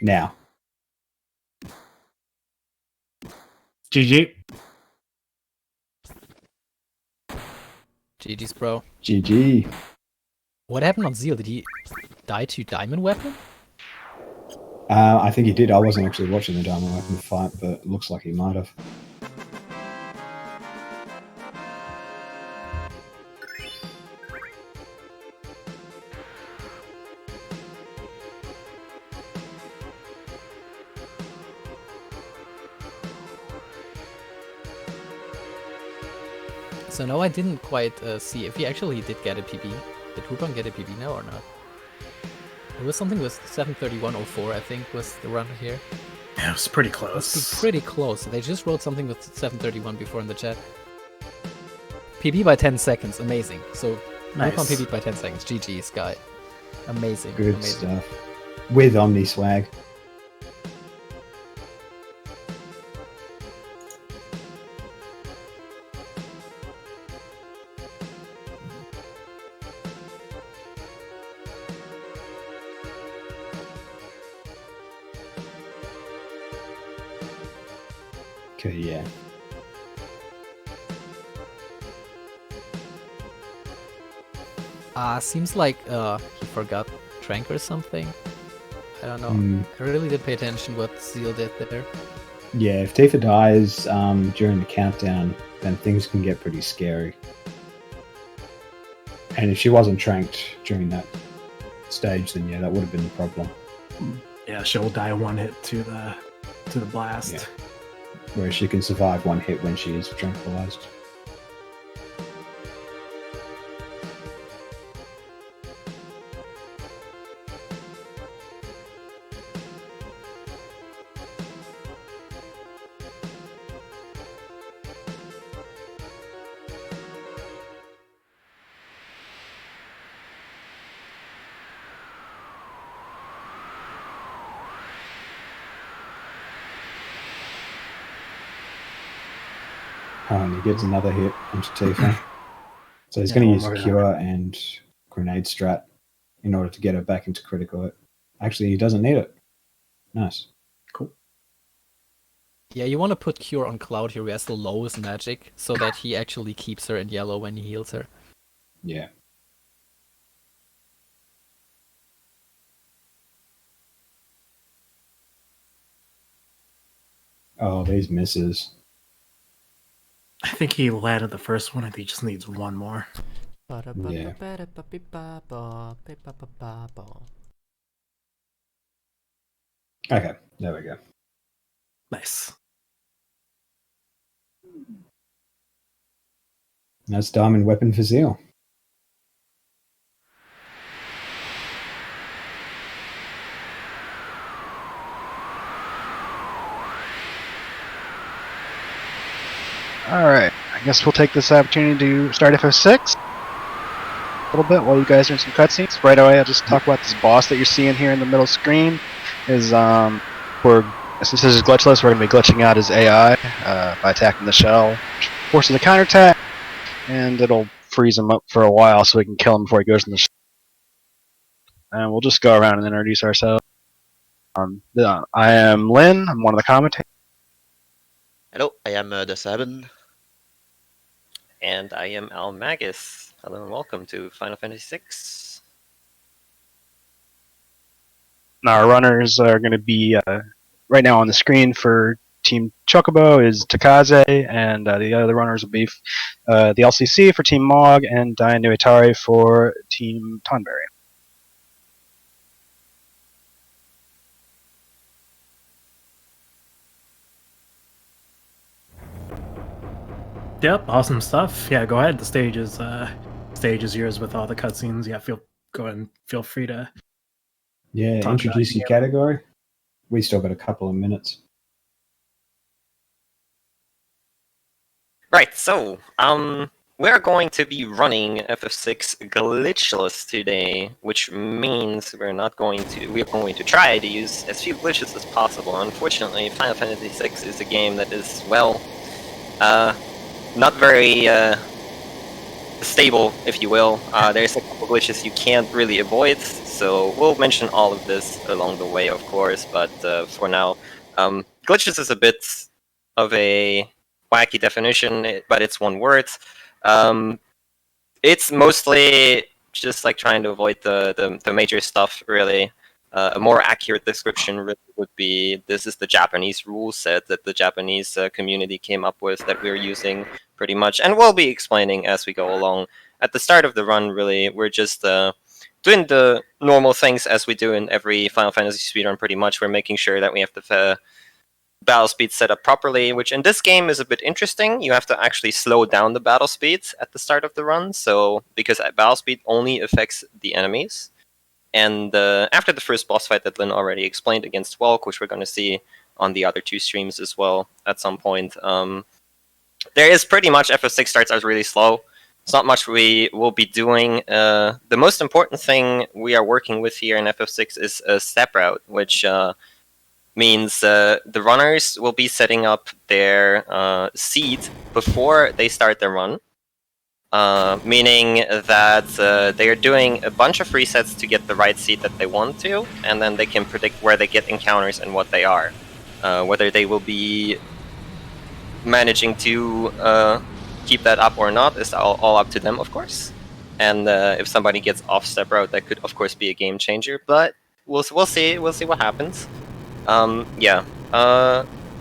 Now. GG. GG's, bro. GG. What happened on Zeal? Did he die to Diamond Weapon? I think he did. I wasn't actually watching the Diamond Weapon fight, but it looks like he might have. So no, I didn't quite see if he actually did get a PB. Did Ruban get a PB now or not? It was something with 7:31:04, I think, was the run here. Yeah, it was pretty Must close. be pretty close. They just wrote something with 7:31 before in the chat. PB by 10 seconds, amazing. So Nice. Ruban PB by 10 seconds. GG, Sky. Amazing. Good amazing. stuff. With Omni swag. Okay, yeah. Seems like he forgot Trank or something. I don't know. I really did pay attention what Zeal did there. Yeah, if Tifa dies during the countdown, then things can get pretty scary. And if she wasn't tranked during that stage, then yeah, that would have been the problem. Yeah, she'll die one hit to the blast. Yeah. Whereas she can survive one hit when she is tranquilized. And he gets another hit onto Tifa. So he's going to use Cure and Grenade Strat in order to get her back into critical hit. Actually, he doesn't need it. Nice. Cool. Yeah, you want to put Cure on Cloud here, who has the lowest magic, so that he actually keeps her in yellow when he heals her. Yeah. Oh, these misses. I think he landed the first one. I think he just needs one more. Yeah. Okay, there we go. Nice. That's Diamond Weapon for Zeal. Alright, I guess we'll take this opportunity to start FF6 a little bit while you guys are in some cutscenes. Right away, I'll just talk about this boss that you're seeing here in the middle screen. Since this is glitchless, we're going to be glitching out his AI by attacking the shell, which forces a counterattack, and it'll freeze him up for a while so we can kill him before he goes in the shell. And we'll just go around and introduce ourselves. I am Lynn, I'm one of the commentators. Hello, I am the Seven. And I am Almagus. Hello and welcome to Final Fantasy VI. Now our runners are going to be right now on the screen for Team Chocobo is Takaze, and the other runners will be the LCC for Team Mog and Diane Nuitari for Team Tonberry. Yep, awesome stuff. Yeah, go ahead. The stage is yours with all the cutscenes. Yeah, go ahead and feel free to. Yeah, introduce your category. We still got a couple of minutes. Right, so we're going to be running FF6 glitchless today, which means we're going to try to use as few glitches as possible. Unfortunately, Final Fantasy VI is a game that is, well, not very stable, if you will. There's a couple glitches you can't really avoid, so we'll mention all of this along the way, of course, but for now, glitches is a bit of a wacky definition, but it's one word. It's mostly just like trying to avoid the major stuff, really. A more accurate description really would be, this is the Japanese rule set that the Japanese community came up with that we're using pretty much, and we'll be explaining as we go along. At the start of the run, really, we're just doing the normal things as we do in every Final Fantasy speedrun pretty much. We're making sure that we have the battle speed set up properly, which in this game is a bit interesting. You have to actually slow down the battle speeds at the start of the run, so because battle speed only affects the enemies. And after the first boss fight that Lynn already explained against Welk, which we're going to see on the other 2 streams as well at some point, there is pretty much FF6 starts out really slow. It's not much we will be doing. The most important thing we are working with here in FF6 is a step route, which means the runners will be setting up their seed before they start their run. Meaning that they are doing a bunch of resets to get the right seed that they want to, and then they can predict where they get encounters and what they are. Whether they will be managing to keep that up or not is all up to them, of course. And if somebody gets off step route, that could, of course, be a game changer. But we'll see. We'll see what happens. Yeah.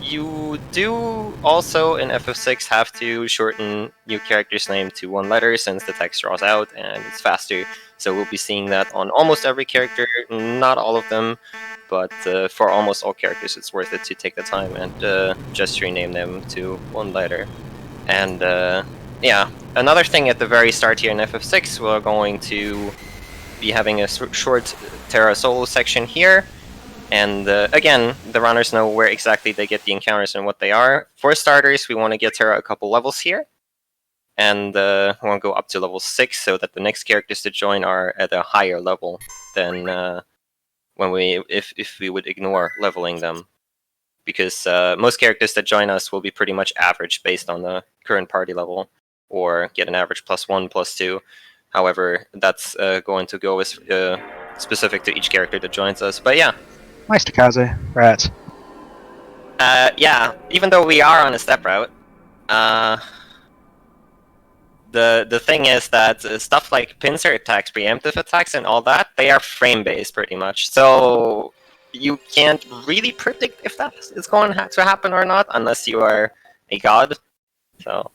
You do also in FF6 have to shorten your character's name to 1 letter since the text draws out and it's faster. So we'll be seeing that on almost every character, not all of them, but for almost all characters it's worth it to take the time and just rename them to 1 letter. And yeah, another thing at the very start here in FF6, we're going to be having a short Terra solo section here. And again, the runners know where exactly they get the encounters and what they are. For starters, we want to get Terra a couple levels here. And we want to go up to level 6 so that the next characters to join are at a higher level than if we would ignore leveling them. Because most characters that join us will be pretty much average based on the current party level, or get an average +1, +2. However, that's going to go as specific to each character that joins us. But yeah. Nice, Takaze. Rats. Yeah, even though we are on a step route, the thing is that stuff like pincer attacks, preemptive attacks, and all that, they are frame-based pretty much. So you can't really predict if that is going to happen or not, unless you are a god. So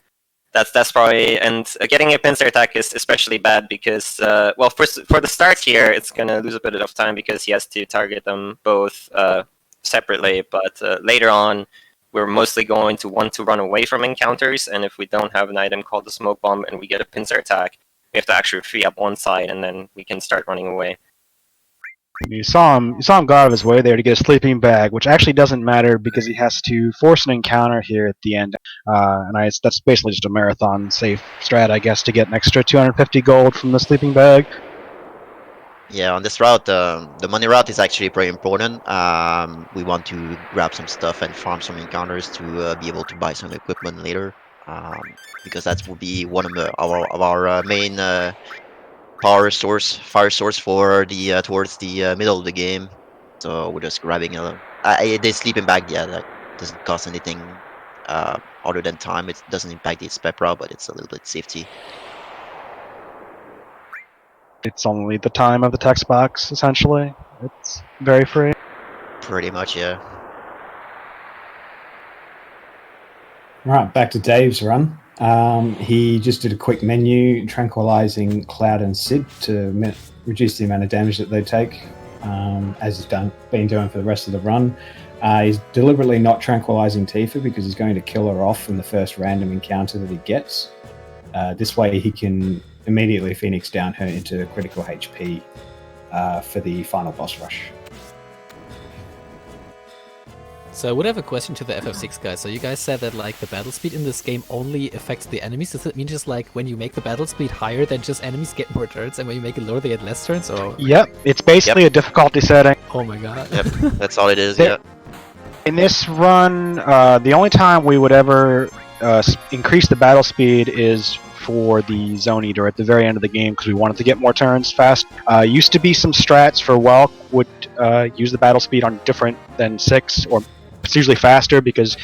that's probably, and getting a pincer attack is especially bad because, well, for the start here, it's gonna lose a bit of time because he has to target them both separately. But later on, we're mostly going to want to run away from encounters, and if we don't have an item called the smoke bomb and we get a pincer attack, we have to actually free up one side, and then we can start running away. You saw him go out of his way there to get a sleeping bag, which actually doesn't matter because he has to force an encounter here at the end. That's basically just a marathon safe strat, I guess, to get an extra 250 gold from the sleeping bag. Yeah, on this route, the money route is actually pretty important. We want to grab some stuff and farm some encounters to be able to buy some equipment later, because that will be one of our main fire source for the towards the middle of the game. So we're just grabbing the sleeping bag. Yeah, that doesn't cost anything other than time. It doesn't impact its pepra, but it's a little bit safety. It's only the time of the text box, essentially. It's very free. Pretty much, yeah. Right, back to Dave's run. He just did a quick menu, tranquilizing Cloud and Sid to reduce the amount of damage that they take, as he's been doing for the rest of the run. He's deliberately not tranquilizing Tifa because he's going to kill her off from the first random encounter that he gets. This way he can immediately Phoenix down her into critical HP for the final boss rush. So I would have a question to the FF6 guys. So you guys said that like the battle speed in this game only affects the enemies. Does it mean just like when you make the battle speed higher, then just enemies get more turns, and when you make it lower, they get less turns? Or Yep, it's basically a difficulty setting. oh my god. Yep, that's all it is. Yeah. In this run, the only time we would ever increase the battle speed is for the Zone Eater at the very end of the game because we wanted to get more turns fast. Used to be some strats for Welk would use the battle speed on different than 6, or it's usually faster because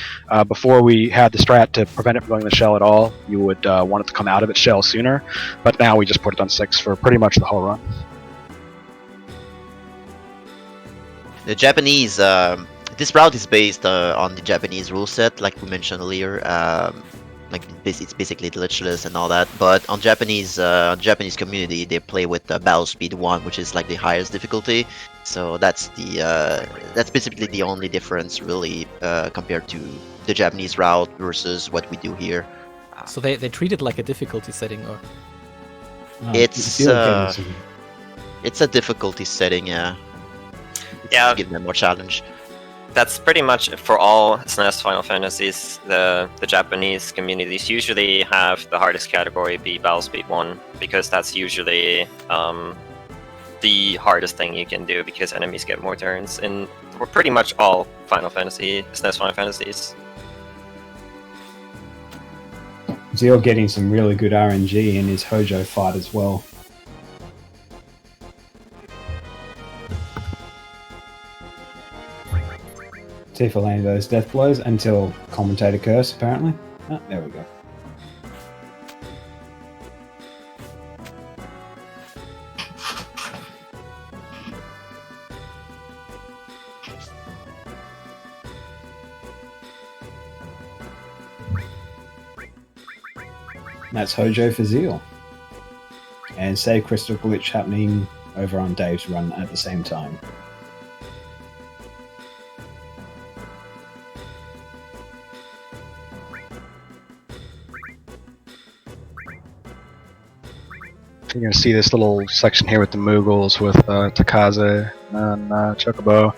before we had the strat to prevent it from going to the shell at all, you would want it to come out of its shell sooner. But now we just put it on 6 for pretty much the whole run. The Japanese, this route is based on the Japanese rule set, like we mentioned earlier. Like it's basically glitchless and all that. But on Japanese community, they play with battle speed 1, which is like the highest difficulty. So that's basically the only difference really compared to the Japanese route versus what we do here. So they treat it like a difficulty setting, or it's a difficulty setting, yeah. Yeah, give them more challenge. That's pretty much for all SNES Final Fantasies. The Japanese communities usually have the hardest category be Battle Speed 1, because that's usually the hardest thing you can do, because enemies get more turns in pretty much all Final Fantasy, SNES Final Fantasies. Zeal getting some really good RNG in his Hojo fight as well. Tifa landing those death blows until commentator curse, apparently. Oh, there we go. That's Hojo for Zeal. And Save Crystal Glitch happening over on Dave's run at the same time. You're going to see this little section here with the Moogles with Takaze and Chocobo.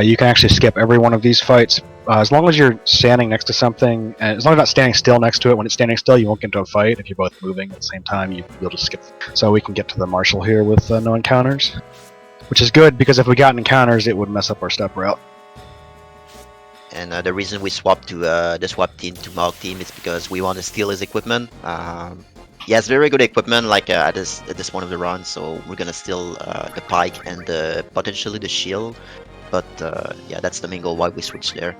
You can actually skip every one of these fights. As long as you're standing next to something, and as long as you're not standing still next to it, when it's standing still, you won't get into a fight. If you're both moving at the same time, you'll just skip. So we can get to the Marshal here with no encounters, which is good, because if we got encounters, it would mess up our step route. And the reason we swapped to the swap team to Mog team is because we want to steal his equipment. He has very good equipment, like at this point of the run, so we're gonna steal the pike and potentially the shield. But yeah, that's the main goal why we switched there.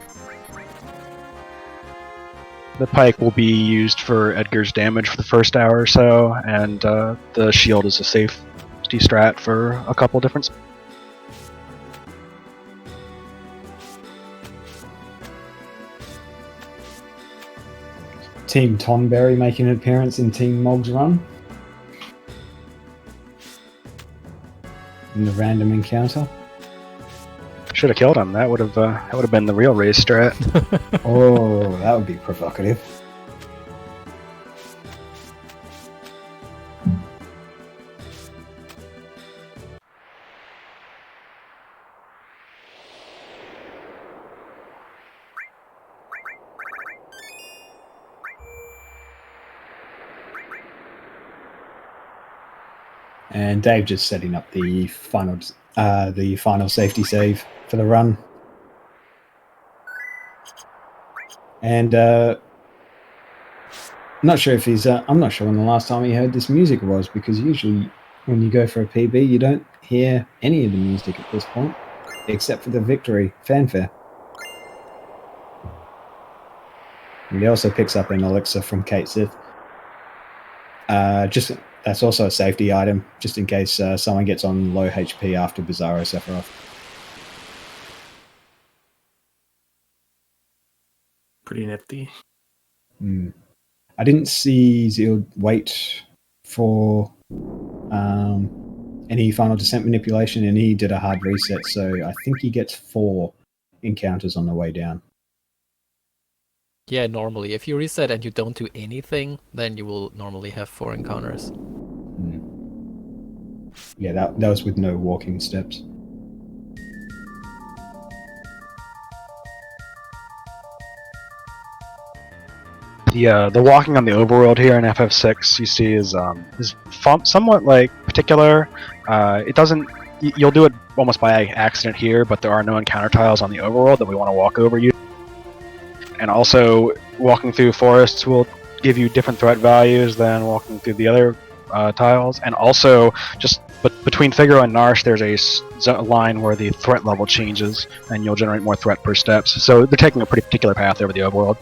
The pike will be used for Edgar's damage for the first hour or so, and the shield is a safety strat for a couple different. Team Tonberry making an appearance in Team Mog's run. In the random encounter. Should have killed him. That would have been the real race strat. Oh, that would be provocative. And Dave just setting up the final safety save for the run. And I'm not sure when the last time he heard this music was, because usually when you go for a PB, you don't hear any of the music at this point, except for the victory fanfare. And he also picks up an elixir from Kate Sith. That's also a safety item, just in case someone gets on low HP after Bizarro Sephiroth. Pretty nifty. I didn't see Zeal wait for any final descent manipulation, and he did a hard reset, so I think he gets 4 encounters on the way down. Yeah, normally. If you reset and you don't do anything, then you will normally have 4 encounters. Yeah, that was with no walking steps. The walking on the overworld here in FF6 you see is somewhat like particular. It doesn't. You'll do it almost by accident here, but there are no encounter tiles on the overworld that we want to walk over you. And also, walking through forests will give you different threat values than walking through the other tiles. And also, just between Figaro and Narsh, there's a line where the threat level changes, and you'll generate more threat per steps. So they're taking a pretty particular path over the overworld.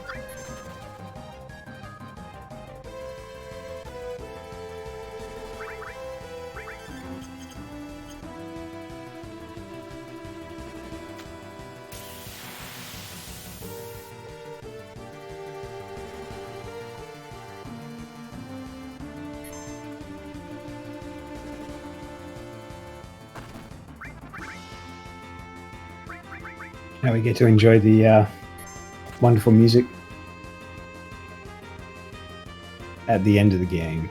Now we get to enjoy the wonderful music at the end of the game.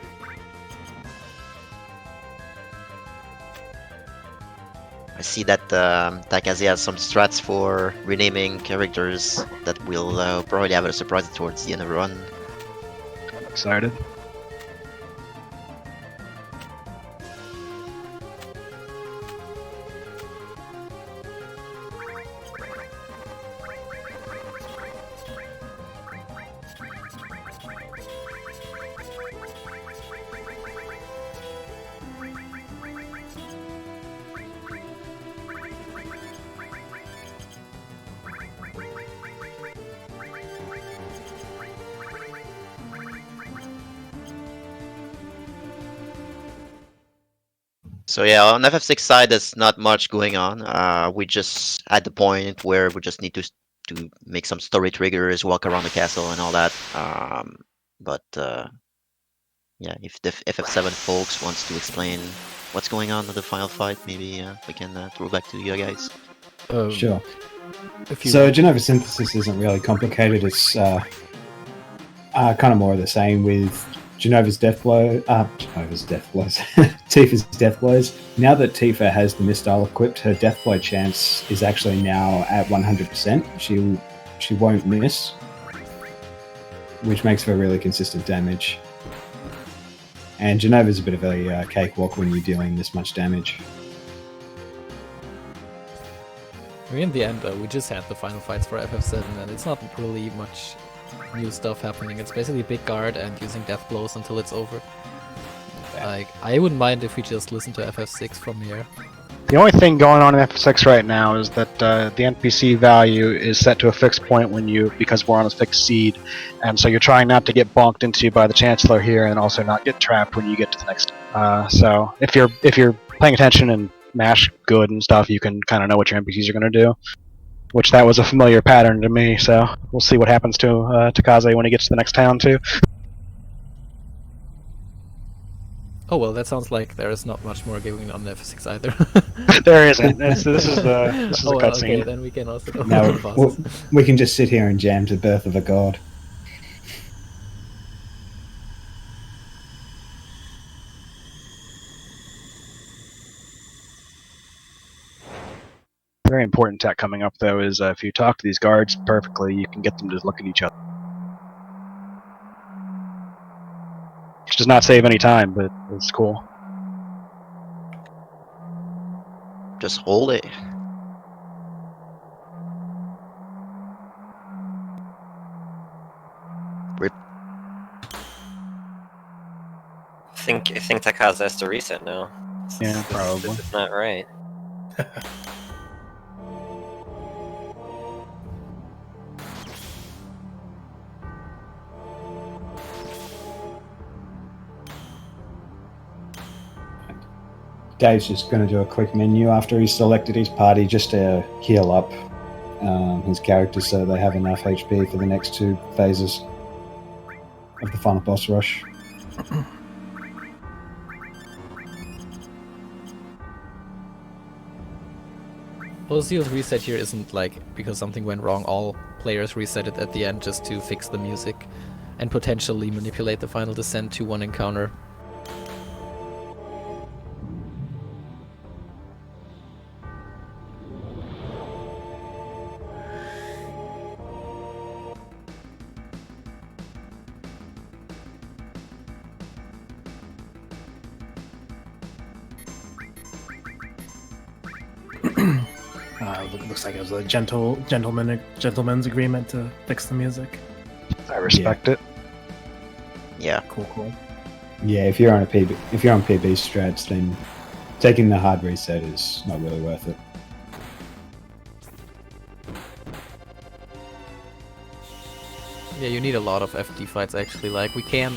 I see that Takaze has some strats for renaming characters that will probably have a surprise towards the end of the run. Excited. So yeah, on FF6 side, there's not much going on. We just at the point where we just need to make some story triggers, walk around the castle, and all that. Yeah, if the FF7 folks wants to explain what's going on in the final fight, maybe we can throw back to you guys. Sure. So Genova synthesis isn't really complicated. It's kind of more of the same with Genova's death blows, Tifa's death blows. Now that Tifa has the missile equipped, her death blow chance is actually now at 100%. She won't miss, which makes for really consistent damage. And Genova's a bit of a cakewalk when you're dealing this much damage. I mean, in the end, we just had the final fights for FF7, and it's not really much new stuff happening. It's basically big guard and using death blows until it's over. Like, I wouldn't mind if we just listen to FF6 from here. The only thing going on in FF6 right now is that the NPC value is set to a fixed point because we're on a fixed seed, and so you're trying not to get bonked into by the Chancellor here, and also not get trapped when you get to the next. So if you're paying attention and mash good and stuff, you can kind of know what your NPCs are going to do. Which that was a familiar pattern to me, so we'll see what happens to Takaze when he gets to the next town too. Oh well, that sounds like there is not much more going on in FF6 either. There isn't. This is the cutscene. Okay, then we can also go Now we can just sit here and jam to Birth of a God. Very important tech coming up though is if you talk to these guards perfectly, you can get them to look at each other. Which does not save any time, but it's cool. Just hold it. Rip. I think Takaze has to reset now. Yeah, probably. This is not right. Dave's just going to do a quick menu after he's selected his party just to heal up his characters so they have enough HP for the next 2 phases of the final boss rush. Ozio's reset here isn't like because something went wrong, all players reset it at the end just to fix the music and potentially manipulate the final descent to one encounter. Looks like it was a gentleman's agreement to fix the music. I respect it. Yeah. Cool. Yeah, if you're on PB strats, then taking the hard reset is not really worth it. Yeah, you need a lot of FD fights actually. Like, we can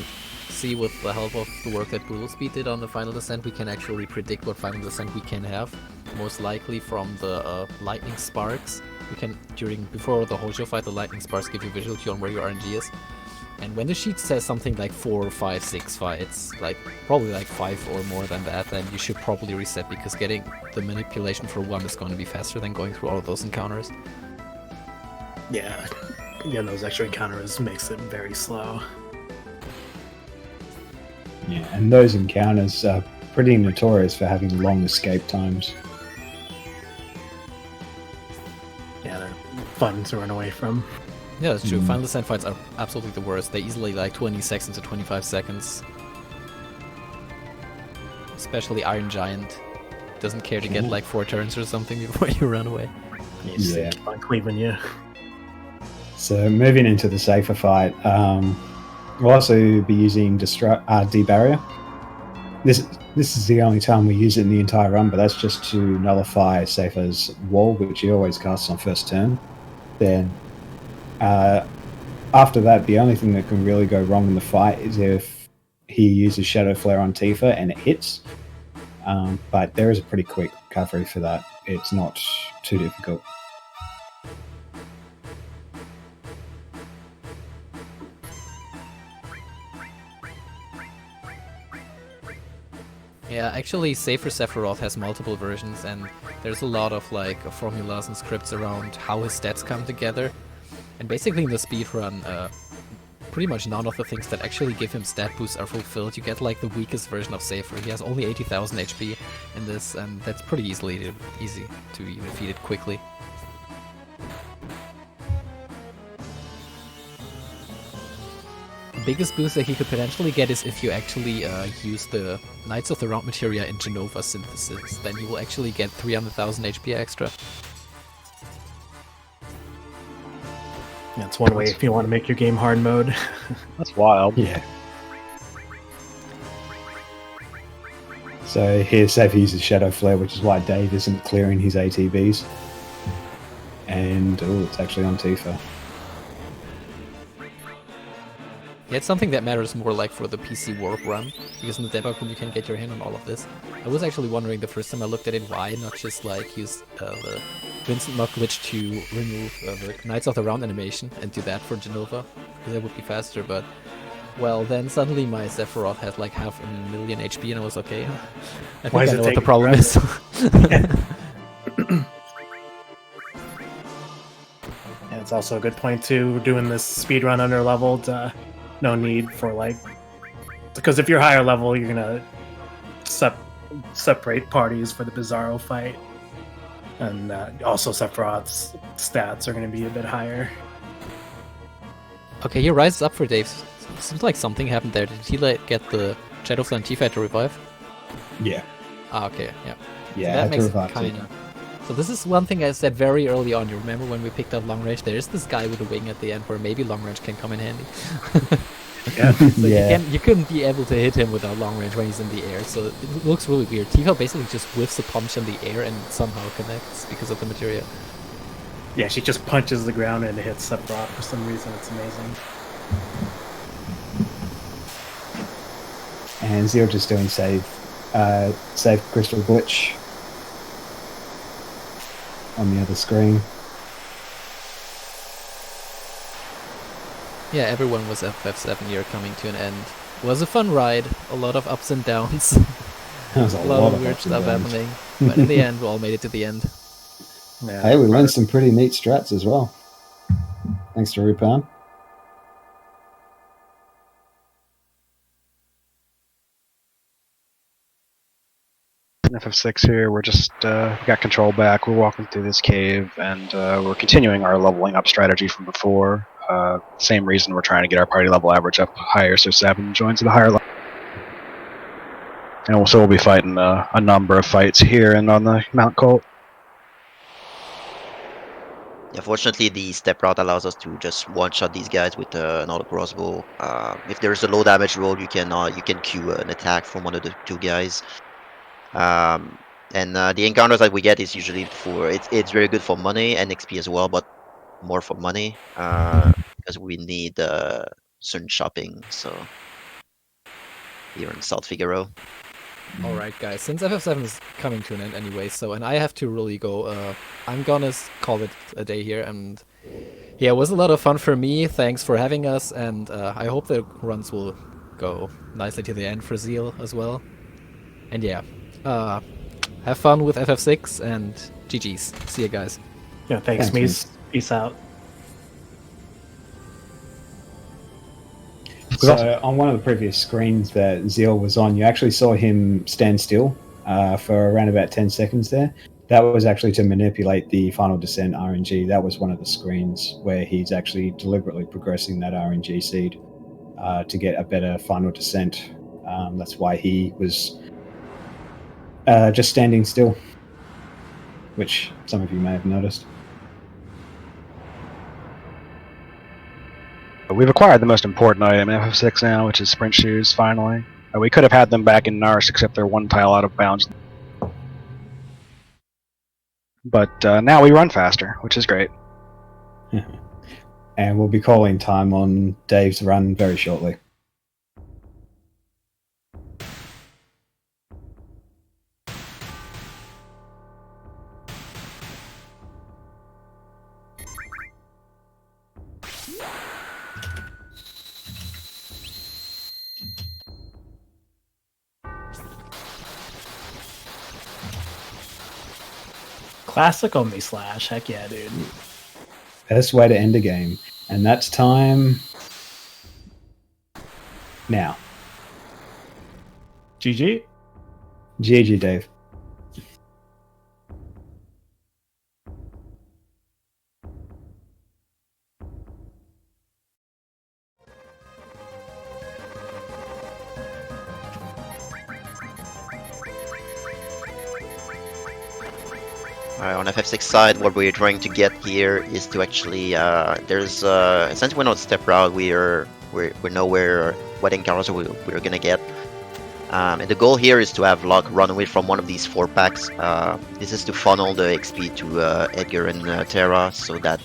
see with the help of the work that Brutal Speed did on the Final Descent, we can actually predict what Final Descent we can have. Most likely from the lightning sparks. We can, before the Hojo fight, the lightning sparks give you visual cue on where your RNG is. And when the sheet says something like 4, 5, 6 fights, like probably like 5 or more than that, then you should probably reset, because getting the manipulation for 1 is going to be faster than going through all of those encounters. Yeah, those extra encounters makes it very slow. Yeah, and those encounters are pretty notorious for having long escape times. Yeah, they're fun to run away from. Yeah, that's true. Final Descent fights are absolutely the worst. They easily like 20 seconds to 25 seconds. Especially Iron Giant. Doesn't care to get like 4 turns or something before you run away. Yeah, keep on cleaving you. So moving into the safer fight, we'll also be using D-Barrier. This is the only time we use it in the entire run, but that's just to nullify Safer's wall, which he always casts on first turn. Then after that, the only thing that can really go wrong in the fight is if he uses Shadow Flare on Tifa and it hits. But there is a pretty quick recovery for that. It's not too difficult. Yeah, actually, Safer Sephiroth has multiple versions, and there's a lot of like formulas and scripts around how his stats come together. And basically, in the speedrun, pretty much none of the things that actually give him stat boosts are fulfilled. You get like the weakest version of Safer. He has only 80,000 HP in this, and that's pretty easy to defeat it quickly. The biggest boost that he could potentially get is if you actually use the Knights of the Round materia in Genova synthesis. Then you will actually get 300,000 HP extra. That's one way if you want to make your game hard mode. That's wild. Yeah. So here, Safer uses Shadow Flare, which is why Dave isn't clearing his ATBs. And, it's actually on Tifa. Yeah, it's something that matters more like for the PC Warp run, because in the debug room you can get your hand on all of this. I was actually wondering the first time I looked at it why not just like use the Vincent Mock glitch to remove the Knights of the Round animation and do that for Genova, because that would be faster, but well, then suddenly my Sephiroth had like 500,000 HP and I was okay. I think I know what the problem is. And it's also a good point too, we're doing this speedrun under leveled. No need for like, because if you're higher level, you're gonna separate parties for the Bizarro fight, and also Sephiroth's stats are gonna be a bit higher. Okay, he rises up for Dave. Seems like something happened there. Did he like get the Shadow Flare Tifa to revive? Yeah. Ah, okay, yeah. Yeah, So that makes it revive kinda. So this is one thing I said very early on. You remember when we picked up long range? There's this guy with a wing at the end where maybe long range can come in handy. Yeah. So Yeah. you couldn't be able to hit him without long range when he's in the air. So it looks really weird. Tifa basically just whiffs a punch in the air and somehow connects because of the materia. Yeah, she just punches the ground and hits Sephiroth for some reason. It's amazing. And Zero just doing save crystal glitch on the other screen. Yeah, everyone was FF7 year coming to an end. It was a fun ride, a lot of ups and downs, That was a lot of weird stuff happening. But in the end, we all made it to the end. Yeah. Hey, we learned some pretty neat strats as well. Thanks to Rupan. FF6 here, we're just got control back. We're walking through this cave, and we're continuing our leveling up strategy from before. Same reason we're trying to get our party level average up higher, so 7 joins at a higher level. And so we'll be fighting a number of fights here and on the Mount Colt. Yeah, fortunately, the step route allows us to just one-shot these guys with an auto crossbow. If there's a low damage roll, you can queue an attack from one of the two guys. And the encounters that we get is usually it's very good for money and XP as well, but more for money because we need certain shopping. So here in South Figaro. Alright guys, since FF7 is coming to an end anyway, and I have to really go, I'm gonna call it a day here, and yeah, it was a lot of fun for me, thanks for having us, and I hope the runs will go nicely to the end for Zeal as well. And yeah, have fun with FF6, and GG's. See you guys. Yeah, thanks, Thanks, Mies. Peace out. So on one of the previous screens that Zeal was on, you actually saw him stand still for around about 10 seconds there. That was actually to manipulate the Final Descent RNG. That was one of the screens where he's actually deliberately progressing that RNG seed to get a better Final Descent. That's why he was just standing still, which some of you may have noticed. We've acquired the most important item in FF6 now, which is sprint shoes, finally. We could have had them back in Nars, except they're one tile out of bounds. But now we run faster, which is great. And we'll be calling time on Dave's run very shortly. Classic Omni Slash. Heck yeah, dude. Best way to end a game. And that's time now. GG. GG, Dave. On FF6 side, what we're trying to get here is to actually there's since we're not step route, we know where what encounters we're gonna get. And the goal here is to have luck run away from one of these 4 packs. This is to funnel the XP to Edgar and Terra, so that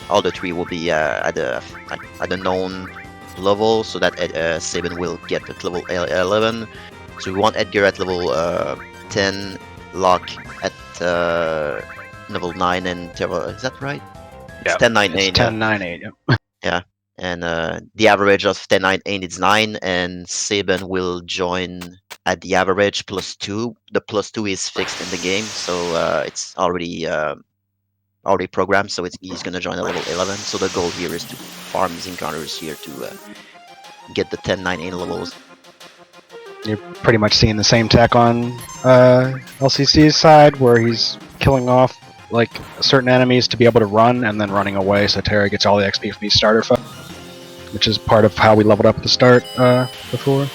all the 3 will be at a known level, so that Sabin will get at level 11. So we want Edgar at level 10, Luck at level 9, and Terra. Is that right? It's 10, 9, 8. 10, 9, 8. Yep. Yeah. And the average of 10, 9, 8 is 9, and Sabin will join at the average +2. The +2 is fixed in the game, so it's already programmed, so he's gonna join at level 11. So the goal here is to farm these encounters here to get the 10, 9, 8 levels. You're pretty much seeing the same tech on LCC's side, where he's killing off like certain enemies to be able to run, and then running away, so Terra gets all the XP from these starter fights, which is part of how we leveled up at the start before.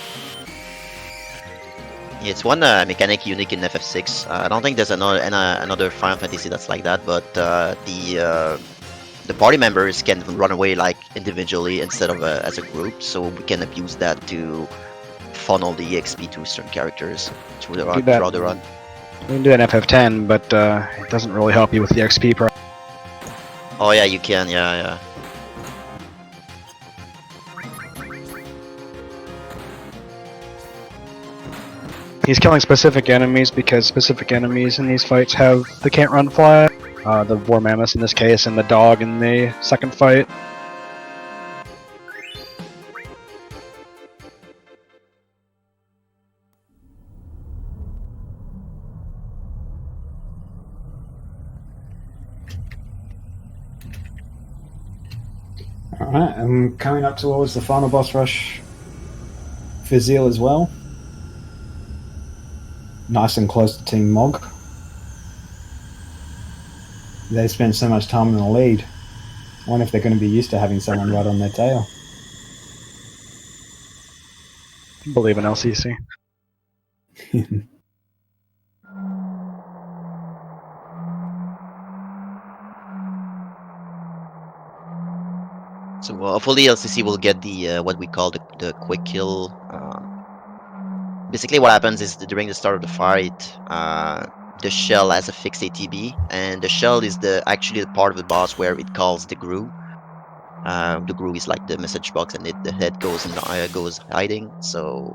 Yeah, it's one mechanic unique in FF6. I don't think there's another Final Fantasy that's like that, but the party members can run away like individually instead of as a group, so we can abuse that to funnel the XP to certain characters throughout the run. We can do that in FF10, but it doesn't really help you with the XP price. Oh yeah, you can, yeah. He's killing specific enemies because specific enemies in these fights have the can't run flag. The War Mammoth in this case, and the dog in the second fight. Alright, I'm coming up towards the final boss rush for Zeal as well. Nice and close to Team Mog. They spend so much time in the lead. I wonder if they're going to be used to having someone right on their tail. Believe in LCC. So hopefully LCC will get the what we call the quick kill. Basically, what happens is during the start of the fight, the shell has a fixed ATB, and the shell is actually the part of the boss where it calls the GRU. The GRU is like the message box, and the head goes hiding. So,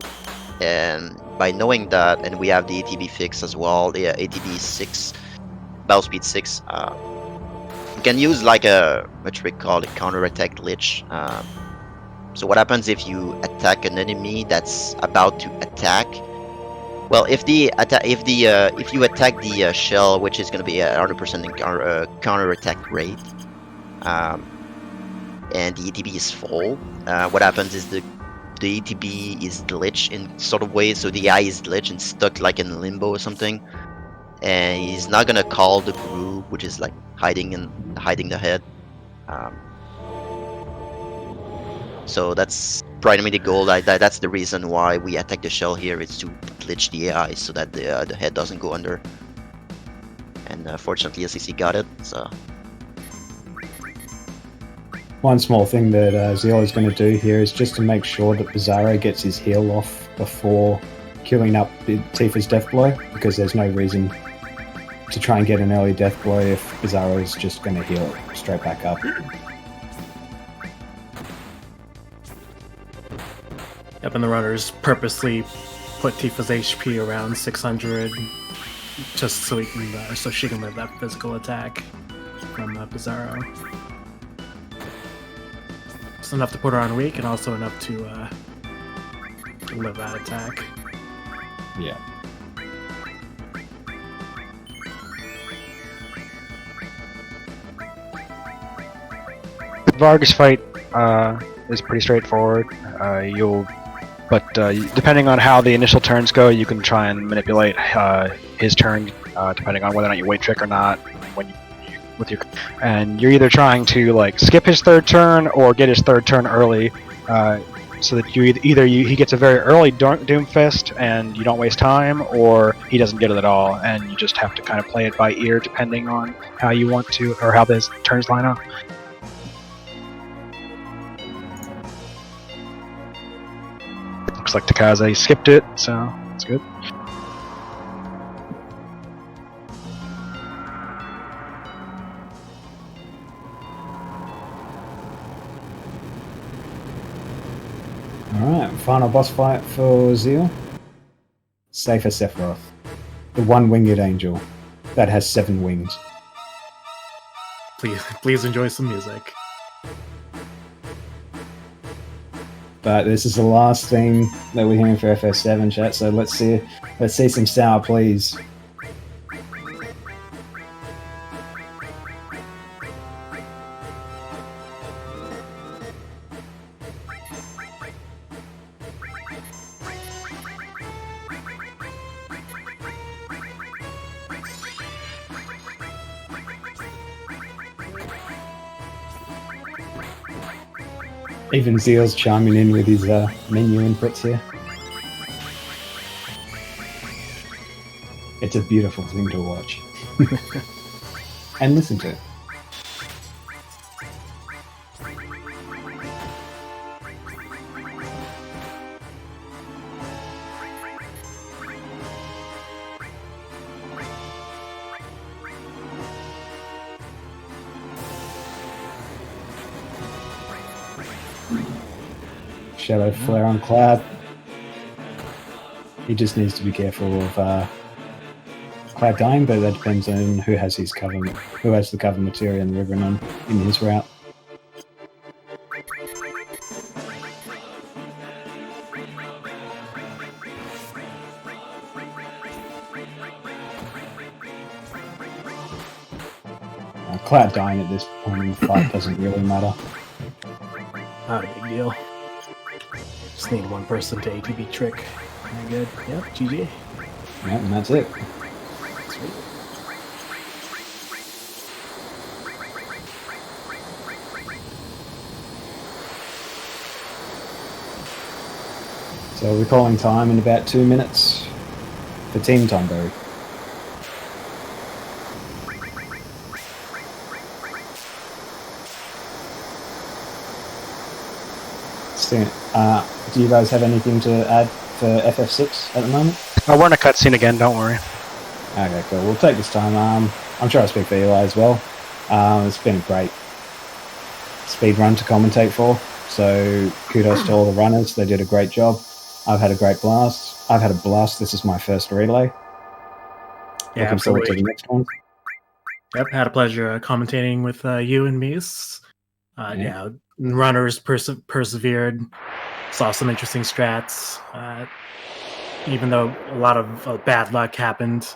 and by knowing that, and we have the ATB fix as well, the ATB 6, battle speed 6. We can use like a trick called a counter-attack glitch. So what happens if you attack an enemy that's about to attack? Well, if you attack the shell, which is going to be a 100% counter attack rate, and the ETB is full, what happens is the ETB is glitched in sort of way, so the AI is glitched and stuck like in limbo or something, and he's not gonna call the GRU, which is like hiding the head. So that's primarily the goal. That's the reason why we attack the shell here. It's to glitch the AI so that the head doesn't go under. And fortunately, SCC got it. So one small thing that Zeal is going to do here is just to make sure that Bizarro gets his heal off before queuing up Tifa's death blow, because there's no reason to try and get an early death blow if Bizarro is just going to heal it straight back up. Yep, and the runners purposely put Tifa's HP around 600 just so she can live that physical attack from Bizarro. It's enough to put her on weak, and also enough to live that attack. Yeah. The Vargas fight is pretty straightforward. Depending on how the initial turns go, you can try and manipulate his turn, depending on whether or not you wait trick or not. And you're either trying to like skip his third turn or get his third turn early, so that he gets a very early Doomfist and you don't waste time, or he doesn't get it at all, and you just have to kind of play it by ear depending on how you want to or how his turns line up. Looks like Takaze skipped it, so that's good. Alright, final boss fight for Zeal. Safer Sephiroth. The one-winged angel that has 7 wings. Please enjoy some music. But this is the last thing that we're hearing for FF7 chat, so let's see some sour please. Even Zeal's chiming in with his menu inputs here. It's a beautiful thing to watch. And listen to. Shadow Flare on Cloud. He just needs to be careful of Cloud dying, but that depends on who has the cover material and the ribbon on in his route. Cloud dying at this point in the fight doesn't really matter. Not a big deal. Just need one person to ATB trick. Very good. Yep, GG. Yep, and that's it. Sweet. So we're calling time in about 2 minutes for Team Tonberry. Excellent. Do you guys have anything to add for FF6 at the moment? We're in a cutscene again, don't worry. Okay, cool. We'll take this time. I'm sure I speak for Eli as well. It's been a great speed run to commentate for. So kudos to all the runners. They did a great job. I've had a great blast. I've had a blast. This is my first relay. Yeah, Looking forward to absolutely. the next one. Yep, had a pleasure commentating with you and Mies. Yeah, runners persevered, saw some interesting strats. Even though a lot of bad luck happened,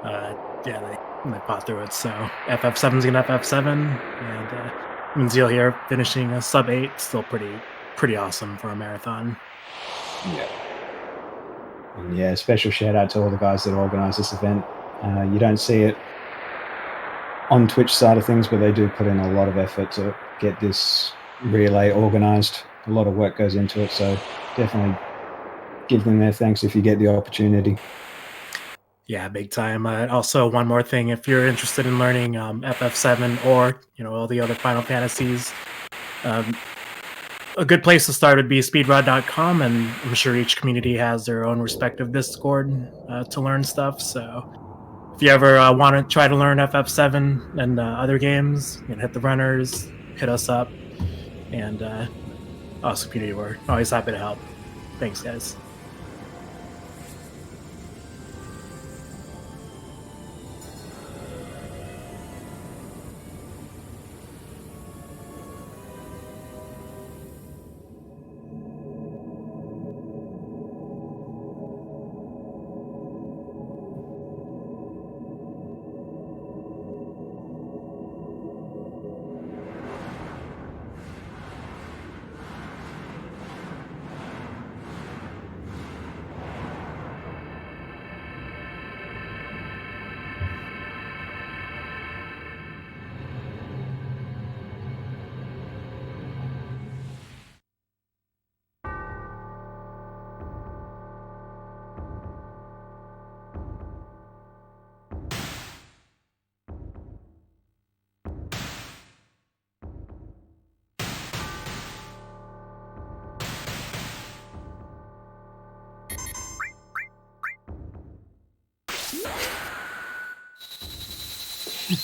yeah, they fought through it. So FF7's gonna FF7, and Munzil here finishing a sub 8, still pretty awesome for a marathon. Yeah. And yeah, special shout out to all the guys that organised this event. You don't see it on Twitch side of things, but they do put in a lot of effort to get this relay organised. A lot of work goes into it, so definitely give them their thanks if you get the opportunity. Yeah, big time. Also, one more thing: if you're interested in learning FF7 or all the other Final Fantasies, a good place to start would be speedrod.com, and I'm sure each community has their own respective Discord to learn stuff. So if you ever want to try to learn FF7 and other games, hit the runners, hit us up, and awesome community. We're always happy to help. Thanks, guys.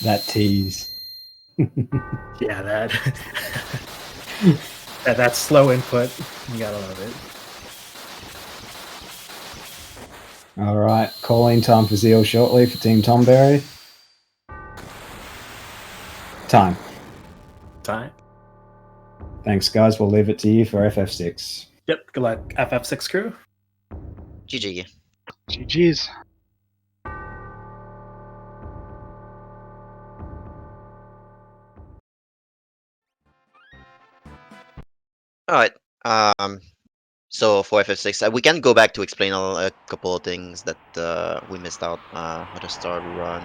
That tease. Yeah, that slow input. You gotta love it. All right, calling time for Zeal shortly for Team Tonberry. Time. Thanks, guys. We'll leave it to you for FF6. Yep, good luck, FF6 crew. GG. GG's. All right. So for FF6, we can go back to explain a couple of things that we missed out. How to start run.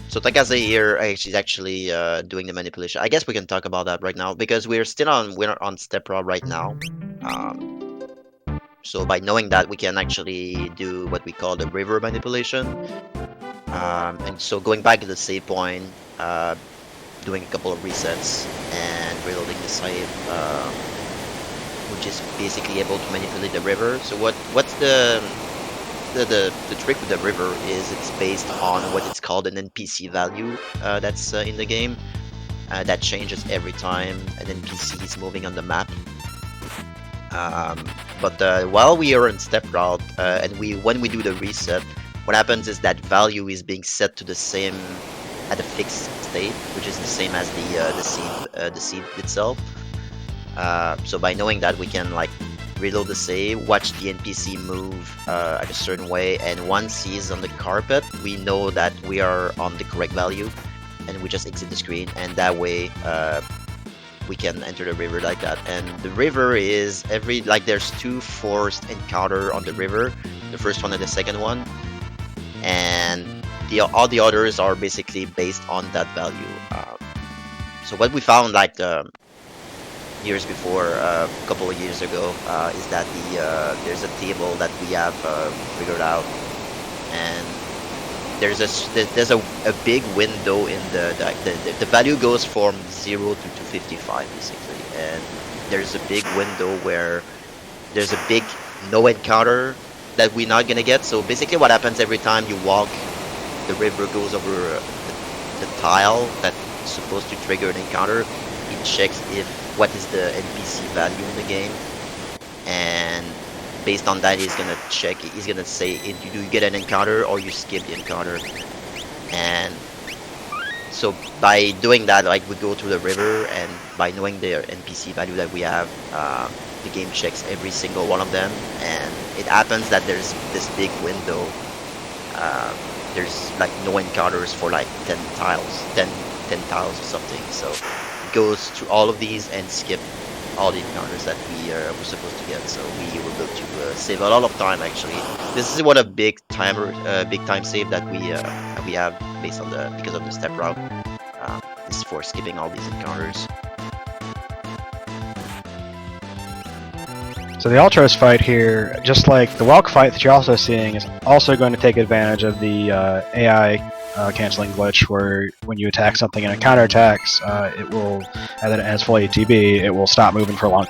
So Takaze here is actually doing the manipulation. I guess we can talk about that right now because we're on step raw right now. So by knowing that, we can actually do what we call the river manipulation. And so going back to the save point, doing a couple of resets and reloading the save, which is basically able to manipulate the river. So what's the trick with the river is it's based on what it's called an NPC value that's in the game that changes every time an NPC is moving on the map. But while we are in step route and when we do the reset, what happens is that value is being set to the same at a fixed state, which is the same as the seed itself. So by knowing that, we can like reload the save, watch the NPC move at a certain way, and once he's on the carpet, we know that we are on the correct value, and we just exit the screen, and that way we can enter the river like that. And the river is there's two forced encounter on the river, the first one and the second one, and all the others are basically based on that value. So what we found years before, a couple of years ago, is that there's a table that we have figured out, and there's a big window in the value goes from 0 to 255 basically, and there's a big window where there's a big no encounter that we're not gonna get. So basically what happens every time you walk, the river goes over the tile that's supposed to trigger an encounter. It checks what is the NPC value in the game, and based on that he's gonna check, he's gonna say do you get an encounter or you skip the encounter. And so by doing that, like, we go to the river, and by knowing the NPC value that we have, the game checks every single one of them, and it happens that there's this big window. There's like no encounters for like 10 tiles or something, so it goes through all of these and skip all the encounters that we were supposed to get, so we were able to save a lot of time. Actually, this is one of big time save that we have because of the step route. Is for skipping all these encounters. So the Ultros fight here, just like the Welk fight that you're also seeing, is also going to take advantage of the AI canceling glitch, where when you attack something and it counterattacks, it will, and then it has full ATB, it will stop moving for long.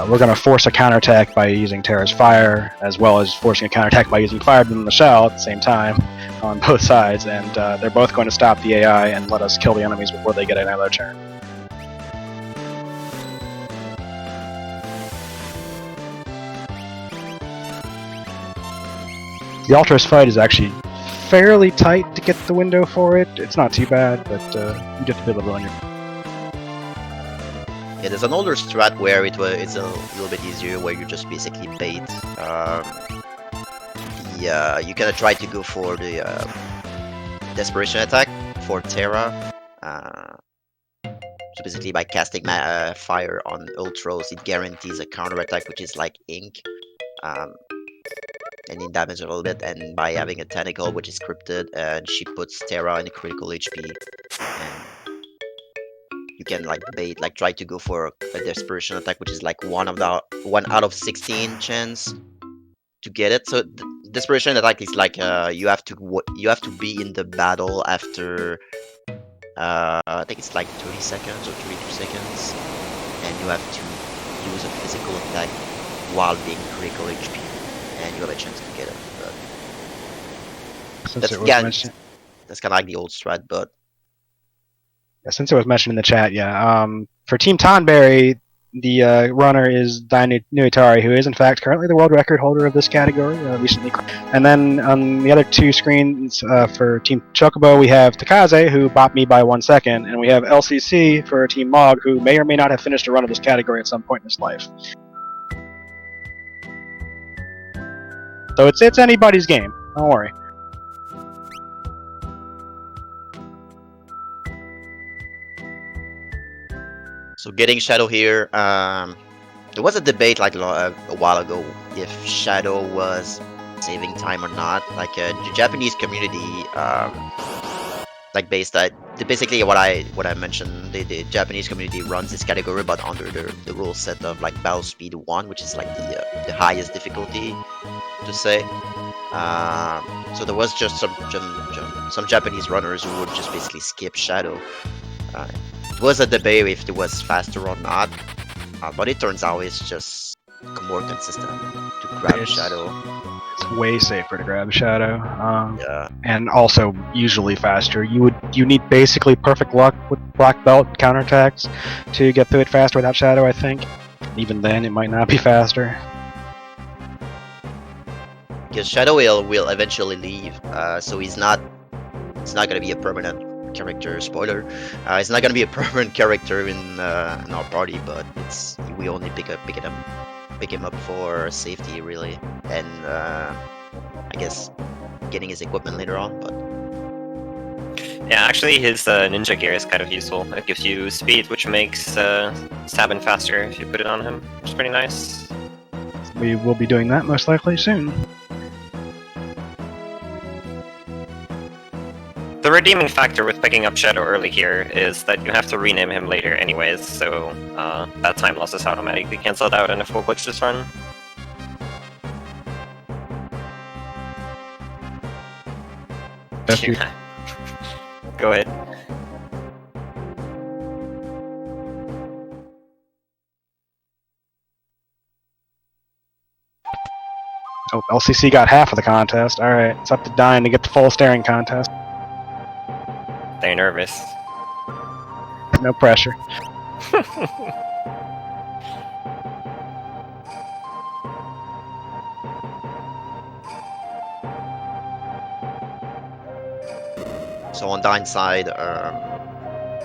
We're going to force a counterattack by using Terra's Fire, as well as forcing a counterattack by using Fire Beam and the Shell at the same time on both sides, and they're both going to stop the AI and let us kill the enemies before they get another turn. The Ultros fight is actually fairly tight to get the window for it. It's not too bad, but you just have to be able to run your... Yeah, there's an older strat where it's a little bit easier, where you just basically bait. You're gonna try to go for the desperation attack for Terra. So basically, by casting fire on Ultros, it guarantees a counter attack, which is like ink. And in damage a little bit, and by having a tentacle which is cryptid, and she puts Terra in a critical HP, and you can like bait, like try to go for a desperation attack, which is like 1 out of 16 chance to get it. So desperation attack is like you have to be in the battle after I think it's like 30 seconds or 32 seconds, and you have to use a physical attack while being critical HP. And you have a chance to get it. But that's kind of like the old strat, but yeah, since it was mentioned in the chat, for Team Tonberry, the runner is Nuitari, who is in fact currently the world record holder of this category, recently. And then on the other two screens for Team Chocobo, we have Takaze, who bopped me by 1 second, and we have LCC for Team Mog, who may or may not have finished a run of this category at some point in his life. So it's anybody's game. Don't worry. So getting Shadow here, there was a debate like a while ago if Shadow was saving time or not. Like the Japanese community, like basically what I mentioned, the Japanese community runs this category, but under the rule set of like battle speed 1, which is like the highest difficulty to say. So there was just some Japanese runners who would just basically skip Shadow. It was a debate if it was faster or not, but it turns out it's just more consistent to grab Shadow. It's way safer to grab Shadow, yeah, and also usually faster. You need basically perfect luck with Black Belt counterattacks to get through it faster without Shadow, I think. Even then, it might not be faster. Because Shadow will eventually leave, so it's not gonna be a permanent character. Spoiler, it's not gonna be a permanent character in our party, but we only pick him up for safety, really, and I guess getting his equipment later on. But yeah, actually his ninja gear is kind of useful. It gives you speed, which makes stabbing faster if you put it on him, which is pretty nice. We will be doing that most likely soon. The redeeming factor with picking up Shadow early here is that you have to rename him later anyways, so that time loss is automatically cancelled out in a full glitchless run. Go ahead. Oh, LCC got half of the contest. Alright, it's up to Dine to get the full staring contest. They're nervous. No pressure. So on Dine's side,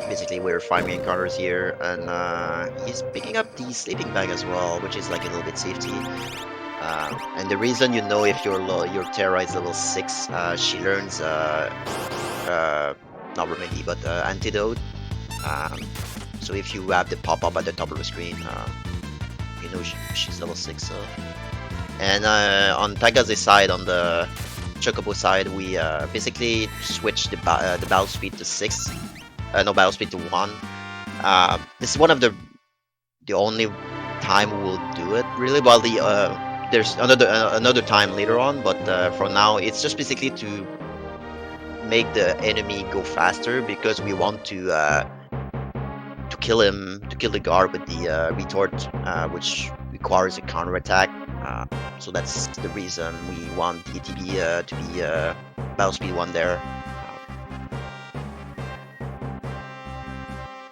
basically we're farming encounters here, and he's picking up the sleeping bag as well, which is like a little bit safety. And the reason you know if your Terra is level 6, she learns not remedy but antidote. So if you have the pop-up at the top of the screen, you know she's level 6. So. And on Tagaze's side, on the Chocobo side, we basically switched the battle speed to 6. No, battle speed to 1. This is one of the only time we'll do it really. While there's another time later on, but for now it's just basically to make the enemy go faster, because we want to kill the guard with the retort, which requires a counter attack. So that's the reason we want the ETB to be battle speed 1 there.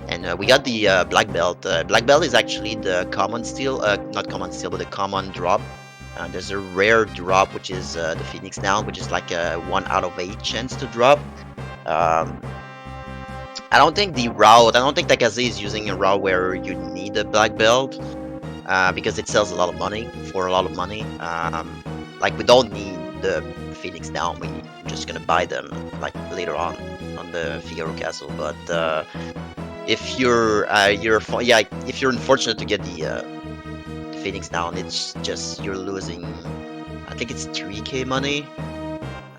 And we got the black belt. Black belt is actually the common steel, not common steel, but the common drop. There's a rare drop, which is the Phoenix Down, which is like a 1 out of 8 chance to drop. I don't think Takaze is using a route where you need a black belt, because it sells a lot of money for a lot of money. Like we don't need the Phoenix Down. We're just gonna buy them like later on the Figaro Castle. But if you're unfortunate to get the Phoenix Down, it's just you're losing. I think it's 3k money.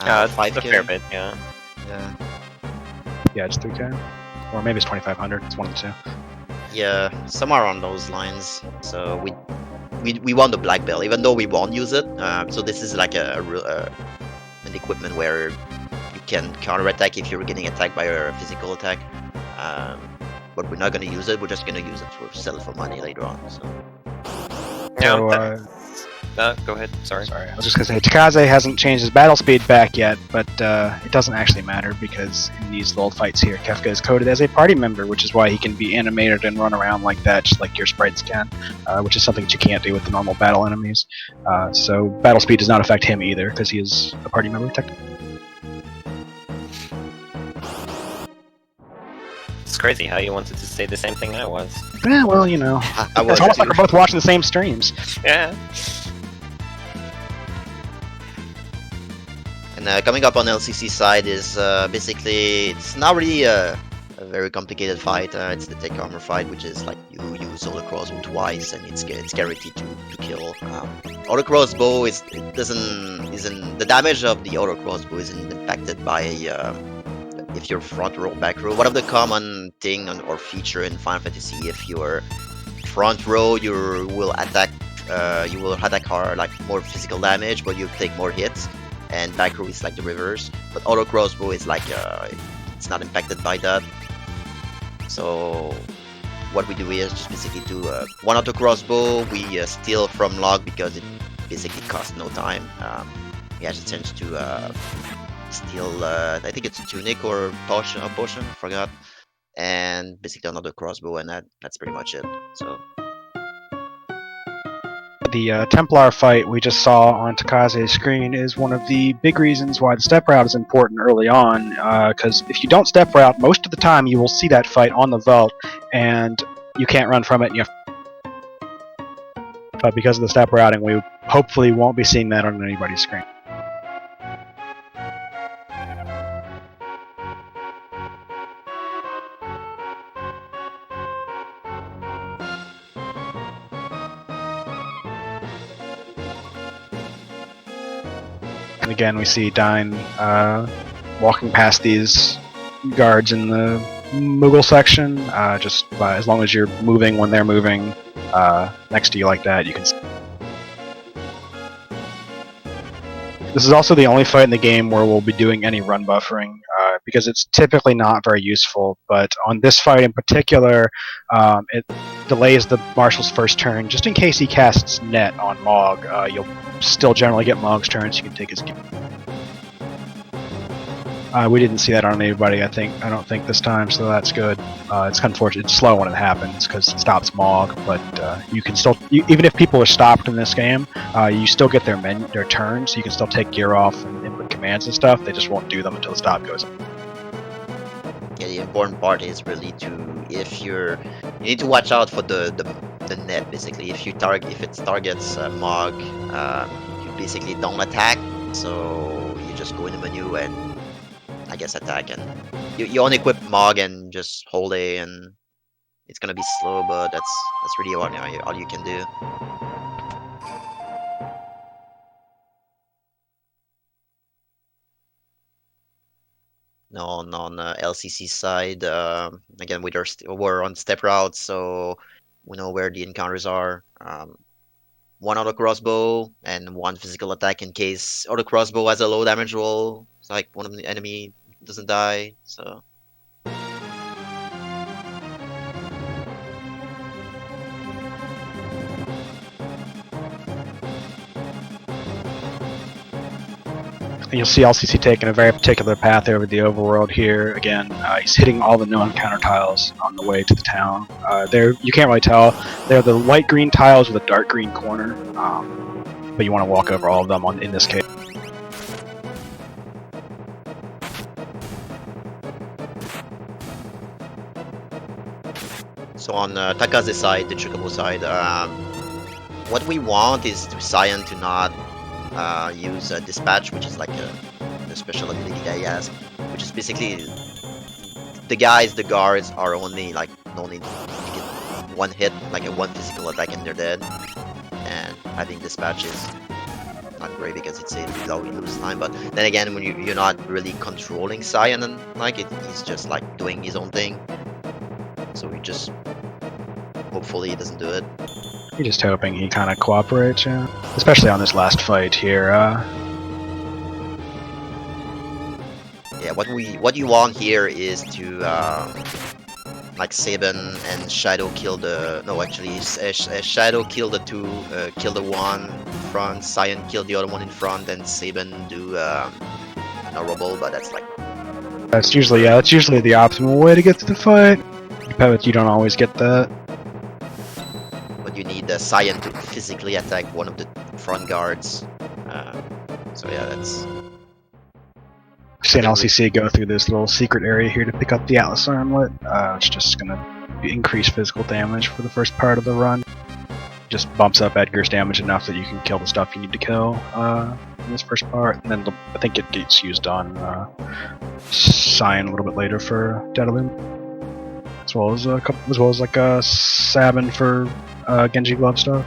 It's 5k. a fair bit, yeah. Yeah. Yeah, it's 3k. Or maybe it's 2,500. It's one of the two. Yeah, somewhere on those lines. So we want the black belt, even though we won't use it. So this is like an equipment where you can counter attack if you're getting attacked by a physical attack. But we're not gonna use it. We're just gonna use it for sell it for money later on. So. No, go ahead. Sorry. I was just gonna say Takaze hasn't changed his battle speed back yet, but it doesn't actually matter, because in these little fights here, Kefka is coded as a party member, which is why he can be animated and run around like that, just like your sprites can, which is something that you can't do with the normal battle enemies. So battle speed does not affect him either, because he is a party member technically. It's crazy how you wanted to say the same thing I was. Yeah, well, you know, it's almost like we're both watching the same streams. Yeah. And coming up on LCC side is basically, it's not really a very complicated fight. It's the tech armor fight, which is like you use auto crossbow twice and it's guaranteed to kill. Auto crossbow isn't the damage of the auto crossbow isn't impacted by if you're front row, back row. One of the common thing or feature in Final Fantasy, if you're front row, you will attack hard, like more physical damage, but you take more hits. And back row is like the reverse. But auto crossbow is like it's not impacted by that. So what we do is just basically do one auto crossbow. We steal from log because it basically costs no time. He has a chance to steal, I think it's a tunic or potion, I forgot. And basically another crossbow, and that's pretty much it. So. The Templar fight we just saw on Takaze's screen is one of the big reasons why the step route is important early on, because if you don't step route, most of the time you will see that fight on the vault, and you can't run from it. But because of the step routing, we hopefully won't be seeing that on anybody's screen. And again, we see Dine walking past these guards in the Moogle section. Just as long as you're moving when they're moving next to you like that, you can see. This is also the only fight in the game where we'll be doing any run buffering, because it's typically not very useful. But on this fight in particular, it delays the Marshal's first turn, just in case he casts Net on Mog. You'll still generally get Mog's turn, so you can take his game. We didn't see that on anybody, I don't think this time, so that's good. It's unfortunate. It's slow when it happens because it stops Mog, but you can still, even if people are stopped in this game, you still get their turn, so you can still take gear off and input commands and stuff. They just won't do them until the stop goes. Yeah, the important part is really you need to watch out for the net basically. If it targets Mog, you basically don't attack, so you just go in the menu and I guess attack, and you only equip Mog and just hold A, and it's gonna be slow, but that's really all you can do. No, on LCC side, again we're on step route, so we know where the encounters are. One auto crossbow and one physical attack in case auto crossbow has a low damage roll. It's like one of the enemy doesn't die, so. And you'll see LCC taking a very particular path over the overworld here. Again, he's hitting all the known counter tiles on the way to the town. You can't really tell. They're the light green tiles with a dark green corner, but you want to walk over all of them in this case. So on Takaze's side, the Chocobo side, what we want is to Cyan to not use Dispatch, which is like the special ability that he has, which is basically the guards are only like only to get one hit, like a one physical attack and they're dead. And having Dispatch is not great because it's a lose time. But then again, when you're not really controlling Cyan, and like he's just like doing his own thing. So we just hopefully he doesn't do it. You're just hoping he kind of cooperates, yeah. Especially on this last fight here. Yeah, what you want here is to like Sabin and Shadow kill the Shadow kill the two, kill the one in front, Cyan kill the other one in front, and Sabin do honorable, but that's like That's usually the optimal way to get to the fight. But you don't always get that. But you need Cyan to physically attack one of the front guards. So yeah, that's. I've seen LCC go through this little secret area here to pick up the Atlas Armlet. It's just gonna increase physical damage for the first part of the run. Just bumps up Edgar's damage enough that you can kill the stuff you need to kill in this first part, and then I think it gets used on Cyan a little bit later for Daedalus, as well as like Sabin for Genji glove stuff.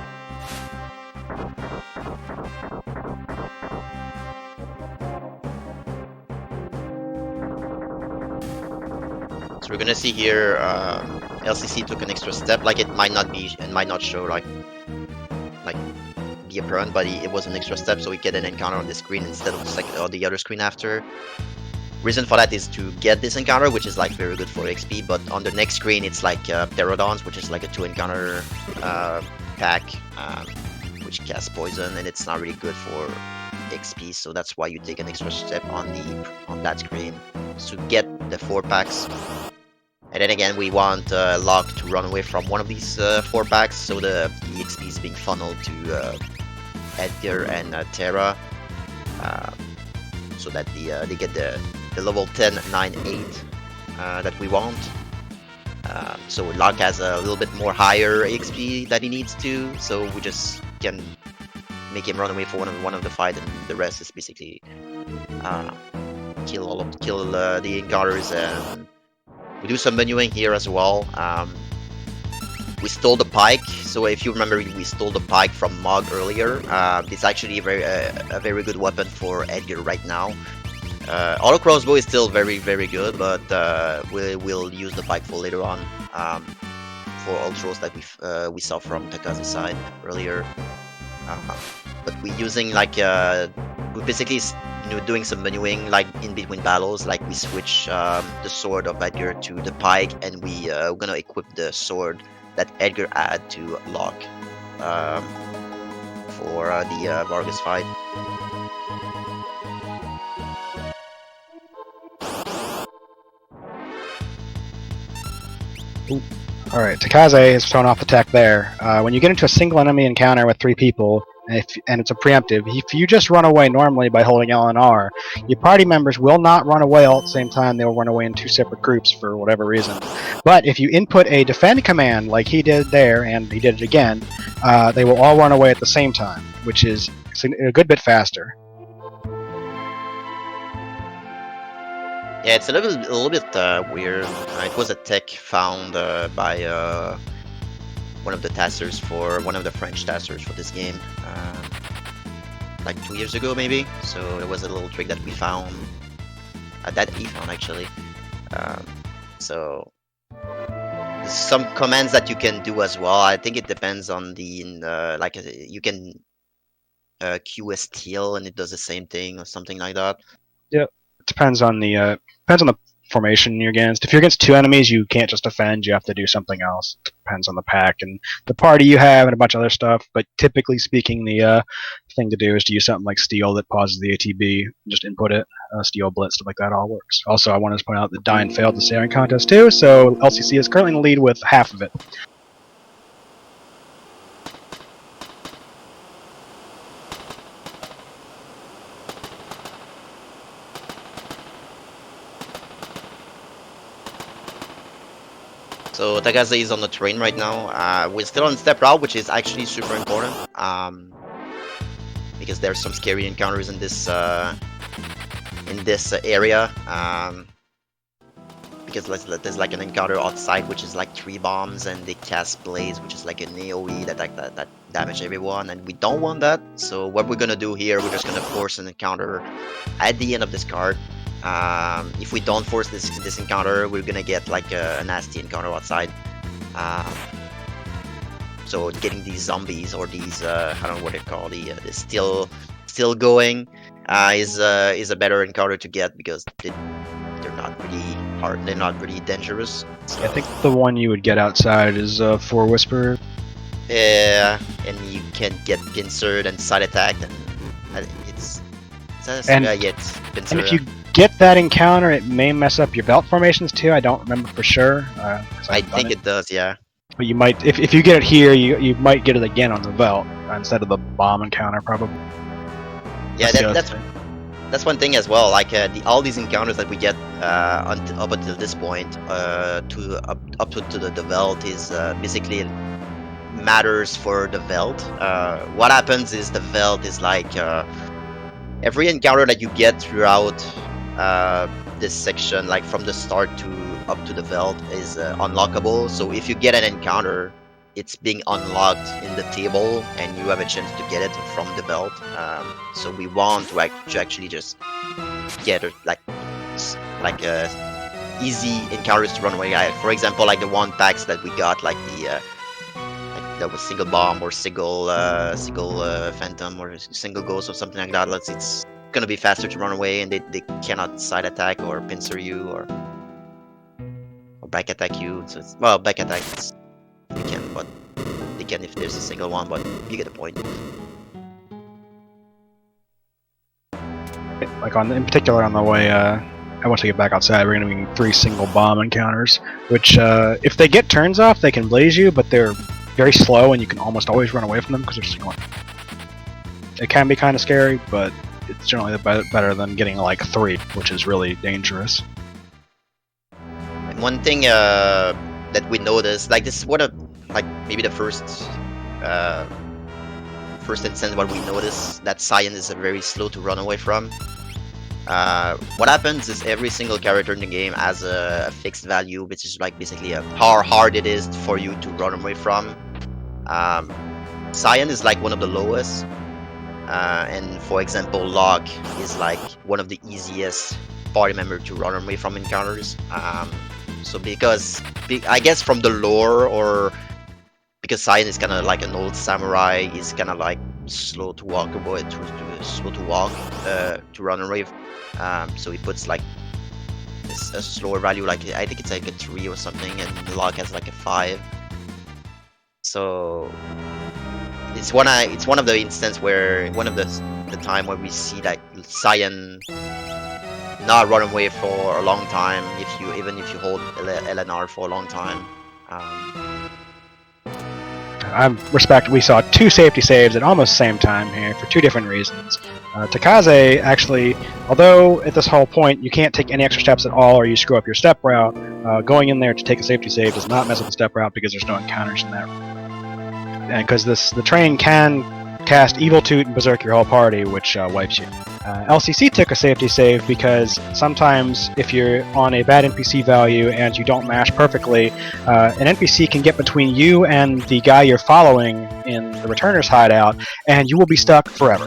So we're gonna see here, LCC took an extra step. Like it might not show like the apparent, but it was an extra step, so we get an encounter on the screen instead of like on the other screen after. Reason for that is to get this encounter, which is like very good for XP. But on the next screen, it's like Pterodons, which is like a 2 encounter pack, which casts poison, and it's not really good for XP. So that's why you take an extra step on that screen to get the 4 packs. And then again, we want Locke to run away from one of these 4 packs, so the XP is being funneled to Edgar and Terra, so that they get the level 10, 9, 8 that we want. So Locke has a little bit more higher XP that he needs to, so we just can make him run away for one of the fight, and the rest is basically kill the encounters. And we do some menuing here as well. We stole the pike, so if you remember, we stole the pike from Mog earlier. It's actually a very good weapon for Edgar right now. Auto crossbow is still very good, but we'll use the pike for later on, for ultros that we saw from Takaze's side earlier. But we're using like we're basically doing some menuing like in between battles. Like we switch the sword of Edgar to the pike, and we're gonna equip the sword that Edgar had to Locke for the Vargas fight. Alright, Takaze has thrown off the tech there. When you get into a single enemy encounter with 3 people, and it's a preemptive, if you just run away normally by holding L and R, your party members will not run away all at the same time. They will run away in 2 separate groups for whatever reason. But if you input a defend command like he did there, and he did it again, they will all run away at the same time, which is a good bit faster. Yeah, it's a little bit weird. It was a tech found by one of the testers for one of the French testers for this game, like 2 years ago maybe. So it was a little trick that we found, that he found actually. So there's some commands that you can do as well. I think it depends on the like you can queue a steal and it does the same thing or something like that. Yep. Depends on the formation you're against. If you're against 2 enemies, you can't just defend. You have to do something else. Depends on the pack and the party you have and a bunch of other stuff. But typically speaking, the thing to do is to use something like Steel that pauses the ATB. Just input it. Steel Blitz, stuff like that all works. Also, I wanted to point out that Dine failed the sailing contest too, so LCC is currently in the lead with half of it. So Takaze is on the train right now. We're still on step route, which is actually super important, because there's some scary encounters in this area. Because there's like an encounter outside, which is like 3 bombs, and they cast Blaze, which is like an AoE that damage everyone, and we don't want that. So what we're gonna do here, we're just gonna force an encounter at the end of this card. If we don't force this encounter, we're gonna get like a nasty encounter outside. So getting these zombies or these I don't know what they're called, the still going is a better encounter to get because they're not really hard, they're not really dangerous. So. I think the one you would get outside is 4 Whisper. Yeah, and you can get pincered and side attacked, and it's pincer. And if you get that encounter, it may mess up your belt formations too. I don't remember for sure. I think it does, yeah. But you might, if you get it here, you might get it again on the belt instead of the bomb encounter, probably. Yeah, that's one thing as well. Like all these encounters that we get up until this point, up to the Veld is basically matters for the Veld. What happens is the Veld is like every encounter that you get throughout this section, like from the start to up to the Veld, is unlockable. So if you get an encounter, it's being unlocked in the table, and you have a chance to get it from the Veld. So we want to actually just get like easy encounters to run away. For example, like the 1 packs that we got, like that was single bomb or single phantom or single ghost or something like that. It's gonna be faster to run away, and they cannot side attack or pincer you or back attack you. So well, back attack they can, but they can if there's a single one. But you get the point. Like in particular on the way, once we get back outside, we're going to be 3 single bomb encounters, which if they get turns off, they can blaze you, but they're very slow, and you can almost always run away from them because they're single. It can be kind of scary, but it's generally better than getting like 3, which is really dangerous. And one thing that we noticed, like this is maybe the first instance where we notice that Cyan is very slow to run away from. What happens is every single character in the game has a fixed value, which is like basically how hard it is for you to run away from. Cyan is like one of the lowest, and for example, Locke is like one of the easiest party member to run away from encounters. So because I guess from the lore, or because Cyan is kind of like an old samurai, he's kind of like slow to walk away to walk, to run away. So he puts like a slower value, like I think it's like a 3 or something, and the log has like a 5. So it's one of the instances where the time where we see like Cyan not run away for a long time even if you hold LNR for a long time. We saw 2 safety saves at almost the same time here for 2 different reasons. Takaze actually, although at this whole point you can't take any extra steps at all or you screw up your step route, going in there to take a safety save does not mess up the step route because there's no encounters in that. And because the train can cast Evil Toot and Berserk your whole party, which wipes you. LCC took a safety save because sometimes if you're on a bad NPC value and you don't mash perfectly, an NPC can get between you and the guy you're following in the returner's hideout, and you will be stuck forever.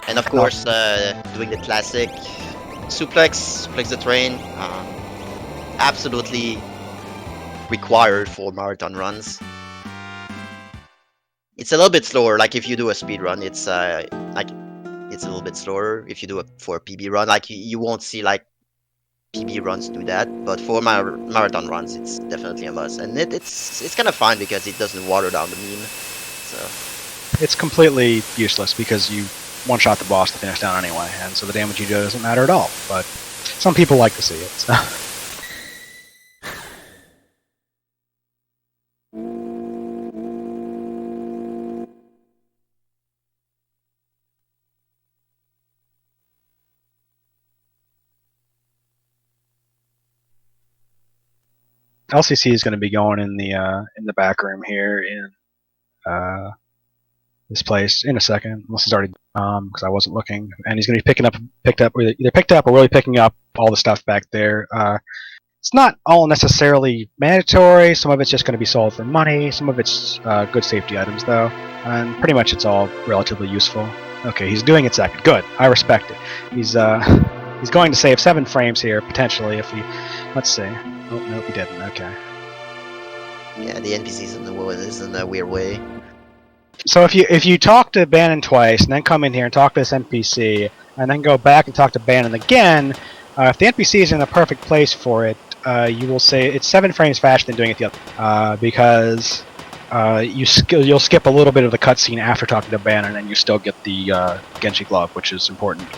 And of course, doing the classic suplex the train, absolutely required for marathon runs. It's a little bit slower. Like if you do a speed run, it's a little bit slower. If you do it for a PB run, like you won't see like PB runs do that. But for marathon runs, it's definitely a must. And it's kind of fun because it doesn't water down the meme. So it's completely useless because you one-shot the boss to finish down anyway, and so the damage you do doesn't matter at all. But some people like to see it. So. LCC is going to be going in the back room here in this place in a second, unless he's already because I wasn't looking, and he's going to be picked up or really picking up all the stuff back there. It's not all necessarily mandatory. Some of it's just going to be sold for money. Some of it's good safety items though, and pretty much it's all relatively useful. Okay, he's doing it second. Good, I respect it. He's going to save 7 frames here potentially if he. Let's see. Oh, nope, he didn't. Okay. Yeah, the NPCs in a weird way. So if you talk to Bannon twice and then come in here and talk to this NPC and then go back and talk to Bannon again, if the NPC is in a perfect place for it, you will say it's 7 frames faster than doing it the other. Because you'll skip a little bit of the cutscene after talking to Bannon and you still get the Genji glove, which is important.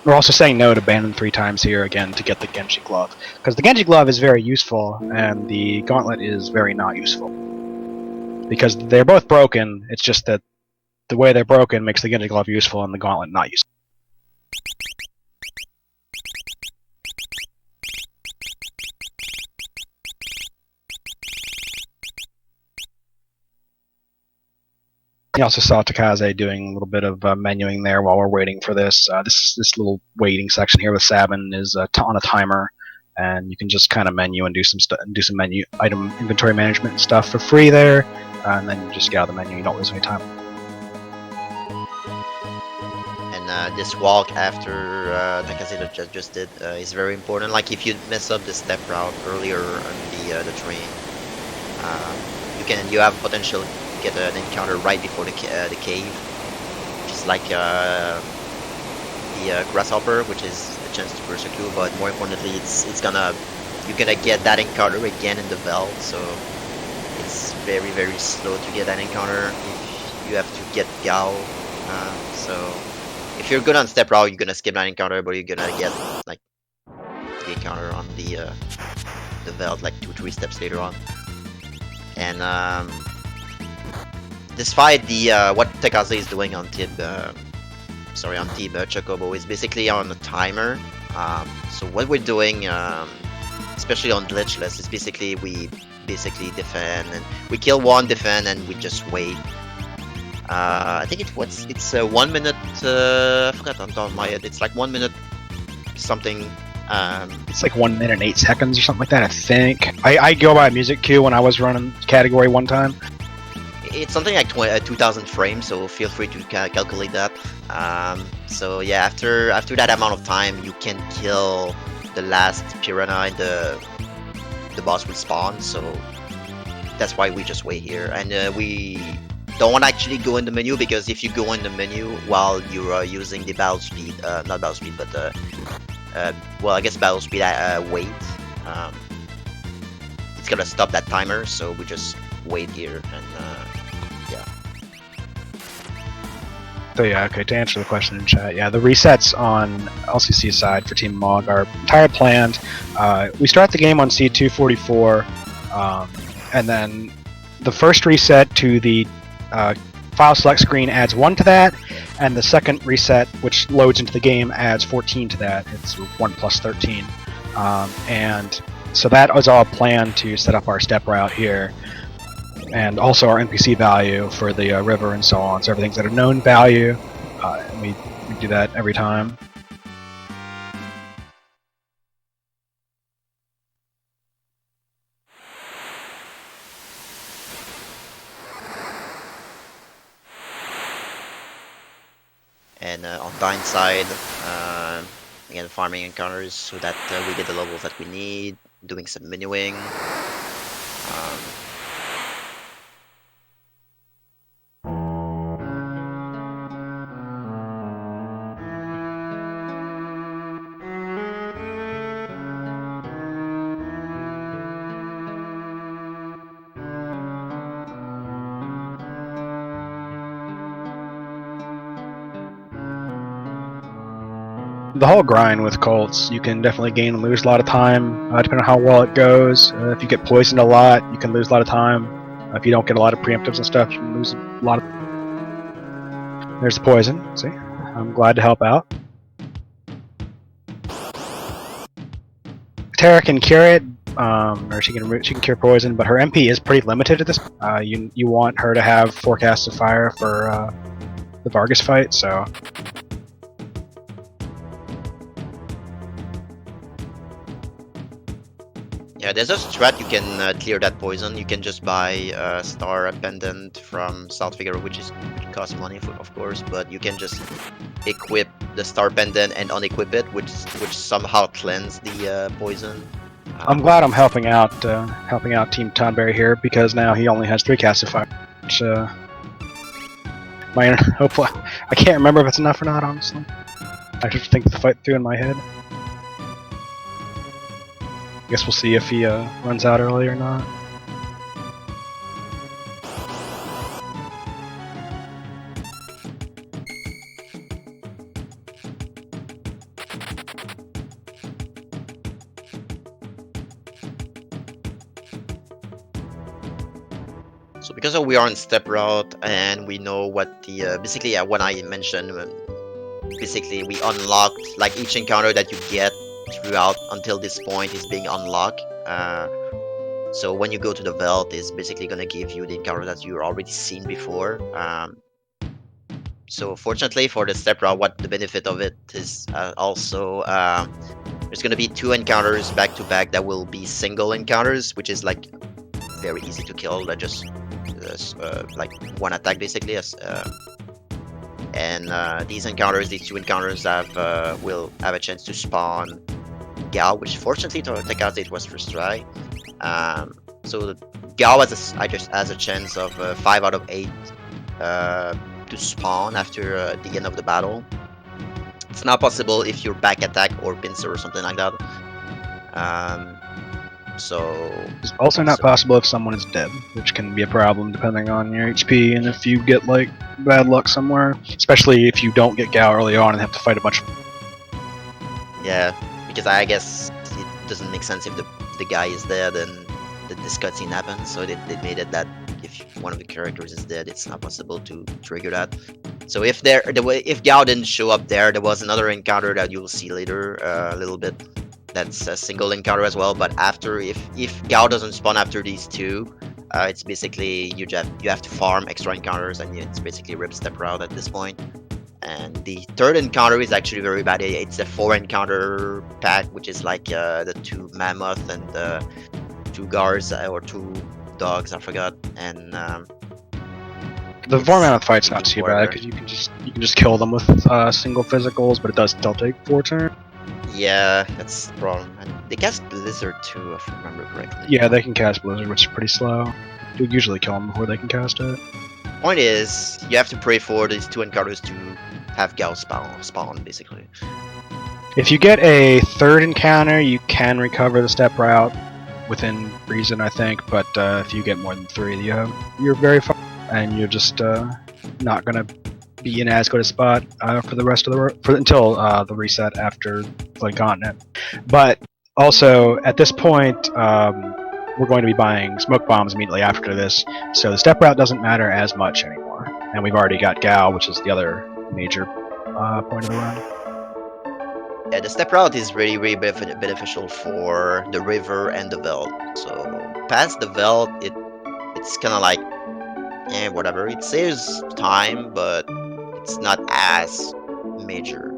We're also saying no to Bannon 3 times here again to get the Genji glove, because the Genji glove is very useful and the gauntlet is very not useful. Because they're both broken, it's just that the way they're broken makes the Genji glove useful and the gauntlet not useful. You also saw Takaze doing a little bit of menuing there while we're waiting for this. This little waiting section here with Sabin is on a timer, and you can just kind of menu and do some menu item inventory management and stuff for free there, and then you just get out of the menu. You don't lose any time. And this walk after Takaze just did is very important. Like if you mess up the step route earlier on the train, you have potential get an encounter right before the cave, which is like the grasshopper, which is a chance to berserk you, but more importantly you're gonna get that encounter again in the belt, so it's very very slow to get that encounter. You have to get Gao, so if you're good on step route, you're gonna skip that encounter, but you're gonna get like the encounter on the belt like 2-3 steps later on. And despite what Takaze is doing on Tib Chocobo is basically on a timer. So what we're doing, especially on glitchless, is basically we defend and we kill one, defend, and we just wait. I think it's 1 minute. I forgot on top of my head. It's like 1 minute something. It's like 1 minute and 8 seconds or something like that. I think I go by music queue when I was running category one time. It's something like 2,000 frames, so feel free to calculate that. So yeah, after that amount of time, you can kill the last piranha and the boss will spawn. So that's why we just wait here, and we don't actually go in the menu, because if you go in the menu while you're using the battle speed, not battle speed, but well, I guess battle speed wait, it's gonna stop that timer. So we just wait here, and yeah. So yeah, okay, to answer the question in chat, yeah, the resets on LCC side for Team Mog are entirely planned. We start the game on C244, and then the first reset to the file select screen adds 1 to that, and the second reset, which loads into the game, adds 14 to that. It's 1 plus 13. And so that was all planned to set up our step route here, and also our NPC value for the river and so on. So everything's at a known value, and we do that every time. And on Dine side, again, farming encounters so that we get the levels that we need, doing some menuing. The whole grind with Colts, you can definitely gain and lose a lot of time, depending on how well it goes. If you get poisoned a lot, you can lose a lot of time. If you don't get a lot of preemptives and stuff, you can lose a lot of... There's the poison, see? I'm glad to help out. Tara can cure it, or she can cure poison, but her MP is pretty limited at this. You want her to have Forecast of Fire for the Vargas fight, so... Yeah, there's a strat you can clear that poison. You can just buy a Star Pendant from South Figaro, which costs money, of course, but you can just equip the Star Pendant and unequip it, which somehow cleanse the poison. I'm glad I'm helping out Team Tonberry here, because now he only has 3 casts of fire, which hopefully I can't remember if it's enough or not, honestly. I have to think the fight through in my head. I guess we'll see if he runs out early or not. So because we are on step route and we know what the basically what I mentioned, basically we unlocked like each encounter that you get throughout until this point is being unlocked. So when you go to the Veld, it's basically gonna give you the encounter that you've already seen before. So fortunately for the step route, what the benefit of it is also there's gonna be 2 encounters back to back that will be single encounters, which is like very easy to kill. That just like 1 attack basically. And these 2 encounters will have a chance to spawn Gao, which fortunately to Tekka's it was first try. So Gao has a chance of 5 out of 8 to spawn after the end of the battle. It's not possible if you're back attack or pincer or something like that. It's also not possible if someone is dead, which can be a problem depending on your HP and if you get like bad luck somewhere, especially if you don't get Gao early on and have to fight a bunch of... Yeah, because I guess it doesn't make sense if the guy is dead and this cutscene happens, so they made it that if one of the characters is dead, it's not possible to trigger that. So if Gao didn't show up there was another encounter that you'll see later a little bit. That's a single encounter as well, but after if Gao doesn't spawn after these 2, it's basically you have to farm extra encounters, and it's basically rip step route at this point. And the 3rd encounter is actually very bad. It's a 4 encounter pack, which is like the 2 mammoth and the 2 guards or 2 dogs, I forgot. And the 4 mammoth fight's not too bad because you can just kill them with single physicals, but it does still take 4 turns. Yeah, that's the problem. And they cast Blizzard too, if I remember correctly. Yeah, they can cast Blizzard, which is pretty slow. You usually kill them before they can cast it. Point is, you have to pray for these 2 encounters to have Gao spawn, basically. If you get a third encounter, you can recover the step route within reason, I think. But if you get more than 3, you're very far, and you're just not gonna be in as good a spot for the rest of the until the reset after Flood Continent. But also at this point, we're going to be buying smoke bombs immediately after this, so the step route doesn't matter as much anymore. And we've already got Gao, which is the other major point of the run. Yeah, the step route is really beneficial for the river and the veld. So past the veld, it's kind of like, whatever. It saves time, but it's not as major.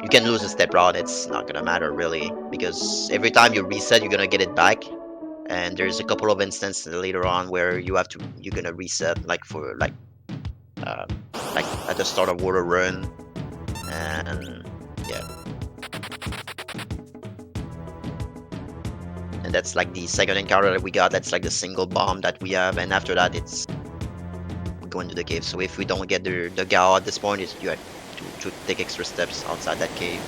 You can lose a step route, it's not gonna matter really, because every time you reset, you're gonna get it back. And there's a couple of instances later on where you're gonna reset, like at the start of water run, and yeah. And that's like the second encounter that we got. That's like the single bomb that we have, and after that, it's going to the cave. So if we don't get the Gao at this point, you have to take extra steps outside that cave.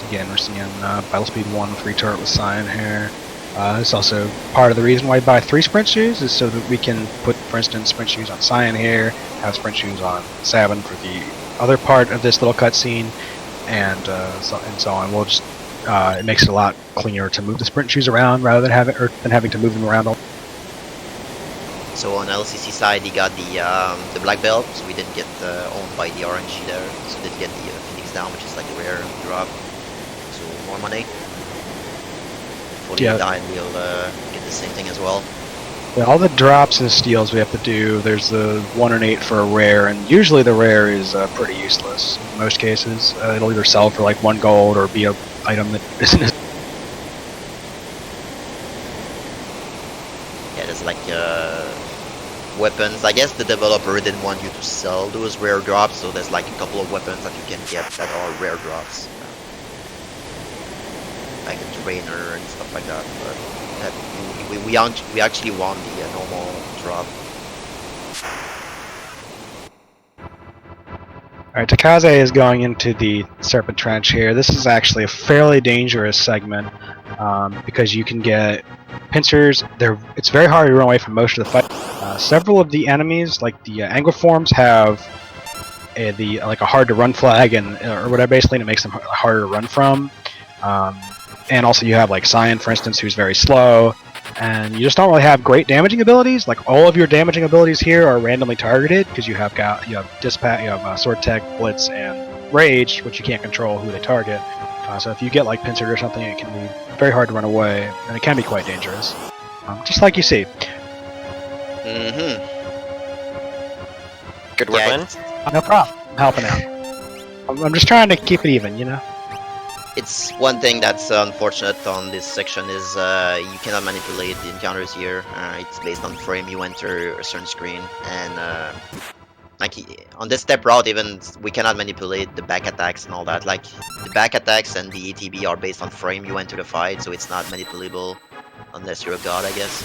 Again, we're seeing Battle Speed 1 with turret with Cyan here. It's also part of the reason why we buy 3 sprint shoes, is so that we can put, for instance, sprint shoes on Cyan here, have sprint shoes on Sabin for the other part of this little cutscene, and so on. We'll just it makes it a lot cleaner to move the sprint shoes around rather than having to move them around. So on LCC side, he got the black belt, so we didn't get owned by the RNG there. So did get the Phoenix down, which is like a rare drop. So more money. Yeah. Die, and we'll get the same thing as well. Yeah, all the drops and steals we have to do, there's the 1 and 8 for a rare, and usually the rare is pretty useless in most cases. It'll either sell for like 1 gold or be an item that isn't as... Yeah, there's like weapons. I guess the developer didn't want you to sell those rare drops, so there's like a couple of weapons that you can get that are rare drops. Like a trainer and stuff like that, but we actually want the normal drop. Alright, Takaze is going into the Serpent Trench here. This is actually a fairly dangerous segment because you can get pincers. It's very hard to run away from most of the fight. Several of the enemies, like the Anglerforms, have a hard to run flag or whatever, basically, and it makes them harder to run from. And also you have like Cyan, for instance, who's very slow, and you just don't really have great damaging abilities. Like all of your damaging abilities here are randomly targeted because you have Dispatch, you have Sword Tech, Blitz, and Rage, which you can't control who they target. So if you get like pincered or something, it can be very hard to run away, and it can be quite dangerous. Just like you see. Mm-hmm. Good work, Lynn. No problem. I'm helping out. I'm just trying to keep it even, you know? It's one thing that's unfortunate on this section is you cannot manipulate the encounters here. It's based on frame you enter a certain screen, and like on this step route even we cannot manipulate the back attacks and all that. Like the back attacks and the ATB are based on frame you enter the fight, so it's not manipulable unless you're a god, I guess.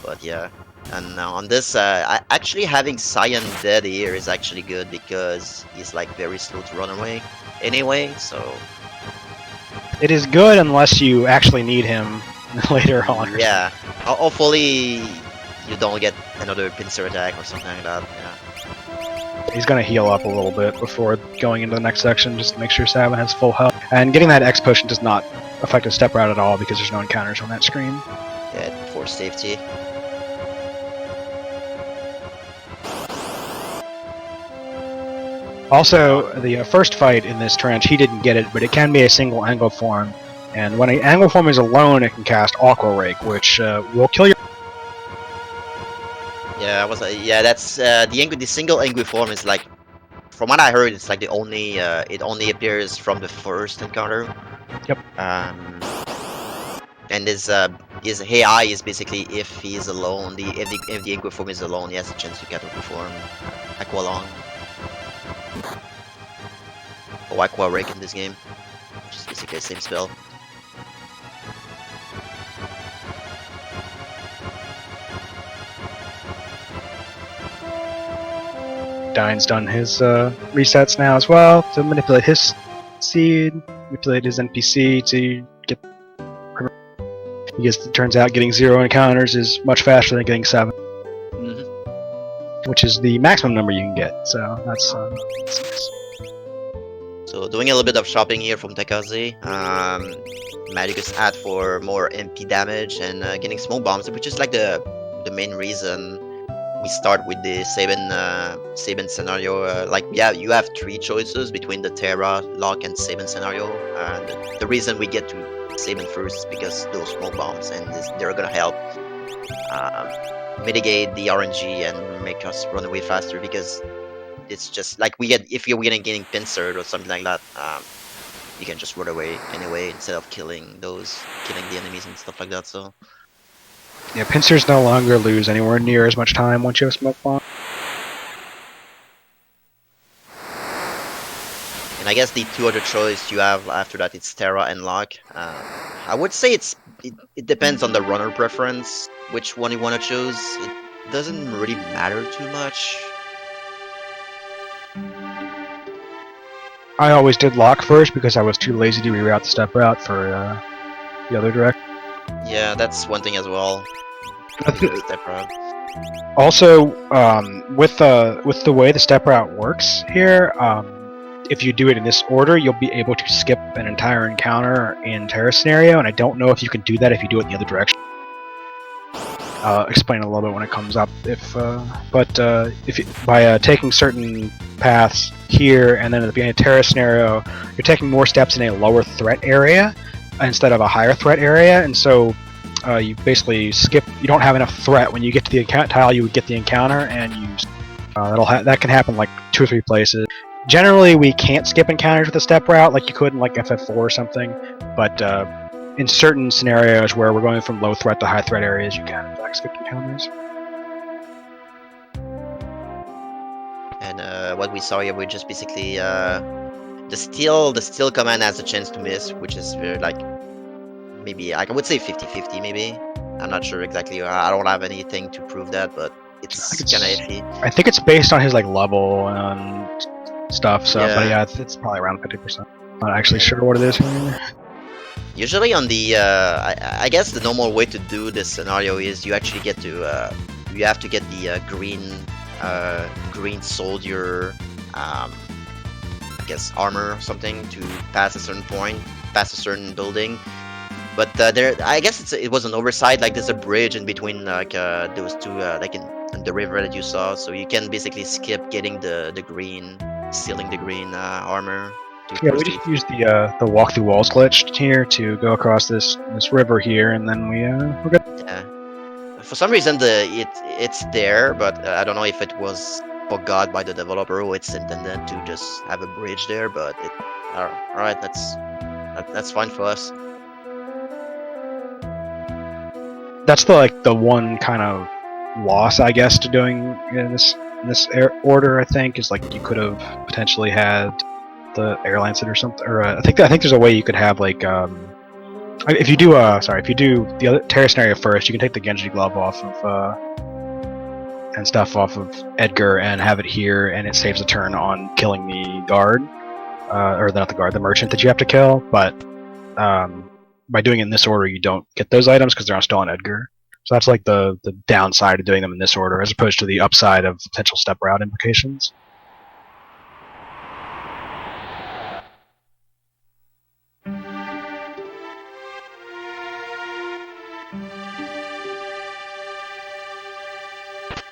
But yeah, and on this actually having Cyan dead here is actually good because he's like very slow to run away anyway, so it is good unless you actually need him later on. Yeah, hopefully you don't get another pincer attack or something like that. Yeah. He's gonna heal up a little bit before going into the next section, just to make sure Sabin has full health. And getting that X potion does not affect his step route at all because there's no encounters on that screen. Yeah, for safety. Also, the first fight in this trench, he didn't get it, but it can be a single angle form. And when an angle form is alone, it can cast Aqua Rake, which will kill your... Yeah, that's the single angry form is like, from what I heard, it's like the only it only appears from the first encounter. Yep. And his AI is basically if he's alone, if the angry form is alone, he has a chance to get Aqua form, Aqualung. Aqua Rake in this game, which is basically the same spell. Dine's done his resets now as well to manipulate his seed, manipulate his NPC to get. Because it turns out getting 0 encounters is much faster than getting 7, which is the maximum number you can get. So that's nice. So doing a little bit of shopping here from Tekaze. Magicus add for more MP damage and getting smoke bombs, which is like the main reason we start with the Sabin scenario. Like, yeah, you have 3 choices between the Terra, Lock, and Sabin scenario. And the reason we get to Sabin first is because those smoke bombs, and they're gonna help mitigate the RNG and make us run away faster. Because it's just like if you're getting pincered or something like that, you can just run away anyway instead of killing the enemies and stuff like that. So yeah, pincers no longer lose anywhere near as much time once you have smoke bomb. And I guess the 2 other choice you have after that, it's Terra and Lock. I would say it depends on the runner preference, which one you want to choose. It doesn't really matter too much. I always did Lock first because I was too lazy to reroute the step route for the other direct. Yeah, that's one thing as well. Step route. Also, with the way the step route works here, if you do it in this order, you'll be able to skip an entire encounter in Terra scenario, and I don't know if you can do that if you do it in the other direction. Explain a little bit when it comes up. By taking certain paths here and then at the beginning of Terra scenario, you're taking more steps in a lower threat area instead of a higher threat area, and so you basically skip. You don't have enough threat when you get to the tile. You would get the encounter, and that can happen like 2 or 3 places. Generally, we can't skip encounters with a step route like you could in like FF4 or something, but in certain scenarios where we're going from low threat to high threat areas, you can in fact skip encounters. And what we saw here, we just basically the steal command has a chance to miss, which is like maybe I would say 50-50 maybe. I'm not sure exactly. I don't have anything to prove that, but it's kind of iffy. I think it's based on his like level and stuff. So, Yeah. but yeah, it's probably around 50%. Not actually sure what it is here. Usually on the I guess the normal way to do this scenario is you actually get to you have to get the green soldier I guess armor or something to pass a certain point, pass a certain building. But I guess it was an oversight. Like there's a bridge in between like those 2 like in the river that you saw, so you can basically skip getting the green, stealing the green armor. Yeah, we just used the walk through walls glitch here to go across this river here, and then we're good. Yeah. For some reason it's there, but I don't know if it was forgot by the developer or it's intended to just have a bridge there. But all right, that's fine for us. That's the one kind of loss, I guess, to doing in this order. I think is like you could have potentially had the air lancet or something, or I think there's a way you could have like if you do the other Terra scenario first, you can take the Genji glove off of and stuff off of Edgar and have it here, and it saves a turn on killing the guard, or not the guard, the merchant that you have to kill. But by doing it in this order, you don't get those items because they're still on Edgar. So that's like the downside of doing them in this order, as opposed to the upside of potential step route implications.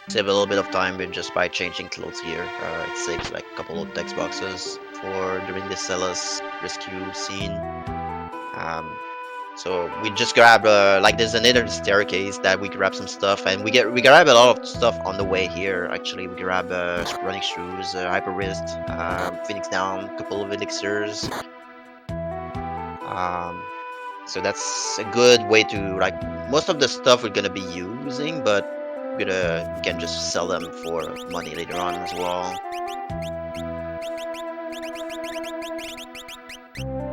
Save a little bit of time just by changing clothes here. It saves like a couple of text boxes for during the Cella's rescue scene. So we just grab like there's another staircase that we grab some stuff, and we grab a lot of stuff on the way here. Actually, we grab running shoes, hyper wrist, Phoenix down, a couple of elixirs. So that's a good way to like most of the stuff we're gonna be using, but we can just sell them for money later on as well.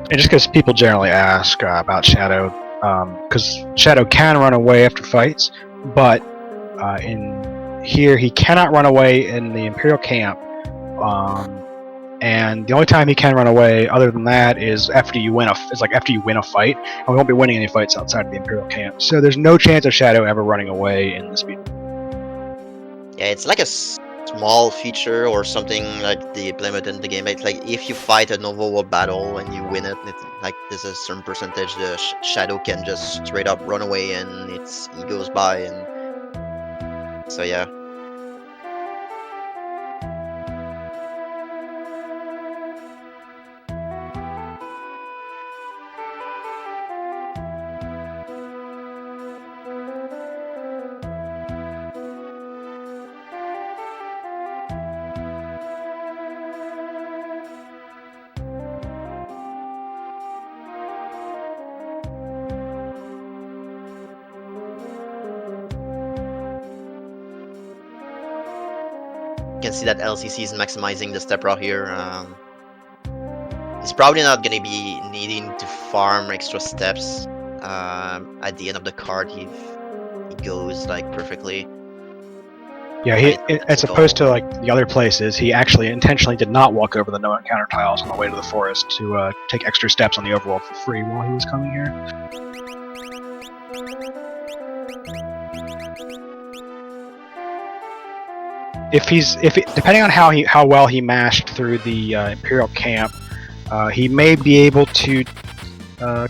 And just because people generally ask about Shadow, because Shadow can run away after fights, but in here he cannot run away in the Imperial camp. And the only time he can run away, other than that, is after you win a fight. And we won't be winning any fights outside of the Imperial camp, so there's no chance of Shadow ever running away in the speed. Yeah, it's like a small feature or something like the implemented in the game. It's like if you fight an overworld battle and you win it, it's like there's a certain percentage the Shadow can just straight up run away and he goes by, and so yeah. You can see that LCC is maximizing the step route here. He's probably not going to be needing to farm extra steps at the end of the card. He goes like perfectly. Yeah, as opposed to like the other places, he actually intentionally did not walk over the no encounter tiles on the way to the forest to take extra steps on the overworld for free while he was coming here. Depending on how well he mashed through the Imperial camp, he may be able to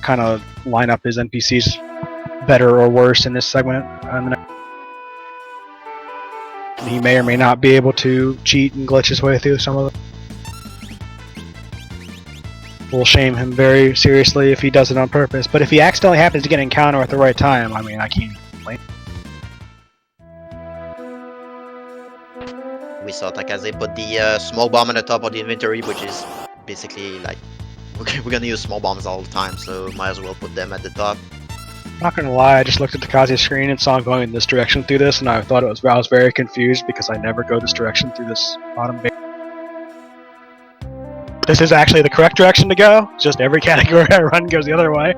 kind of line up his NPCs better or worse in this segment. He may or may not be able to cheat and glitch his way through some of them. We'll shame him very seriously if he does it on purpose, but if he accidentally happens to get an encounter at the right time, I mean, I can't complain. We saw Takaze put the smoke bomb on the top of the inventory, which is basically like we're gonna use small bombs all the time, so might as well put them at the top. Not gonna lie, I just looked at Takaze's screen and saw him going in this direction through this, and I was very confused because I never go this direction through this bottom base. This is actually the correct direction to go. Just every category I run goes the other way.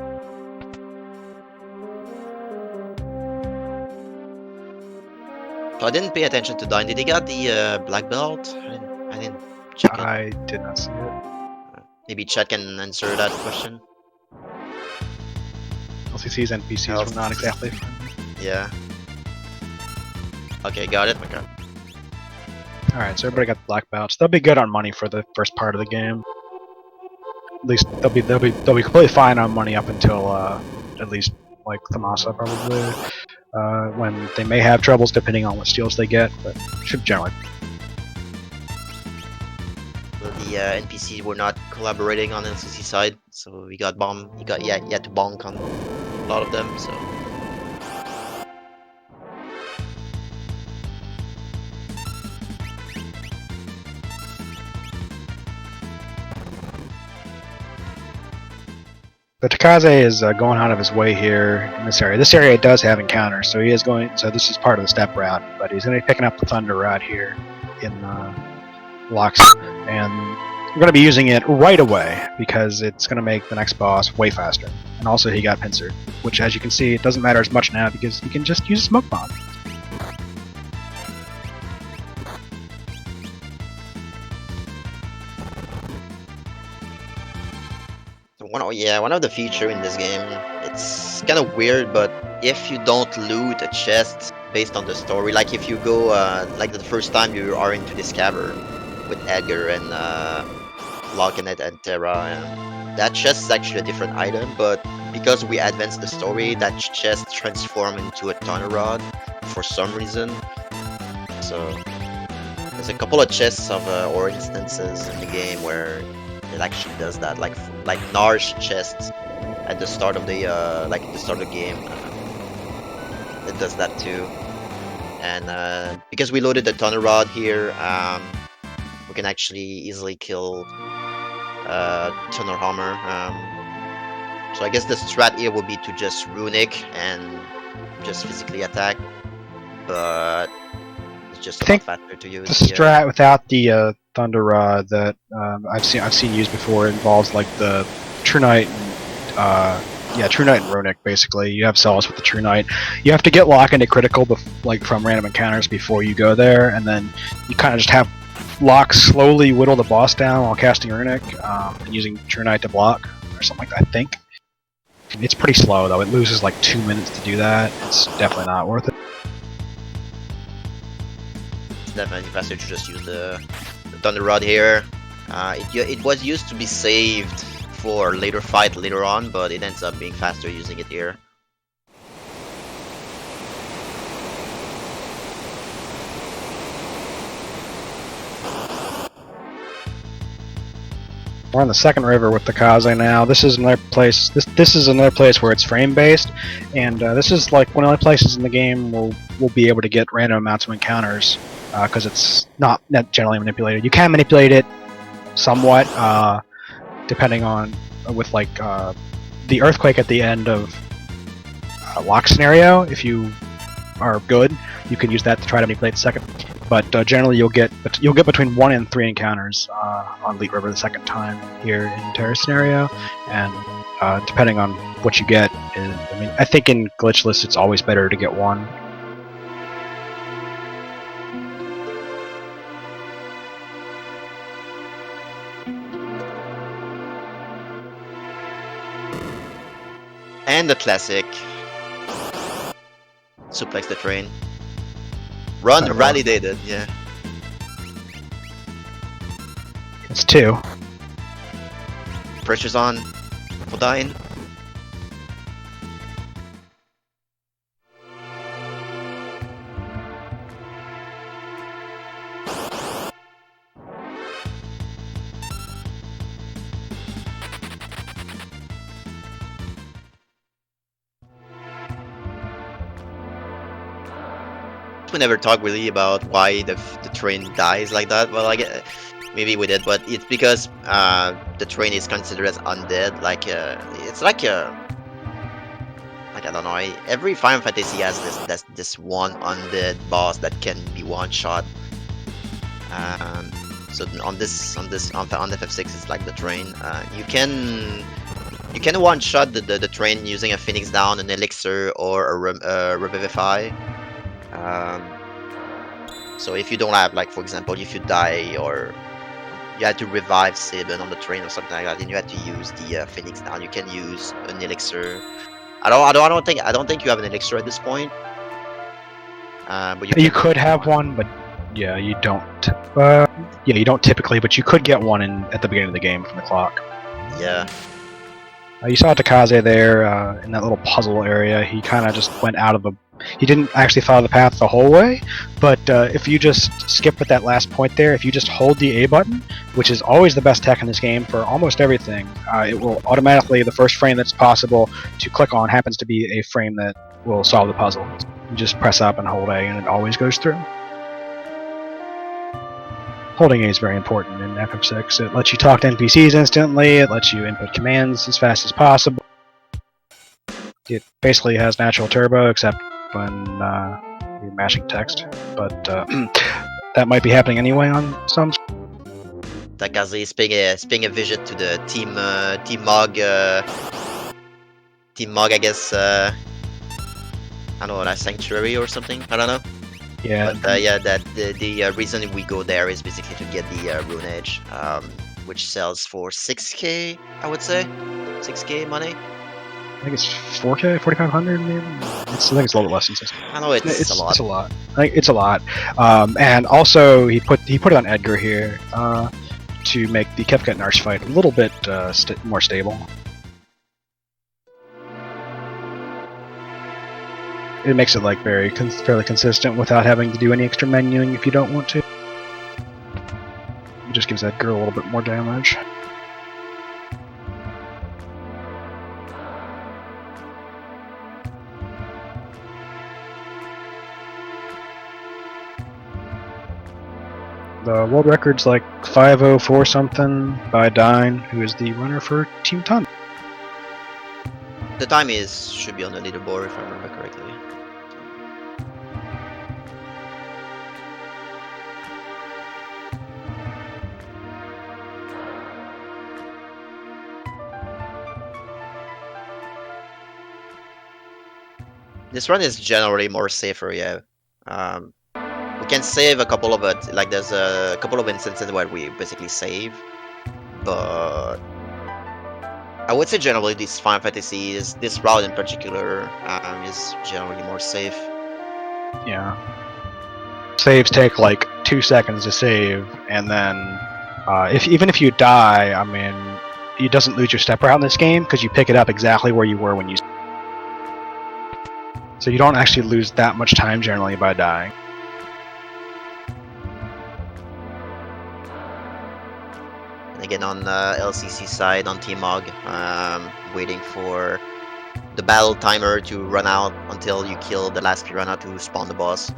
So I didn't pay attention to Dine. Did he got the black belt? I didn't check it. I did not see it. Maybe Chet can answer that question. LCC's NPCs were not exactly. Yeah. Okay, got it. Okay. Alright, so everybody got the black belts. They'll be good on money for the first part of the game. At least they'll be completely fine on money up until at least like Thamasa probably. When they may have troubles depending on what steals they get, but should generally. Well, the NPC were not collaborating on LCC side, so we got bomb. You had to bonk on a lot of them. So. But Takaze is going out of his way here in this area. This area does have encounters, so he is going. So this is part of the step route, but he's going to be picking up the Thunder route here in Lux, and we're going to be using it right away because it's going to make the next boss way faster. And also, he got pincered, which, as you can see, it doesn't matter as much now because he can just use a smoke bomb. One of the features in this game, it's kind of weird, but if you don't loot a chest based on the story, like if you go, like the first time you are into this cavern with Edgar and Lockenet and Terra, and that chest is actually a different item, but because we advance the story, that chest transforms into a Thunder Rod for some reason. So there's a couple of chests of or instances in the game where it actually does that, like Nar's chest at the start of the game. It does that too, and because we loaded the Thunder Rod here, we can actually easily kill Thunder Hammer. So I guess the strat here would be to just runic and just physically attack, but it's just a lot faster to use. The strat without the Thunder Rod that I've seen used before involves like the True Knight. True Knight and Runic, basically. You have Celis with the True Knight. You have to get lock into critical from random encounters before you go there, and then you kind of just have lock slowly whittle the boss down while casting Runic, and using True Knight to block, or something like that, I think. It's pretty slow, though. It loses like 2 minutes to do that. It's definitely not worth it. It's definitely faster to just use the Thunder Rod here. It was used to be saved for later fight later on, but it ends up being faster using it here. We're on the second river with the Kaze now. This is another place. This is another place where it's frame based, and this is like one of the only places in the game where we'll be able to get random amounts of encounters because it's not generally manipulated. You can manipulate it somewhat, depending on with like the earthquake at the end of lock scenario. If you are good, you can use that to try to manipulate the second. But generally, you'll get between 1 and 3 encounters on Leet River the second time here in Terra scenario, and depending on what you get, I think in glitchless it's always better to get 1. And the classic suplex the train. Run, validated, yeah. It's 2. Pressure's on for dying. We never talk really about why the train dies like that. Well, I get maybe we did, but it's because the train is considered as undead. Like it's like I don't know. Every Final Fantasy has this one undead boss that can be one shot. So on FF6, it's like the train. You can one shot the train using a Phoenix Down, an Elixir, or a Revivify. So if you don't have, like, for example, if you die or you had to revive Sabin on the train or something like that, then you had to use the Phoenix Down. You can use an Elixir. I don't think you have an Elixir at this point. But you could have one, but yeah, you don't. You don't typically, but you could get one at the beginning of the game from the clock. Yeah. You saw Takaze there in that little puzzle area. He kind of just went out of the. He didn't actually follow the path the whole way, but if you just skip at that last point there, if you just hold the A button, which is always the best tech in this game for almost everything, it will automatically, the first frame that's possible to click on happens to be a frame that will solve the puzzle. You just press up and hold A and it always goes through. Holding A is very important in FF6. It lets you talk to NPCs instantly, it lets you input commands as fast as possible. It basically has natural turbo, except when you're mashing text, but that might be happening anyway on some. Takaze is paying a visit to the Team Mog, I guess. I don't know, that sanctuary or something. I don't know. Yeah. But yeah, that the reason we go there is basically to get the Rune Edge, which sells for 6k, I would say, 6k money. I think it's 4K, 4,500 maybe. I think it's a little bit less than 6. I know it's a lot. It's a lot. I think it's a lot. And also he put it on Edgar here to make the Kefka and Narsh fight a little bit more stable. It makes it like fairly consistent without having to do any extra menuing if you don't want to. It just gives Edgar a little bit more damage. The world record's like 5:04 something by Dine, who is the runner for Team Ton. The time should be on the leaderboard if I remember correctly. This run is generally more safer, yeah. We can save a couple of it, like there's a couple of instances where we basically save, but I would say generally this Final Fantasy is this route in particular is generally more safe. Yeah. Saves take like 2 seconds to save, and then even if you die, I mean, it doesn't lose your step route in this game because you pick it up exactly where you were when you. So you don't actually lose that much time generally by dying. And again on LCC side on T-Mog, waiting for the battle timer to run out until you kill the last piranha to spawn the boss.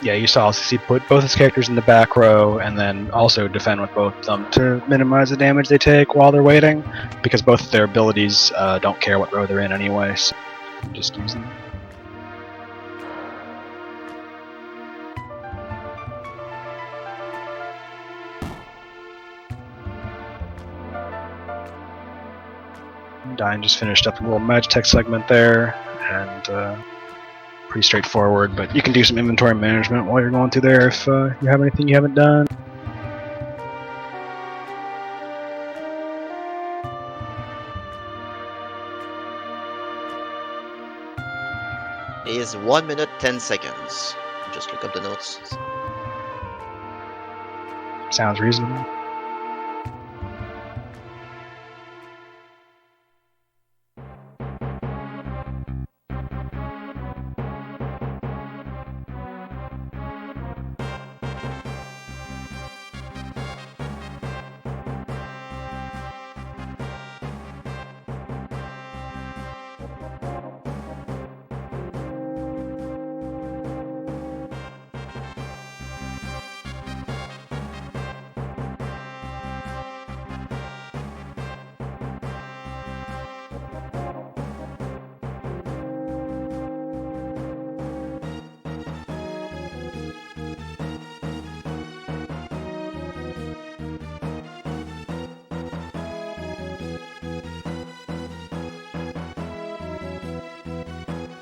Yeah, you saw LCC put both his characters in the back row and then also defend with both of them to minimize the damage they take while they're waiting, because both of their abilities don't care what row they're in anyway, so just use them. Diane just finished up a little Magitech segment there, and pretty straightforward, but you can do some inventory management while you're going through there if you have anything you haven't done. It is 1 minute 10 seconds. Just look up the notes. Sounds reasonable.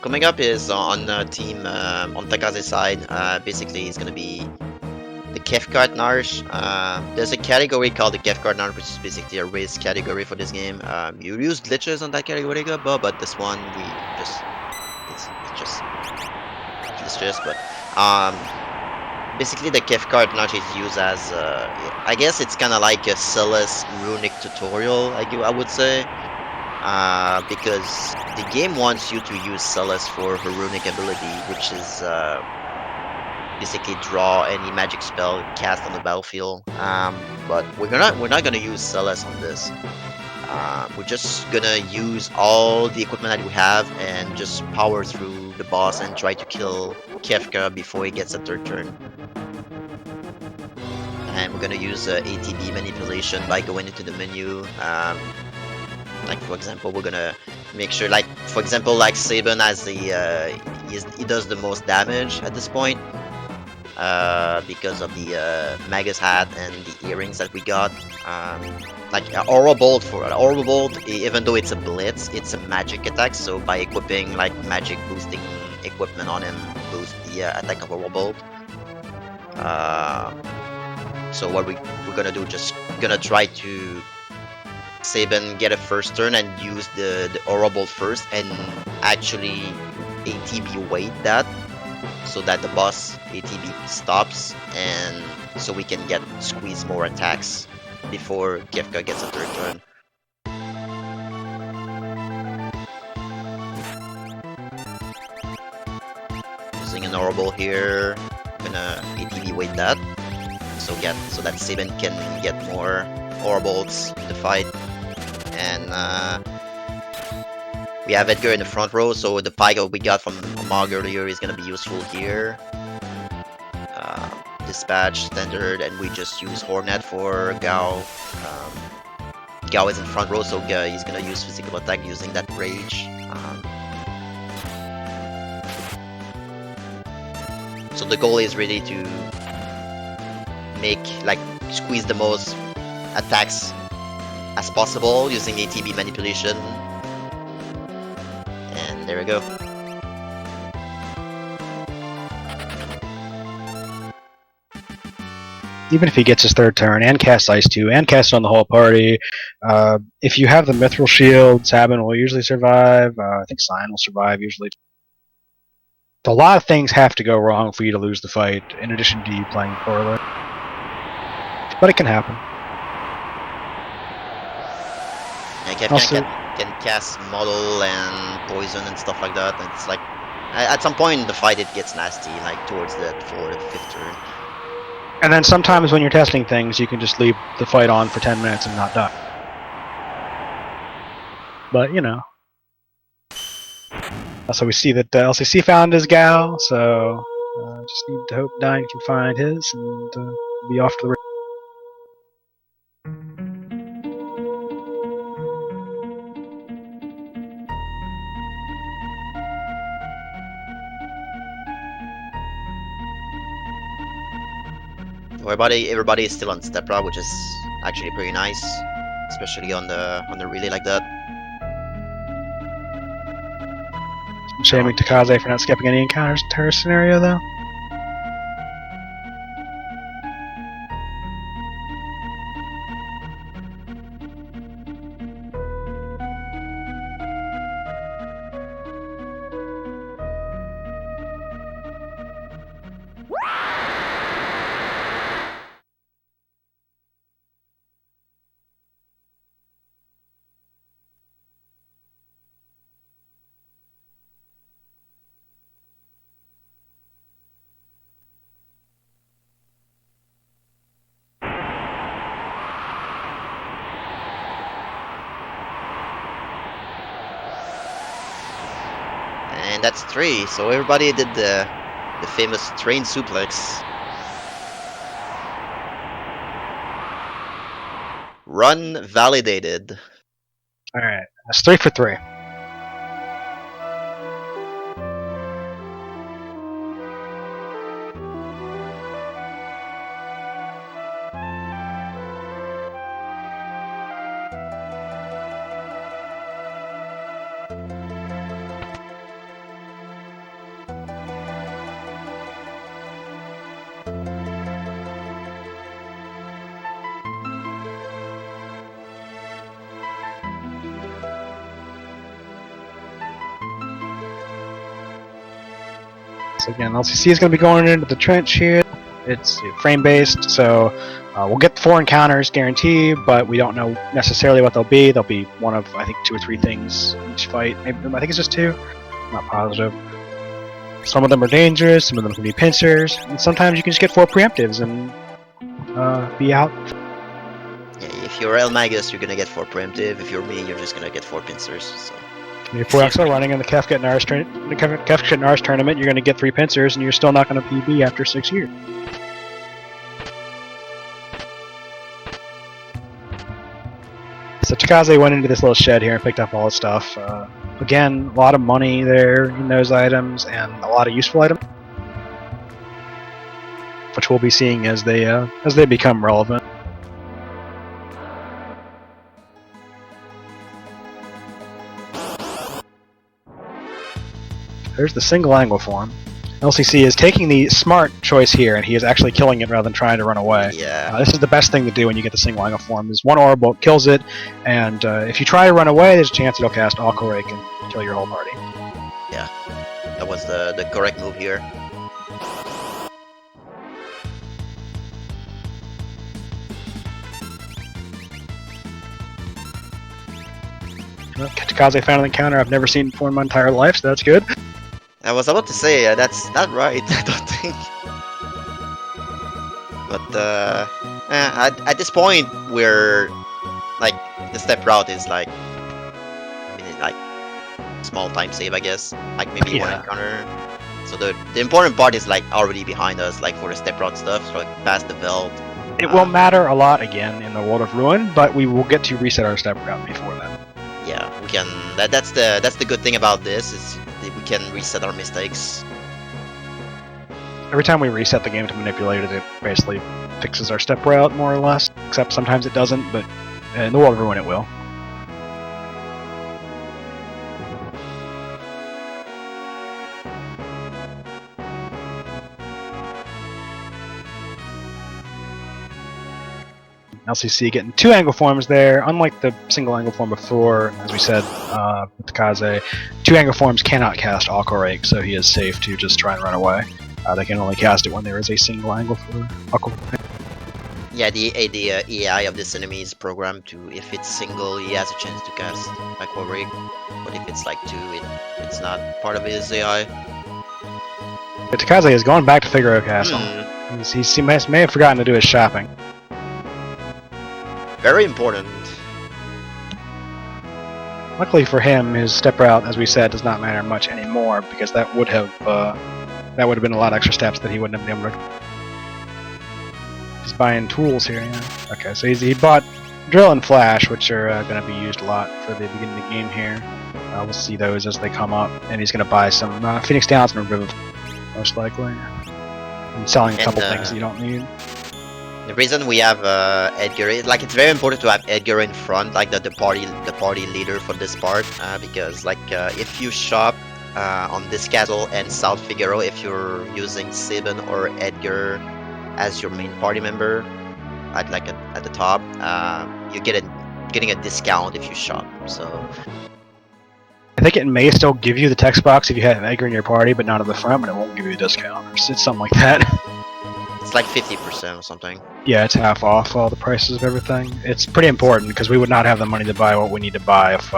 Coming up is on team on Takaze's side. Basically, it's gonna be the Kefkart Narsh. There's a category called the Kefkart Narsh, which is basically a race category for this game. You use glitches on that category, but this one we just it's just but basically the Kefkart Narsh is used as I guess it's kind of like a Celes runic tutorial. I would say. Because the game wants you to use Celes for her runic ability, which is basically draw any magic spell cast on the battlefield. But we're not gonna use Celes on this. We're just gonna use all the equipment that we have and just power through the boss and try to kill Kefka before he gets a third turn. And we're gonna use ATB manipulation by going into the menu. Like for example, we're gonna make sure, like for example, like Saban has the he does the most damage at this point because of the Magus hat and the earrings that we got. Like Aura Bolt, even though it's a blitz, it's a magic attack. So by equipping like magic boosting equipment on him, boost the attack of Aura Bolt. So what we're gonna do, just gonna try to Saban get a first turn and use the Aura Bolt first and actually ATB wait that so that the boss ATB stops and so we can get squeeze more attacks before Kefka gets a third turn. Using an Aura Bolt here, I'm gonna ATB wait that so that Saban can get more Aura Bolts in the fight. And we have Edgar in the front row, so the pike we got from Mog earlier is gonna be useful here. Dispatch, standard, and we just use Hornet for Gao. Gao is in front row, so he's gonna use physical attack using that rage. So the goal is really to squeeze the most attacks as possible using ATB manipulation, and there we go. Even if he gets his third turn and casts Ice 2 and casts on the whole party, if you have the Mithril Shield, Sabin will usually survive. I think Cyan will survive usually. So a lot of things have to go wrong for you to lose the fight, in addition to you playing poorly. But it can happen. Yeah, Kev can cast Model and Poison and stuff like that. And it's like, at some point in the fight, it gets nasty, like towards the 4th, 5th turn. And then sometimes when you're testing things, you can just leave the fight on for 10 minutes and not die. But, you know. Also, we see that LCC found his gal, so just need to hope Dine can find his and be off to the race. Everybody is still on step route, which is actually pretty nice, especially on the relay like that. Shaming Takaze for not skipping any encounters in her scenario, though. And that's 3, so everybody did the famous train suplex. Run validated. Alright, that's 3 for 3. So again, LCC is going to be going into the trench here. It's frame-based, so we'll get 4 encounters guaranteed, but we don't know necessarily what they'll be. They'll be one of, I think, 2 or 3 things each fight. Maybe, I think it's just 2. I'm not positive. Some of them are dangerous, some of them can be pincers, and sometimes you can just get 4 preemptives and be out. Yeah, if you're El Magus, you're gonna get 4 preemptive. If you're me, you're just gonna get 4 pincers. So. If we're also running in the Kefka Nars tournament, you're going to get 3 pincers, and you're still not going to PB after 6 years. So Takaze went into this little shed here and picked up all his stuff. Again, a lot of money there in those items, and a lot of useful items, which we'll be seeing as they become relevant. There's the single angle form. LCC is taking the smart choice here, and he is actually killing it rather than trying to run away. Yeah. This is the best thing to do when you get the single angle form. Is 1 orb kills it, and if you try to run away, there's a chance it'll cast All Rake and kill your whole party. Yeah, that was the correct move here. Takaze found an encounter I've never seen before in my entire life, so that's good. I was about to say, that's not right, I don't think. But, at this point, we're, like, the step route is, like, small time save, I guess. Like, maybe 1 encounter. So the important part is, like, already behind us, like, for the step route stuff, so, like, past the belt. It will matter a lot, again, in the World of Ruin, but we will get to reset our step route before that. Yeah, we can, that's the good thing about this, is we can reset our mistakes. Every time we reset the game to manipulate it, it basically fixes our step route, more or less. Except sometimes it doesn't, but in the World of Ruin it will. LCC getting 2 angle forms there. Unlike the single angle form before, as we said with the Kaze, 2 angle forms cannot cast Aqua Rake, so he is safe to just try and run away. They can only cast it when there is a single angle for Aqua Rake. Yeah, the AI of this enemy is programmed to, if it's single, he has a chance to cast Aqua Rig, but if it's like 2, it's not part of his AI. But Takaze is going back to Figaro Castle. He may have forgotten to do his shopping. Very important. Luckily for him, his step route, as we said, does not matter much anymore, because that would have been a lot of extra steps that he wouldn't have been able to. He's buying tools here, yeah. Okay, so he bought Drill and Flash, which are going to be used a lot for the beginning of the game here. We'll see those as they come up, and he's going to buy some Phoenix Downs and River, most likely. And selling a couple things you don't need. The reason we have Edgar is like it's very important to have Edgar in front, like the party leader for this part, because like if you shop on this castle and South Figaro, if you're using Sabin or Edgar as your main party member, at the top, you're getting a discount if you shop. So I think it may still give you the text box if you have Edgar in your party, but not at the front, but it won't give you a discount. It's something like that. It's like 50% or something. Yeah, it's half off all the prices of everything. It's pretty important because we would not have the money to buy what we need to buy if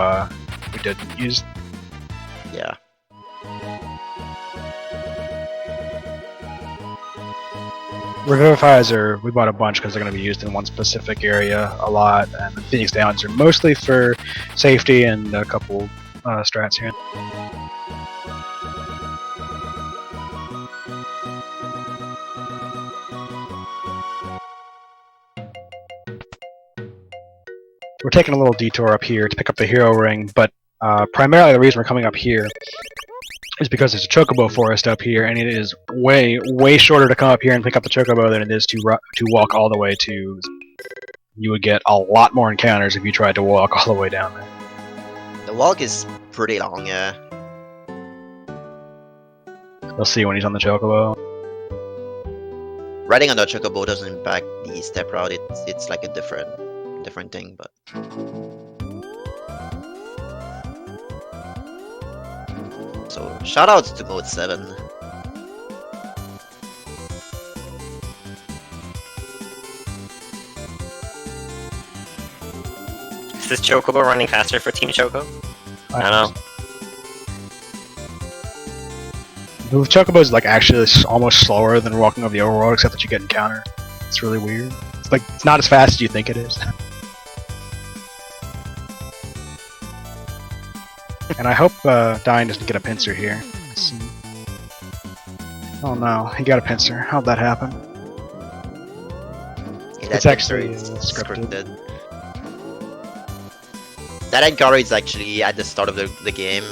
we didn't use. Yeah. Revivifiers we bought a bunch because they're going to be used in one specific area a lot, and the Phoenix Downs are mostly for safety and a couple strats here. We're taking a little detour up here to pick up the hero ring, but primarily the reason we're coming up here is because there's a chocobo forest up here, and it is way shorter to come up here and pick up the chocobo than it is to walk all the way to. You would get a lot more encounters if you tried to walk all the way down there. The walk is pretty long, yeah. We'll see when he's on the chocobo. Riding on the chocobo doesn't impact the step route. It's like a different thing, but. So shoutouts to Mode 7. Is this Chocobo running faster for Team Choco? I don't know. The chocobo is like actually almost slower than walking over the overworld, except that you get encounter. It's really weird. It's like it's not as fast as you think it is. And I hope Dyne doesn't get a pincer here. Oh no, he got a pincer. How'd that happen? Yeah, it's actually scripted. That encounter is actually at the start of the game,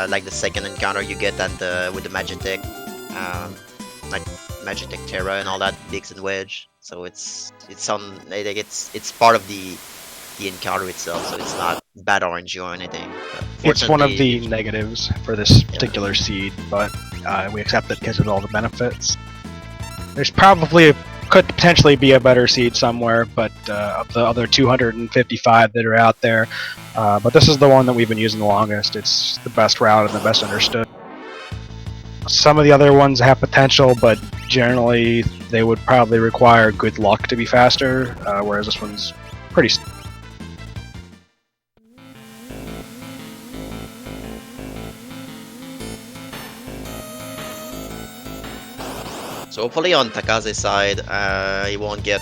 like the second encounter you get with the Magitech, like Magitech Terra and all that, Diggs and Wedge. So it's part of the encounter itself, so it's not bad RNG or anything. It's one of the negatives for this particular seed, but we accept it because of all the benefits. There's could potentially be a better seed somewhere, but of the other 255 that are out there, but this is the one that we've been using the longest. It's the best route and the best understood. Some of the other ones have potential, but generally they would probably require good luck to be faster, whereas this one's pretty. So hopefully on Takaze's side, he won't get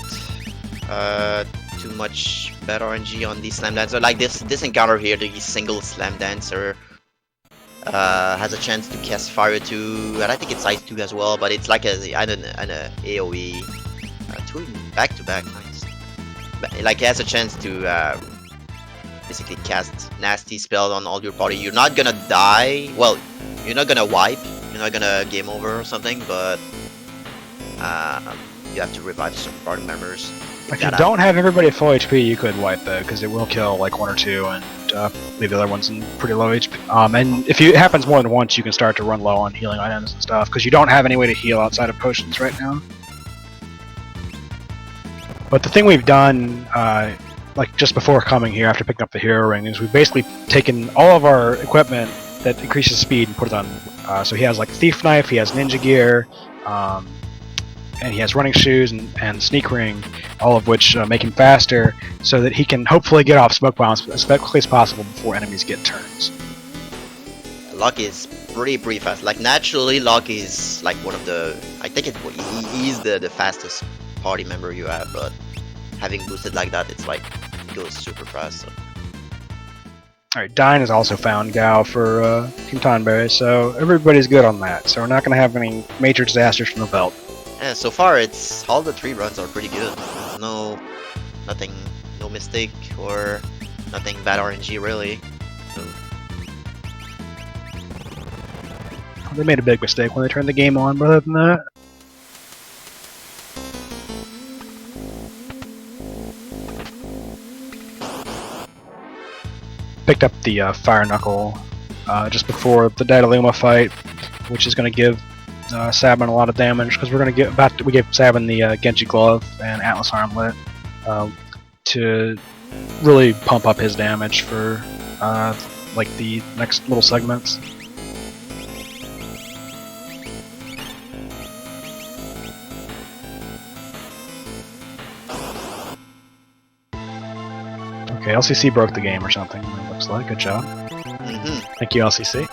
too much bad RNG on the Slam Dancer. Like this encounter here, the single Slam Dancer has a chance to cast Fire 2, and I think it's Ice 2 as well, but it's like an AoE 2 back to back. Nice. But, like, he has a chance to basically cast nasty spells on all your party. You're not gonna die. Well, you're not gonna wipe. You're not gonna game over or something, but you have to revive some party members. If you don't have everybody at full HP, you could wipe though, because it will kill like 1 or 2 and leave the other ones in pretty low HP. And if it happens more than once, you can start to run low on healing items and stuff, because you don't have any way to heal outside of potions right now. But the thing we've done, like just before coming here, after picking up the hero ring, is we've basically taken all of our equipment that increases speed and put it on. So he has like thief knife, he has ninja gear, and he has running shoes and sneak ring, all of which make him faster, so that he can hopefully get off smoke bombs as quickly as possible before enemies get turns. Lucky is pretty fast. Like naturally, Lucky is like one of the. I think he's the fastest party member you have, but having boosted like that, it's like it goes super fast. So. Alright, Dine has also found Gao for Team Tonberry, so everybody's good on that. So we're not going to have any major disasters from the belt. Yeah, so far it's all the 3 runs are pretty good. There's no mistake or nothing bad RNG really. So. They made a big mistake when they turned the game on, but other than that. Picked up the Fire Knuckle just before the Dataluma fight, which is going to give Sabin a lot of damage because we gave Sabin the Genji Glove and Atlas Armlet to really pump up his damage for like the next little segments. Okay, LCC broke the game or something, it looks like. Good job. Thank you, LCC.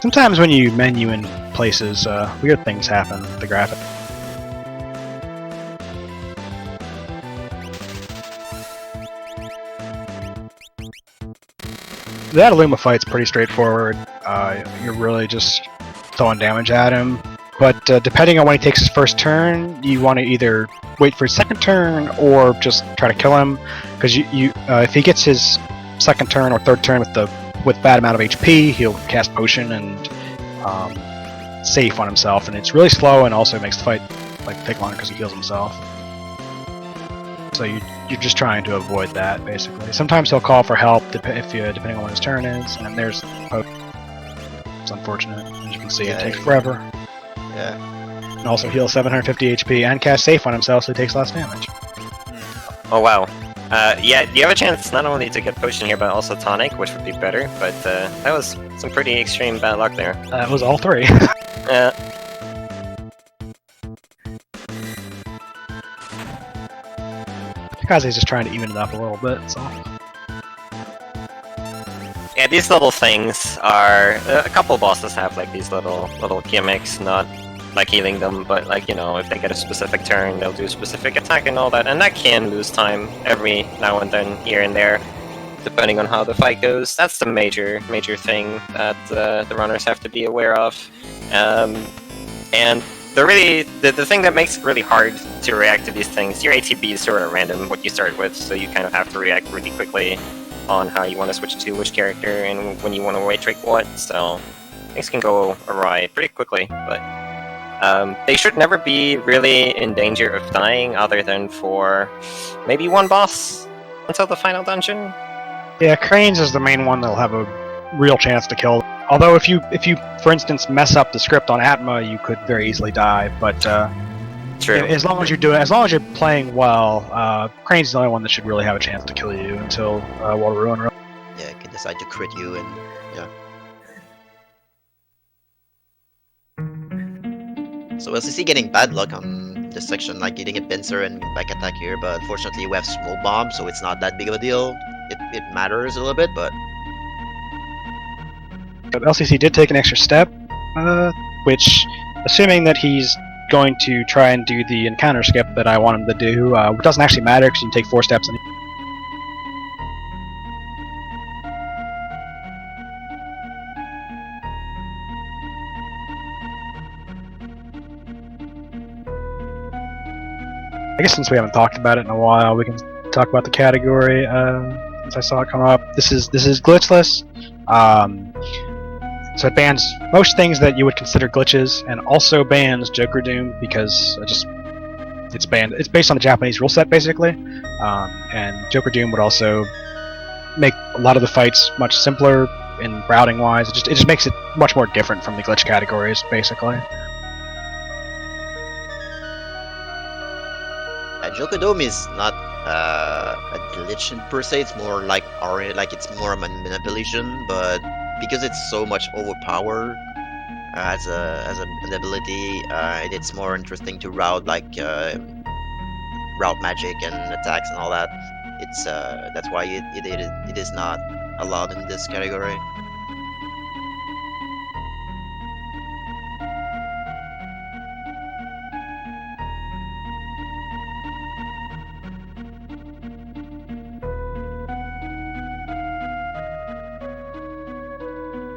Sometimes when you menu in places, weird things happen with the graphic. That Illuma fight's pretty straightforward. You're really just throwing damage at him. But depending on when he takes his first turn, you want to either wait for his second turn or just try to kill him. Because if he gets his second turn or third turn with bad amount of HP, he'll cast potion and safe on himself, and it's really slow and also makes the fight take longer because he heals himself. So you're just trying to avoid that basically. Sometimes he'll call for help depending on when his turn is, and there's potion. It's unfortunate, as you can see. It takes forever. Yeah. And also heals 750 HP and cast safe on himself, so he takes less damage. Oh wow. Yeah, you have a chance not only to get potion here, but also tonic, which would be better, but that was some pretty extreme bad luck there. That was all 3. Kaze's just trying to even it up a little bit, so. Yeah, these little things are... a couple bosses have these little gimmicks, not like healing them, but if they get a specific turn, they'll do a specific attack and all that, and that can lose time every now and then, here and there, depending on how the fight goes. That's the major thing that the runners have to be aware of. And the thing that makes it really hard to react to these things, your ATB is sort of random what you start with, so you kind of have to react really quickly on how you want to switch to which character and when you want to white trick what, so things can go awry pretty quickly, but they should never be really in danger of dying other than for maybe one boss until the final dungeon. Yeah, Cranes is the main one that'll have a real chance to kill. Although if you for instance mess up the script on Atma, you could very easily die, but True. As long as you're playing well, Crane's is the only one that should really have a chance to kill you until Wall of Ruin. Yeah, it can decide to crit you and yeah. So LCC getting bad luck on this section, like getting a pincer and back attack here, but unfortunately we have smoke bomb, so it's not that big of a deal. It matters a little bit, but LCC did take an extra step, which, assuming that he's going to try and do the encounter skip that I want him to do, it doesn't actually matter because you can take 4 steps. I guess since we haven't talked about it in a while, we can talk about the category. Since I saw it come up, this is glitchless. So it bans most things that you would consider glitches, and also bans Joker Doom because it's banned. It's based on the Japanese rule set basically, and Joker Doom would also make a lot of the fights much simpler in routing wise. It just makes it much more different from the glitch categories basically. Joker Dome is not a glitch per se. It's more like it's more of a manipulation, but because it's so much overpowered an ability, it's more interesting to route route magic and attacks and all that. It's that's why it is not allowed in this category.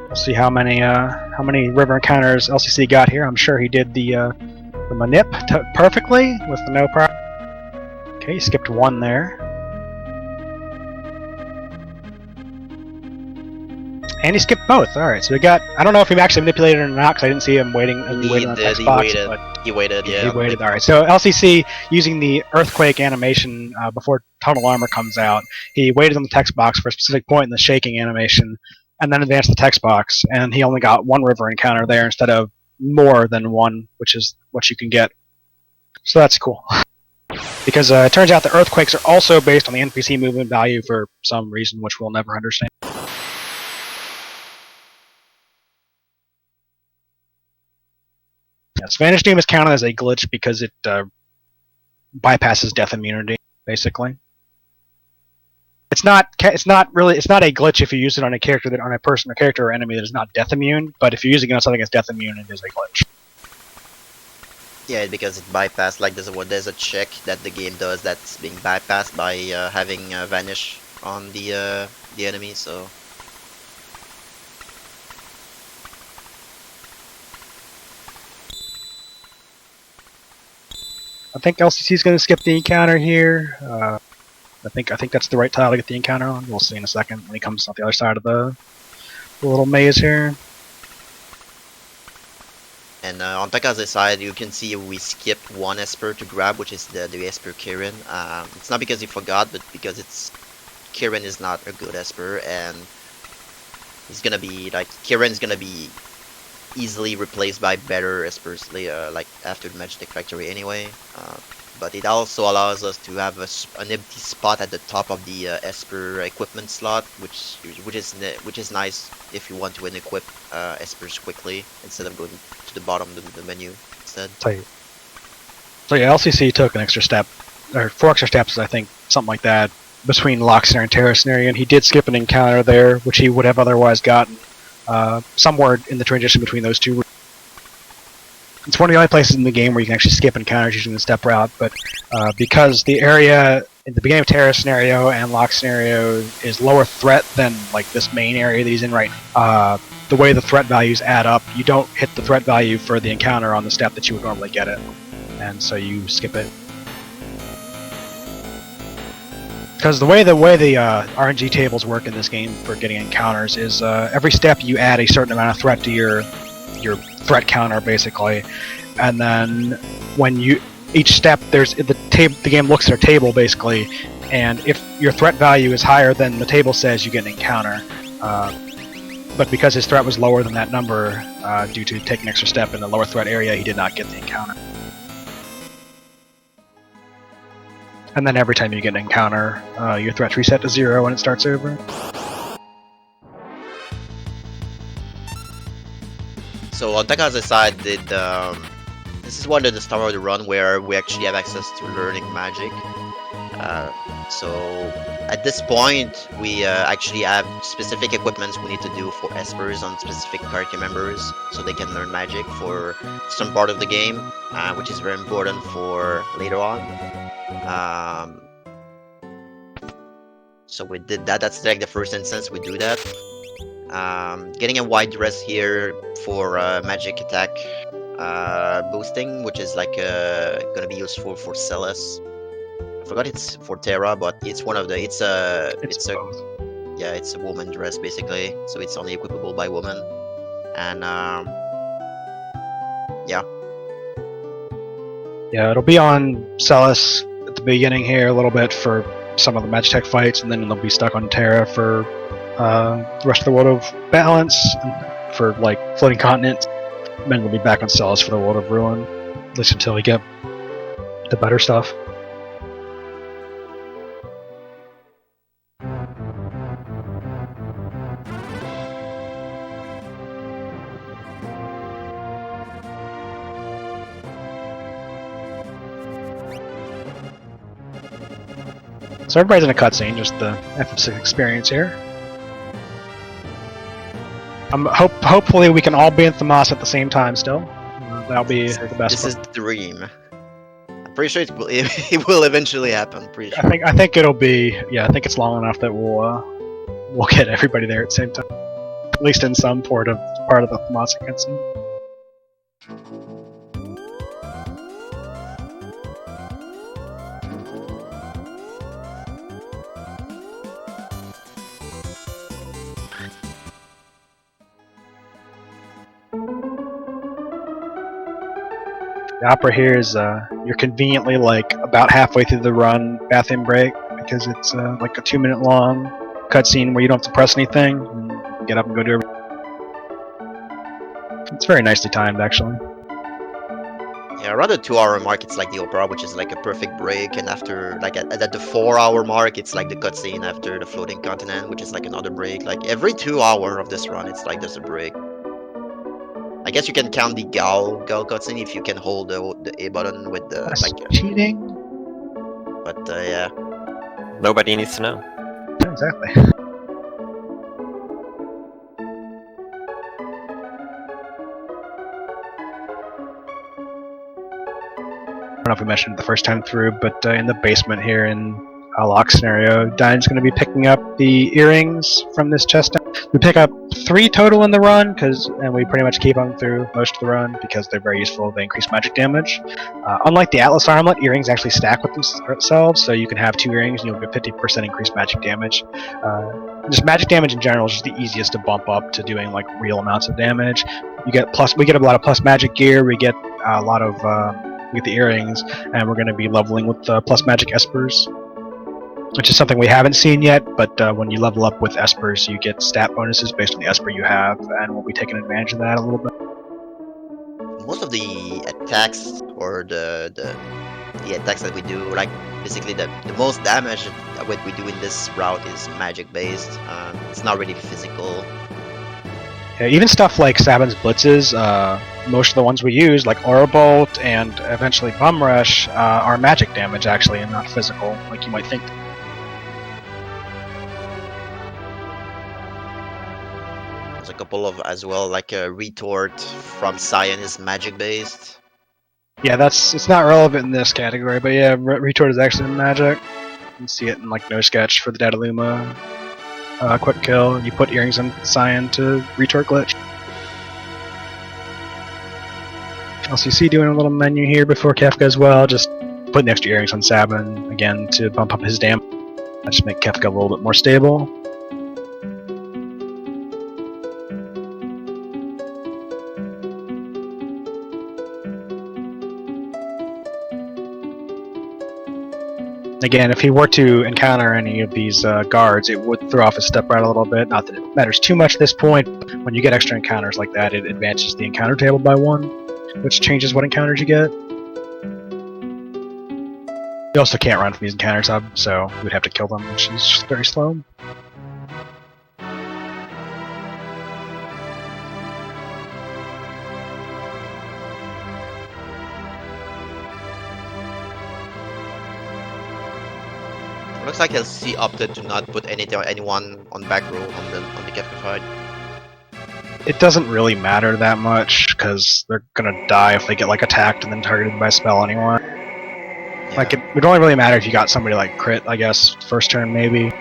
We'll see how many river encounters LCC got here. I'm sure he did the manip perfectly with the no problem. Okay, he skipped one there. And he skipped both. Alright, so we got... I don't know if he actually manipulated it or not, because I didn't see him waiting on the text box. He waited, yeah. He waited, alright. So LCC, using the Earthquake animation before Tunnel Armor comes out, he waited on the text box for a specific point in the shaking animation, and then advanced the text box, and he only got one river encounter there instead of more than one, which is what you can get. So that's cool. Because it turns out the Earthquakes are also based on the NPC movement value for some reason, which we'll never understand. Yeah, Spanish Doom is counted as a glitch because it bypasses death immunity, basically. It's not a glitch if you use it on a character on a person or character or enemy that is not death immune, but if you're using it on something that's death immune, it is a glitch. Yeah, because it bypassed, like there's a check that the game does that's being bypassed by having vanish on the enemy, so... I think LCC is going to skip the encounter here. I think that's the right tile to get the encounter on. We'll see in a second when he comes off the other side of the little maze here. And on Taka's side, you can see we skipped one Esper to grab, which is the Esper Kirin. It's not because he forgot, but because Kirin is not a good Esper, and he's gonna be like Kirin's gonna be easily replaced by better Espers like after the Magic Factory anyway. But it also allows us to have an empty spot at the top of the Esper equipment slot, which is nice if you want to unequip Espers quickly instead of going to the bottom of the menu instead. So yeah, LCC took an extra step, or 4 extra steps, I think, something like that, between Lock Snare and Terra Snare, and he did skip an encounter there, which he would have otherwise gotten somewhere in the transition between those two. It's one of the only places in the game where you can actually skip encounters using the step route, but because the area in the beginning of Terra scenario and Lock scenario is lower threat than like this main area that he's in right now, the way the threat values add up, you don't hit the threat value for the encounter on the step that you would normally get it, and so you skip it. Because the way the RNG tables work in this game for getting encounters is every step you add a certain amount of threat to your threat counter, basically, and then when each step the game looks at a table basically, and if your threat value is higher than the table says, you get an encounter. But because his threat was lower than that number, due to taking an extra step in the lower threat area, he did not get the encounter. And then every time you get an encounter, your threat's reset to 0 when it starts over. So on Taka's side, this is one of the start of the run where we actually have access to learning magic. So at this point, we actually have specific equipments we need to do for Espers on specific character members, so they can learn magic for some part of the game, which is very important for later on. So we did that. That's like the first instance we do that. Getting a white dress here for magic attack boosting, which is like gonna be useful for Celes. I forgot it's for Terra, but it's one of the it's a woman dress basically, so it's only equipable by women. And yeah, it'll be on Celes at the beginning here a little bit for some of the Magitech fights, and then it'll be stuck on Terra for the rest of the World of Balance, for like floating continents. And then it'll be back on Celes for the World of Ruin, at least until we get the better stuff. So everybody's in a cutscene, just the FF6 experience here. Hopefully we can all be in Thamas at the same time still. That'll be the best This one. is the dream. I'm pretty sure it will eventually happen. Pretty sure. I think it'll be, yeah, I think it's long enough that we'll get everybody there at the same time. At least in some part of the Thamas cutscene. The opera here is you're conveniently like about halfway through the run bathroom break because it's like a 2-minute long cutscene where you don't have to press anything and you can get up and go do everything. It's very nicely timed actually. Yeah, around the 2-hour mark, it's like the opera, which is like a perfect break, and after like at the 4-hour mark, it's like the cutscene after the floating continent, which is like another break. Like every 2 hour of this run, it's like there's a break. I guess you can count the Gal cutscene if you can hold the A button with the That's like. cheating. But yeah, Nobody needs to know. Yeah, exactly. I don't know if we mentioned it the first time through, but in the basement here in a lock scenario, Dine's going to be picking up the earrings from this chest. We pick up 3 total in the run, and we pretty much keep them through most of the run because they're very useful. They increase magic damage. Unlike the Atlas armlet, earrings actually stack with themselves, so you can have 2 earrings and you'll get 50% increased magic damage. Just magic damage in general is just the easiest to bump up to doing like real amounts of damage. We get a lot of plus magic gear. We get a lot of we get the earrings, and we're going to be leveling with plus magic espers, which is something we haven't seen yet, but when you level up with espers, you get stat bonuses based on the esper you have, and we'll be taking advantage of that a little bit. most of the attacks or the attacks that we do, like basically the most damage that what we do in this route is magic based. It's not really physical. Yeah, even stuff like Sabin's blitzes, most of the ones we use, like Aura Bolt and eventually Bum Rush, are magic damage actually, and not physical, like you might think. There's a couple of as well, like a retort from Cyan is magic based. Yeah, it's not relevant in this category, but yeah, retort is actually magic. You can see it in like No Sketch for the Dataluma quick kill. You put earrings on Cyan to retort glitch. LCC doing a little menu here before Kefka as well, just putting the extra earrings on Sabin again to bump up his damage. Just make Kefka a little bit more stable. Again, if he were to encounter any of these guards, it would throw off his step right a little bit. Not that it matters too much at this point, but when you get extra encounters like that, it advances the encounter table by 1, which changes what encounters you get. You also can't run from these encounters up, so we'd have to kill them, which is very slow. Looks like LC opted to not put anyone on back row on the Kefka fight. It doesn't really matter that much, because they're gonna die if they get like attacked and then targeted by a spell anyway. Yeah. Like, it would only really matter if you got somebody like crit, I guess, first turn maybe.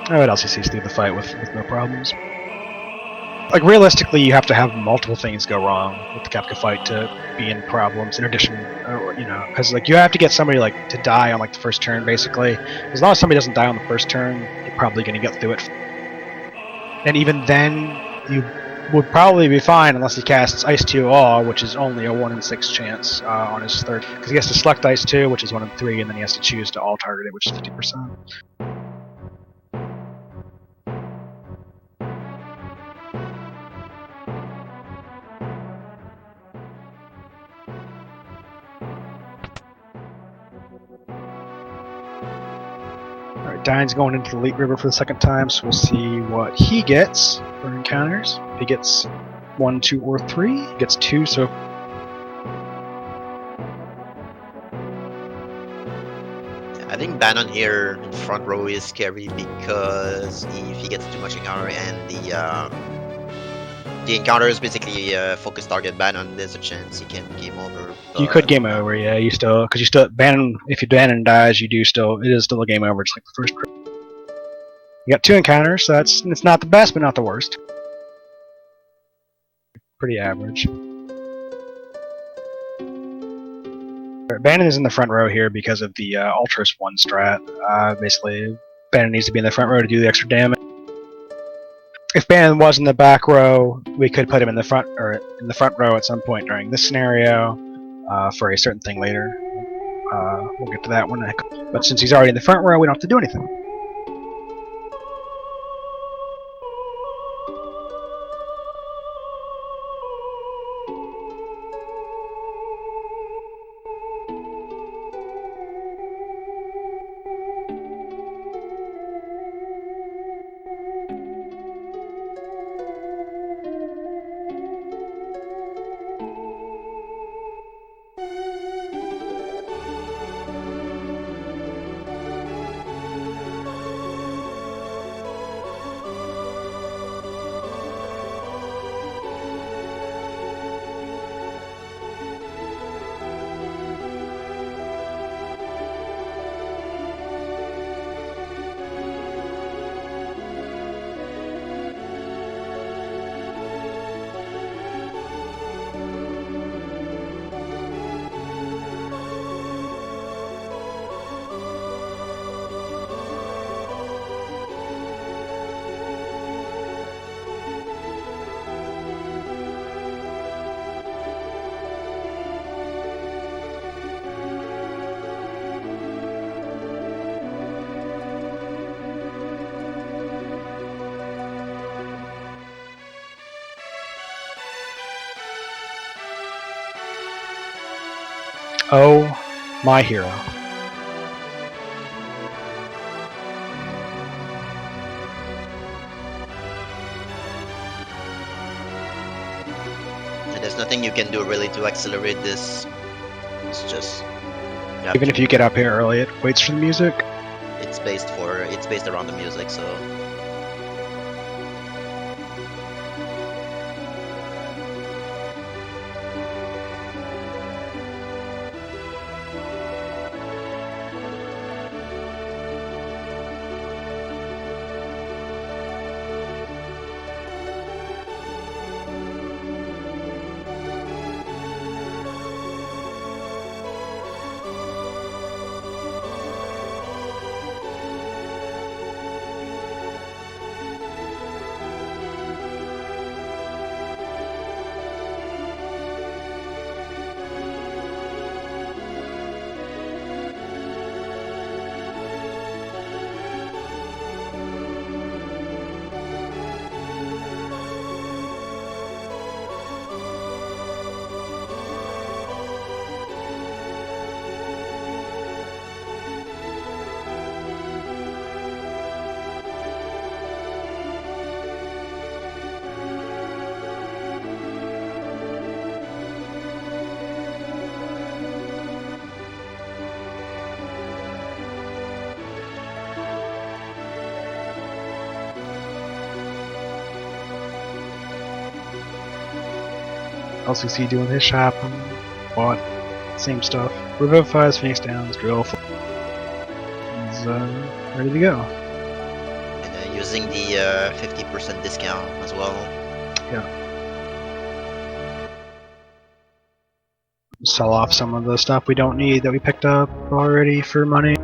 I would LCC through the fight with no problems. Like, realistically, you have to have multiple things go wrong with the Kefka fight to be in problems, in addition, you know, because, like, you have to get somebody, like, to die on, like, the first turn, basically. As long as somebody doesn't die on the first turn, you're probably going to get through it. And even then, you would probably be fine unless he casts Ice 2 Awe, which is only a 1 in 6 chance on his third. Because he has to select Ice 2, which is 1 in 3, and then he has to choose to all target it, which is 50%. Alright, Dine's going into the Elite River for the second time, so we'll see what he gets for encounters. If he gets 1, 2, or 3, he gets 2, so I think Bannon here in front row is scary because if he gets too much encounter and the encounter is basically focus target Bannon, there's a chance he can game over. You could game over, yeah. You still, because you still Bannon. If you Bannon dies, you do still. It is still a game over. It's like the first. You got 2 encounters, so it's not the best, but not the worst. Pretty average. Bannon is in the front row here because of the Ultras 1 strat. Basically, Bannon needs to be in the front row to do the extra damage. If Bannon was in the back row, we could put him in the front row at some point during this scenario for a certain thing later. We'll get to that one. But since he's already in the front row, we don't have to do anything. Oh, my hero. And there's nothing you can do really to accelerate this. It's just Even if you get up here early, it waits for the music. it's based around the music, so LCC doing his shop and bought same stuff. Revivifies, Phoenix Downs, Drill. He's ready to go. and using the 50% discount as well. Sell off some of the stuff we don't need that we picked up already for money.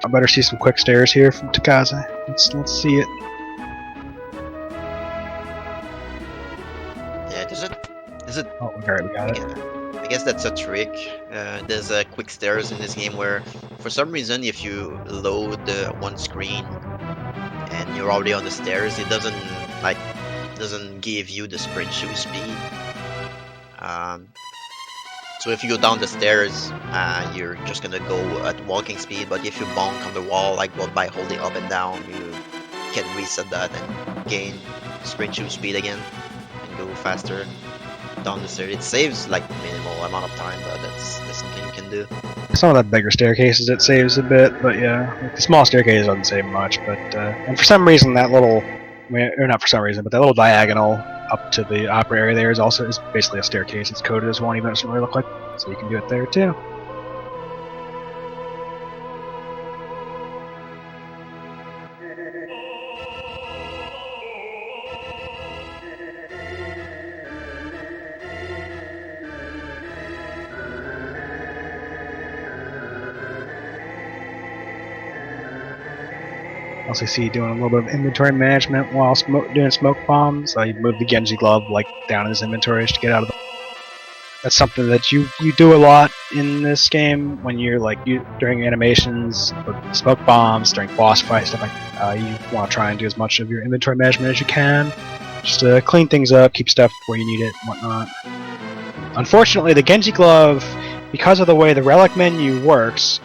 I better see some quick stares here from Takaze. Let's see it. Yeah, is it? Oh, alright, we got it. I guess that's a trick. There's quick stairs in this game where, for some reason, if you load one screen and you're already on the stairs, it doesn't give you the sprint shoe speed. So if you go down the stairs, you're just gonna go at walking speed. But if you bonk on the wall, like by holding up and down, you can reset that and gain sprint shoe speed again and go faster down the stairs. It saves like minimal amount of time, but that's something you can do. Some of the bigger staircases it saves a bit, but yeah, like the small staircase doesn't save much. But and for some reason that little, or not for some reason, but that little diagonal up to the opera area there is basically a staircase. It's coded as one, even though it doesn't really look like. So you can do it there too. Also see you doing a little bit of inventory management while doing smoke bombs. You move the Genji glove like down in his inventory to get out of the. That's something that you do a lot in this game when you're during animations, with smoke bombs, during boss fights, stuff like that. You want to try and do as much of your inventory management as you can, just to clean things up, keep stuff where you need it, and whatnot. Unfortunately, the Genji glove, because of the way the relic menu works,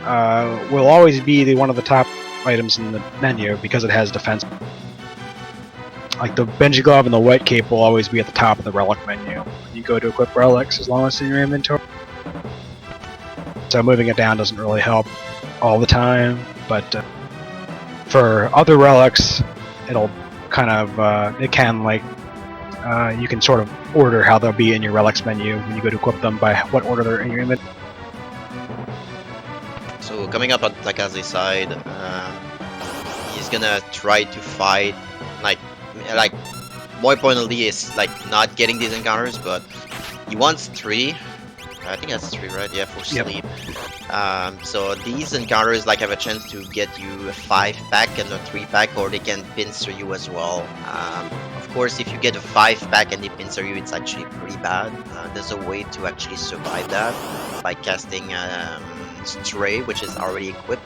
will always be one of the top items in the menu because it has defense. Like the Genji glove and the white cape will always be at the top of the relic menu when you go to equip relics, as long as it's in your inventory. So moving it down doesn't really help all the time, but for other relics, it'll kind of you can sort of order how they'll be in your relics menu when you go to equip them by what order they're in your inventory. So coming up on Takaze's side, he's gonna try to fight like more importantly is not getting these encounters, but he wants 3. I think that's 3, right? Yeah, for sleep. Yep. So these encounters have a chance to get you a 5-pack and a 3-pack, or they can pincer you as well. Of course, if you get a 5-pack and they pincer you, it's actually pretty bad. There's a way to actually survive that by casting Stray, which is already equipped,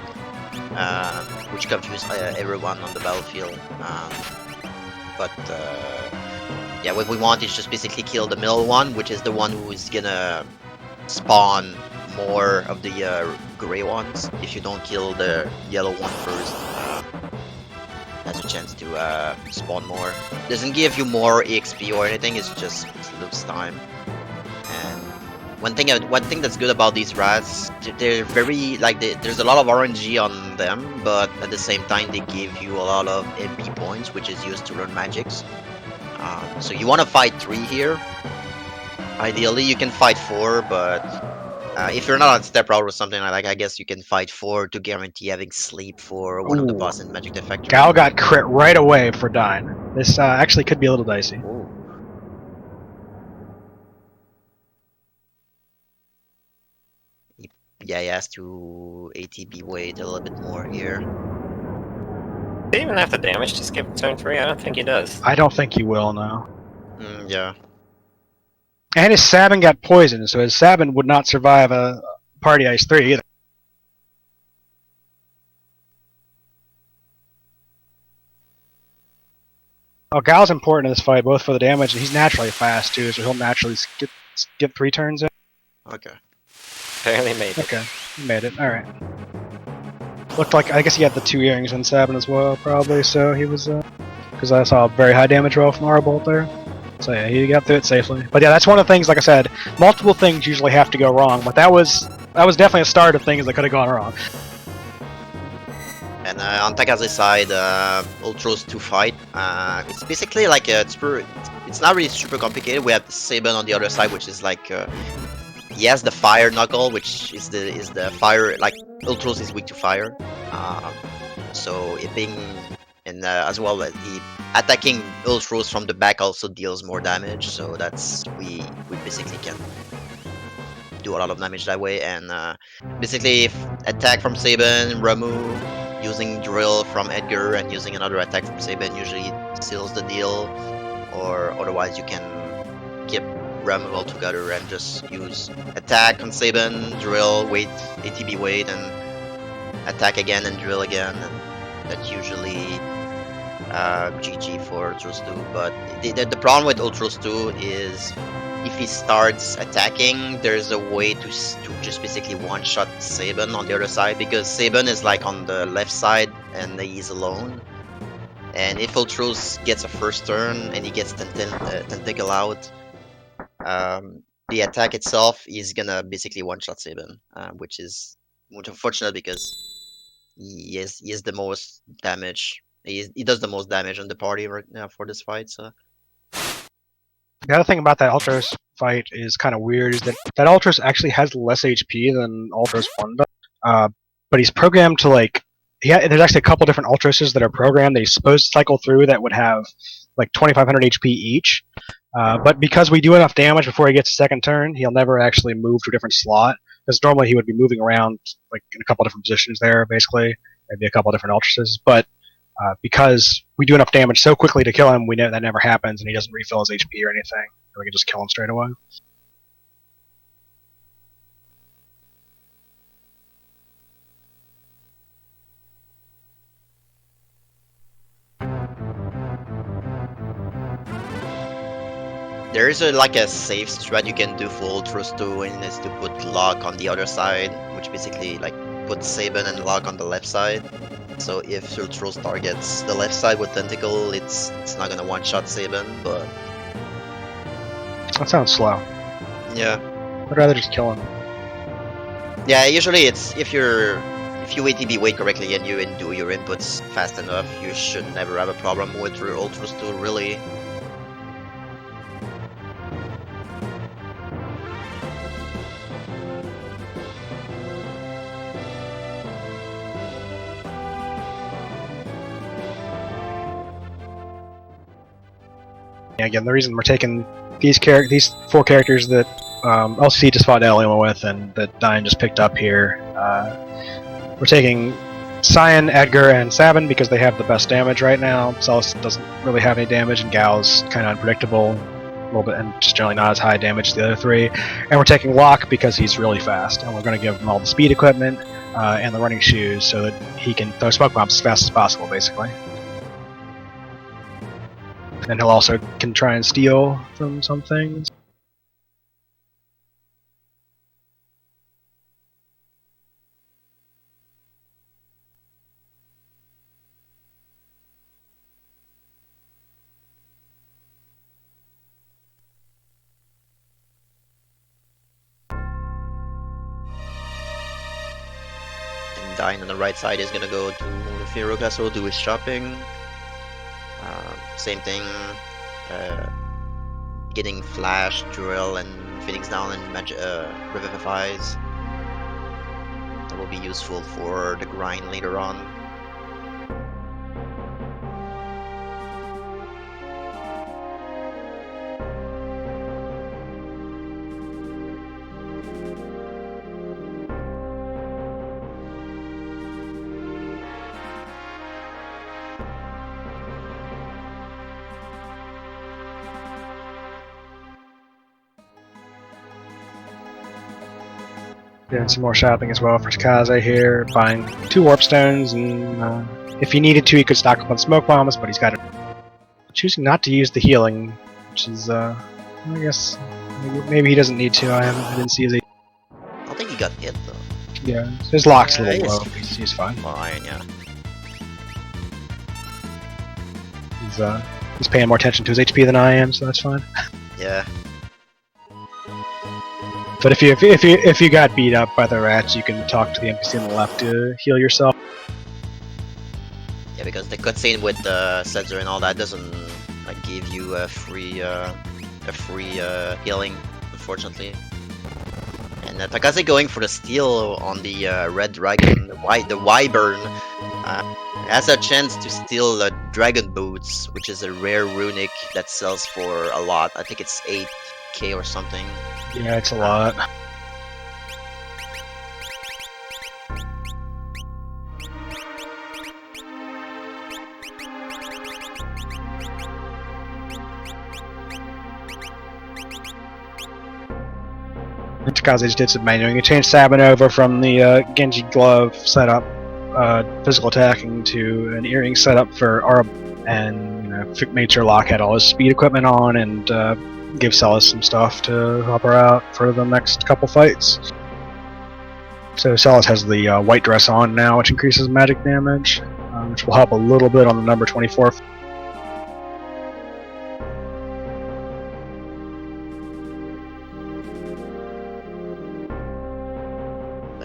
which confuses everyone on the battlefield. Yeah, what we want is just basically kill the middle one, which is the one who is gonna spawn more of the gray ones. If you don't kill the yellow one first, has a chance to spawn more. Doesn't give you more EXP or anything, it's just lose time. And one thing that's good about these rats, they're very there's a lot of RNG on them, but at the same time they give you a lot of MP points, which is used to learn magics. So you want to fight 3 here. Ideally you can fight 4, but if you're not on step route or something like that, I guess you can fight 4 to guarantee having sleep for one of the boss in Magic Defector. Gal got crit right away for dying. This actually could be a little dicey. Ooh. Yeah, he has to ATB wait a little bit more here. Does he even have the damage to skip turn 3? I don't think he does. I don't think he will, no. Yeah. And his Sabin got poisoned, so his Sabin would not survive a Party Ice 3 either. Oh, Gal's important in this fight, both for the damage, and he's naturally fast too, so he'll naturally skip 3 turns in. Okay. Barely made it. Okay, he made it, alright. Looked like, I guess he had the 2 earrings on Sabin as well, probably, so he was, because I saw a very high damage roll from Arbolt there. So yeah, he got through it safely. But yeah, that's one of the things, like I said, multiple things usually have to go wrong, but that was definitely a start of things that could have gone wrong. And on Takaze's side, Ultros to fight. It's basically like it's not really super complicated. We have Sabin on the other side, which is he has the fire knuckle, which is the fire. Ultros is weak to fire, so it being and as well he attacking Ultros from the back also deals more damage. So that's we basically can do a lot of damage that way. And basically, if attack from Sabin, Ramu. Using drill from Edgar and using another attack from Sabin usually seals the deal, or otherwise you can ram them all together and just use attack on Saban, drill, wait, ATB wait, and attack again and drill again. And that's usually GG for Ultros 2. But the problem with Ultros 2 is if he starts attacking, there's a way to just basically one-shot Saban on the other side, because Saban is like on the left side and he's alone. And if Ultros gets a first turn and he gets Tentacle out, the attack itself is gonna basically one-shot Saban, which is unfortunate because he is the most damage. He does the most damage on the party right now for this fight. So The other thing about that Ultros fight is kind of weird, is that Ultros actually has less HP than Ultros 1 does. But he's programmed to, like, there's actually a couple different Ultroses that are programmed that he's supposed to cycle through that would have like 2,500 HP each. But because we do enough damage before he gets a second turn, he'll never actually move to a different slot. Because normally he would be moving around like in a couple different positions there, basically. Maybe a couple different Ultroses. But because we do enough damage so quickly to kill him, we know that never happens, and he doesn't refill his HP or anything. We can just kill him straight away. there is like a safe strat you can do for Ultros 2, and is to put Lock on the other side, which basically like puts Saban and Lock on the left side. So if Ultros targets the left side with Tentacle, it's not gonna one-shot Saban, but That sounds slow. yeah. I'd rather just kill him. Yeah, usually it's if you ATB wait correctly and you do your inputs fast enough, you should never have a problem with your Ultros 2, really. Again, the reason we're taking these 4 characters that LCC just fought Alien with and that Diane just picked up here, we're taking Cyan, Edgar, and Sabin because they have the best damage right now. Celis doesn't really have any damage, and Gal's kind of unpredictable, a little bit, and just generally not as high damage as the other 3. And we're taking Locke because he's really fast, and we're going to give him all the speed equipment and the running shoes so that he can throw smoke bombs as fast as possible, basically. And he'll also can try and steal from some things. And Dine on the right side is gonna go to the Firo Castle, do his shopping. Same thing, getting Flash, Drill, and Phoenix down and Revivifies. That will be useful for the grind later on. Doing some more shopping as well for Kaze here, buying 2 warp stones, and if he needed to, he could stock up on smoke bombs, but he's got it. Choosing not to use the healing, which is, I guess, maybe he doesn't need to. I didn't see his. I don't think he got hit though. Yeah, his lock's a Yeah, little he's- low. He's fine. Fine, yeah. He's paying more attention to his HP than I am, so that's fine. Yeah. But if you got beat up by the rats, you can talk to the NPC on the left to heal yourself. Yeah, because the cutscene with the sensor and all that doesn't like give you a free healing, unfortunately. And Takaze going for the steal on the red dragon, the wyvern, has a chance to steal dragon boots, which is a rare runic that sells for a lot. I think it's 8k or something. Yeah, it's a lot. Takaze just did some manuing. He changed Sabin over from the Genji glove setup, physical attacking, to an earring setup for Arab, and made sure Locke had all his speed equipment on, and gave Celis some stuff to help her out for the next couple fights. So Celis has the white dress on now, which increases magic damage, which will help a little bit on the number 24.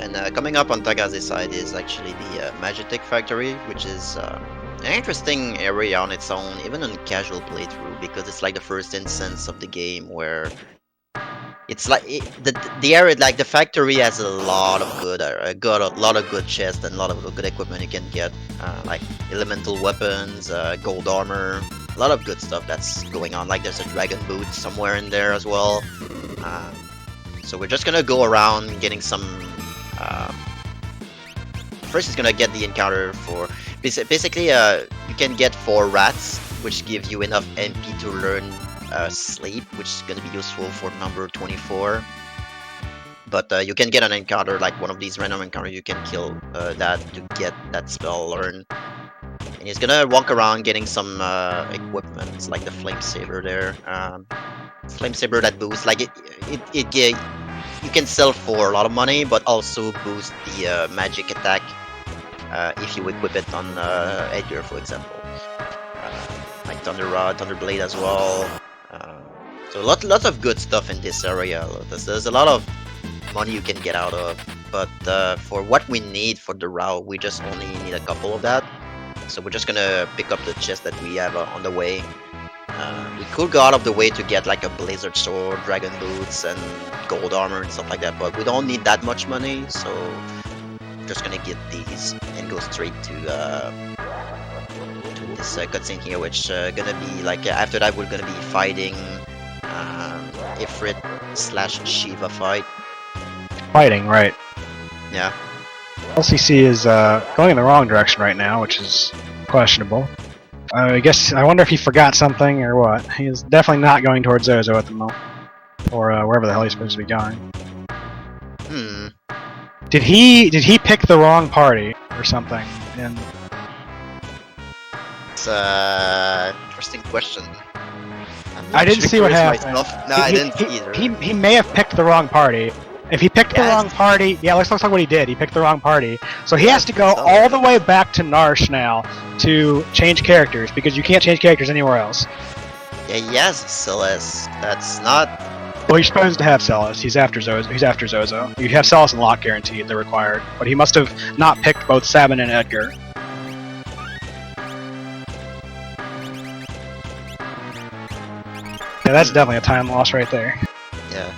And coming up on Tagaze's side is actually the Magitek Factory, which is an interesting area on its own, even on casual playthrough, because it's like the first instance of the game where it's like the area, like the factory, has a lot of good, chests and a lot of good equipment you can get, like elemental weapons, gold armor, a lot of good stuff that's going on. Like there's a dragon boot somewhere in there as well. So we're just gonna go around getting some. First, it's gonna get the encounter for basically. You can get 4 rats, which give you enough MP to learn sleep, which is gonna be useful for number 24. But you can get an encounter, like one of these random encounters. You can kill that to get that spell learned. And he's gonna walk around getting some equipment, like the flame saber there. Flame saber that boosts, like you can sell for a lot of money, but also boost the magic attack if you equip it on Edgar, for example. Like Thunder Rod, Thunder Blade as well. So lots of good stuff in this area. There's a lot of money you can get out of, but for what we need for the route, we just only need a couple of that. So we're just gonna pick up the chest that we have on the way. We could go out of the way to get like a Blizzard Sword, Dragon Boots, and gold armor and stuff like that, but we don't need that much money, so we're just gonna get these and go straight to this cutscene here, which gonna be like after that we're gonna be fighting Ifrit / Shiva fight. Fighting, right? Yeah. LCC is going in the wrong direction right now, which is questionable. I guess I wonder if he forgot something or what. He is definitely not going towards Zozo at the moment, or wherever the hell he's supposed to be going. Did he pick the wrong party or something? And it's interesting question. I didn't see what happened. No, I didn't either. He may have picked the wrong party. If he picked the wrong party, yeah, let's talk what he did. He picked the wrong party, so he has to go all the way back to Narsh now to change characters, because you can't change characters anywhere else. Yeah, yes, Celes. That's not. Well, you're supposed to have Celes. He's after Zozo. You have Celes and Locke guaranteed; they're required. But he must have not picked both Sabin and Edgar. Yeah, that's definitely a time loss right there. Yeah.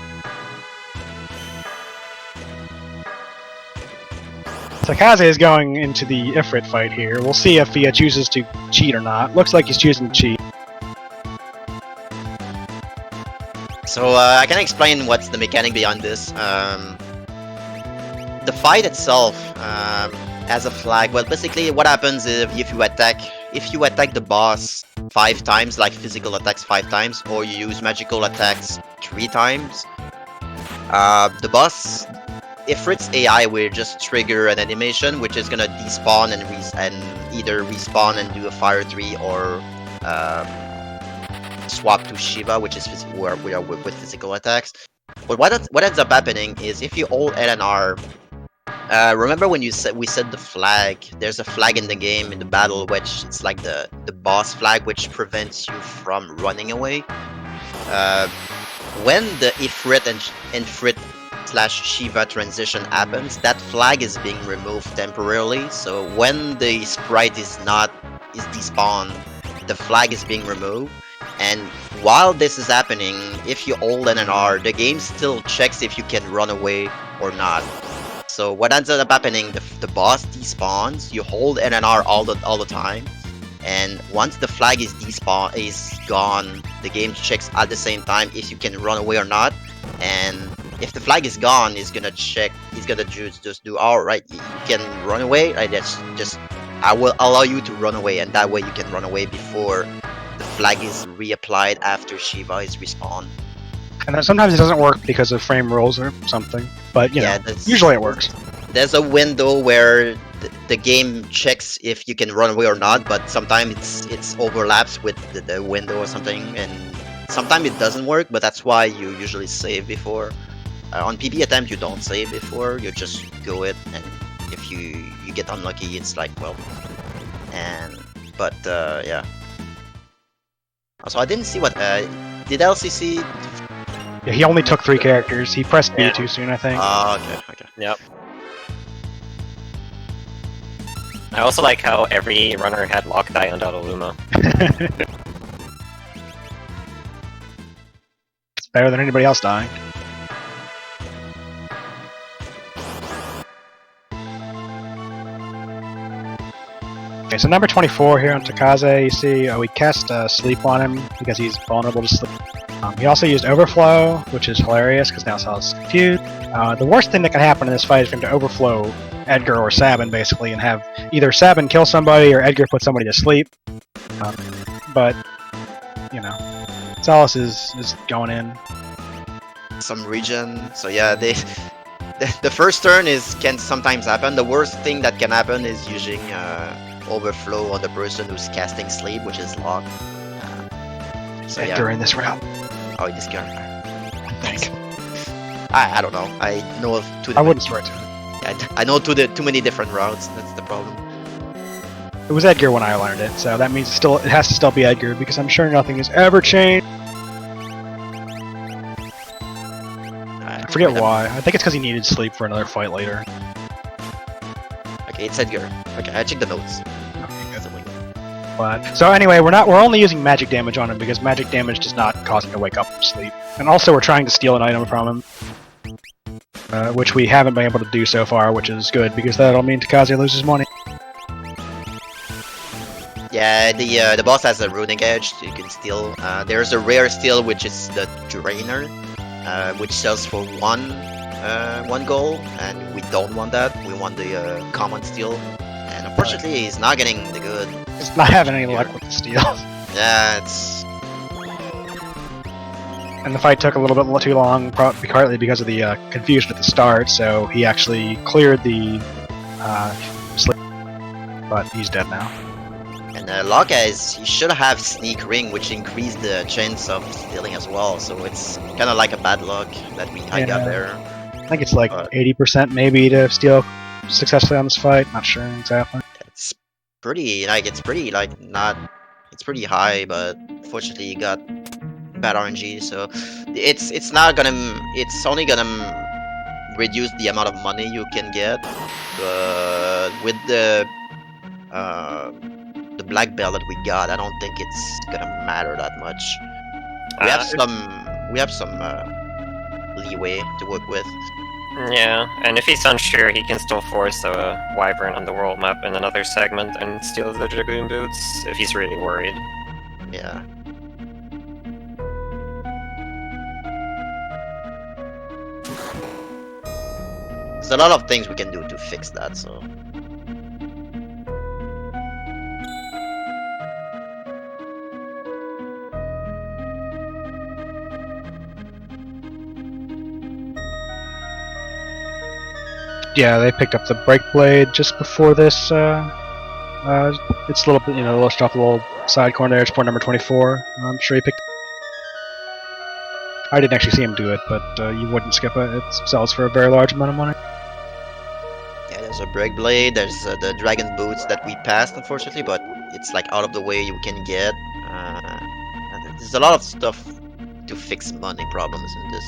Takaze is going into the Ifrit fight here. We'll see if he chooses to cheat or not. Looks like he's choosing to cheat. So I can explain what's the mechanic behind this. The fight itself has a flag. Well, basically what happens is if you attack the boss 5 times, like physical attacks 5 times, or you use magical attacks 3 times, the boss, Ifrit's AI will just trigger an animation which is gonna despawn and either respawn and do a fire 3, or swap to Shiva, which is where we are with physical attacks. But what ends up happening is if you hold L and R, remember when we said the flag? There's a flag in the game in the battle, which it's like the boss flag, which prevents you from running away. When the Ifrit and Ifrit / Shiva transition happens, that flag is being removed temporarily. So when the sprite is despawned, the flag is being removed. And while this is happening, if you hold N and R, the game still checks if you can run away or not. So what ends up happening, the boss despawns, you hold N and R all the time, and once the flag is gone, the game checks at the same time if you can run away or not. And if the flag is gone, he's gonna just do, alright, you can run away, right? I will allow you to run away, and that way you can run away before the flag is reapplied after Shiva is respawned. And then sometimes it doesn't work because of frame rules or something. But you know, usually it works. There's a window where the game checks if you can run away or not, but sometimes it's overlaps with the window or something, and sometimes it doesn't work. But that's why you usually save before. On PB attempt, you don't save before. You just go it, and if you get unlucky, it's like, well. But yeah. Also, I didn't see what did LCC. Yeah, he only took 3 characters. He pressed B too soon, I think. Okay. Yep. I also like how every runner had lock die on Dataluma. It's better than anybody else dying. Okay, so number 24 here on Takaze, you see we cast Sleep on him because he's vulnerable to sleep. He also used Overflow, which is hilarious because now Sal's confused. The worst thing that can happen in this fight is for him to overflow Edgar or Sabin, basically, and have either Sabin kill somebody or Edgar put somebody to sleep. But, you know, Salas is going in. Some region, so yeah, the first turn can sometimes happen. The worst thing that can happen is using Overflow on the person who's casting Sleep, which is locked. So yeah. During this round. Oh, this guy. I don't know. I know of two. I wouldn't swear to it. I know too many different routes. That's the problem. It was Edgar when I learned it, so that means it has to still be Edgar because I'm sure nothing has ever changed. I forget why. I think it's because he needed Sleep for another fight later. Okay, it's Edgar. Okay, I checked the notes. But, so anyway, we're only using magic damage on him because magic damage does not cause him to wake up from sleep. And also we're trying to steal an item from him, which we haven't been able to do so far, which is good because that'll mean Takaze loses money. Yeah, the boss has a runic edge you can steal. There's a rare steal which is the Drainer, which sells for one gold, and we don't want that. We want the common steal, and unfortunately he's not getting the good. It's not having any luck with the steal. Yeah, it's... And the fight took a little bit too long, partly because of the confusion at the start, so he actually cleared the sleep, but he's dead now. And Locke he should have Sneak Ring, which increased the chance of stealing as well, so it's kind of like a bad luck that I got there. I think it's like 80% maybe to steal successfully on this fight, not sure exactly. It's pretty high, but fortunately you got bad RNG, so it's only gonna reduce the amount of money you can get, but with the black belt that we got, I don't think it's gonna matter that much. We have some leeway to work with. Yeah, and if he's unsure, he can still force a Wyvern on the world map in another segment and steal the Dragoon boots if he's really worried. Yeah. There's a lot of things we can do to fix that, so... Yeah, they picked up the brake blade just before this. It's a little bit, list off a little side corner there. It's point number 24. I'm sure he picked. I didn't actually see him do it, but you wouldn't skip it. It sells for a very large amount of money. Yeah, there's a brake blade. There's the dragon boots that we passed, unfortunately, but it's like out of the way you can get. And there's a lot of stuff to fix money problems in this.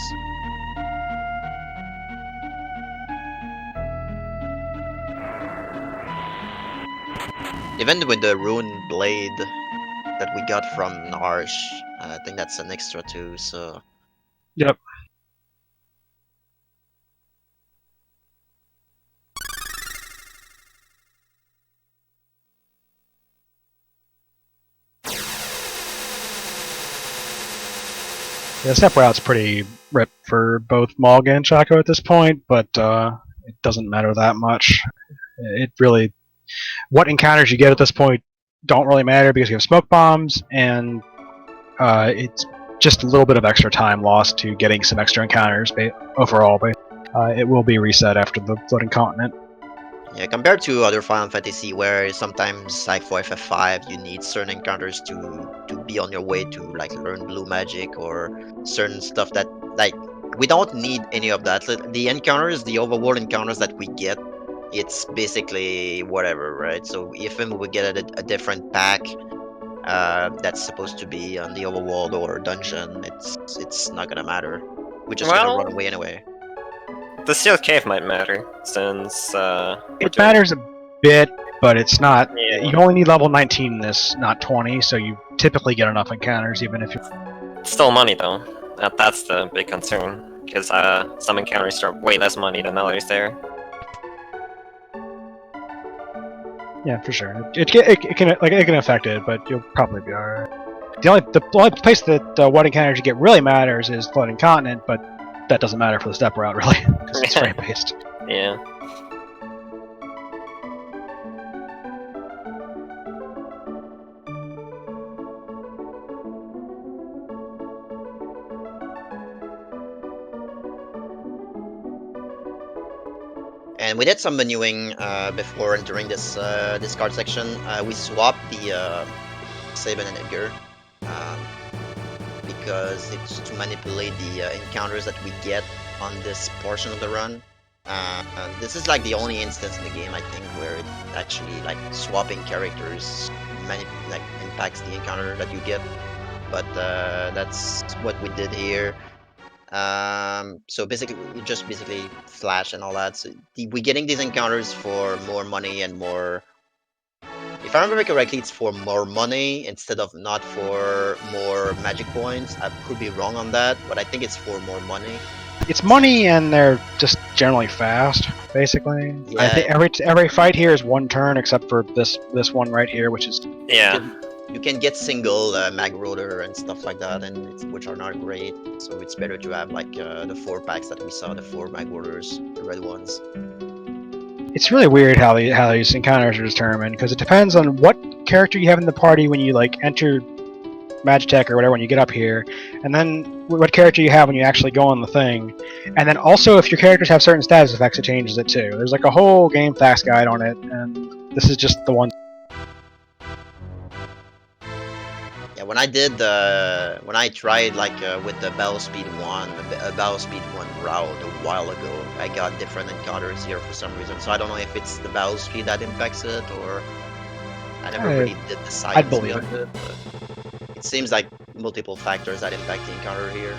Even with the rune blade that we got from Narsh, I think that's an extra too, so... Yep. Yeah, step route's pretty ripped for both Malga and Choco at this point, but it doesn't matter that much. It really... What encounters you get at this point don't really matter because you have smoke bombs, and it's just a little bit of extra time lost to getting some extra encounters overall, but it will be reset after the Floating Continent. Yeah, compared to other Final Fantasy, where sometimes like for FF5 you need certain encounters to be on your way to like learn blue magic or certain stuff that like we don't need any of that. The encounters, the overworld encounters that we get, it's basically whatever, right? So even we get a different pack that's supposed to be on the overworld or dungeon, it's not gonna matter. We're just gonna run away anyway. The sealed cave might matter, since it matters a bit, but it's not. Yeah. You only need level 19 in this, not 20, so you typically get enough encounters, even if you. It's still money though. That's the big concern, because some encounters are way less money than others there. Yeah, for sure. It can affect it, but you'll probably be alright. The only place that what encounters you get really matters is Floating Continent, but that doesn't matter for the step route really, because it's frame based. Yeah. And we did some menuing before and during this this card section. We swapped the Sabin and Edgar because it's to manipulate the encounters that we get on this portion of the run. This is like the only instance in the game I think where it actually like swapping characters impacts the encounter that you get. But that's what we did here. So basically, we just basically flash and all that. So we're getting these encounters for more money and more. If I remember correctly, it's for more money instead of not for more magic points. I could be wrong on that, but I think it's for more money. It's money, and they're just generally fast, basically. Yeah. I think every fight here is one turn, except for this one right here, which is. Yeah. You can get single mag roller and stuff like that, and which are not great. So it's better to have like the 4 packs that we saw, the 4 mag rollers, the red ones. It's really weird how these encounters are determined, because it depends on what character you have in the party when you like enter Magitech or whatever when you get up here, and then what character you have when you actually go on the thing, and then also if your characters have certain status effects, it changes it too. There's like a whole game facts guide on it, and this is just the one. Yeah, when I tried like with the Battle Speed 1 route a while ago, I got different encounters here for some reason. So I don't know if it's the Battle Speed that impacts it, or I never really did the science behind it. But it seems like multiple factors that impact the encounter here.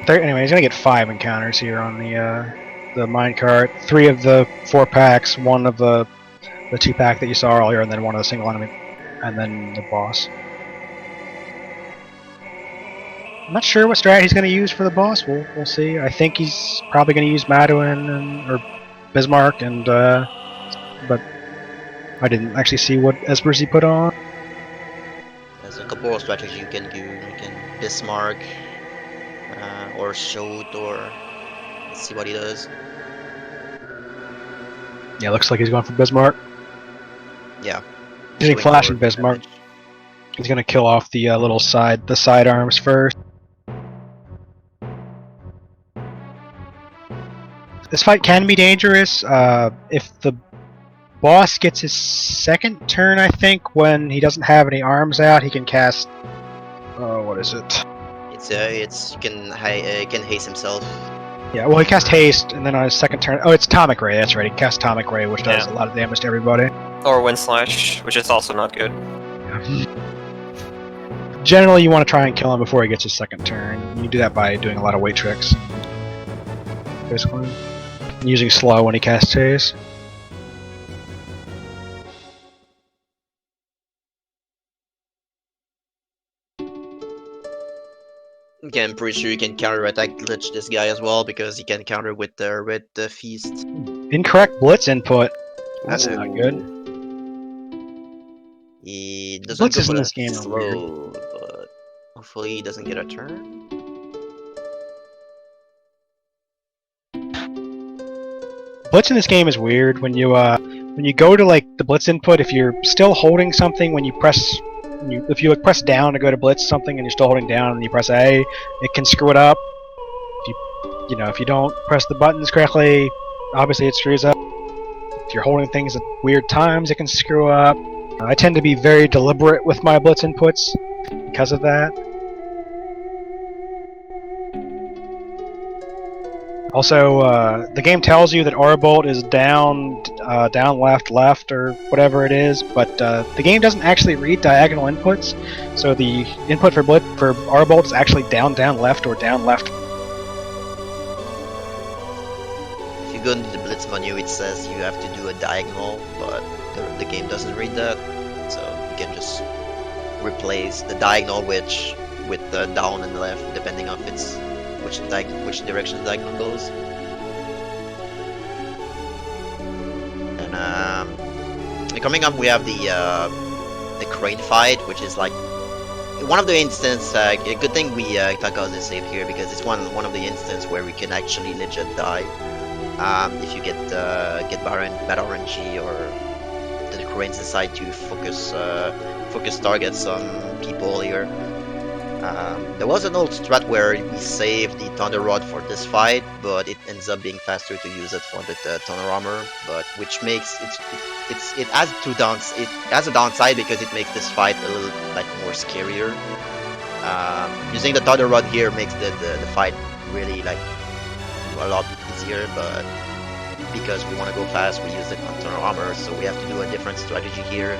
Anyway, he's gonna get 5 encounters here on the minecart. 3 of the 4 packs, 1 of the 2 pack that you saw earlier, and then 1 of the single enemy, and then the boss. I'm not sure what strat he's going to use for the boss. We'll see. I think he's probably going to use Maduin or Bismarck, and but I didn't actually see what Espers he put on. There's a couple of strategies you can do. You can Bismarck or Shoot, or let's see what he does. Yeah, looks like he's going for Bismarck. Yeah. He's using Flash and Bismarck. He's going to kill off the little side arms first. This fight can be dangerous if the boss gets his second turn. I think when he doesn't have any arms out, he can cast. What is it? It's he can haste himself. Yeah, well, he cast haste, and then on his second turn, it's Atomic Ray. That's right. He casts Atomic Ray, which does a lot of damage to everybody. Or Wind Slash, which is also not good. Yeah. Generally, you want to try and kill him before he gets his second turn. You do that by doing a lot of weight tricks, basically. Using slow when he casts haste. Okay, I'm pretty sure you can counter-attack glitch this guy as well, because he can counter with the red feast. Incorrect blitz input. That's not good. He doesn't Blitzes go in this game slow, but hopefully he doesn't get a turn. Blitz in this game is weird. When you when you go to like the blitz input, if you're still holding something when you press, if you like press down to go to blitz something and you're still holding down and you press A, it can screw it up. If you don't press the buttons correctly, obviously it screws up. If you're holding things at weird times, it can screw up. I tend to be very deliberate with my blitz inputs because of that. Also, the game tells you that R-Bolt is down, left, or whatever it is, but the game doesn't actually read diagonal inputs, so the input for R-Bolt is actually down, left, or down, left. If you go into the blitz menu, it says you have to do a diagonal, but the game doesn't read that, so you can just replace the diagonal with the down and left, depending on which direction the diagonal goes. And coming up, we have the crane fight, which is like one of the instances. A good thing we Takaze is saved here, because it's one of the instances where we can actually legit die if you get bad RNG or the cranes decide to focus targets on people here. There was an old strat where we saved the Thunder Rod for this fight, but it ends up being faster to use it for the Tunnel Armor, but which makes it has a downside because it makes this fight a little like more scarier. Using the Thunder Rod here makes the fight really like a lot easier, but because we want to go fast, we use it on Tunnel Armor, so we have to do a different strategy here.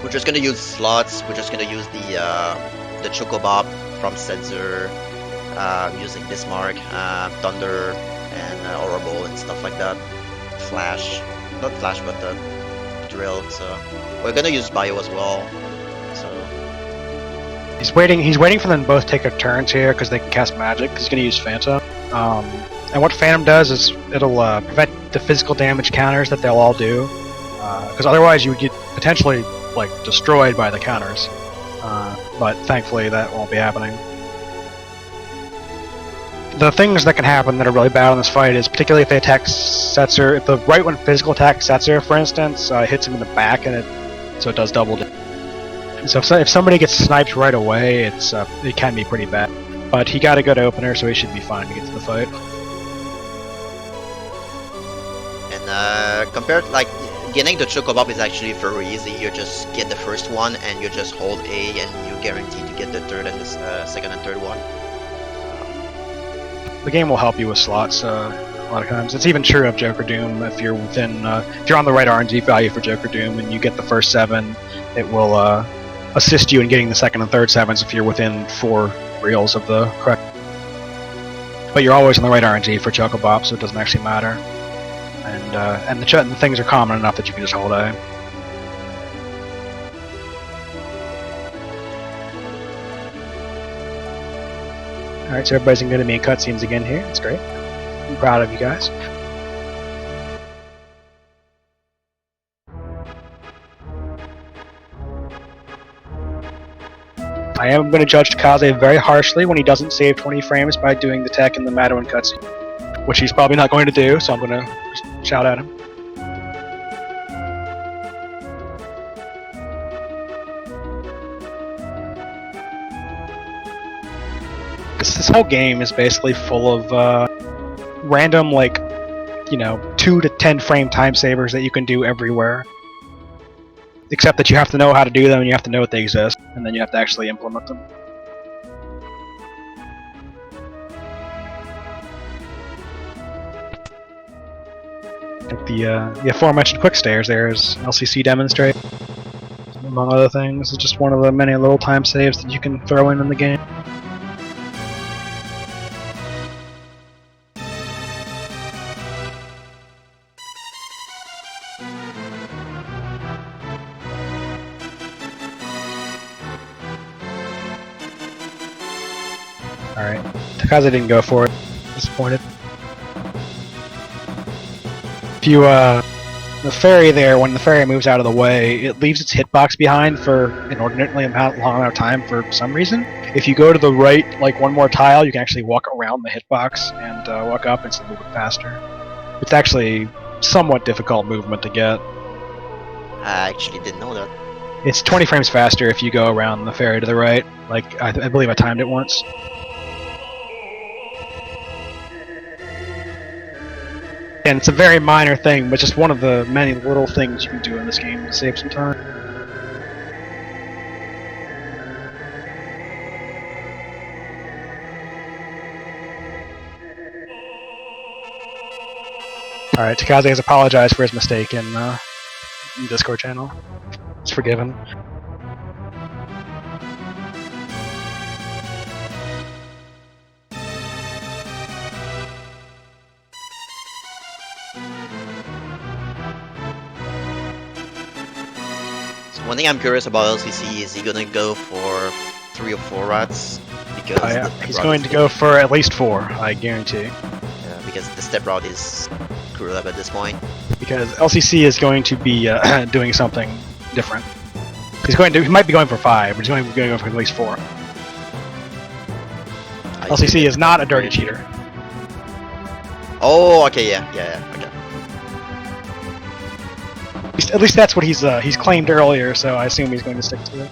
We're just gonna use slots. We're just gonna use the Choco from Setzer, using Bismarck, Thunder, and Orable and stuff like that. Flash, not Flash, but the Drill. So we're gonna use Bio as well. So he's waiting for them to both take their turns here because they can cast magic. He's gonna use Phantom. And what Phantom does is it'll prevent the physical damage counters that they'll all do. Because otherwise you would get potentially like destroyed by the counters, but thankfully that won't be happening. The things that can happen that are really bad in this fight is particularly if they attack Setzer. If the right one physical attacks Setzer, for instance, hits him in the back, and it does double damage. So if somebody gets sniped right away, it can be pretty bad. But he got a good opener, so he should be fine to get to the fight. And compared like. Getting the Chocobob is actually very easy. You just get the first one and you just hold A and you guarantee to get the third and the second and third one. The game will help you with slots a lot of times. It's even true of Joker Doom. If you're if you're on the right RNG value for Joker Doom and you get the first 7, it will assist you in getting the second and third 7s if you're within 4 reels of the correct. But you're always on the right RNG for Chocobob, so it doesn't actually matter. And the things are common enough that you can just hold A. Alright, so everybody's going to be in cutscenes again here. That's great. I'm proud of you guys. I am going to judge Takaze very harshly when he doesn't save 20 frames by doing the tech in the Madouin cutscene, which he's probably not going to do, so I'm going to shout at him. This whole game is basically full of random, 2 to 10 frame time savers that you can do everywhere. Except that you have to know how to do them, and you have to know that they exist, and then you have to actually implement them. Like the aforementioned quick stairs there is LCC demonstrate, among other things. It's just one of the many little time saves that you can throw in the game. Alright, Takaze didn't go for it. Disappointed. If you, the ferry there, when the ferry moves out of the way, it leaves its hitbox behind for inordinately long amount of time for some reason. If you go to the right, one more tile, you can actually walk around the hitbox and walk up, and it's a little bit faster. It's actually somewhat difficult movement to get. I actually didn't know that. It's 20 frames faster if you go around the ferry to the right. Like, I believe I timed it once. And it's a very minor thing, but just one of the many little things you can do in this game to save some time. Alright, Takaze has apologized for his mistake in Discord channel. It's forgiven. So one thing I'm curious about LCC is he gonna go for 3 or 4 rats? Because Oh, yeah. the He's route going is to go for at least 4, I guarantee. because the step route is screwed up at this point. Because LCC is going to be doing something different. He might be going for 5, but he's going to go for at least 4. LCC is not a dirty cheater. Oh, okay, yeah, okay. At least that's what he's claimed earlier, so I assume he's going to stick to it.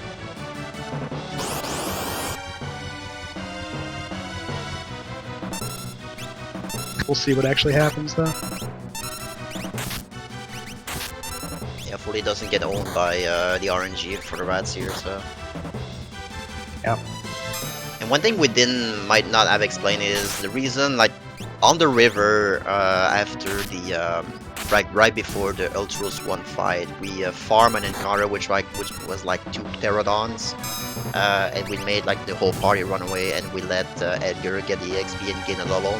We'll see what actually happens, though. Yeah, hopefully it doesn't get owned by the RNG for the rats here, so... Yep. And one thing we might not have explained is the reason, like, on the river, after the, right before the Ultros 1 fight, we farm an encounter which was like 2 pterodons, and we made like the whole party run away, and we let Edgar get the XP and gain a level.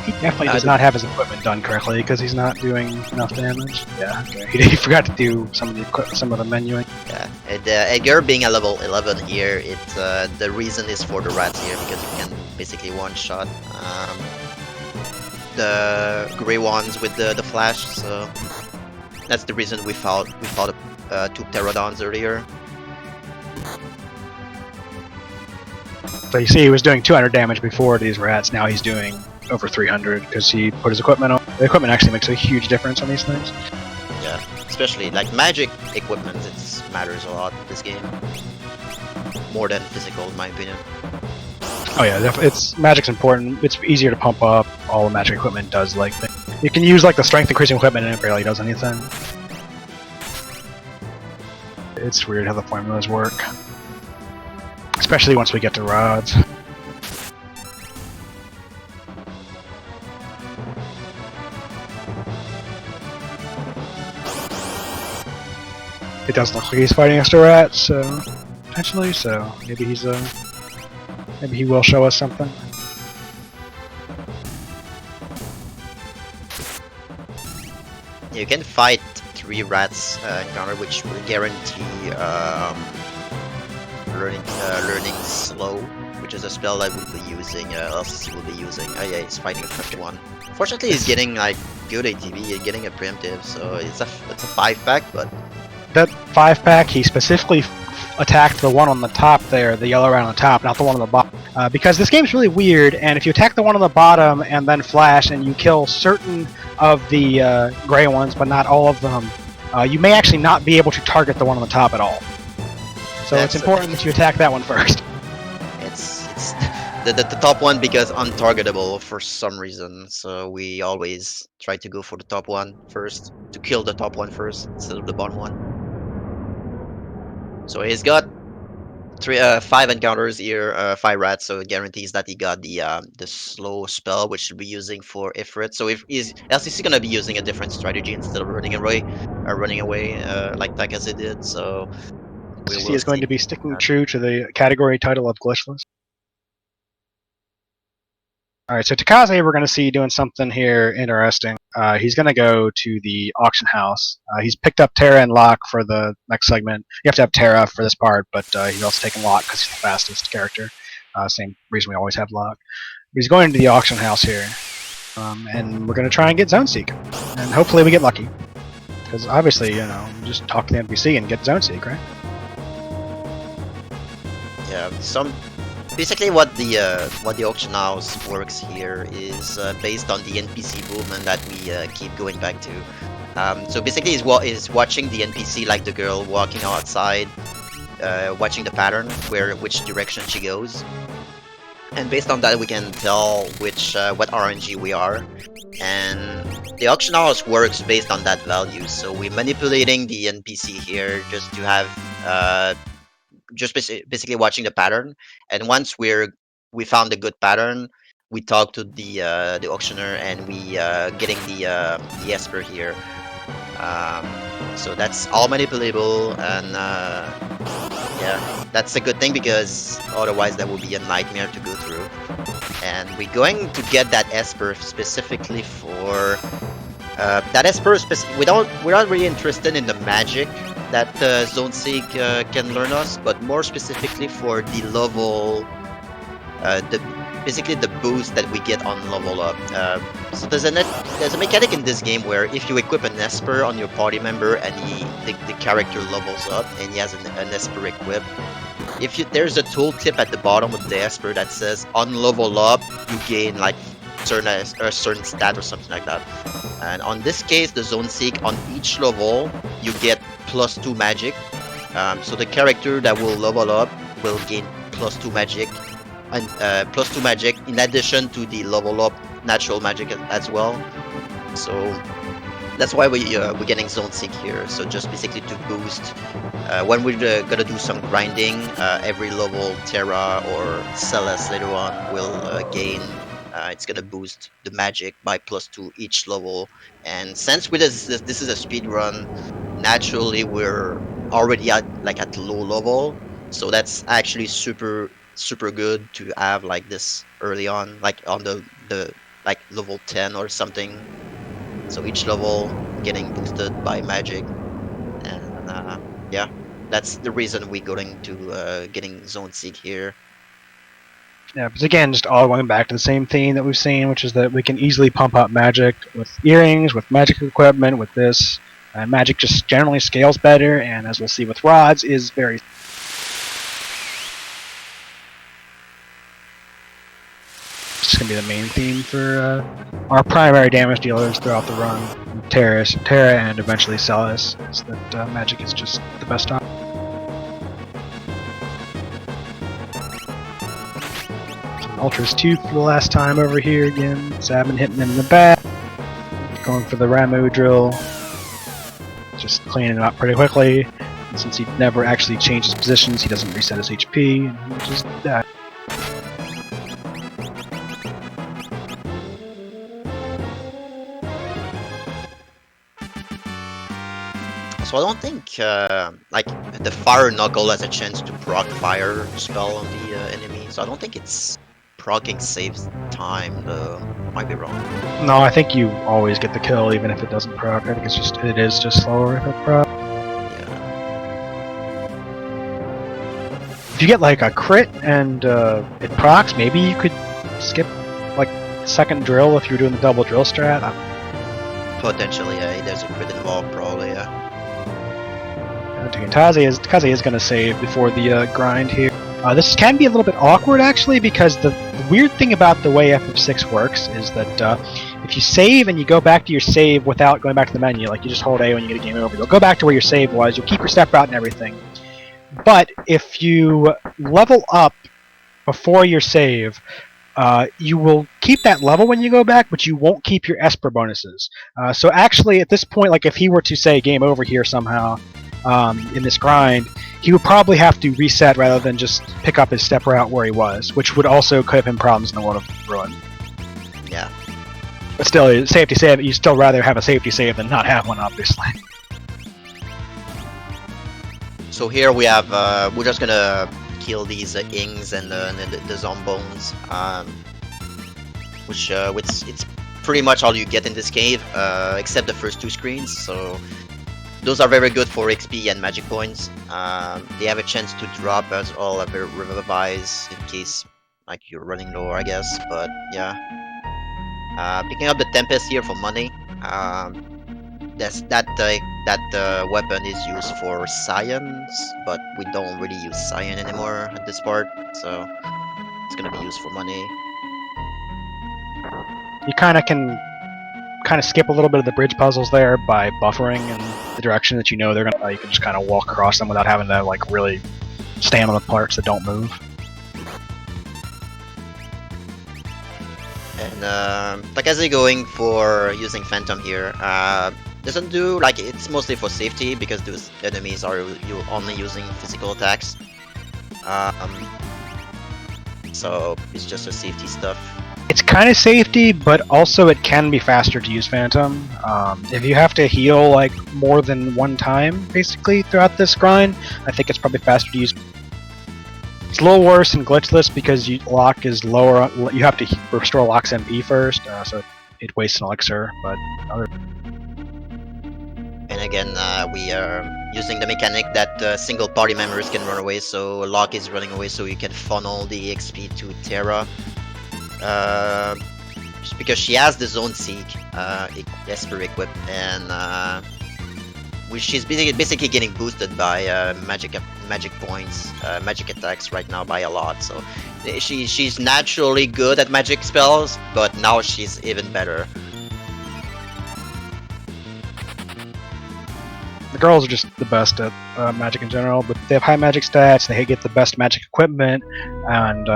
He definitely does not have his equipment done correctly because he's not doing enough damage. Yeah, okay. He forgot to do some of the menuing. Yeah, and Edgar being a level 11 here, the reason is for the rats here because you can basically one-shot the gray ones with the flash. So that's the reason we fought 2 pterodons earlier. So you see, he was doing 200 damage before these rats. Now he's doing over 300 because he put his equipment on. The equipment actually makes a huge difference on these things. Yeah, especially like magic equipment, it matters a lot in this game. More than physical, in my opinion. Oh yeah, magic's important. It's easier to pump up. All the magic equipment does like things. You can use like the strength increasing equipment and it barely does anything. It's weird how the formulas work. Especially once we get to rods. It doesn't look like he's fighting extra rats, so potentially, so maybe maybe he will show us something. You can fight 3 rats encounter, which will guarantee learning slow, which is a spell that we'll be using. LCC will be using. Oh yeah, he's fighting a 51. Fortunately, he's getting like good ATB. He's getting a preemptive, so it's a 5-pack, but. That 5-pack, he specifically attacked the one on the top there, the yellow round on the top, not the one on the bottom. Because this game's really weird, and if you attack the one on the bottom and then flash and you kill certain of the gray ones, but not all of them, you may actually not be able to target the one on the top at all. So it's important that you attack that one first. It's the top one because untargetable for some reason, so we always try to go for the top one first, to kill the top one first instead of the bottom one. So he's got 5 encounters here, 5 rats, so it guarantees that he got the slow spell, which should be using for Ifrit. So if he's LCC gonna be using a different strategy instead of running away like Takaze did. So LCC is going to be sticking true to the category title of glitchless. Alright, so Takaze we're going to see doing something here interesting. He's going to go to the auction house. He's picked up Terra and Locke for the next segment. You have to have Terra for this part, but he's also taken Locke because he's the fastest character. Same reason we always have Locke. But he's going to the auction house here. And we're going to try and get Zone Seek. And hopefully we get lucky. Because obviously, you just talk to the NPC and get Zone Seek, right? Yeah, some basically what the auction house works here is based on the NPC movement that we keep going back to. So basically, is watching the NPC, like the girl walking outside, watching the pattern, which direction she goes, and based on that we can tell what RNG we are. And the auction house works based on that value. So we're manipulating the NPC here just to have basically watching the pattern. And once we found a good pattern, we talk to the auctioneer and we getting the Esper here. So that's all manipulable, and yeah, that's a good thing because otherwise that would be a nightmare to go through. And we're going to get that Esper specifically for that Esper. We're not really interested in the magic that Zone Sig can learn us, but more specifically for the level, basically the boost that we get on level up. So there's a mechanic in this game where if you equip an Esper on your party member and the character levels up and he has an Esper equipped, there's a tooltip at the bottom of the Esper that says on level up you gain like a certain stat or something like that. And on this case, the Zone Seek, on each level you get +2 magic. So the character that will level up will gain +2 magic, and +2 magic in addition to the level up natural magic as well. So that's why we're getting Zone Seek here. So just basically to boost when we're gonna do some grinding, every level Terra or Celeste later on will gain. It's gonna boost the magic by +2 each level. And since this is a speed run, naturally we're already at low level, so that's actually super good to have like this early on, like on the like level 10 or something. So each level getting boosted by magic, and yeah, that's the reason we're going to getting Zone Seek here. Yeah, but again, just all going back to the same theme that we've seen, which is that we can easily pump up magic with earrings, with magic equipment, with this. Magic just generally scales better, and as we'll see with rods, is very. It's going to be the main theme for our primary damage dealers throughout the run. Terra, and eventually Celis. Is that magic is just the best option. Ultra's 2 for the last time over here again. Sabin hitting him in the back. Going for the Ramu drill. Just cleaning it up pretty quickly. And since he never actually changes positions, he doesn't reset his HP. And he just dies. So I don't think like the Fire Knuckle has a chance to proc fire spell on the enemy. So I don't think it's proccing saves time, though. Might be wrong. No, I think you always get the kill even if it doesn't proc. I think it is just slower if it proc. Yeah. If you get like a crit and it procs, maybe you could skip like second drill if you're doing the double drill strat. Potentially, yeah, there's a crit involved, probably, yeah. Kaze is going to save before the grind here. This can be a little bit awkward actually, because the weird thing about the way FF6 works is that if you save and you go back to your save without going back to the menu, like you just hold A when you get a game over, you'll go back to where your save was, you'll keep your step route and everything. But if you level up before your save, you will keep that level when you go back, but you won't keep your Esper bonuses. So actually, at this point, like if he were to say game over here somehow in this grind, he would probably have to reset rather than just pick up his step route where he was, which would also could have him problems in the World of Ruin. Yeah. But still, safety save. You still rather have a safety save than not have one, obviously. So here we have we're just gonna kill these ings and the zombones, which it's pretty much all you get in this cave, except the first 2 screens. So those are very good for XP and magic points. They have a chance to drop as well, a revise in case like you're running low, I guess. But yeah, picking up the Tempest here for money. That weapon is used for science, but we don't really use cyan anymore at this part. So It's gonna be used for money. You kind of skip a little bit of the bridge puzzles there by buffering in the direction that you know they're gonna. You can just kind of walk across them without having to like really stand on the parts that don't move. And Takaze going for using Phantom here. Doesn't do like it's mostly for safety because those enemies are only using physical attacks. So it's just a safety stuff. It's kind of safety, but also it can be faster to use Phantom. If you have to heal like more than one time, basically throughout this grind, I think it's probably faster to use. It's a little worse in glitchless because lock is lower. You have to restore lock's MP first, so it wastes an elixir. But And again, we are using the mechanic that single party members can run away. So Locke is running away, so you can funnel the XP to Terra. Just because she has the Zone Seek, Esper equipped, and she's basically getting boosted by magic points, magic attacks right now by a lot. So she's naturally good at magic spells, but now she's even better. the girls are just the best at magic in general, but they have high magic stats. They get the best magic equipment, and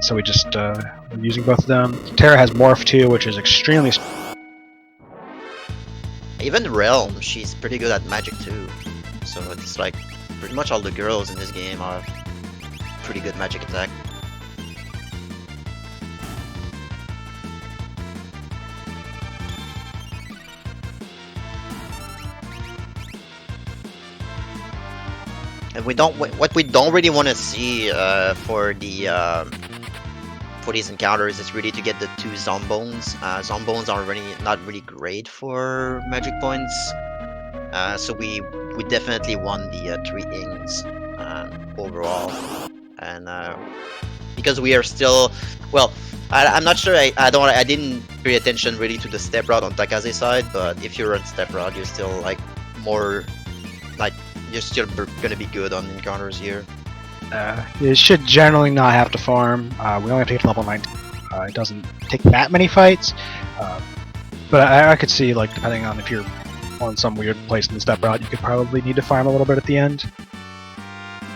so we just we're using both of them. Terra has Morph too, which is extremely. Even Realm, she's pretty good at magic too. So it's like pretty much all the girls in this game are pretty good magic attack. And what we don't really want to see for these encounters is really to get the 2 Zombones. Zombones are really not really great for magic points, so we definitely want the 3 Ings overall, and because we are still I'm not sure. I didn't pay attention really to the step route on Takaze side, but if you're on step route, you're still like more like you're still gonna be good on encounters here. You should generally not have to farm. We only have to get to level 19. It doesn't take that many fights, but I could see, like, depending on if you're on some weird place in the step route, you could probably need to farm a little bit at the end.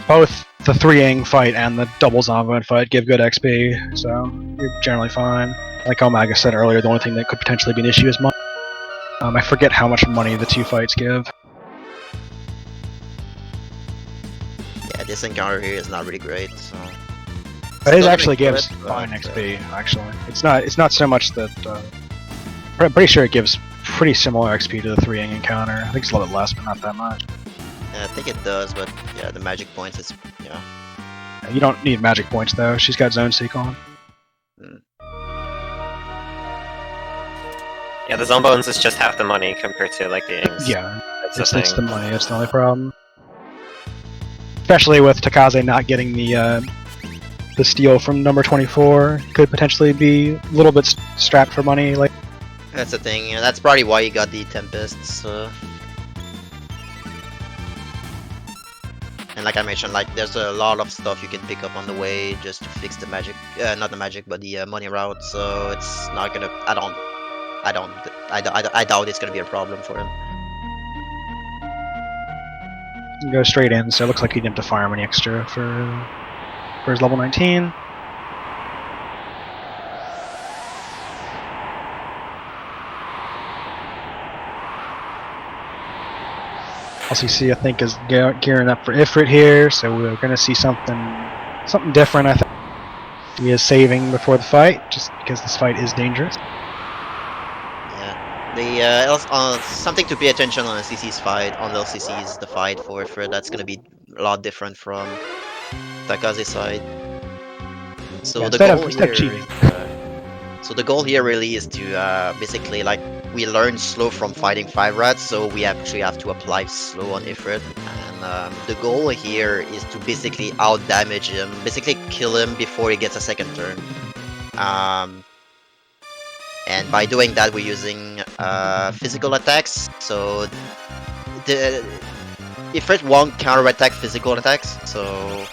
Both the 3-ing fight and the double Zombone fight give good XP, so you're generally fine. Like Omega said earlier, the only thing that could potentially be an issue is money. I forget how much money the 2 fights give. Yeah, this encounter here is not really great. So. But it actually gives fine XP. Actually, it's not so much that. I'm pretty sure it gives pretty similar XP to the 3-ing encounter. I think it's a little bit less, but not that much. Yeah, I think it does, but yeah, the magic points is You don't need magic points though. She's got Zone Seek on. Yeah, the Zombones is just half the money compared to like the Ings. Yeah, That's it's the money. That's the only problem. Especially with Takaze not getting the steal from number 24, could potentially be a little bit strapped for money. Like that's the thing. Yeah, that's probably why you got the Tempests. And like I mentioned, like there's a lot of stuff you can pick up on the way just to fix the magic, not the magic, but the money route. So it's not gonna. I doubt it's gonna be a problem for him. you go straight in, so it looks like he didn't have to farm any extra for his level 19. LCC, I think, is gearing up for Ifrit here, so we're going to see something different. I think he is saving before the fight, just because this fight is dangerous. Yeah, something to pay attention on LCC's fight. On LCC's the fight for Ifrit, that's going to be a lot different from Takaze's side. So the goal here. So the goal here really is to basically like. We learned slow from fighting 5 rats, so we actually have to apply slow on Ifrit. And the goal here is to basically out-damage him, basically kill him before he gets a second turn. And by doing that, we're using physical attacks. So the Ifrit won't counter-attack physical attacks. So,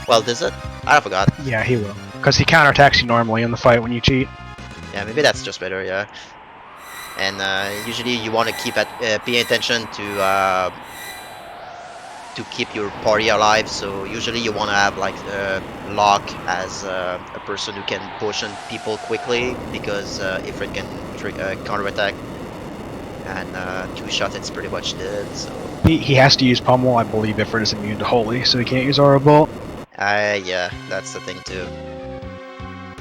well, does it? I forgot. Yeah, he will. Because he counterattacks you normally in the fight when you cheat. Yeah, maybe that's just better, yeah. And usually you want to keep pay attention to keep your party alive. So usually you want to have like Locke as a person who can potion people quickly, because if it can counterattack, and 2 shots it's pretty much dead. So He has to use Pummel. I believe Ifrit is immune to Holy, so he can't use Aura Bolt. yeah, that's the thing too.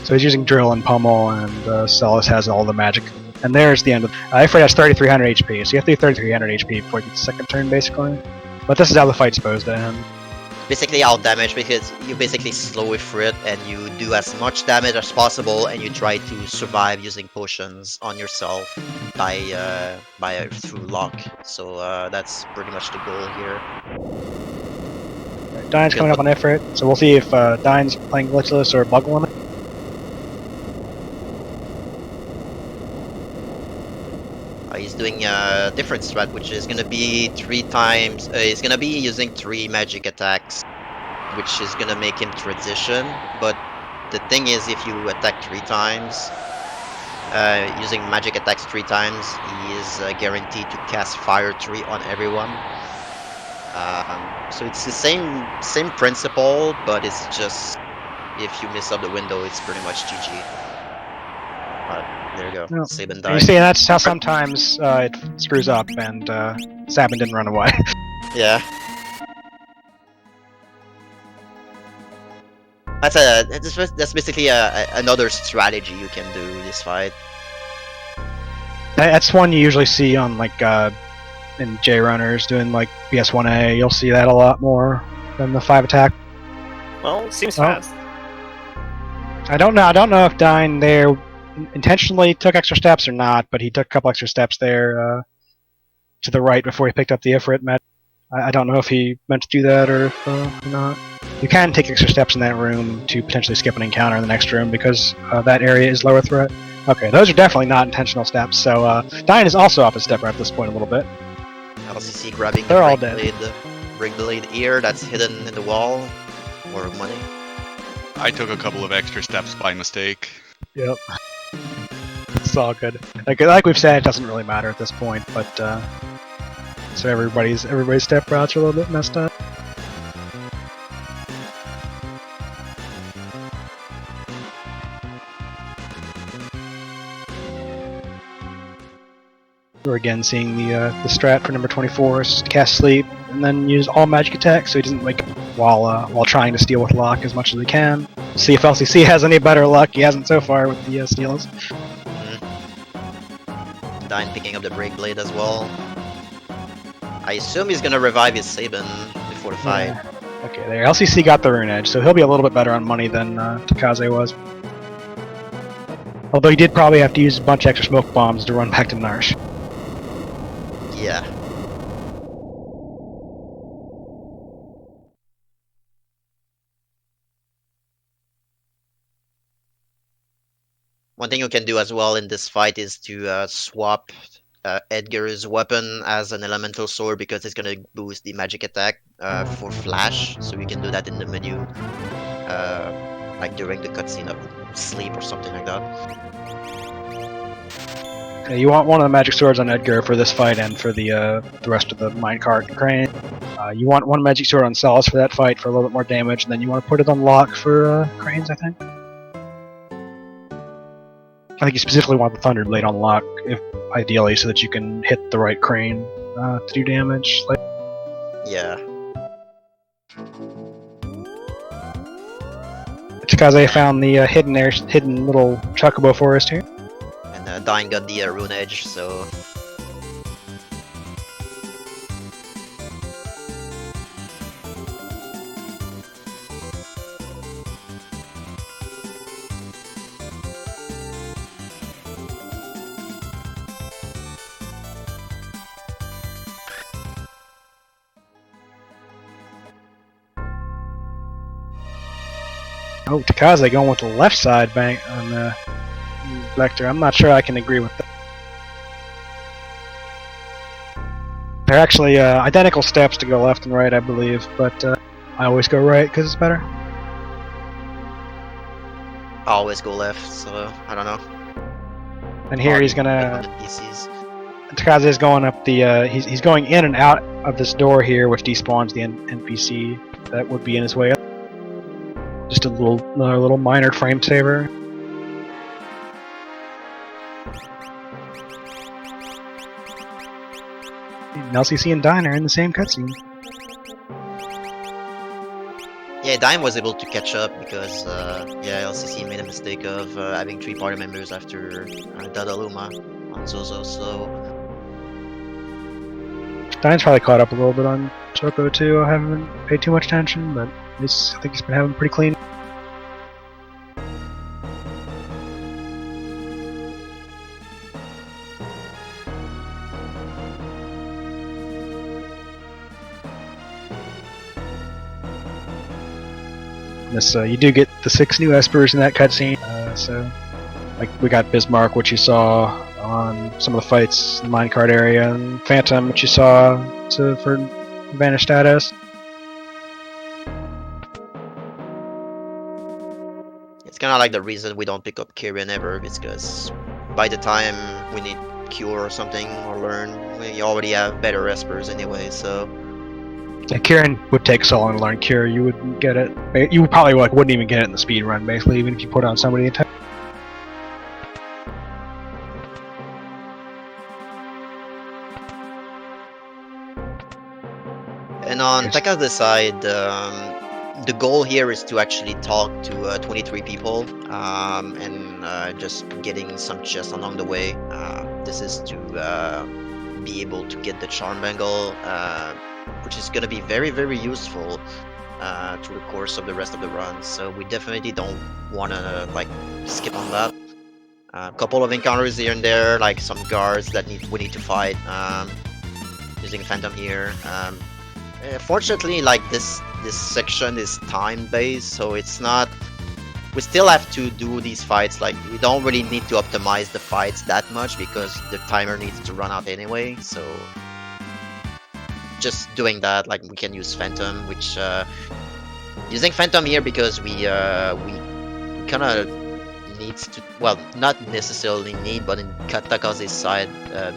So he's using Drill and Pummel, and Celis has all the magic. And there's the end of... Ifrit has 3,300 HP, so you have to do 3,300 HP before you get the second turn, basically. But this is how the fight's supposed to end. Basically out damage, because you basically slow Ifrit and you do as much damage as possible, and you try to survive using potions on yourself through Locke. So that's pretty much the goal here. Right, Dine's coming up on Ifrit, so we'll see if Dine's playing Glitchless or Bug Limit. He's doing a different strat, which is gonna be 3 times. He's gonna be using 3 magic attacks, which is gonna make him transition. But the thing is, if you attack 3 times, using magic attacks 3 times, he is guaranteed to cast Fire 3 on everyone. So it's the same principle, but it's just if you miss up the window, it's pretty much GG. But there you go. No. Sabin And died. you see, that's how sometimes it screws up, and Sabin didn't run away. Yeah. That's basically another strategy you can do this fight. That's one you usually see on like in J runners doing like BS1A. You'll see that a lot more than the 5 attack. Well, seems Well, fast. I don't know if Dine there intentionally took extra steps or not, but he took a couple extra steps there to the right before he picked up the Ifrit match. I don't know if he meant to do that or not. You can take extra steps in that room to potentially skip an encounter in the next room because that area is lower threat. Okay, those are definitely not intentional steps, so Dine is also off his step right at this point a little bit. LCC grabbing They're all the break blade ear that's hidden in the wall, or money. I took a couple of extra steps by mistake. Yep. It's all good. Like we've said, it doesn't really matter at this point, but so everybody's step routes are a little bit messed up. We're again seeing the strat for number 24 is to cast Sleep and then use all magic attacks so he doesn't wake up while trying to steal with Locke as much as he can. We'll see if LCC has any better luck. He hasn't so far with the steals. Dine picking up the break blade as well. I assume he's gonna revive his Sabin before the fight. Yeah. Okay, there. LCC got the Rune Edge, so he'll be a little bit better on money than Takaze was. Although he did probably have to use a bunch of extra smoke bombs to run back to Narsh. Yeah. One thing you can do as well in this fight is to swap Edgar's weapon as an elemental sword, because it's gonna boost the magic attack for flash. So you can do that in the menu, like during the cutscene of Sleep or something like that. You want one of the magic swords on Edgar for this fight and for the rest of the minecart and crane. You want one magic sword on Celis for that fight for a little bit more damage, and then you want to put it on Locke for cranes, I think. I think you specifically want the Thunderblade on Locke, if ideally, so that you can hit the right crane to do damage. Yeah. Takaze found the hidden little chocobo forest here. And Dine got the Rune Edge, so... Oh, Takaze going with the left side bank on Vector. I'm not sure I can agree with that. They're actually identical steps to go left and right, I believe, but I always go right because it's better. always go left, so I don't know. And here he's gonna. NPCs. Takaze is going up the. He's going in and out of this door here, which despawns the NPC that would be in his way up. Just another little minor frame saver. And LCC and Dine are in the same cutscene. Yeah, Dime was able to catch up because LCC made a mistake of having 3 party members after Dadaluma on Zozo, so... Dine's probably caught up a little bit on Choco too. I haven't paid too much attention, but I think he's been having pretty clean. This, you do get the 6 new espers in that cutscene, so like we got Bismarck, which you saw on some of the fights in the minecart area, and Phantom, which you saw for advantage status. It's kind of like the reason we don't pick up Kirin ever, because by the time we need Cure or something, or Learn, we already have better espers anyway, so... Yeah, Kirin would take so long to learn Cure, you wouldn't get it. You probably wouldn't even get it in the speed run, basically, even if you put on somebody in time. And on Taka's side, the goal here is to actually talk to 23 people and just getting some chests along the way. This is to be able to get the charm bangle, which is going to be very, very useful through the course of the rest of the run. So we definitely don't want to skip on that. A couple of encounters here and there, like some guards that we need to fight. Using Phantom here. Fortunately, this section is time-based, so it's not... We still have to do these fights, we don't really need to optimize the fights that much because the timer needs to run out anyway, so... Just doing that, we can use Phantom, which... Using Phantom here because we kinda needs to... Well, not necessarily need, but in Katakaze's side,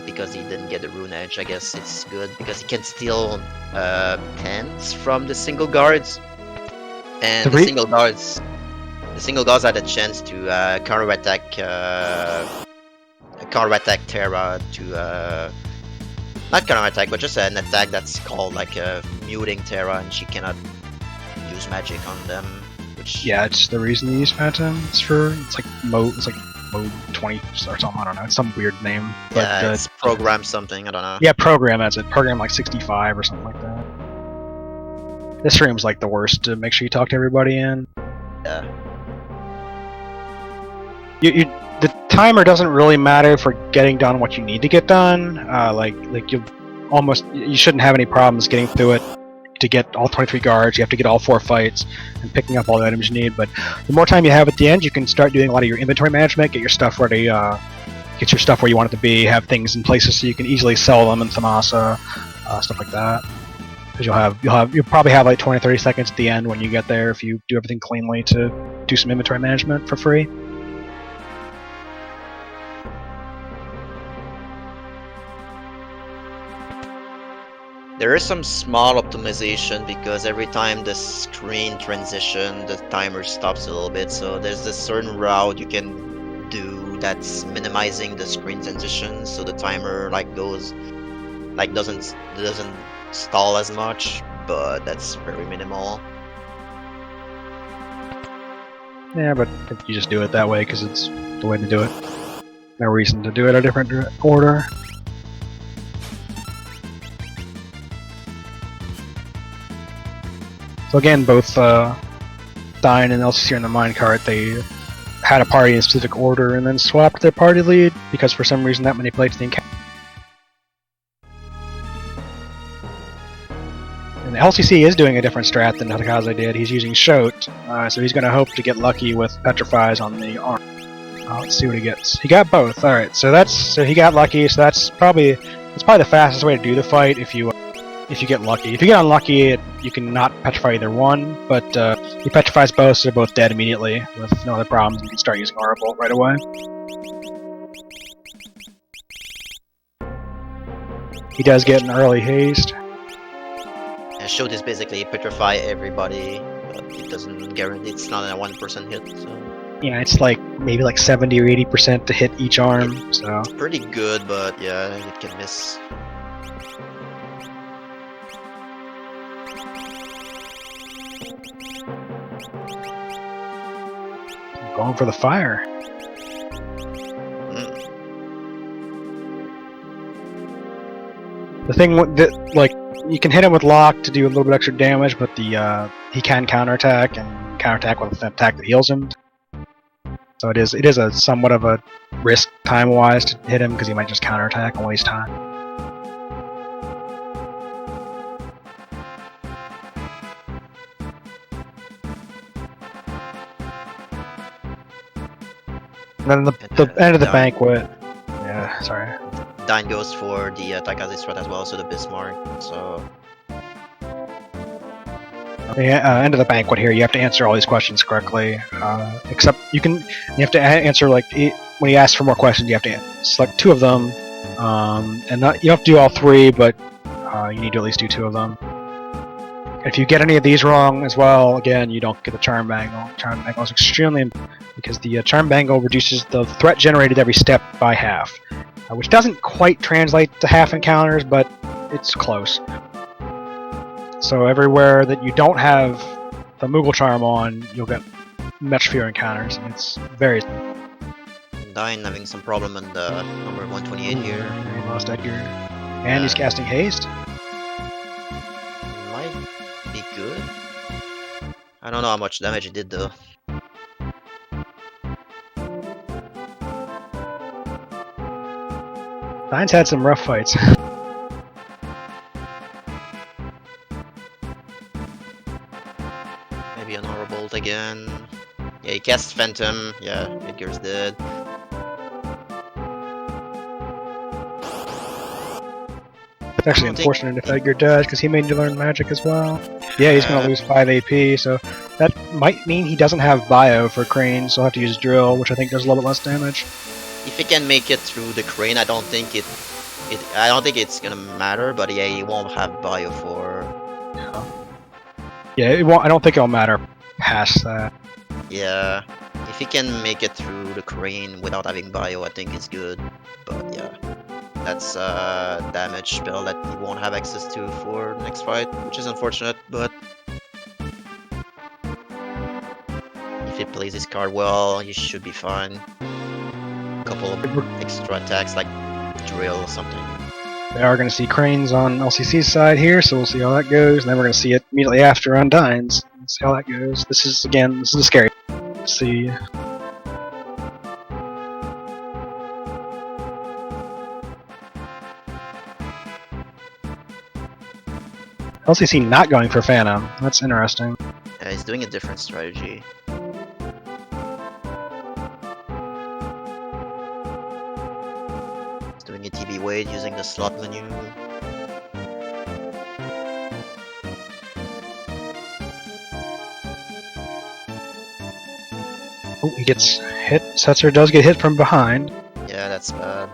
because he didn't get the Rune Edge, I guess it's good, because he can steal pens from the single guards, and the single guards had a chance to counterattack Terra to not counterattack, but just an attack that's called muting Terra, and she cannot use magic on them. Which it's the reason you use Phantom. It's like mode 20 or something. I don't know. It's some weird name. But, it's program something. I don't know. Yeah, program. That's it. Program 65 or something like that. This stream's the worst to make sure you talk to everybody in. Yeah. The timer doesn't really matter for getting done what you need to get done. You shouldn't have any problems getting through it. To get all 23 guards, you have to get all 4 fights and picking up all the items you need, but the more time you have at the end, you can start doing a lot of your inventory management, get your stuff ready, get your stuff where you want it to be, have things in places so you can easily sell them in Samasa, stuff like that. Because you'll probably have 20-30 seconds at the end when you get there if you do everything cleanly to do some inventory management for free. There is some small optimization because every time the screen transition, the timer stops a little bit. So there's this certain route you can do that's minimizing the screen transition, so the timer doesn't stall as much, but that's very minimal. Yeah, but you just do it that way because it's the way to do it. No reason to do it a different order. So again, both Dine and LCC in the minecart, they had a party in a specific order and then swapped their party lead because for some reason that manipulates the encounter. And LCC is doing a different strat than Takaze did. He's using Shote, so he's going to hope to get lucky with Petrifies on the arm. Let's see what he gets. He got both. All right, so he got lucky. So that's probably the fastest way to do the fight if you if you get lucky. If you get unlucky, you can not petrify either one, but he petrifies both, so they're both dead immediately with no other problems. You can start using Aura Bolt right away. He does get an early haste. And Shoot is basically petrify everybody, but it doesn't guarantee it's not a 1% hit, so... Yeah, it's like maybe like 70 or 80% to hit each arm, so... It's pretty good, but yeah, it can miss. Going for the fire. The thing that, like, you can hit him with lock to do a little bit extra damage, but he can counterattack and counterattack with an attack that heals him. So it is a somewhat of a risk time-wise to hit him because he might just counterattack and waste time. And then the end of the banquet. Yeah, sorry. Dine goes for the Taikaze strat as well, so the Bismarck. So The end of the banquet here, you have to answer all these questions correctly. Except you have to answer like when he asks for more questions, you have to select 2 of them, and you don't have to do all 3, but you need to at least do 2 of them. If you get any of these wrong as well, again, you don't get the charm bangle. Charm bangle is extremely important because the charm bangle reduces the threat generated every step by half, which doesn't quite translate to half encounters, but it's close. So everywhere that you don't have the Moogle charm on, you'll get much fewer encounters, and it's very... Dine having some problem in the number 128 here. He lost Edgar. And he's casting haste. Might be good. I don't know how much damage it did though. Dine's had some rough fights. Maybe an Aura Bolt again. Yeah, he casts Phantom. Yeah, Edgar's dead. It's actually unfortunate if Edgar dies, because he made you learn magic as well. Yeah, he's going to lose 5 AP, so that might mean he doesn't have bio for Crane, so he'll have to use Drill, which I think does a little bit less damage. If he can make it through the Crane, I don't think it's gonna matter, but yeah, he won't have bio for... Yeah, it won't, I don't think it'll matter past that. Yeah, if he can make it through the Crane without having bio, I think it's good. But yeah, that's a damage spell that he won't have access to for the next fight, which is unfortunate, but... if he plays his card well, he should be fine. A couple of extra attacks like Drill or something. They are going to see Cranes on LCC's side here, so we'll see how that goes. And then we're going to see it immediately after on Dine's. Let's see how that goes. This is a scary. Let's see. LCC not going for Phantom. That's interesting. Yeah, he's doing a different strategy. He's doing a TB Wade using the slot menu. Oh, he gets hit. Setzer does get hit from behind. Yeah, that's bad.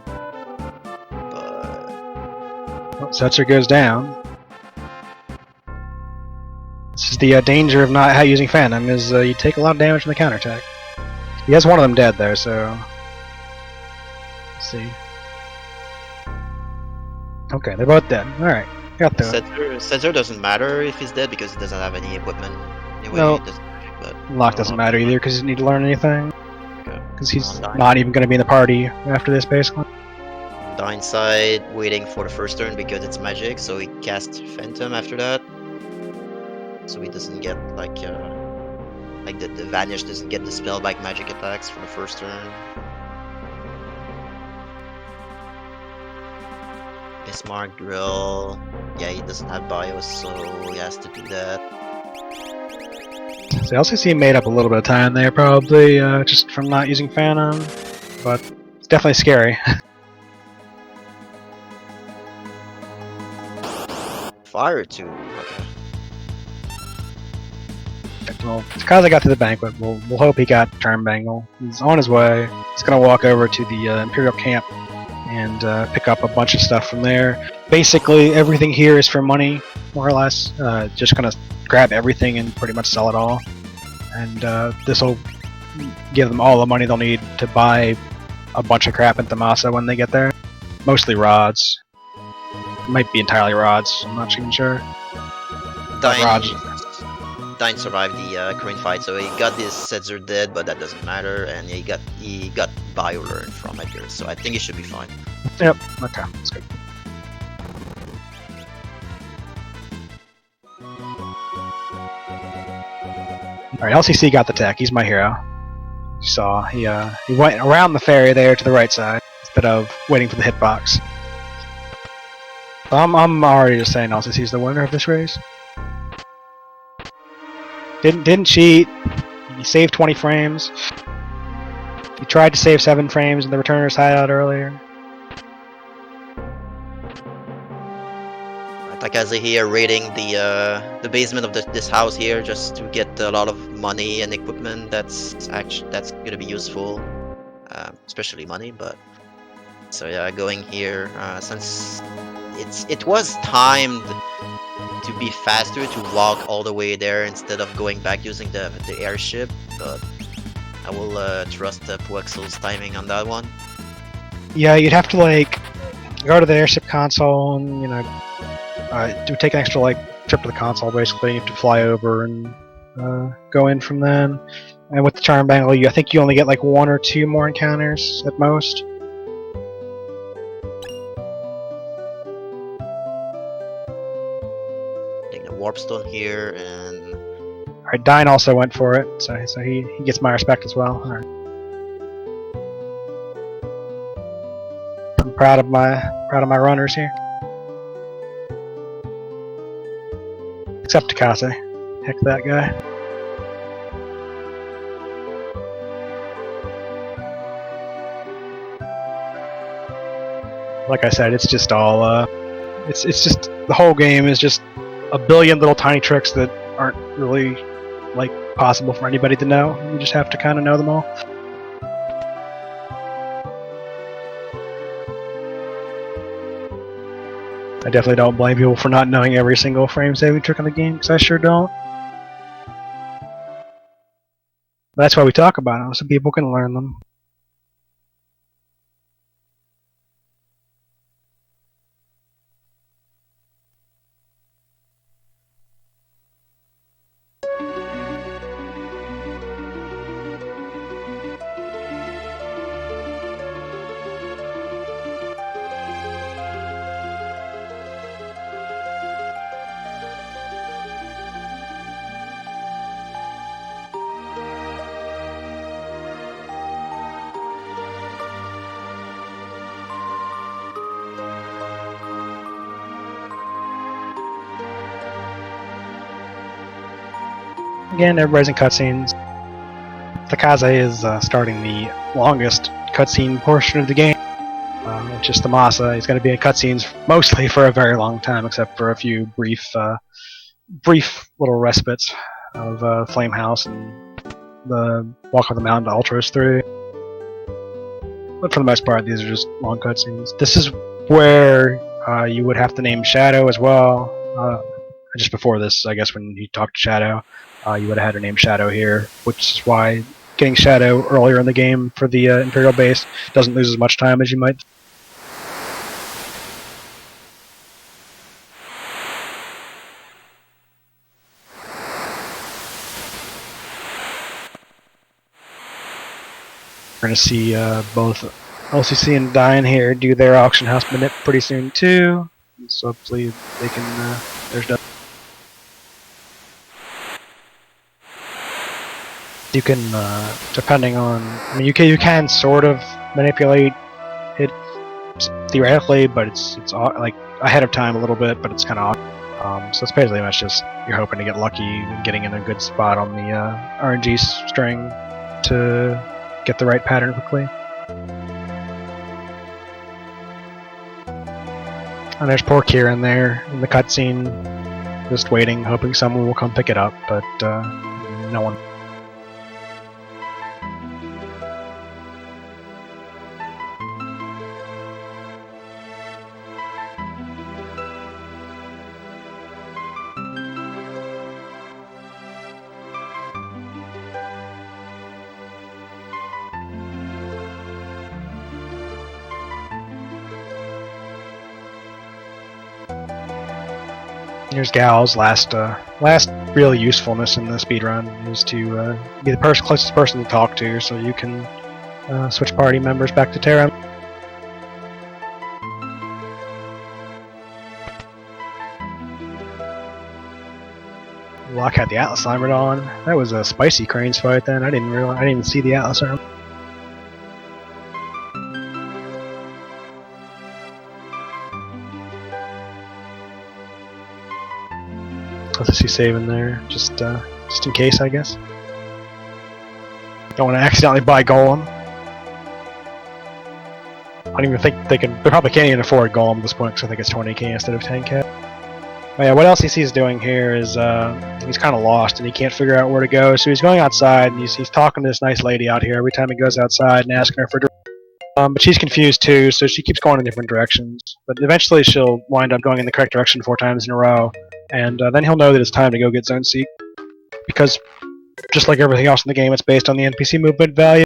But Oh, Setzer goes down. This is the danger of not using Phantom, is you take a lot of damage from the counterattack. He has one of them dead there, so... Let's see. Okay, they're both dead. Alright, got through it. Setzer doesn't matter if he's dead because he doesn't have any equipment. Anyway, No. it doesn't matter, but Lock doesn't matter either, because he doesn't need to learn anything. Okay. Because he's Dine. not even going to be in the party after this, basically. Dine side waiting for the first turn because it's magic, so he casts Phantom after that. So he doesn't get like the Vanish doesn't get the spell like magic attacks for the first turn. Bismarck Drill. Yeah, he doesn't have bios, so he has to do that. So LCC made up a little bit of time there, probably, just from not using Phantom. But it's definitely scary. fire too. Okay. Well, Kaze got to the banquet. We'll hope he got Turnbangle. He's on his way. He's gonna walk over to the Imperial camp and pick up a bunch of stuff from there. Basically, everything here is for money, more or less. Just gonna grab everything and pretty much sell it all. And this will give them all the money they'll need to buy a bunch of crap in Tamasa when they get there. Mostly rods. Might be entirely rods. I'm not even sure. But rods. Dine survived the Korean fight, so he got his Setzer dead, but that doesn't matter, and he got Bio-Learn from Edgar, so I think he should be fine. Yep. Okay. That's good. Alright, LCC got the tech. He's my hero. You saw. He went around the ferry there to the right side instead of waiting for the hitbox. I'm already just saying LCC's the winner of this race. Didn't cheat. He saved 20 frames. He tried to save 7 frames in the returner's hideout earlier. Takaze here raiding the basement of this house here just to get a lot of money and equipment. That's gonna be useful, especially money. But so yeah, going here since it was timed to be faster to walk all the way there instead of going back using the airship, but I will trust Puexel's timing on that one. Yeah, you'd have to like go to the airship console and take an extra trip to the console. Basically, you have to fly over and go in from then. And with the Charm Bangle, I think you only get like 1 or 2 more encounters at most. Warpstone here, and alright, Dine also went for it, so he gets my respect as well. Alright. I'm proud of my runners here. Except Takase. Heck that guy. Like I said, it's just all it's just the whole game is just a billion little tiny tricks that aren't really possible for anybody to know. You just have to kind of know them all. I definitely don't blame people for not knowing every single frame saving trick in the game, because I sure don't. That's why we talk about them, so people can learn them. Again, everybody's in cutscenes. Takaze is starting the longest cutscene portion of the game, which is Tamasa. He's going to be in cutscenes mostly for a very long time, except for a few brief little respites of Flame House and the Walk on the Mountain to Ultros 3. But for the most part, these are just long cutscenes. This is where you would have to name Shadow as well. Just before this, I guess, when you talked to Shadow, you would have had her name Shadow here, which is why getting Shadow earlier in the game for the Imperial base doesn't lose as much time as you might. We're going to see both LCC and Dine here do their auction house manip pretty soon too, so hopefully they can. There's no. You can, depending on, I mean, you can sort of manipulate it theoretically, but it's like ahead of time a little bit, but it's kind of so it's basically much just you're hoping to get lucky and getting in a good spot on the RNG string to get the right pattern quickly. And there's poor Kieran there in the cutscene, just waiting, hoping someone will come pick it up, but no one. Here's Gal's last real usefulness in the speedrun is to be the closest person to talk to, so you can switch party members back to Terra. Locke had the Atlas Armor on. That was a spicy Cranes fight. Then I didn't even see the Atlas Armor. What's he saving there? Just in case, I guess. Don't want to accidentally buy Golem. I don't even think they can. They probably can't even afford Golem at this point, because I think it's 20k instead of 10k. But yeah, what else he sees doing here is he's kind of lost and he can't figure out where to go. So he's going outside and he's talking to this nice lady out here every time he goes outside and asking her for directions. But she's confused too, so she keeps going in different directions. But eventually she'll wind up going in the correct direction 4 times in a row, and then he'll know that it's time to go get Zone Seek. Because just like everything else in the game, it's based on the NPC movement value.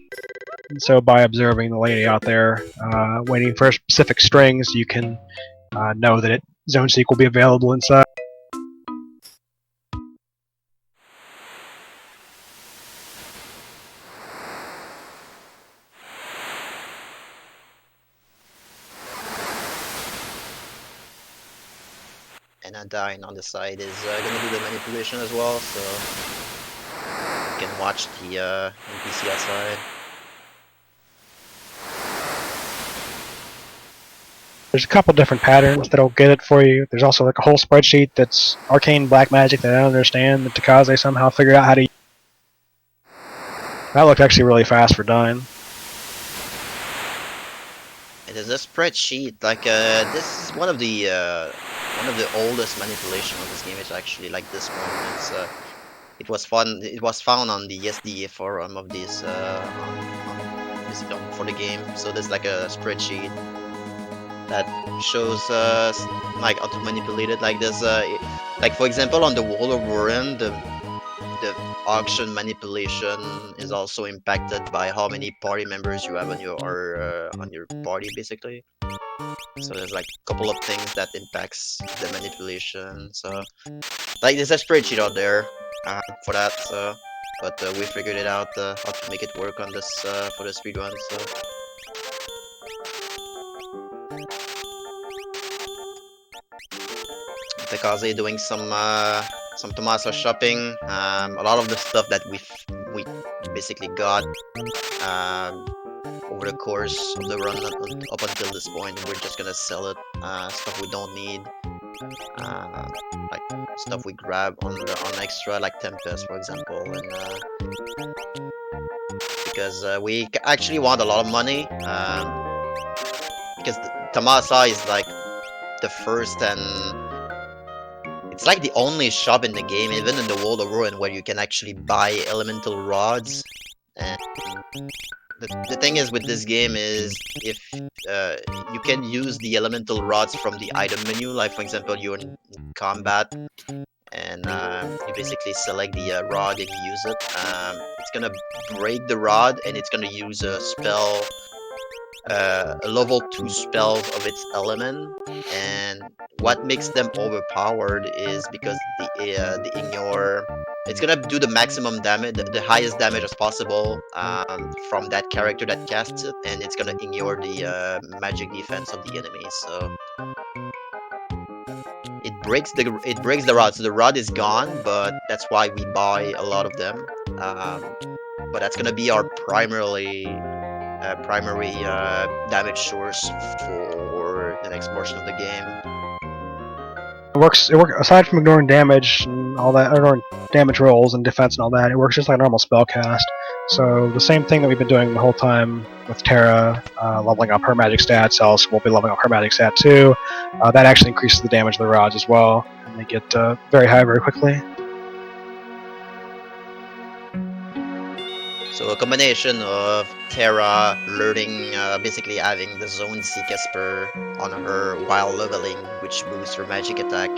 And so by observing the lady out there waiting for specific strings, you can know that Zone Seek will be available inside. And Undyne on the side is gonna do the manipulation as well, so you can watch the NPC outside. There's a couple different patterns that'll get it for you. There's also like a whole spreadsheet that's arcane black magic that I don't understand that Takaze somehow figured out how to use. That looked actually really fast for Dyne. It is a spreadsheet. Like this is one of the oldest manipulation of this game. It's actually like this one. It's it was fun. It was found on the SDA forum of this this film for the game. So there's like a spreadsheet that shows like how to manipulate it. Like there's like for example on the Wall of Warren, the auction manipulation is also impacted by how many party members you have on your party basically. So there's like a couple of things that impacts the manipulation. So like there's a spreadsheet out there for that. So but we figured it out how to make it work on this for the speedrun. So. Takaze doing some Tomasa shopping. A lot of the stuff that we basically got over the course of the run up until this point, we're just gonna sell it. Stuff we don't need, like stuff we grab on extra, like Tempest for example, and because we actually want a lot of money, because Tomasa is like the first and it's like the only shop in the game, even in the World of Ruin, where you can actually buy elemental rods. And the thing is with this game is if you can use the elemental rods from the item menu, like for example you're in combat and you basically select the rod and you use it. It's gonna break the rod and it's gonna use a spell, a level 2 spells of its element, and what makes them overpowered is because the ignore, it's gonna do the maximum damage, the highest damage as possible from that character that casts it, and it's gonna ignore the magic defense of the enemy. So it breaks the rod, so the rod is gone, but that's why we buy a lot of them. But that's gonna be our primary damage source for the next portion of the game. It works aside from ignoring damage and all that, ignoring damage rolls and defense and all that. It works just like a normal spell cast. So the same thing that we've been doing the whole time with Terra, leveling up her magic stats. Else we'll be leveling up her magic stat too. That actually increases the damage of the rods as well, and they get very high very quickly. So a combination of Terra learning, basically having the zone seek Esper on her while leveling, which boosts her magic attack,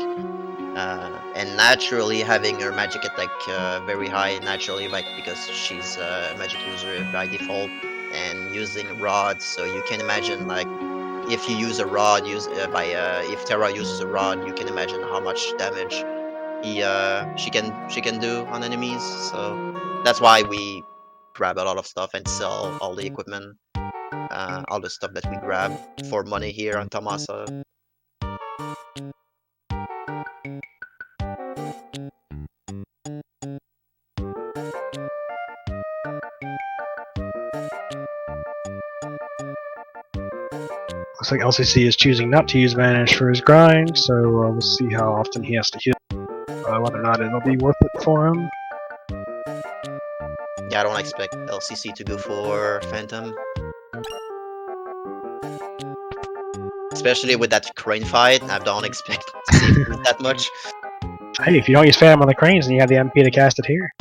and naturally having her magic attack very high naturally, like because she's a magic user by default, and using rods. So you can imagine like if you use a rod, if Terra uses a rod, you can imagine how much damage she can do on enemies. So that's why we grab a lot of stuff and sell all the equipment, all the stuff that we grab for money here on Tomasa. Looks like LCC is choosing not to use Vanish for his grind, so we'll see how often he has to heal, whether or not it'll be worth it for him. Yeah, I don't expect LCC to go for Phantom. Especially with that crane fight, I don't expect to see it that much. Hey, if you don't use Phantom on the cranes, then you have the MP to cast it here.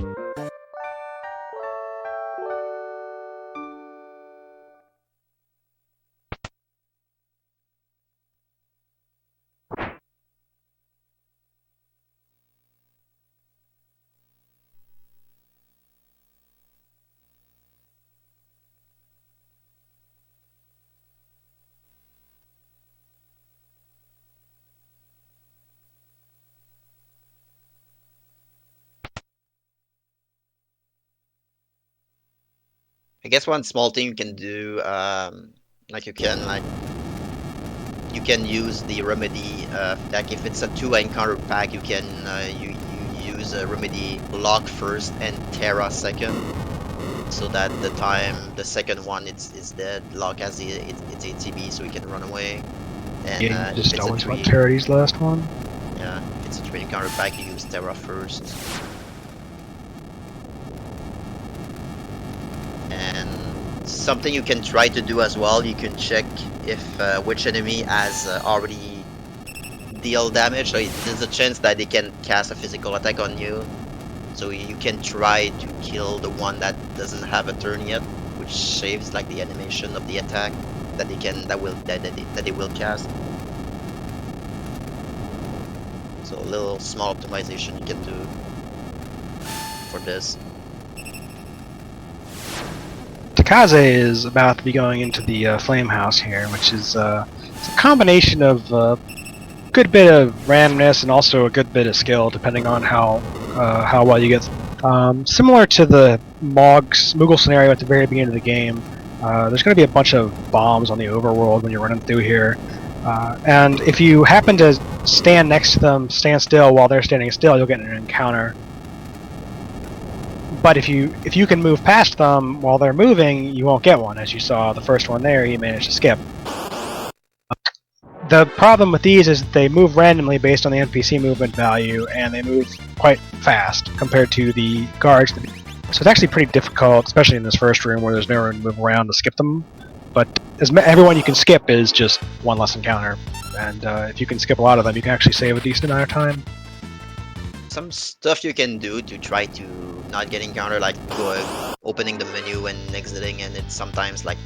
I guess one small thing you can do, you can use the remedy. Like if it's a 2 encounter pack, you can you use a remedy lock first and Terra second, so that the time the second one is dead, lock has its ATB, so he can run away. And Yeah, you just if always it's want Terra's last one. yeah, if it's a 3 encounter pack, you use Terra first. And something you can try to do as well, you can check if which enemy has already deal damage. So there's a chance that they can cast a physical attack on you. So you can try to kill the one that doesn't have a turn yet, which saves like the animation of the attack that they will cast. So a little small optimization you can do for this. Takaze is about to be going into the Flame House here, which is it's a combination of a good bit of randomness and also a good bit of skill, depending on how well you get. Similar to the Moogle scenario at the very beginning of the game, there's going to be a bunch of bombs on the overworld when you're running through here, and if you happen to stand next to them, stand still while they're standing still, you'll get an encounter. But if you can move past them while they're moving, you won't get one. As you saw, the first one there, you managed to skip. The problem with these is that they move randomly based on the NPC movement value, and they move quite fast compared to the guards. So it's actually pretty difficult, especially in this first room where there's no room to move around, to skip them. But everyone you can skip is just one less encounter, and if you can skip a lot of them, you can actually save a decent amount of time. Some stuff you can do to try to not get encountered, like opening the menu and exiting, and it sometimes like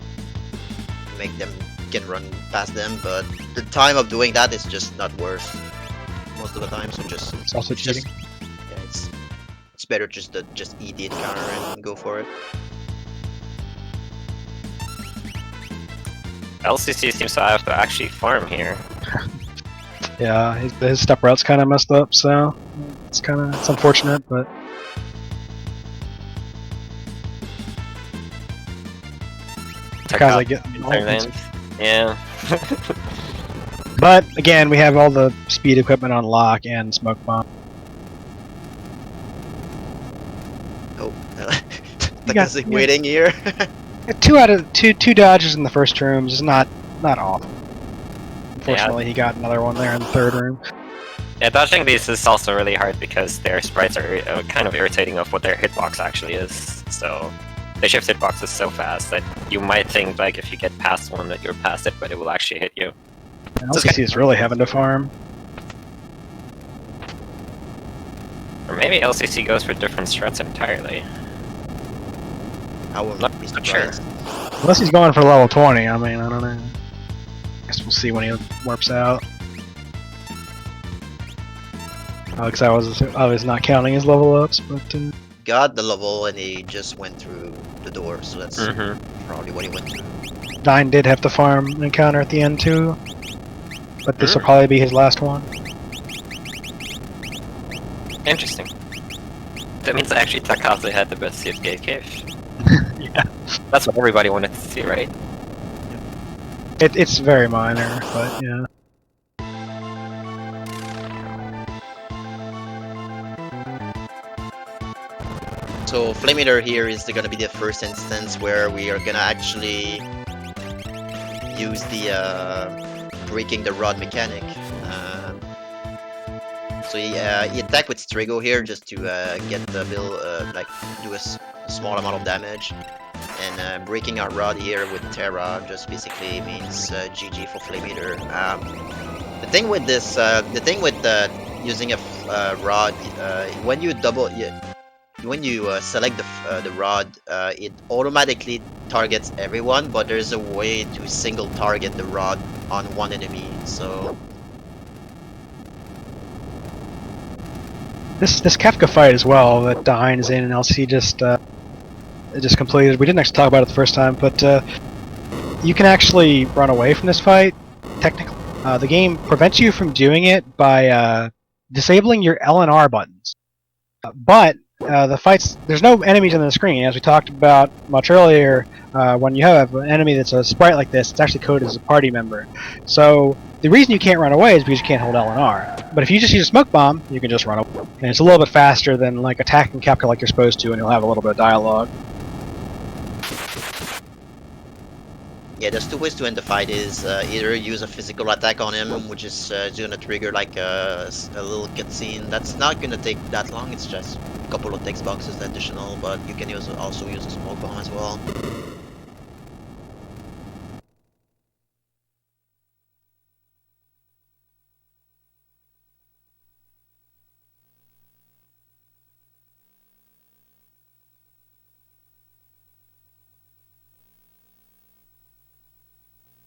make them can run past them, but the time of doing that is just not worth most of the time. So It's also cheating. Yeah, it's better just to eat the encounter and go for it. LCC seems to have to actually farm here. Yeah, his step route's kind of messed up, so it's unfortunate, but Takaze getting yeah. But again, we have all the speed equipment on lock and smoke bomb. Oh, Takaze waiting here. 2 out of 2 dodges in the first rooms is not awful. Unfortunately, he got another one there in the third room. Yeah, dodging these is also really hard because their sprites are kind of irritating of what their hitbox actually is. So The shifted box is so fast that you might think like if you get past one that you're past it, but it will actually hit you. LCC is really having to farm. Or maybe LCC goes for different strats entirely. I will not be Not sure. surprised. Unless he's going for level 20, I mean, I don't know. Guess we'll see when he warps out. Because I was not counting his level ups, but Got the level and he just went through the door, so that's probably what he went through. Dine did have to farm an encounter at the end too. But this will probably be his last one. Interesting. That means actually Takaze had the best CFK cave. Yeah. That's what everybody wanted to see, right? It's very minor, but yeah. So Flame Eater here is gonna be the first instance where we are gonna actually use the breaking the rod mechanic. So he attacked with Strigo here just to get the bill, like do a small amount of damage. And breaking our rod here with Terra just basically means GG for Flame Eater. The thing with this, using a rod, when you select the rod, it automatically targets everyone, but there's a way to single target the rod on one enemy. So This Kefka fight as well that Dine is in and LC just completed. We didn't actually talk about it the first time, but you can actually run away from this fight. Technically, the game prevents you from doing it by disabling your L and R buttons. But the fights, there's no enemies on the screen, as we talked about much earlier. When you have an enemy that's a sprite like this, it's actually coded as a party member. So the reason you can't run away is because you can't hold L and R. But if you just use a smoke bomb, you can just run away. And it's a little bit faster than like attacking Kefka like you're supposed to, and you'll have a little bit of dialogue. yeah, there's two ways to end the fight. Is either use a physical attack on him, which is gonna trigger like a little cutscene. That's not gonna take that long. It's just a couple of text boxes additional, but you can also use a smoke bomb as well.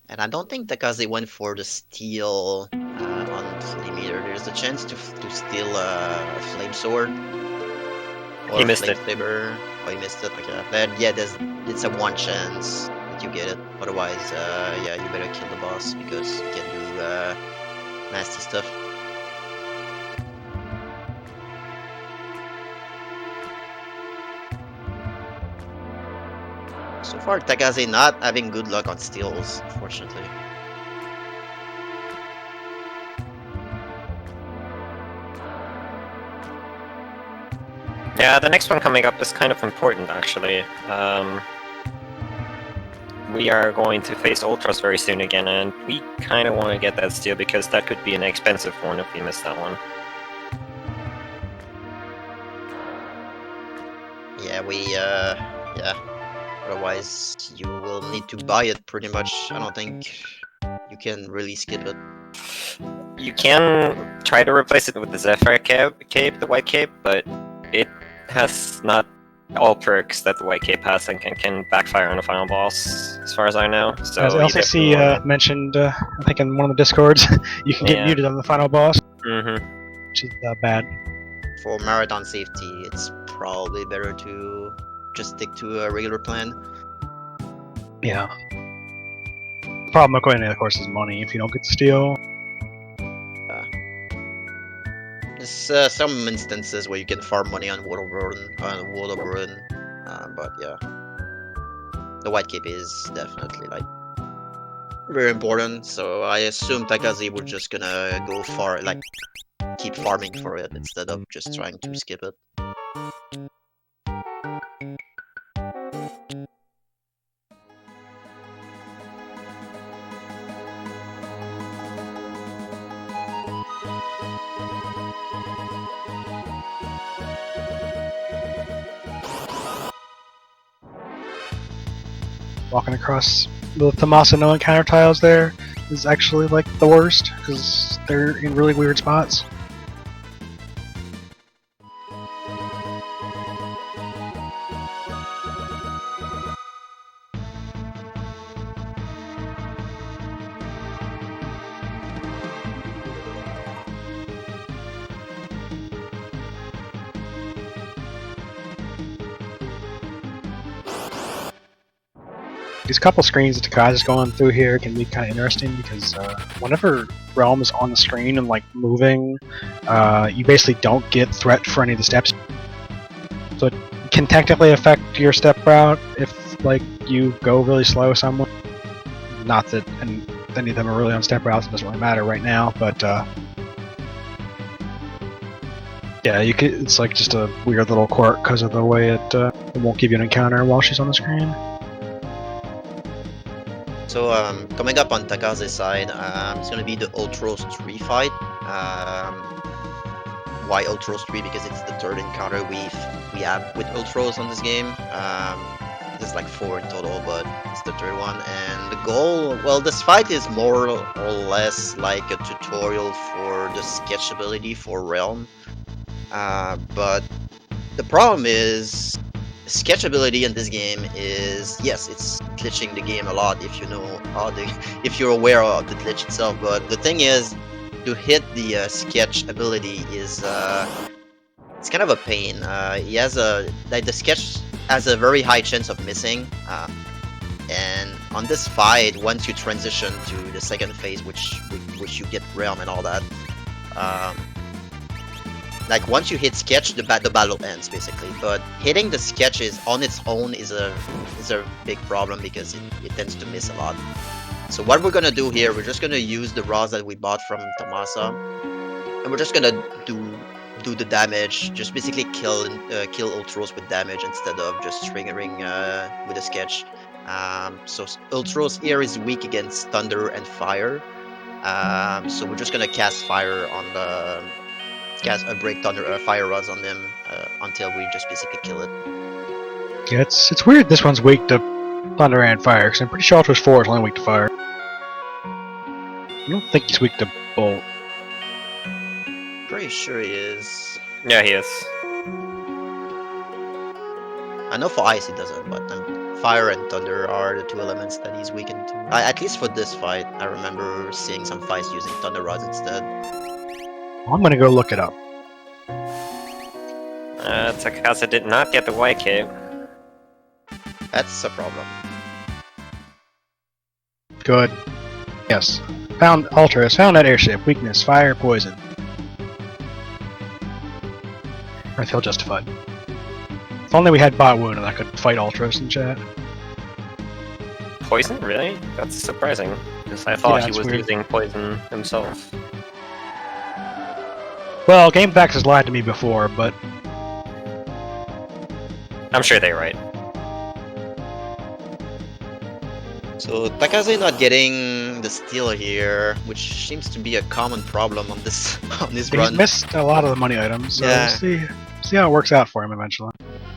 And I don't think Takaze went for the steal on Flame Eater. There's a chance to steal a Flame Sword. Or He missed Flame it. Saber. Oh, he missed it? Okay. Then, yeah, it's a one chance that you get it. Otherwise, yeah, you better kill the boss because you can do nasty stuff. So far, Takaze not having good luck on steals, unfortunately. Yeah, the next one coming up is kind of important, actually. We are going to face Ultras very soon again, and we kind of want to get that steal because that could be an expensive one if we miss that one. Yeah, yeah. Otherwise, you will need to buy it pretty much. I don't think you can really skip it. You can try to replace it with the Zephyr cape, the white cape, but it has not all perks that the white cape has and can backfire on the final boss, as far as I know. So As LCC mentioned, I think in one of the discords, you can get muted on the final boss, which is bad. For marathon safety, it's probably better to just stick to a regular plan. Yeah. The problem with going there, of course, is money. If you don't get the steal, There's some instances where you can farm money on World of Ruin, but yeah, the white cape is definitely like very important. So I assume Takaze was just gonna go far, like keep farming for it instead of just trying to skip it. walking across the Tomasa no encounter tiles there is actually like the worst because they're in really weird spots. These couple screens that Takai's going through here can be kind of interesting because whenever Realm is on the screen and like moving, you basically don't get threat for any of the steps. So it can technically affect your step route if like you go really slow somewhere. Not that any of them are really on step routes, it doesn't really matter right now, but yeah, you could, it's like just a weird little quirk because of the way it won't give you an encounter while she's on the screen. So coming up on Takaze's side, it's gonna be the Ultros 3 fight. Why Ultros 3? Because it's the third encounter we have with Ultros on this game. There's like 4 in total, but it's the third one. And the goal, well, this fight is more or less like a tutorial for the sketch ability for Realm. But the problem is sketch ability in this game is, yes, it's glitching the game a lot if you know how if you're aware of the glitch itself. But the thing is, to hit the sketch ability is it's kind of a pain. He has the sketch has a very high chance of missing. And on this fight, once you transition to the second phase, which you get Realm and all that, like once you hit sketch, the battle ends basically. But hitting the sketches on its own is a big problem because it tends to miss a lot. So what we're gonna do here, we're just gonna use the rods that we bought from Tomasa, and we're just gonna do the damage. Just basically kill Ultros with damage instead of just triggering with a sketch. So Ultros here is weak against thunder and fire. So we're just gonna cast fire on the break thunder fire rods on them until we just basically kill it. Yeah, it's weird this one's weak to thunder and fire, because I'm pretty sure Ultros 4 is only weak to fire. I don't think he's weak to bolt. Pretty sure he is. Yeah, he is. I know for ice he doesn't, but fire and thunder are the 2 elements that he's weakened to. At least for this fight, I remember seeing some fights using thunder rods instead. I'm gonna go look it up. Takase did not get the white cape. That's a problem. Good. Yes. Found Ultros, found that airship. Weakness, fire, poison. I feel justified. If only we had Bot Wound and I could fight Ultros in chat. Poison? Really? That's surprising. Because I thought he it's was weird. using poison himself. Well, GameFAQs has lied to me before, but I'm sure they're right. So Takase not getting the steal here, which seems to be a common problem on this he's run. missed a lot of the money items, so Yeah. we'll see how it works out for him eventually.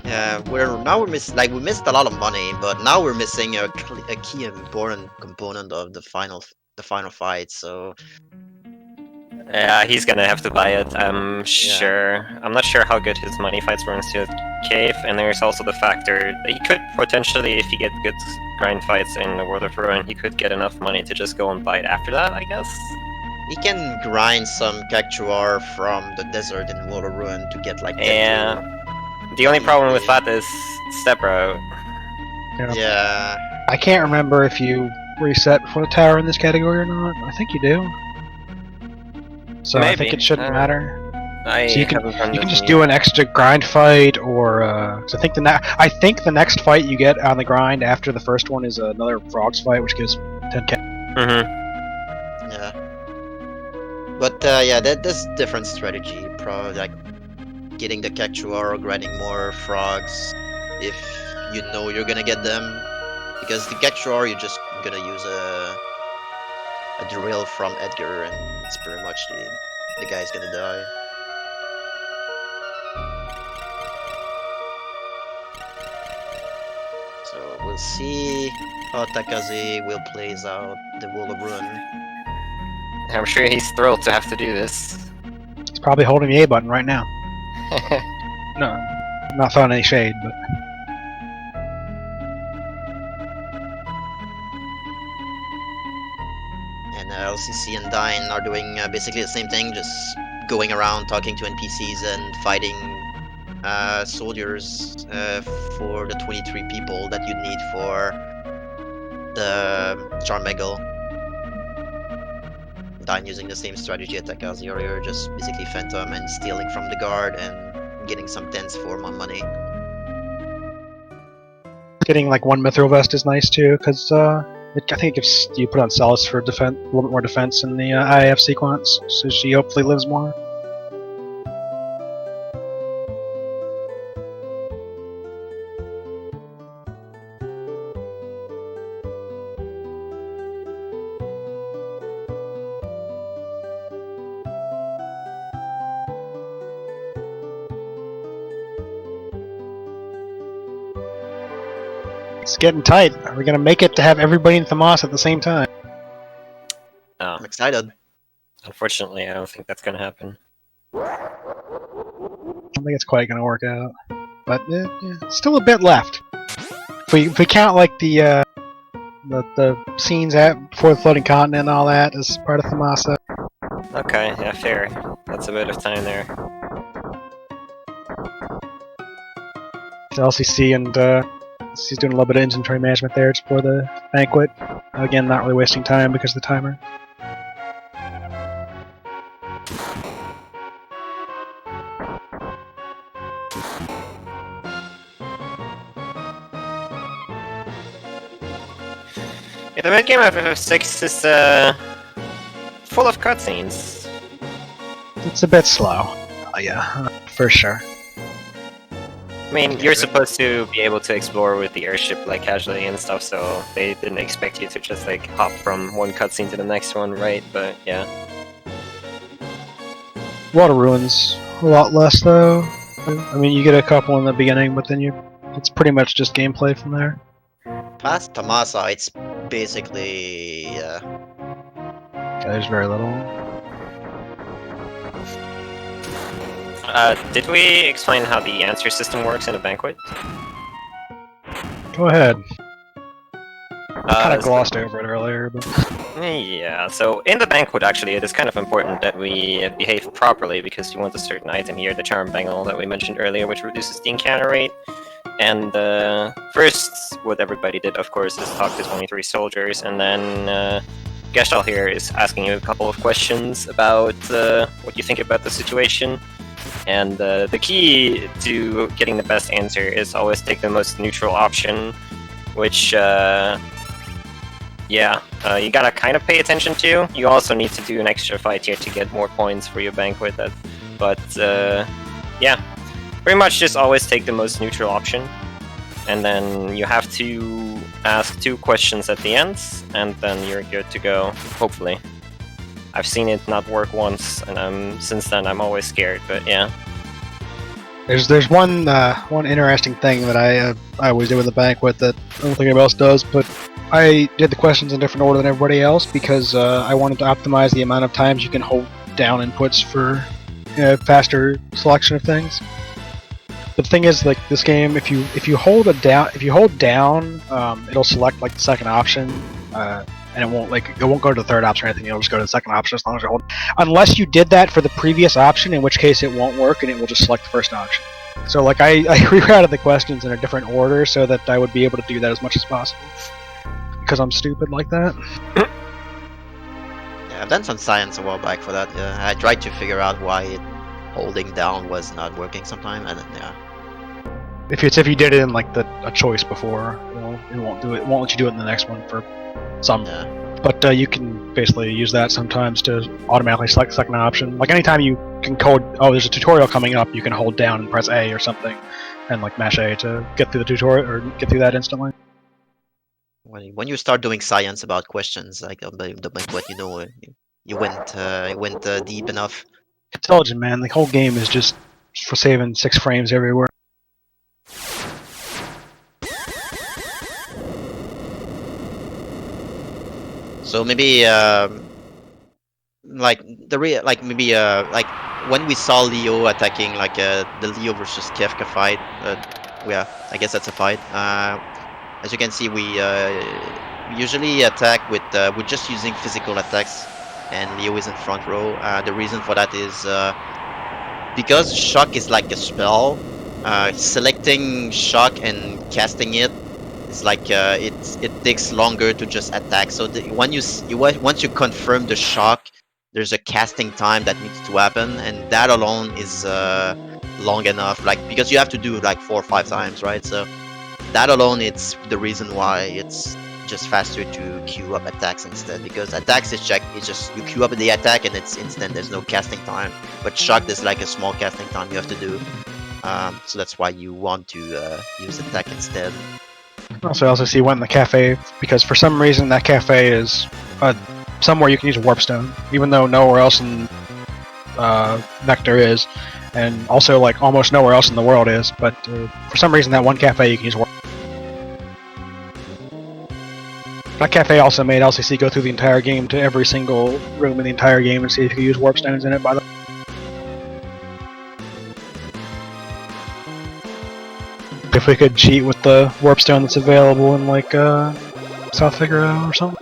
Yeah, we missed a lot of money, but now we're missing a key important component of the final fight. So Yeah, he's gonna have to buy it, I'm sure. I'm not sure how good his money fights were in Steel Cave, and there's also the factor that he could potentially, if he gets good grind fights in the World of Ruin, he could get enough money to just go and buy it after that, I guess. he can grind some Cactuar from the desert in World of Ruin to get like Yeah. The only problem with that is step route. Yeah. I can't remember if you reset for the tower in this category or not. I think you do. So I think Maybe. it shouldn't matter. I So you can haven't run just do an extra grind fight, or so I think the next fight you get on the grind after the first one is another frogs fight, which gives 10k. Mm-hmm. Yeah. But yeah, that's different strategy. Probably like getting the Cactuar or grinding more frogs if you know you're gonna get them. Because the Cactuar, you're just gonna use a drill from Edgar, and it's pretty much the guy's gonna die. So we'll see how Takaze will plays out the Wall of Ruin. I'm sure he's thrilled to have to do this. He's probably holding the A button right now. No, I'm not throwing any shade, but And LCC and Dine are doing basically the same thing, just going around talking to NPCs and fighting soldiers for the 23 people that you need for the Charmegal. Dine using the same strategy attack as earlier, just basically Phantom and stealing from the guard and getting some tents for more money. getting like one Mithril Vest is nice too, because I think if you put on Celis for defense, a little bit more defense in the IAF sequence, so she hopefully lives more. It's getting tight. Are we gonna make it to have everybody in Thamas at the same time? No, I'm excited. unfortunately, I don't think that's gonna happen. I don't think it's quite gonna work out, but still a bit left. If we count like the scenes before the floating continent and all that as part of Thamasa. Okay, yeah, fair. That's a bit of time there. LCC and she's doing a little bit of inventory management there just for the banquet. Again, not really wasting time because of the timer. Yeah, the mid-game of FF6 is full of cutscenes. It's a bit slow. Oh, yeah, for sure. I mean, you're supposed to be able to explore with the airship like casually and stuff, so they didn't expect you to just like hop from one cutscene to the next one, right? But yeah. A lot of ruins, a lot less though. I mean, you get a couple in the beginning, but then it's pretty much just gameplay from there. Past Thamasa, it's basically There's very little. Did we explain how the answer system works in a banquet? Go ahead. Kind of So- glossed over it earlier, but Yeah, so in the banquet, actually, it is kind of important that we behave properly because you want a certain item here, the charm bangle that we mentioned earlier, which reduces the encounter rate. And first, what everybody did, of course, is talk to 23 soldiers, and then Gestalt here is asking you a couple of questions about what you think about the situation. And the key to getting the best answer is always take the most neutral option, which you gotta kind of pay attention to. You also need to do an extra fight here to get more points for your banquet. Yeah, pretty much just always take the most neutral option. And then you have to ask 2 questions at the end, and then you're good to go, hopefully. I've seen it not work once, and since then I'm always scared, but yeah. there's one interesting thing that I always do with the banquet that I don't think anybody else does, but I did the questions in a different order than everybody else because I wanted to optimize the amount of times you can hold down inputs for faster selection of things. But the thing is, like this game, if you hold down, it'll select like the second option, and it won't go to the third option or anything. It'll just go to the second option as long as you hold. Unless you did that for the previous option, in which case it won't work and it will just select the first option. So like I rerouted the questions in a different order so that I would be able to do that as much as possible. Because I'm stupid like that. yeah, I've done some science a while back for that. I tried to figure out why holding down was not working sometime, and then yeah. If you did it in like a choice before, it won't do it. It won't let you do it in the next one for some. Yeah. But you can basically use that sometimes to automatically select the second option. Like anytime you can code, there's a tutorial coming up, you can hold down and press A or something, and like mash A to get through the tutorial or get through that instantly. When you start doing science about questions like the banquet, you went deep enough. Intelligent, man. The whole game is just for saving 6 frames everywhere. So maybe like like when we saw Leo attacking like the Leo versus Kefka fight, yeah, I guess that's a fight. As you can see, we usually attack with we're just using physical attacks, and Leo is in front row. The reason for that is because shock is like a spell. Selecting shock and casting it is like it takes longer to just attack. So when once you confirm the shock, there's a casting time that needs to happen, and that alone is long enough. Like because you have to do it like 4 or 5 times, right? So that alone, it's the reason why it's just faster to queue up attacks instead, because attacks is just you queue up the attack and it's instant, there's no casting time, but shock there's like a small casting time you have to do, so that's why you want to use attack instead. Also, I also see one in the cafe, because for some reason that cafe is somewhere you can use a warp stone, even though nowhere else in Vector is, and also like almost nowhere else in the world is, but for some reason that one cafe you can use warp. That cafe also made LCC go through the entire game to every single room in the entire game and see if you could use warp stones in it. By the if we could cheat with the warp stone that's available in like South Figaro or something.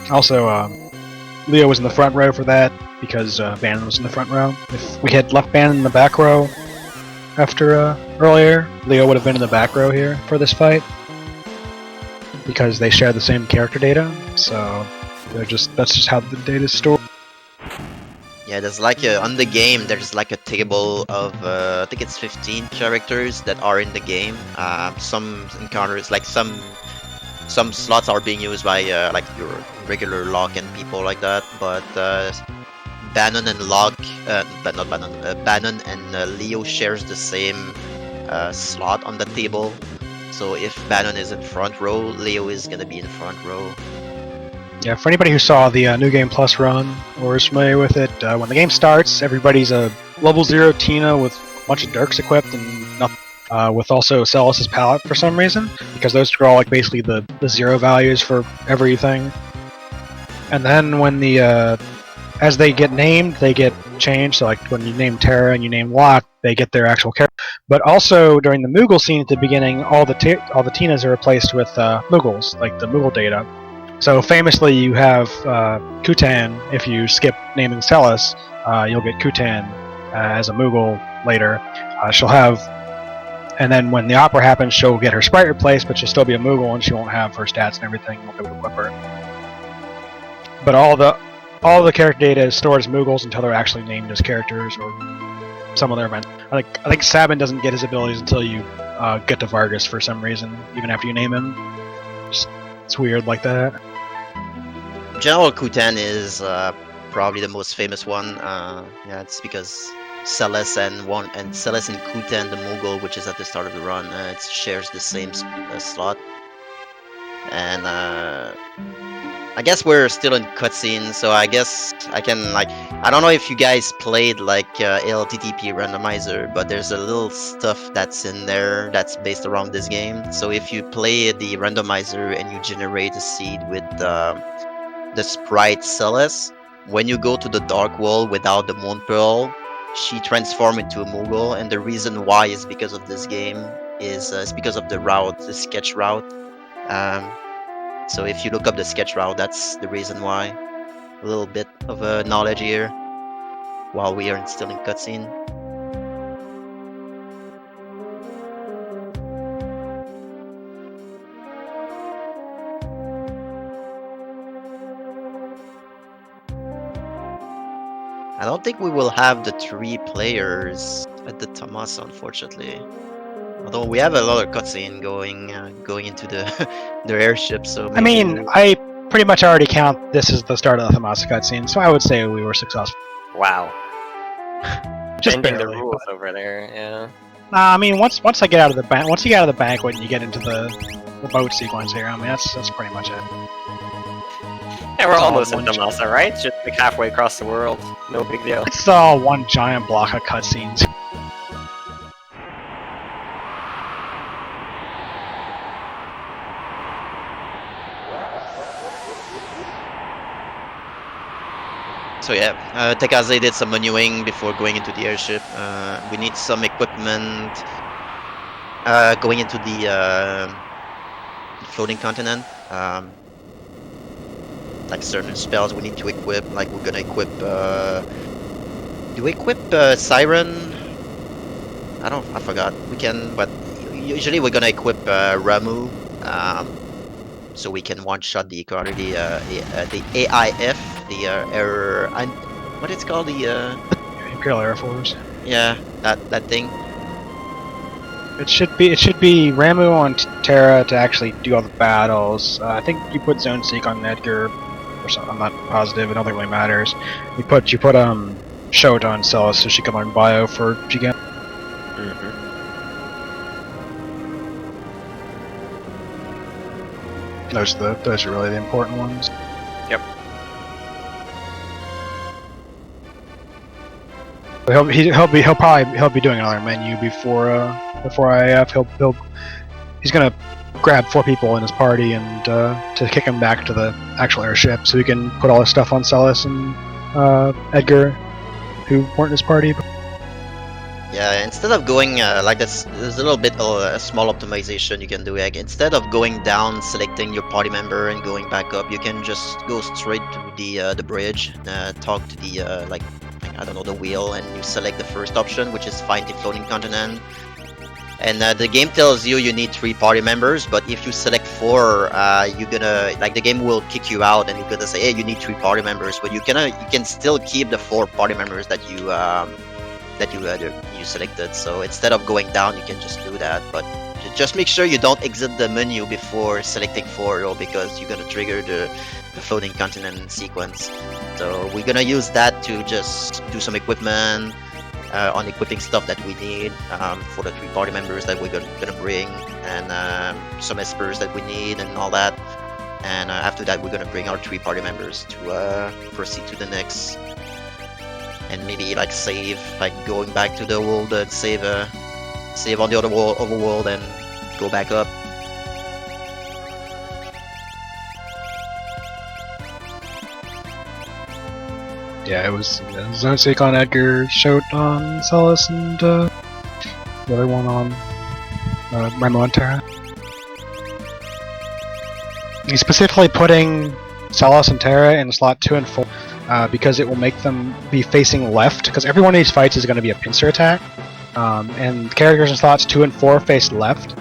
Also, Leo was in the front row for that because Bannon was in the front row. If we had left Bannon in the back row after earlier, Leo would have been in the back row here for this fight because they share the same character data. So that's just how the data is stored. Yeah, there's like on the game there's like a table of I think it's 15 characters that are in the game. Some encounters like some slots are being used by like your regular Locke and people like that, but Bannon and Locke, but not Bannon, Bannon and Leo shares the same slot on the table. So if Bannon is in front row, Leo is gonna be in front row. Yeah, for anybody who saw the New Game Plus run or is familiar with it, when the game starts, everybody's a level 0 Tina with a bunch of Dirks equipped and nothing. With also Celis's palette for some reason, because those are all like basically the 0 values for everything. And then when the as they get named, they get changed. So like when you name Terra and you name Locke, they get their actual character. But also during the Moogle scene at the beginning, all the Tinas are replaced with Moogles, like the Moogle data. So famously, you have Kutan. If you skip naming Celis, you'll get Kutan as a Moogle later. She'll have. And then when the opera happens, she'll get her sprite replaced, but she'll still be a Moogle, and she won't have her stats and everything. You won't be able to equip her. But all the character data is stored as Moogles until they're actually named as characters or some other event. I think Sabin doesn't get his abilities until you get to Vargas for some reason, even after you name him. It's weird like that. General Kutan is probably the most famous one. Yeah, it's because Celis and Kutan, the Moogle, which is at the start of the run, it shares the same slot. And I guess we're still in cutscene, so I guess I can like I don't know if you guys played like LTTP randomizer, but there's a little stuff that's in there that's based around this game. So if you play the randomizer and you generate a seed with the sprite Celis, when you go to the Dark Wall without the Moon Pearl, she transforms into a Moogle, and the reason why is because of this game is because of the route, the sketch route. So if you look up the sketch route, that's the reason why. A little bit of knowledge here while we are still in cutscene. I don't think we will have the 3 players at the Tomasa, unfortunately. Although we have a lot of cutscene going into the their airship, so maybe... I mean, I pretty much already count this as the start of the Tomasa cutscene, so I would say we were successful. Wow. Just Bending barely. the rules over there, yeah. Nah, I mean, once I get out of the bank, once you get out of the banquet and you get into the the boat sequence here. I mean, that's pretty much it. Yeah, we're It's all almost in one Damasa, right? Just like halfway across the world. No big deal. It's all one giant block of cutscenes. So yeah, Tekaze did some manuing before going into the airship. We need some equipment going into the floating continent. Like certain spells we need to equip. Like we're gonna equip. Do we equip Siren? I forgot. We can, but usually we're gonna equip Ramu. So we can one-shot the AIF, the error. What it's called, the Imperial Air Force. yeah, that thing. It should be Ramu on Terra to actually do all the battles. I think you put Zone Seek on Edgar, or something. I'm not positive. I don't think it really matters. You put Shota on Celis so she can learn Bio for Gigan. Those are really the important ones. Yep. He'll be doing another menu before IAF. He's gonna grab 4 people in his party and to kick him back to the actual airship so he can put all his stuff on Celis and Edgar, who weren't in his party. Yeah, instead of going like this, there's a little bit of a small optimization you can do. Like instead of going down, selecting your party member and going back up, you can just go straight to the bridge, talk to the like I don't know, the wheel, and you select the first option, which is find the floating continent. And the game tells you need 3 party members, but if you select 4, you're gonna the game will kick you out, and you're gonna say, hey, you need 3 party members, but you can still keep the 4 party members that you selected. So instead of going down, you can just do that, but just make sure you don't exit the menu before selecting 4, or because you're gonna trigger the floating continent sequence. So we're gonna use that to just do some equipment on equipping stuff that we need for the 3 party members that we're gonna bring, and some espers that we need and all that. And after that, we're gonna bring our 3 party members to proceed to the next. And maybe save, going back to the world and save on the other overworld and go back up. Yeah, it was Zone Seek on Edgar, Shot on Celis, and the other one on Ramu and Terra. He's specifically putting Celis and Terra in slot 2 and 4. Because it will make them be facing left, because every one of these fights is going to be a pincer attack, and characters in slots 2 and 4 face left,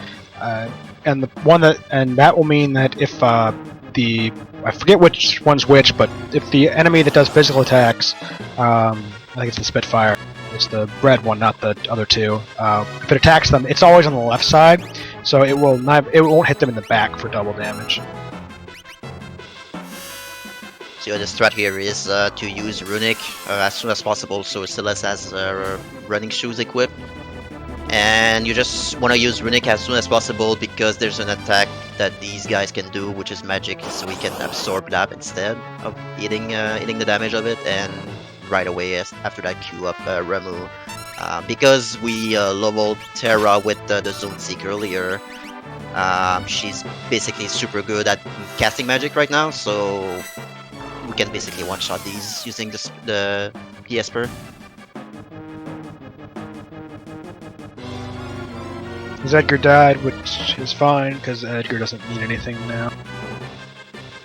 and that will mean that if I forget which one's which, but if the enemy that does physical attacks, I think it's the Spitfire, it's the red one, not the other 2. If it attacks them, it's always on the left side, so it won't hit them in the back for double damage. So the strat here is to use Runic as soon as possible, so Celis has running shoes equipped. And you just want to use Runic as soon as possible because there's an attack that these guys can do, which is magic, so we can absorb that instead of eating the damage of it, and right away after that queue up Ramu. Because we leveled Terra with the Zone Seek earlier, she's basically super good at casting magic right now, so we can basically one-shot these using the Esper. Edgar died, which is fine, because Edgar doesn't need anything now.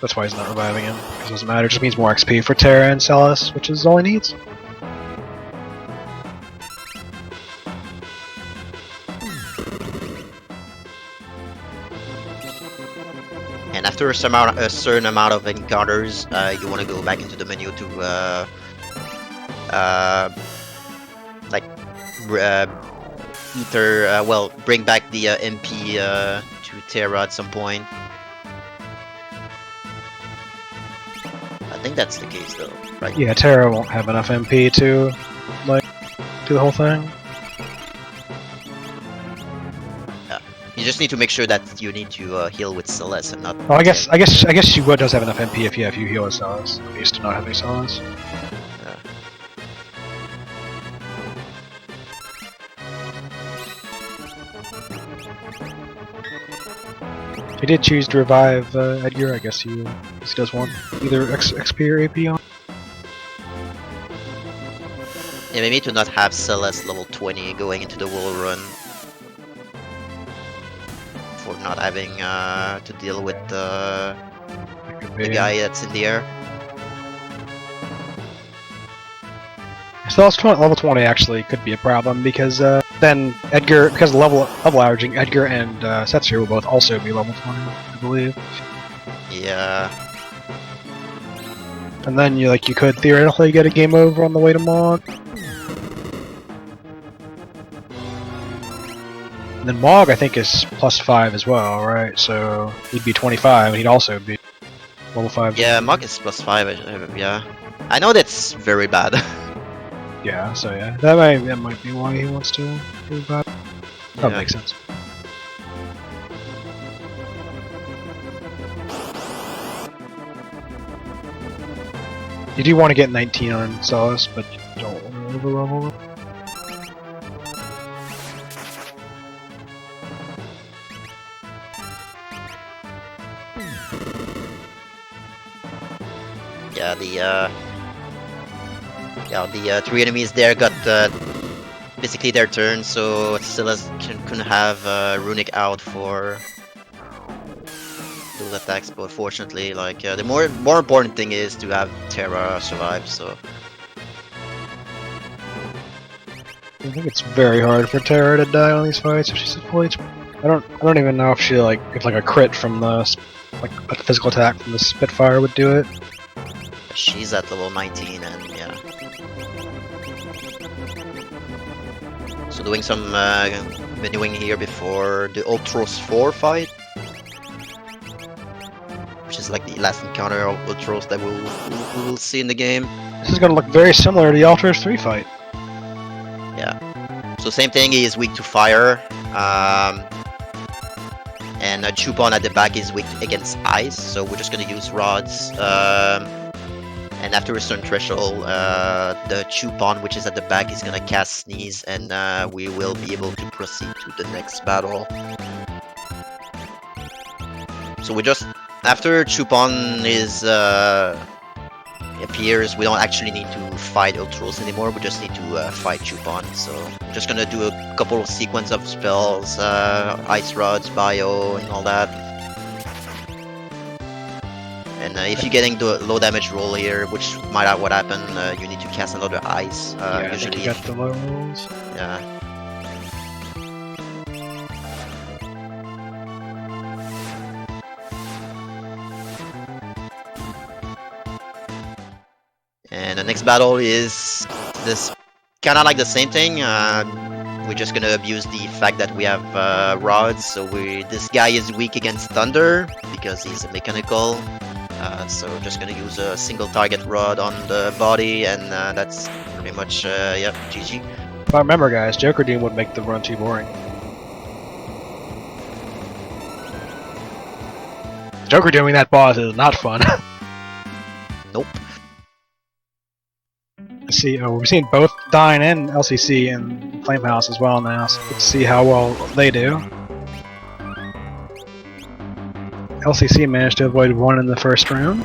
That's why he's not reviving him, because it doesn't matter, it just means more XP for Terra and Celis, which is all he needs. And after a certain amount of encounters, you want to go back into the menu to bring back the MP to Terra at some point. I think that's the case though, right? Yeah, Terra won't have enough MP to do the whole thing. Yeah. You just need to make sure that you need to heal with Celeste and not. Well, I guess she does have enough MP if you heal with Celeste. I'm used to not having Celeste. He did choose to revive Edgar. I guess he does want either XP or AP on. Yeah, maybe to not have Celeste level 20 going into the wall run. For not having to deal with the guy that's in the air. Celeste level 20 actually could be a problem because then Edgar, because of level averaging, Edgar and Setsu will both also be level 20, I believe. Yeah. And then you could theoretically get a game over on the way to Mog. And then Mog, I think, is +5 as well, right? So he'd be 25, and he'd also be level 5. Yeah, Mog is +5. Yeah, I know that's very bad. Yeah, so yeah, that might be why he wants to do that. That makes sense. You do want to get 19 on Celeste, but you don't want to overlevel it. Yeah, the 3 enemies there got basically their turn, so Celeste couldn't have Runic out for those attacks, but fortunately, the more important thing is to have Terra survive. So I think it's very hard for Terra to die on these fights if she's at full HP. I don't even know if she if a crit from the a physical attack from the Spitfire would do it. she's at level 19, and yeah. So doing some menuing here before the Ultros 4 fight, which is like the last encounter of Ultros that we will see in the game. This is gonna look very similar to the Ultros 3 fight. Yeah. So same thing, he is weak to fire, and Chupon at the back is weak against ice. So we're just gonna use rods. And after a certain threshold, the Chupon, which is at the back, is gonna cast Sneeze, and we will be able to proceed to the next battle. So we just, after Chupon appears, we don't actually need to fight Ultros anymore, we just need to fight Chupon. So we're just gonna do a couple of sequence of spells, Ice Rods, Bio, and all that. And if you're getting the low damage roll here, which might what happen, you need to cast another ice. Yeah, usually, you got the low rolls. Yeah. And the next battle is this, kind of like the same thing. We're just gonna abuse the fact that we have rods. So this guy is weak against thunder because he's a mechanical. So we're just gonna use a single target rod on the body, and that's pretty much, yep, GG. But remember guys, Joker Doom would make the run too boring. Joker doing that boss is not fun. Nope. See, we're seeing both Dyne and LCC in Flamehouse as well now, so let's see how well they do. LCC managed to avoid one in the first round.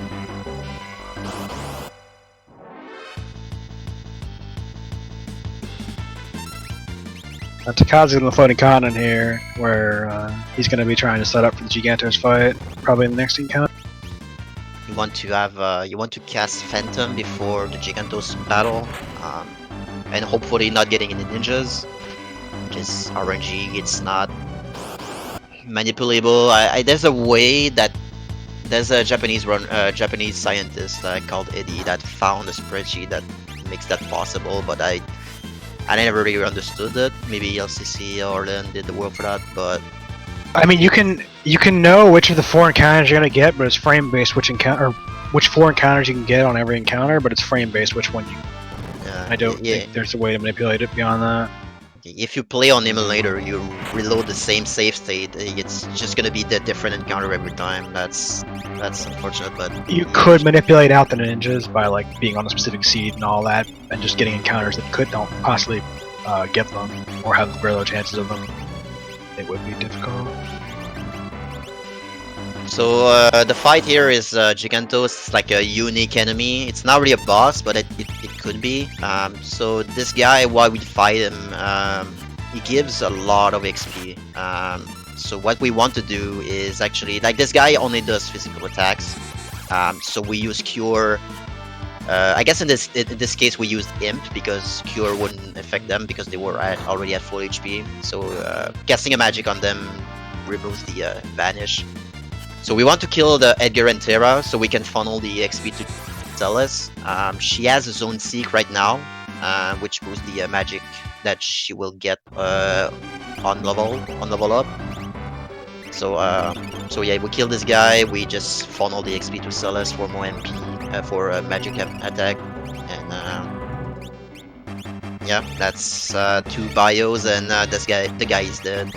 Takazu's in the floating continent here, where he's going to be trying to set up for the Gigantos fight, probably in the next encounter. You want to have, you want to cast Phantom before the Gigantos battle, and hopefully not getting any ninjas, which is RNG. It's not manipulable. There's a way that there's a Japanese scientist called Eddie that found a spreadsheet that makes that possible, but I never really understood it. Maybe LCC or Orlan did the work for that, but I mean, you can know which of the 4 encounters you're gonna get, but it's frame based which 4 encounters you can get on every encounter, but it's frame based which one you. yeah, I don't think there's a way to manipulate it beyond that. if you play on emulator, you reload the same save state. It's just gonna be the different encounter every time. That's unfortunate, but You could manipulate out the ninjas by like being on a specific seed and all that, and just getting encounters that don't possibly get them or have very low chances of them. It would be difficult. So the fight here is Gigantos. It's like a unique enemy. It's not really a boss, but it could be. So this guy, while we fight him, he gives a lot of XP. So what we want to do is actually, like, this guy only does physical attacks. So we use Cure. I guess in this case we used Imp because Cure wouldn't affect them because they were already at full HP. So casting a magic on them removes the Vanish. So we want to kill the Edgar and Terra so we can funnel the XP to Celes. She has a Zone Seek right now, which boosts the magic that she will get on level up. So yeah, we kill this guy. We just funnel the XP to Celes for more MP for a magic attack, and yeah, that's 2 bios, and the guy is dead.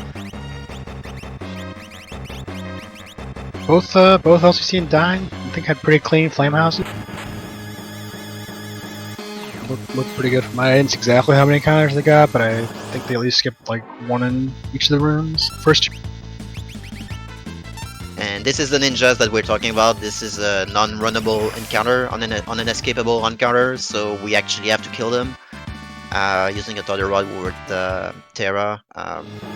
Both LCC and Dying, I think, had pretty clean flame houses. Looked pretty good. I didn't see exactly how many encounters they got, but I think they at least skipped like 1 in each of the rooms. First. And this is the ninjas that we're talking about. This is a non-runnable encounter, on an escapable encounter, so we actually have to kill them using a Thunder Rod with Terra.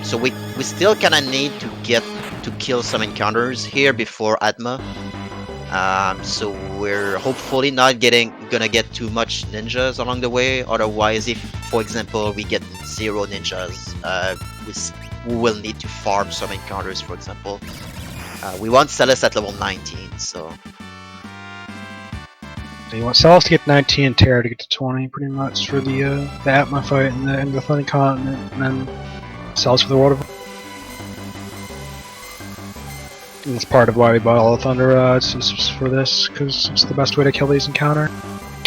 So we still kind of need to get to kill some encounters here before Atma. So we're hopefully not gonna get too much ninjas along the way. Otherwise, if, for example, we get 0 ninjas, we will need to farm some encounters, for example. We want Celes at level 19, so you want Celes to get 19 and Terra to get to 20, pretty much, for the Atma fight and the Floating Continent, and then Celes for the World of. And that's part of why we bought all the Thunder Rods, is for this, because it's the best way to kill these encounters.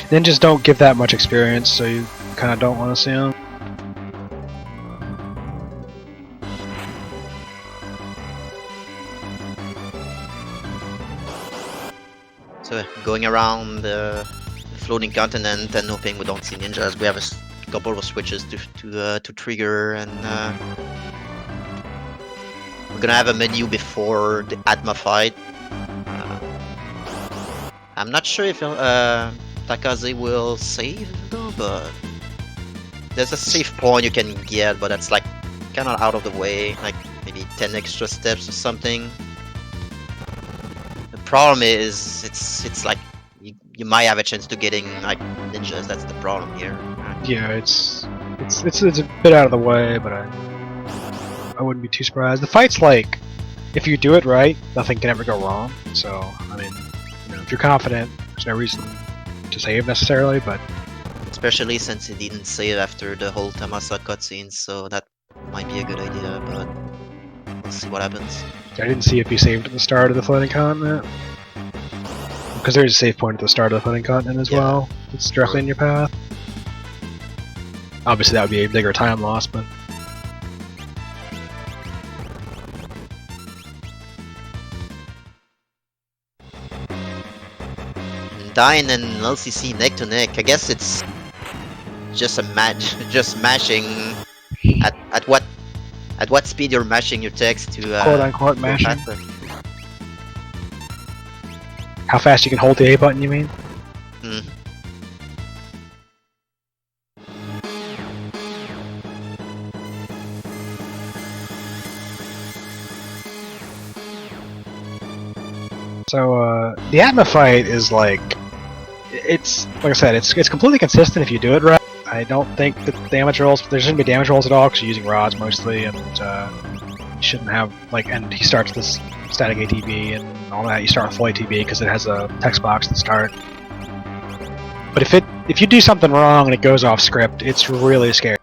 Ninjas don't give that much experience, so you kind of don't want to see them. So going around the floating continent and hoping we don't see ninjas. We have a couple of switches to trigger, and we're gonna have a menu before the Atma fight. I'm not sure if Takaze will save though, but there's a save point you can get, but that's like kind of out of the way, like maybe 10 extra steps or something. The problem is it's like you might have a chance to getting like ninjas. That's the problem here. Yeah, it's a bit out of the way, but I wouldn't be too surprised. The fight's like, if you do it right, nothing can ever go wrong. So I mean, if you're confident, there's no reason to save necessarily, but especially since he didn't save after the whole Tamasa cutscene, so that might be a good idea. But we'll see what happens. I didn't see if he saved at the start of the Floating Continent, because there's a save point at the start of the Floating Continent as well. It's directly in your path. Obviously, that would be a bigger time loss, but. Dyne and LCC neck to neck. I guess it's just a match, just mashing at what speed you're mashing your text to quote unquote mashing. Faster. How fast you can hold the A button, you mean? Mm. So the Atma fight is like, it's like I said, it's completely consistent if you do it right. I don't think the damage rolls, there shouldn't be damage rolls at all because you're using rods mostly, and you shouldn't have like. And he starts this static ATB and all that. You start with full ATB because it has a text box to start. But if you do something wrong and it goes off script, it's really scary.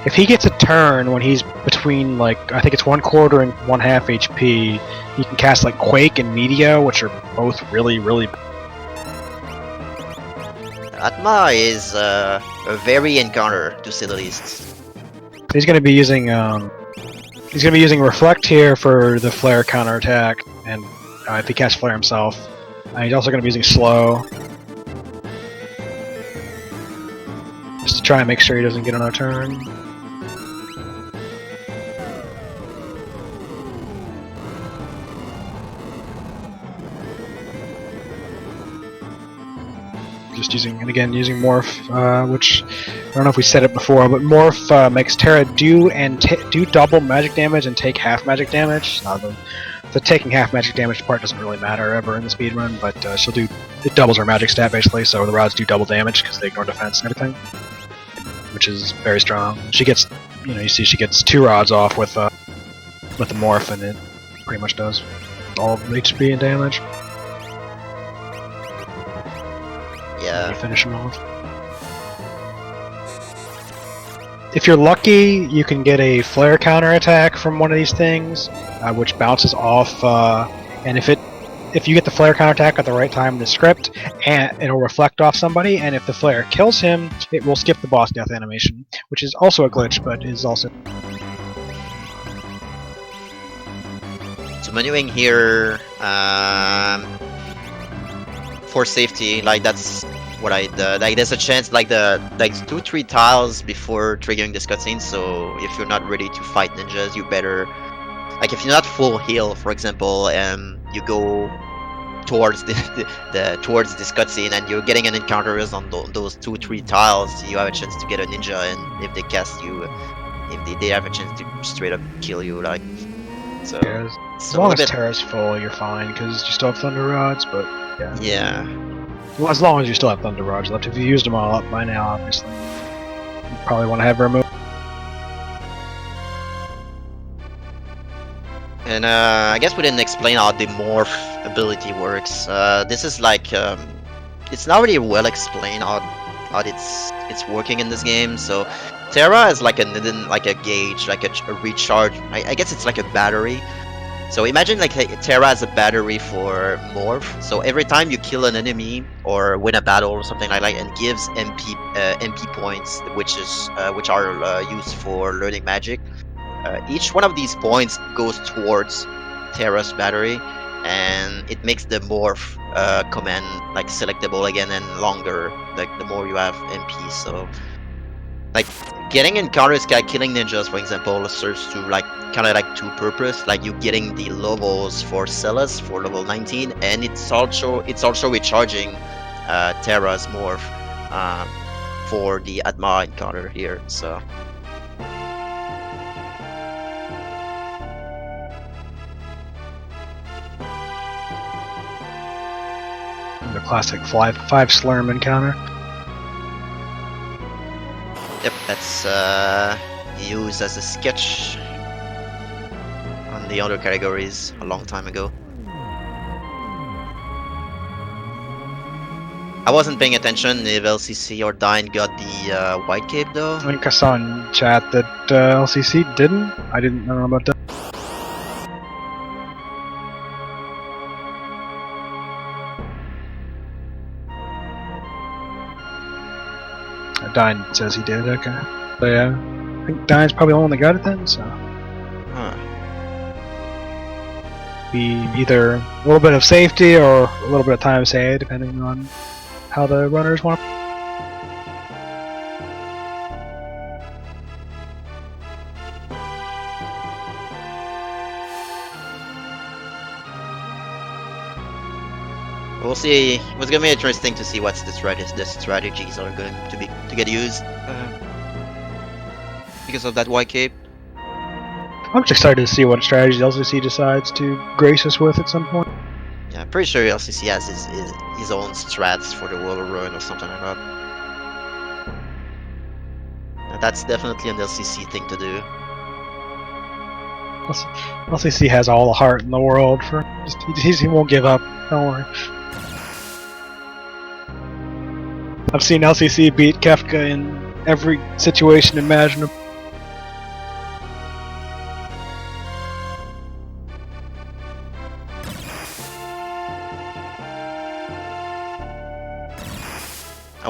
If he gets a turn when he's between, like, I think it's 1/4 and 1/2 HP, he can cast like Quake and Meteor, which are both really, really. Atma is a very encounter, to say the least. He's going to be using Reflect here for the Flare counterattack, and if he casts Flare himself. He's also going to be using Slow. Just to try and make sure he doesn't get another turn. Just using Morph, which I don't know if we said it before, but Morph makes Terra do double magic damage and take half magic damage. The taking half magic damage part doesn't really matter ever in the speedrun, but it doubles her magic stat basically, so the rods do double damage because they ignore defense and everything, which is very strong. She gets, you see she gets 2 rods off with the Morph, and it pretty much does all of HP and damage. Yeah. You finish him off. If you're lucky, you can get a Flare counterattack from one of these things, which bounces off, and if you get the Flare counterattack at the right time in the script, and it'll reflect off somebody, and if the Flare kills him, it will skip the boss death animation, which is also a glitch, but is also... So manuing here, for safety, like that's what I like. There's a chance, like 2-3 tiles before triggering this cutscene. So if you're not ready to fight ninjas, you better, like, if you're not full heal, for example, and you go towards towards this cutscene and you're getting an encounters on those 2-3 tiles, you have a chance to get a ninja, and if they cast you, if they have a chance to straight up kill you, like. So yeah, as long as Terra's full, you're fine, because you still have Thunder Rods, but yeah. Yeah. Well, as long as you still have Thunder Rods left. If you used them all up by now, obviously, you probably want to have removed. And I guess we didn't explain how the Morph ability works. This is like, it's not really well explained how it's working in this game. So Terra is like a gauge, like a recharge. I guess it's like a battery. So imagine like Terra as a battery for Morph. So every time you kill an enemy or win a battle or something like that, and gives MP points, which are used for learning magic. Each one of these points goes towards Terra's battery, and it makes the Morph command like selectable again and longer. Like the more you have MP, so like getting encounters, killing ninjas, for example, serves to like kind of like two purpose. Like you getting the levels for Celas for level 19, and it's also recharging Terra's Morph for the Atma encounter here. So. The classic 5 Slurm encounter. Yep, that's used as a sketch on the other categories a long time ago. I wasn't paying attention if LCC or Dine got the white cape though. I think I saw in chat that LCC didn't. I don't know about that. Dine says he did, okay. So yeah, I think Dine's probably the one that got it then, so. Be either a little bit of safety or a little bit of time saved, depending on how the runners want. We'll see. It's gonna be interesting to see what's the strategies are going to get used because of that white cape. I'm just excited to see what strategies LCC decides to grace us with at some point. Yeah, I'm pretty sure LCC has his own strats for the World Run or something like that. And that's definitely an LCC thing to do. LCC has all the heart in the world for. He won't give up. Don't worry. I've seen LCC beat Kefka in every situation imaginable.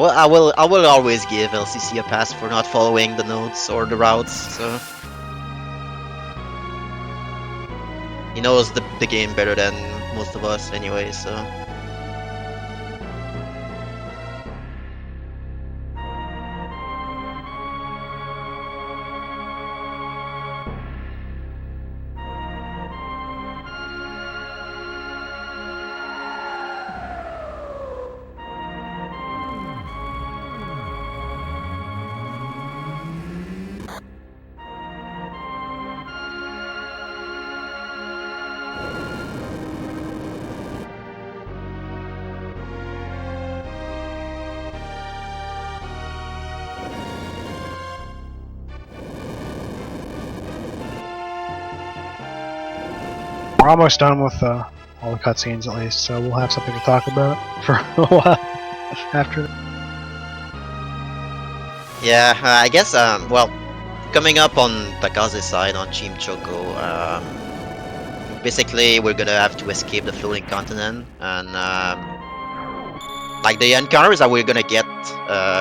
I will always give LCC a pass for not following the notes or the routes. So he knows the game better than most of us, anyway. So. We're almost done with all the cutscenes, at least, so we'll have something to talk about for a while after. Yeah, I guess. Well, coming up on Takaze's side on Team Choco, basically we're gonna have to escape the floating continent, and like the encounters that we're gonna get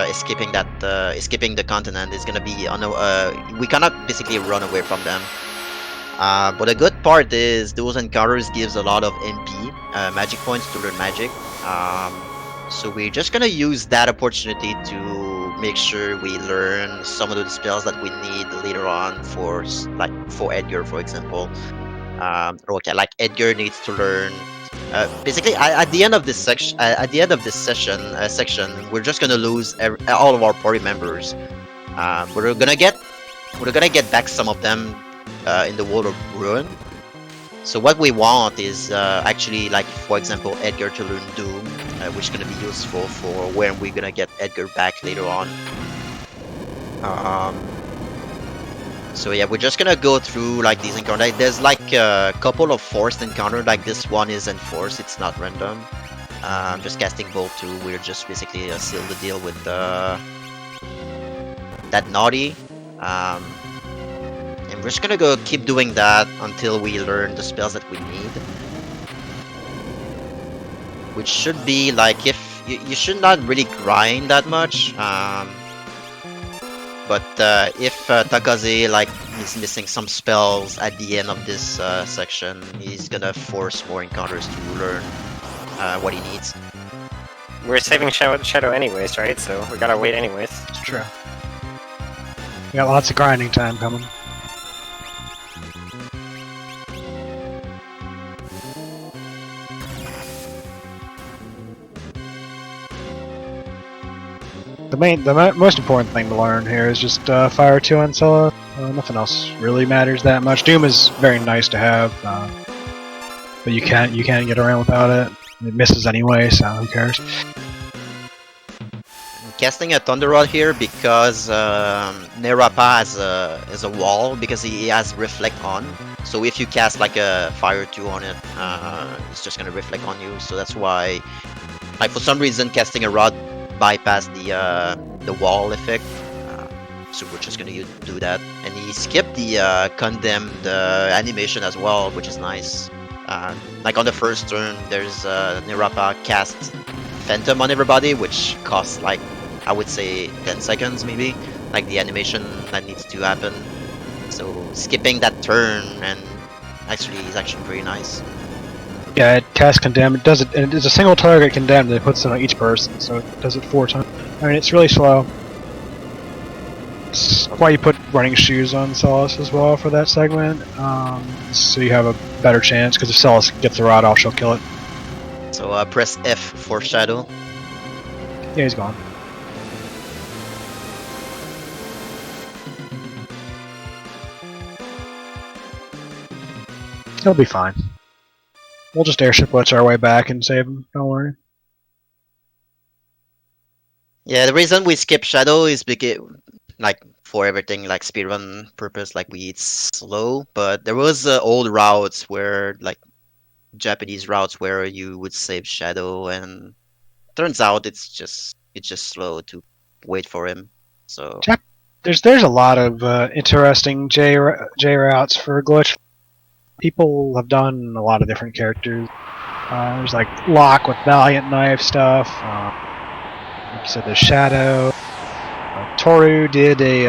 escaping the continent is gonna be we cannot basically run away from them. But the good part is those encounters gives a lot of MP magic points to learn magic. So we're just gonna use that opportunity to make sure we learn some of the spells that we need later on for Edgar, for example. Okay, like Edgar needs to learn. Basically, at the end of this section, we're just gonna lose all of our party members. We're gonna get back some of them in the World of Ruin. So what we want is actually, like, for example, Edgar to learn Doom, which is gonna be useful for when we're gonna get Edgar back later on. So yeah, we're just gonna go through like these encounters. There's like a couple of forced encounters, like this one is enforced, it's not random. Just casting Bolt 2, we're just basically seal the deal with that Naughty. And we're just gonna go keep doing that until we learn the spells that we need. Which should be like, if you should not really grind that much. But if Takaze like is missing some spells at the end of this section, he's gonna force more encounters to learn what he needs. We're saving Shadow anyways, right? So we gotta wait anyways. It's true. We got lots of grinding time coming. The most important thing to learn here is just Fire 2 on Scylla. Nothing else really matters that much. Doom is very nice to have, but you can't get around without it. It misses anyway, so who cares? I'm casting a Thunder Rod here because Nerapa has a wall, because he has Reflect on. So if you cast like a Fire 2 on it, it's just gonna reflect on you. So that's why, like, for some reason, casting a rod bypass the wall effect, so we're just gonna do that. And he skipped the condemned animation as well, which is nice. Like on the first turn, there's Nerapa cast Phantom on everybody, which costs like, I would say 10 seconds maybe, like the animation that needs to happen. So skipping that turn and is actually pretty nice. Yeah, it casts Condemn. It does it, and it's a single target Condemned that it puts it on each person, so it does it 4 times. I mean, it's really slow. That's why you put running shoes on Solace as well for that segment, so you have a better chance, because if Solace gets the rod off, she'll kill it. So press F for Shadow. Yeah, he's gone. He'll be fine. We'll just airship blitz our way back and save him, don't worry. Yeah, the reason we skip Shadow is because, like, for everything, like speedrun purpose, like, it's slow, but there was old routes where, like, Japanese routes where you would save Shadow, and turns out it's just slow to wait for him. So there's a lot of interesting J routes for glitch. People have done a lot of different characters. There's like Locke with Valiant Knife stuff. you said there's Shadow. Toru did a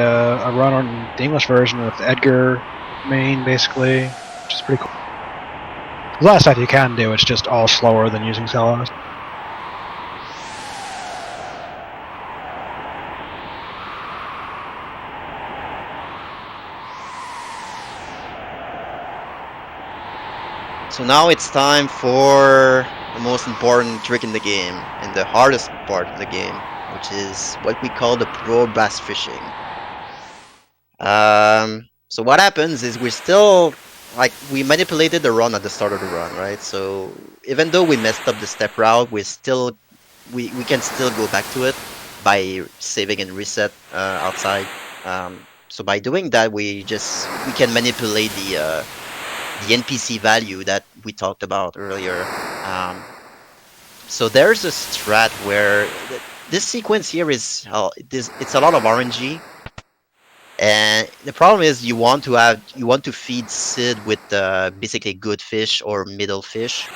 run on the English version with Edgar main, basically, which is pretty cool. A lot of stuff you can do, it's just all slower than using Celos. So now it's time for the most important trick in the game, and the hardest part of the game, which is what we call the pro bass fishing. So what happens is we still, like, we manipulated the run at the start of the run, right? So even though we messed up the step route, we can still go back to it by saving and reset outside. So by doing that, we can manipulate the NPC value that we talked about earlier. So there's a strat where this sequence here is it's a lot of RNG, and the problem is you want to feed Sid with basically good fish or middle fish.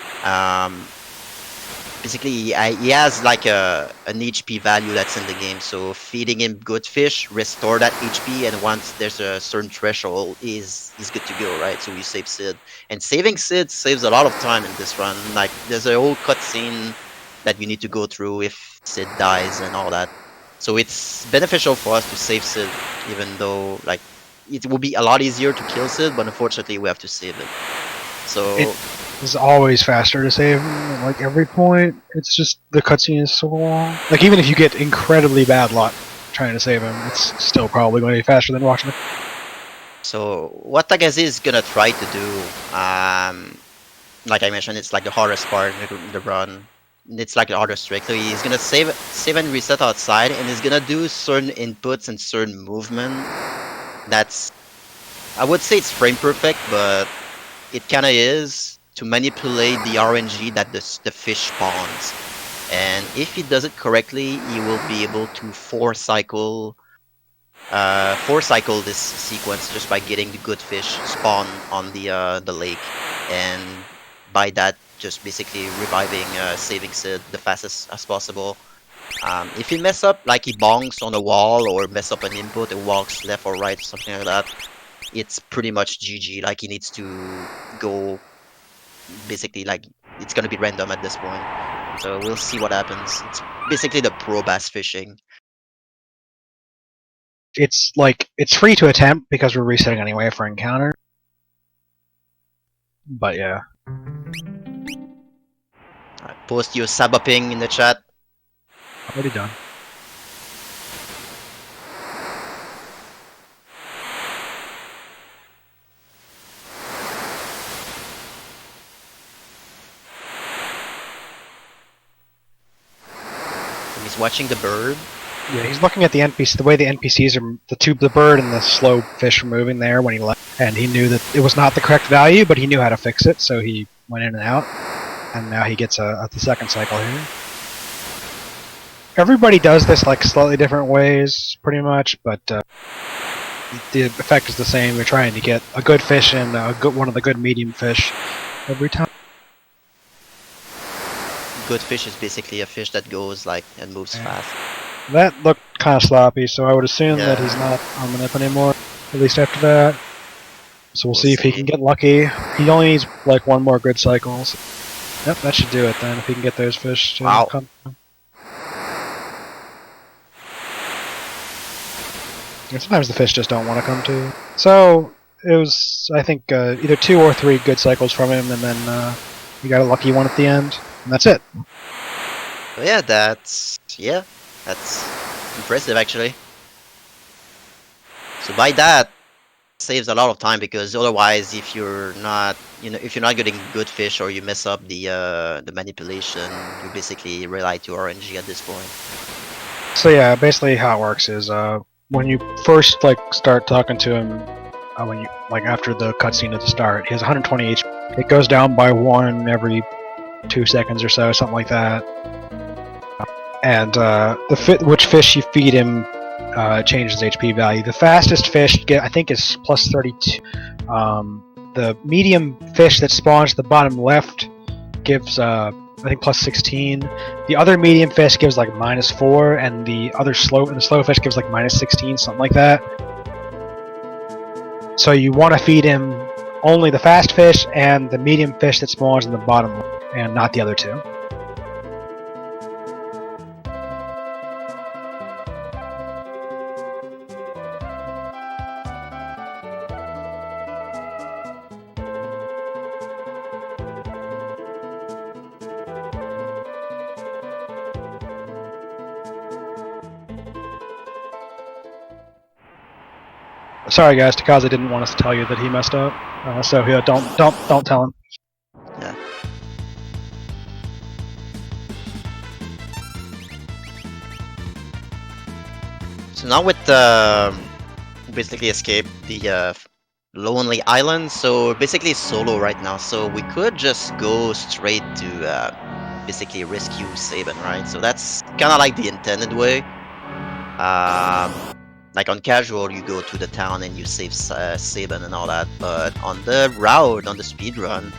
Basically, he has like an HP value that's in the game, so feeding him good fish restore that HP, and once there's a certain threshold, he's good to go, right? So you save Sid, and saving Sid saves a lot of time in this run. Like, there's a whole cutscene that you need to go through if Sid dies and all that. So it's beneficial for us to save Sid, even though like it will be a lot easier to kill Sid, but unfortunately we have to save it. So it's always faster to save him at like every point. It's just the cutscene is so long. Like, even if you get incredibly bad luck trying to save him, it's still probably going to be faster than watching it. So what Tagazi is gonna try to do, like I mentioned, it's like the hardest part in the run. It's like the hardest trick. So he's gonna save and reset outside, and he's gonna do certain inputs and certain movement. That's, I would say it's frame perfect, but it kinda is, to manipulate the RNG that the fish spawns. And if he does it correctly, he will be able to four cycle this sequence just by getting the good fish spawn on the lake, and by that just basically reviving, saving Sid the fastest as possible. If he mess up, like he bonks on a wall or mess up an input and walks left or right or something like that, it's pretty much GG. Like, he needs to go, basically, like, it's gonna be random at this point. So we'll see what happens. It's basically the pro bass fishing. It's like, it's free to attempt because we're resetting anyway for encounter. But yeah. Post your Saba ping in the chat. Already done. He's watching the bird. Yeah, he's looking at the NPC, the way the NPCs are, the bird and the slow fish are moving there when he left, and he knew that it was not the correct value, but he knew how to fix it, so he went in and out, and now he gets the second cycle here. Everybody does this like slightly different ways, pretty much, but the effect is the same. You're trying to get a good fish and one of the good medium fish every time. Good fish is basically a fish that goes like and moves fast. That looked kind of sloppy, so I would assume that he's not on the nip anymore, at least after that. So we'll see if he can get lucky. He only needs like one more good cycle. So. Yep, that should do it then, if he can get those fish to come. Yeah, sometimes the fish just don't want to come to. So it was, I think, either 2 or 3 good cycles from him, and then he got a lucky one at the end, and that's it. So yeah, that's impressive actually. So by that, saves a lot of time, because otherwise, if you're not getting good fish or you mess up the manipulation, you basically rely to RNG at this point. So yeah, basically how it works is when you first start talking to him, when you after the cutscene at the start, he has 120 HP. It goes down by 1 every 2 seconds or so, something like that. And which fish you feed him changes HP value. The fastest fish I think is plus 32. The medium fish that spawns at the bottom left gives I think plus 16. The other medium fish gives like -4, and the slow fish gives like -16, something like that. So you want to feed him only the fast fish and the medium fish that spawns in the bottom, and not the other two. Sorry guys, Takaze didn't want us to tell you that he messed up. So yeah, don't tell him. Yeah. So now with basically escape the lonely island. So basically solo right now. So we could just go straight to basically rescue Saban, right? So that's kind of like the intended way. Like on casual, you go to the town and you save Saban and all that. But on the route, on the speed run,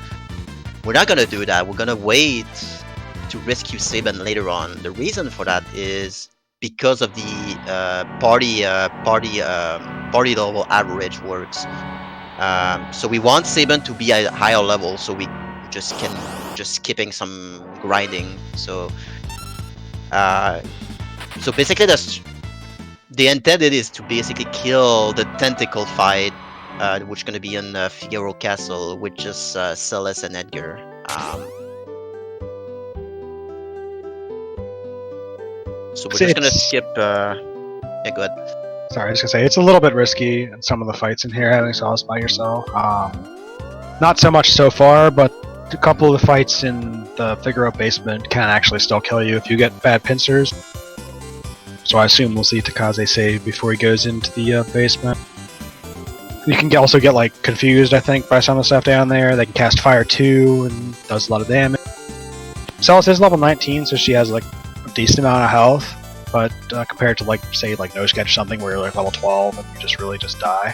we're not gonna do that. We're gonna wait to rescue Saban later on. The reason for that is because of the party level average works. So we want Saban to be at a higher level, so we just skipping some grinding. So basically the intended is to basically kill the tentacle fight, which is gonna be in Figaro Castle with just Celes and Edgar. So we're just gonna skip. Yeah, go ahead. Sorry, I was gonna say it's a little bit risky in some of the fights in here having Celes by yourself. Not so much so far, but a couple of the fights in the Figaro basement can actually still kill you if you get bad pincers. So I assume we'll see Takaze save before he goes into the basement. You can also get like confused, I think, by some of the stuff down there. They can cast Fire 2 and does a lot of damage. Celes is level 19, so she has like a decent amount of health, but compared to like say like No Sketch or something where you're like level 12 and you just really die.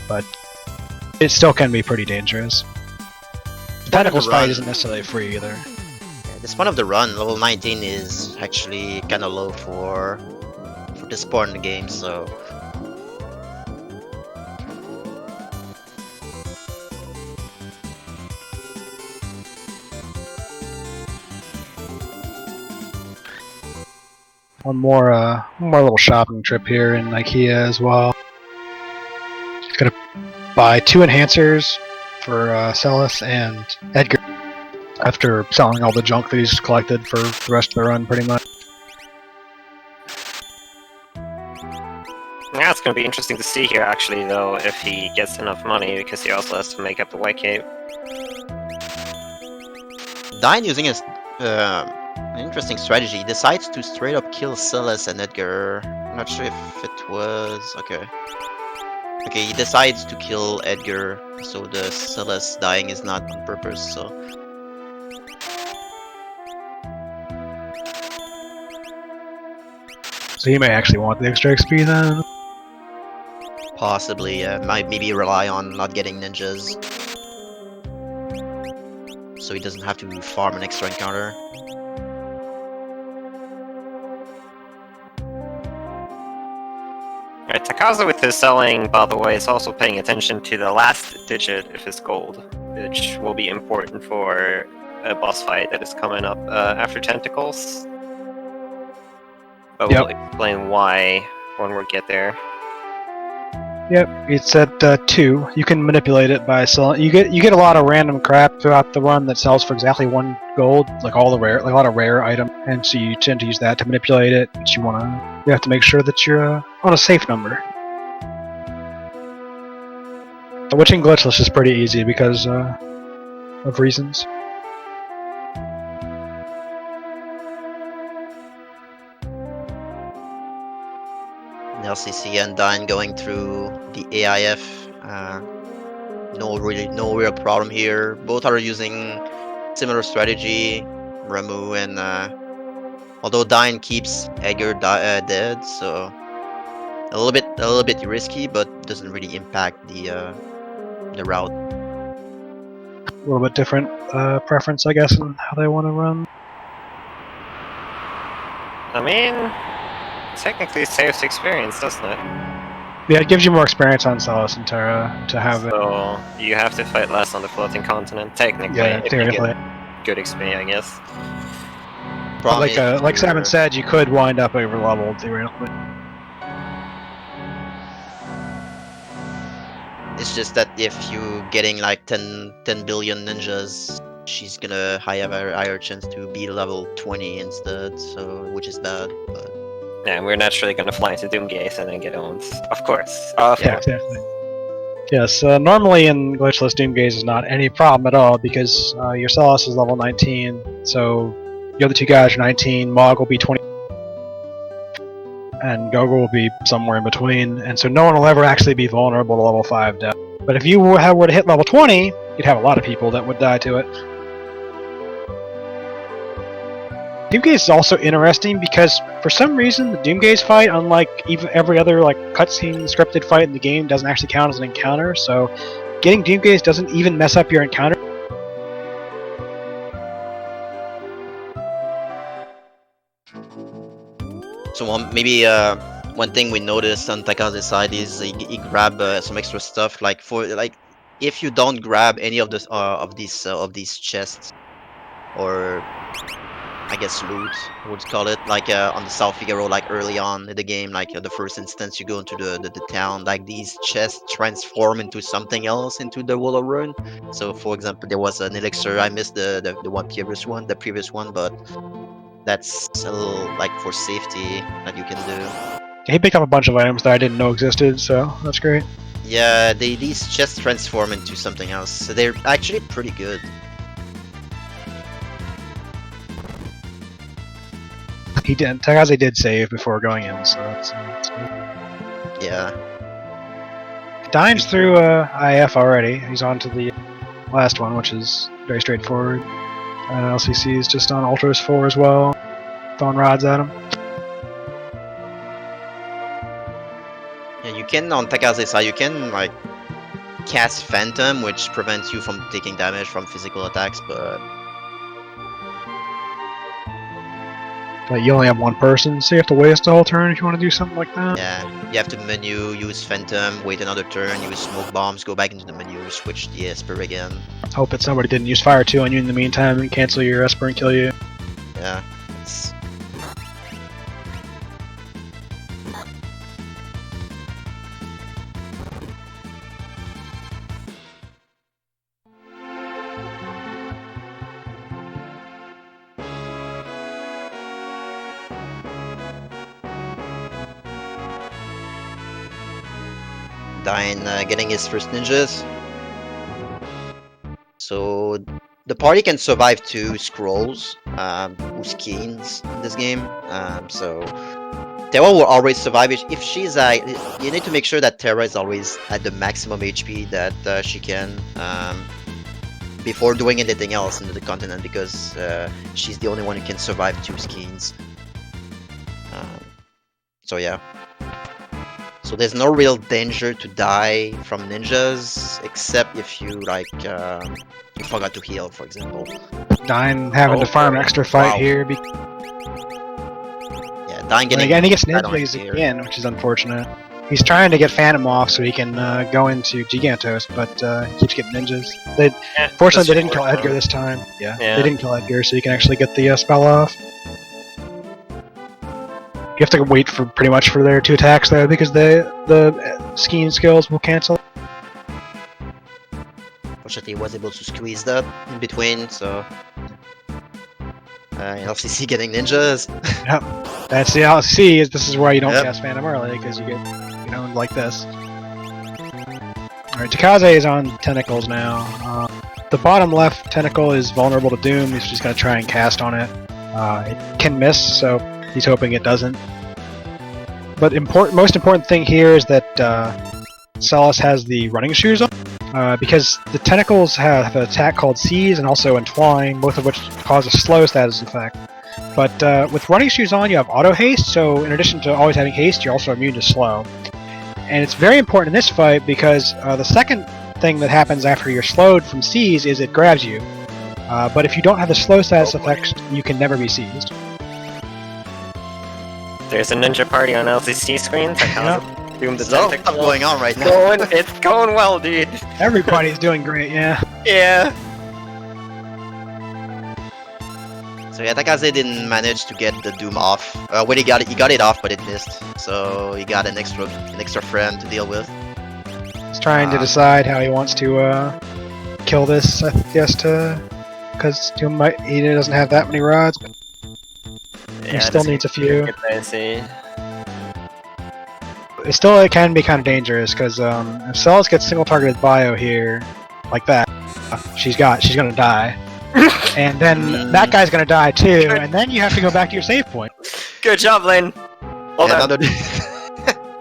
But it still can be pretty dangerous. The Tentacles fight isn't necessarily free either. Yeah, this point of the run, level 19 is actually kind of low for this part in the game, so one more little shopping trip here in IKEA as well. Gonna buy 2 enhancers for Celes and Edgar after selling all the junk that he's collected for the rest of the run, pretty much. Yeah, it's going to be interesting to see here, actually, though, if he gets enough money, because he also has to make up the White Cape. Dine using an interesting strategy. He decides to straight up kill Celes and Edgar. I'm not sure if it was... Okay, he decides to kill Edgar, so the Celes dying is not on purpose, so... So he may actually want the extra XP then? Possibly, might maybe rely on not getting ninjas. So he doesn't have to farm an extra encounter. Alright, Takaze with his selling, by the way, is also paying attention to the last digit of his gold, which will be important for a boss fight that is coming up after Tentacles. But we'll explain why when we get there. Yep, it's at 2. You can manipulate it by selling. You get a lot of random crap throughout the run that sells for exactly 1 gold, like all the rare, like a lot of rare items, and so you tend to use that to manipulate it. But you have to make sure that you're on a safe number. The Witching Glitchless is pretty easy because of reasons. LCC and Dine going through the AIF. No real problem here. Both are using similar strategy. Ramu and although Dine keeps Edgar dead, so a little bit risky, but doesn't really impact the route. A little bit different preference, I guess, in how they want to run. I mean, technically saves experience, doesn't it? Yeah, it gives you more experience on Celis and Terra to have it. So you have to fight less on the floating continent, technically. Yeah, if you theoretically. get good experience, I guess. But Problem is like Simon you're- said, you could wind up over leveled theoretically. It's just that if you getting like 10 billion ninjas, she's gonna have a higher chance to be level 20 instead, so which is bad. But Yeah, we're naturally gonna fly to Doomgaze and then get owned. Of course. Of Yeah, course. exactly. Yes, normally in Glitchless Doomgaze is not any problem at all because your Celis is level 19, so the other two guys are 19, Mog will be 20, and Gogo will be somewhere in between, and so no one will ever actually be vulnerable to level 5 death. But if you were to hit level 20, you'd have a lot of people that would die to it. Doomgaze is also interesting because for some reason the Doomgaze fight, unlike even every other like cutscene scripted fight in the game, doesn't actually count as an encounter. So getting Doomgaze doesn't even mess up your encounter. so maybe one thing we noticed on Takaze's side is he grab some extra stuff like if you don't grab any of this of these chests or I guess loot, I would call it, like on the South Figaro, like early on in the game, like the first instance you go into the town, like these chests transform into something else into the Willow Rune. So for example, there was an elixir, I missed the previous one, but that's a little like for safety that you can do. He picked up a bunch of items that I didn't know existed, so that's great. Yeah, these chests transform into something else, so they're actually pretty good. Takaze did save before going in, so that's good. Yeah. Dine's through IF already. He's on to the last one, which is very straightforward. LCC is just on Ultras 4 as well. Throwing rods at him. Yeah, you can, on Takaze's side, you can like cast Phantom, which prevents you from taking damage from physical attacks, but you only have one person, so you have to waste a whole turn if you want to do something like that. yeah, you have to menu, use Phantom, wait another turn, use Smoke Bombs, go back into the menu, switch the Esper again. Hope that somebody didn't use Fire 2 on you in the meantime and cancel your Esper and kill you. Yeah. Dine getting his first ninjas. So the party can survive 2 scrolls, who skins in this game. So Terra will always survive. If she's you need to make sure that Terra is always at the maximum HP that she can before doing anything else into the continent, because she's the only one who can survive 2 skins. So yeah. So there's no real danger to die from ninjas, except if you like you forgot to heal, for example. Dine having to farm extra fight here. Yeah, Dine getting. And he gets ninjas again, which is unfortunate. He's trying to get Phantom off so he can go into Gigantos, but he keeps getting ninjas. Fortunately, they didn't kill Edgar this time. Yeah, they didn't kill Edgar, so he can actually get the spell off. You have to wait for pretty much for their 2 attacks there because the skiing skills will cancel. Fortunately, he was able to squeeze that in between, so LCC getting ninjas. Yep, that's the LCC. This is why you don't cast Phantom early, because you get like this. All right, Takaze is on tentacles now. The bottom left tentacle is vulnerable to Doom. He's just gonna try and cast on it. It can miss, so he's hoping it doesn't. But most important thing here is that Celis has the running shoes on, because the tentacles have an attack called Seize and also Entwine, both of which cause a slow status effect. But with running shoes on, you have auto haste, so in addition to always having haste, you're also immune to slow. And it's very important in this fight because the second thing that happens after you're slowed from Seize is it grabs you. But if you don't have the slow status effects, you can never be seized. There's a ninja party on LCC screens. Like how's Doom the There's a lot of Tentacle. stuff going on right now. It's going well, dude. Everybody's doing great, yeah. Yeah. So yeah, Takaze didn't manage to get the Doom off. When he got it off, but it missed. So he got an extra friend to deal with. He's trying to decide how he wants to kill this, I guess, because Doom he doesn't have that many rods, but he still needs a few. I see. It can be kind of dangerous because if Celis gets single targeted bio here, like that, she's gonna die, and then that guy's gonna die too, and then you have to go back to your save point. Good job, Lane. Hold on.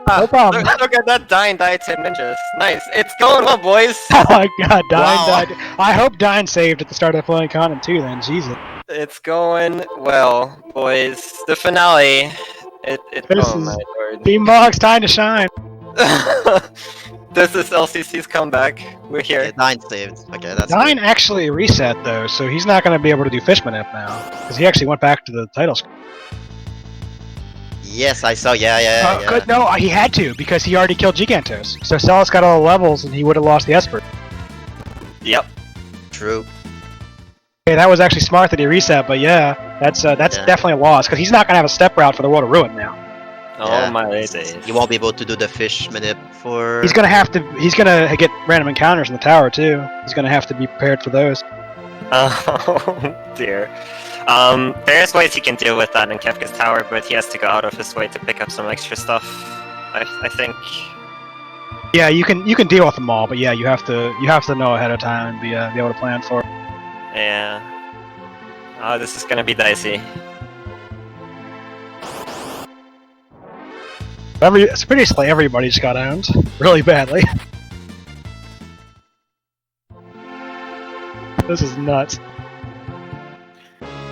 No problem. Look at that Dying died 10 ninjas. Nice. It's going well, boys. Oh my god, Dine died. I hope Dine saved at the start of the flowing content too then, Jesus. It's going well, boys. The finale. This is Team Mog's time to shine. This is LCC's comeback. We're here. Okay, Dine saved. Okay, that's Dine good. actually reset though, so he's not going to be able to do Fishman F now, because he actually went back to the title screen. Yes, I saw. Yeah. Good. No, he had to because he already killed Gigantos. So Celis got all the levels, and he would have lost the Esper. Yep. True. Okay, that was actually smart that he reset, but yeah, that's definitely a loss because he's not going to have a step route for the World of Ruin now. Oh my days. You won't be able to do the fish manip for. He's gonna have to. He's gonna get random encounters in the tower too. He's gonna have to be prepared for those. Oh dear. There's ways he can deal with that in Kefka's tower, but he has to go out of his way to pick up some extra stuff. I think. Yeah, you can deal with them all, but yeah, you have to know ahead of time and be able to plan for it. Yeah. Oh, this is gonna be dicey. It's pretty slightly everybody just got owned really badly. This is nuts.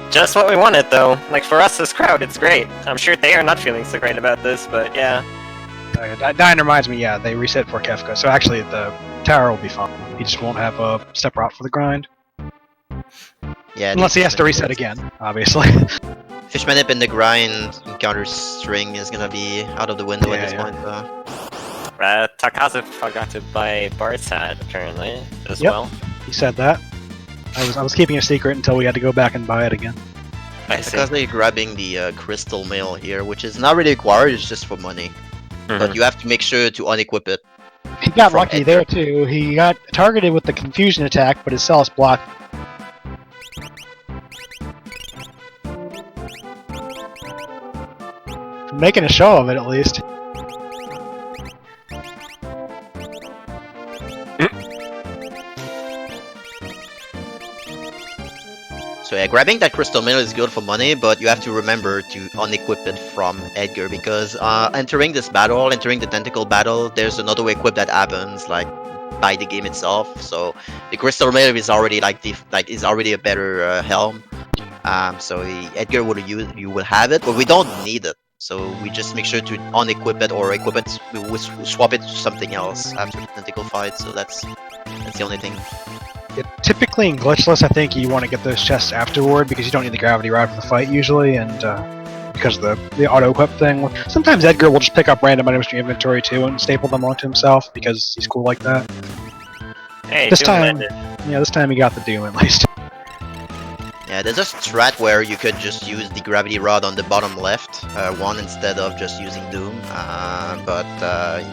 Just what we wanted, though. Like, for us, this crowd, it's great. I'm sure they are not feeling so great about this, but yeah. Dine reminds me, yeah, they reset for Kefka, so actually the tower will be fine. He just won't have a step route for the grind. Yeah. Unless he has to reset again, obviously. Fish manip in the grind encounter string is gonna be out of the window at this point. Takazu forgot to buy Bard's hat, apparently, as Yep. well. He said that. I was keeping a secret until we had to go back and buy it again. I see. Because they're grabbing the crystal mail here, which is not really required, it's just for money. But you have to make sure to unequip it. He got From lucky Edgar. there too. He got targeted with the confusion attack, but his Celis blocked. Making a show of it at least. So yeah, grabbing that crystal mail is good for money, but you have to remember to unequip it from Edgar, because entering this battle, entering the tentacle battle, there's another equip that happens, like by the game itself. So the crystal mail is already is already a better helm. So Edgar you will have it, but we don't need it. So we just make sure to unequip it or equip it. We swap it to something else after the tentacle fight. So that's the only thing. Yeah, typically in glitchless, I think you want to get those chests afterward because you don't need the gravity rod for the fight usually, and because of the auto equip thing. Sometimes Edgar will just pick up random items from your inventory too and staple them onto himself because he's cool like that. Hey, This time he got the Doom at least. Yeah, there's a strat where you could just use the gravity rod on the bottom left one instead of just using Doom, but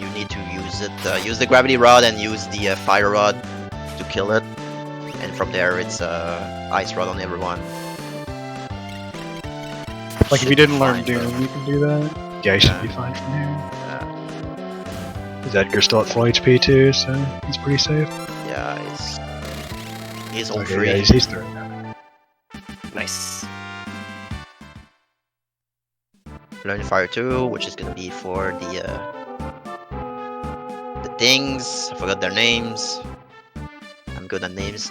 you need to use it. Use the gravity rod and use the fire rod to kill it, and from there it's ice rod on everyone. Like if you didn't learn Fine, Doom, you can do that. Yeah, you should be fine from here. Is Edgar still at full HP too, so he's pretty safe. Yeah, he's all Okay, free. yeah, he's through now. Nice. Learn Fire 2, which is gonna be for the things. I forgot their names. I'm good at names.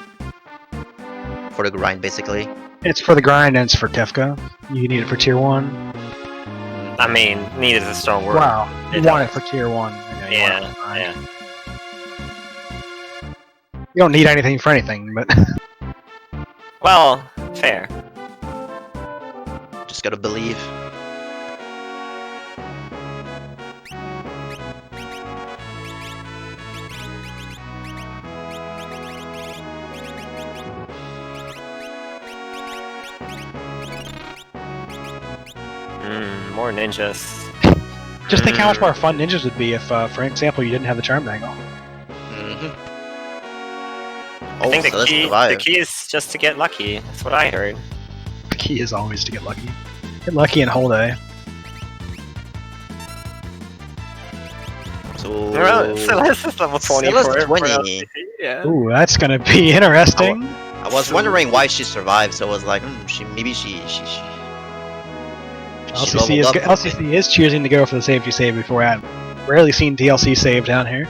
For the grind, basically. It's for the grind and it's for Kefka. You need it for tier 1. I mean, need is a strong word. Wow, you It want it for tier 1. You want it Yeah, for grind. yeah. You don't need anything for anything, but Well, fair. Just gotta believe. more ninjas. Just think how much more fun ninjas would be if, for example, you didn't have the charm dangle. I think so let's the survive. key is just to get lucky. That's what I heard. The key is always to get lucky. Get lucky and hold A. So Celeste is level 20 Celeste for 20. Yeah. Ooh, that's gonna be interesting. I was wondering why she survived, so I was like, maybe she LCC leveled up. LCC is choosing to go for the safety save before Adam. Rarely seen DLC save down here.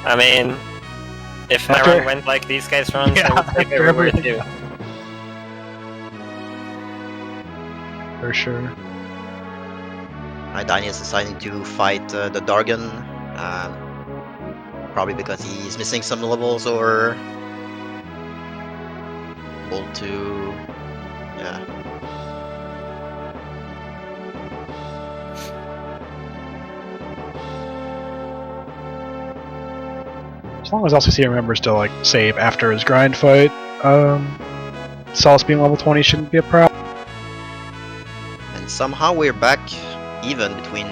I mean, if my run went like these guys' runs, I would take it everywhere too. For sure. My Dani is deciding to fight the Dargon, probably because he's missing some levels or able to, yeah. As long as LCC remembers to like save after his grind fight, Solace being level 20 shouldn't be a problem. And somehow we're back even between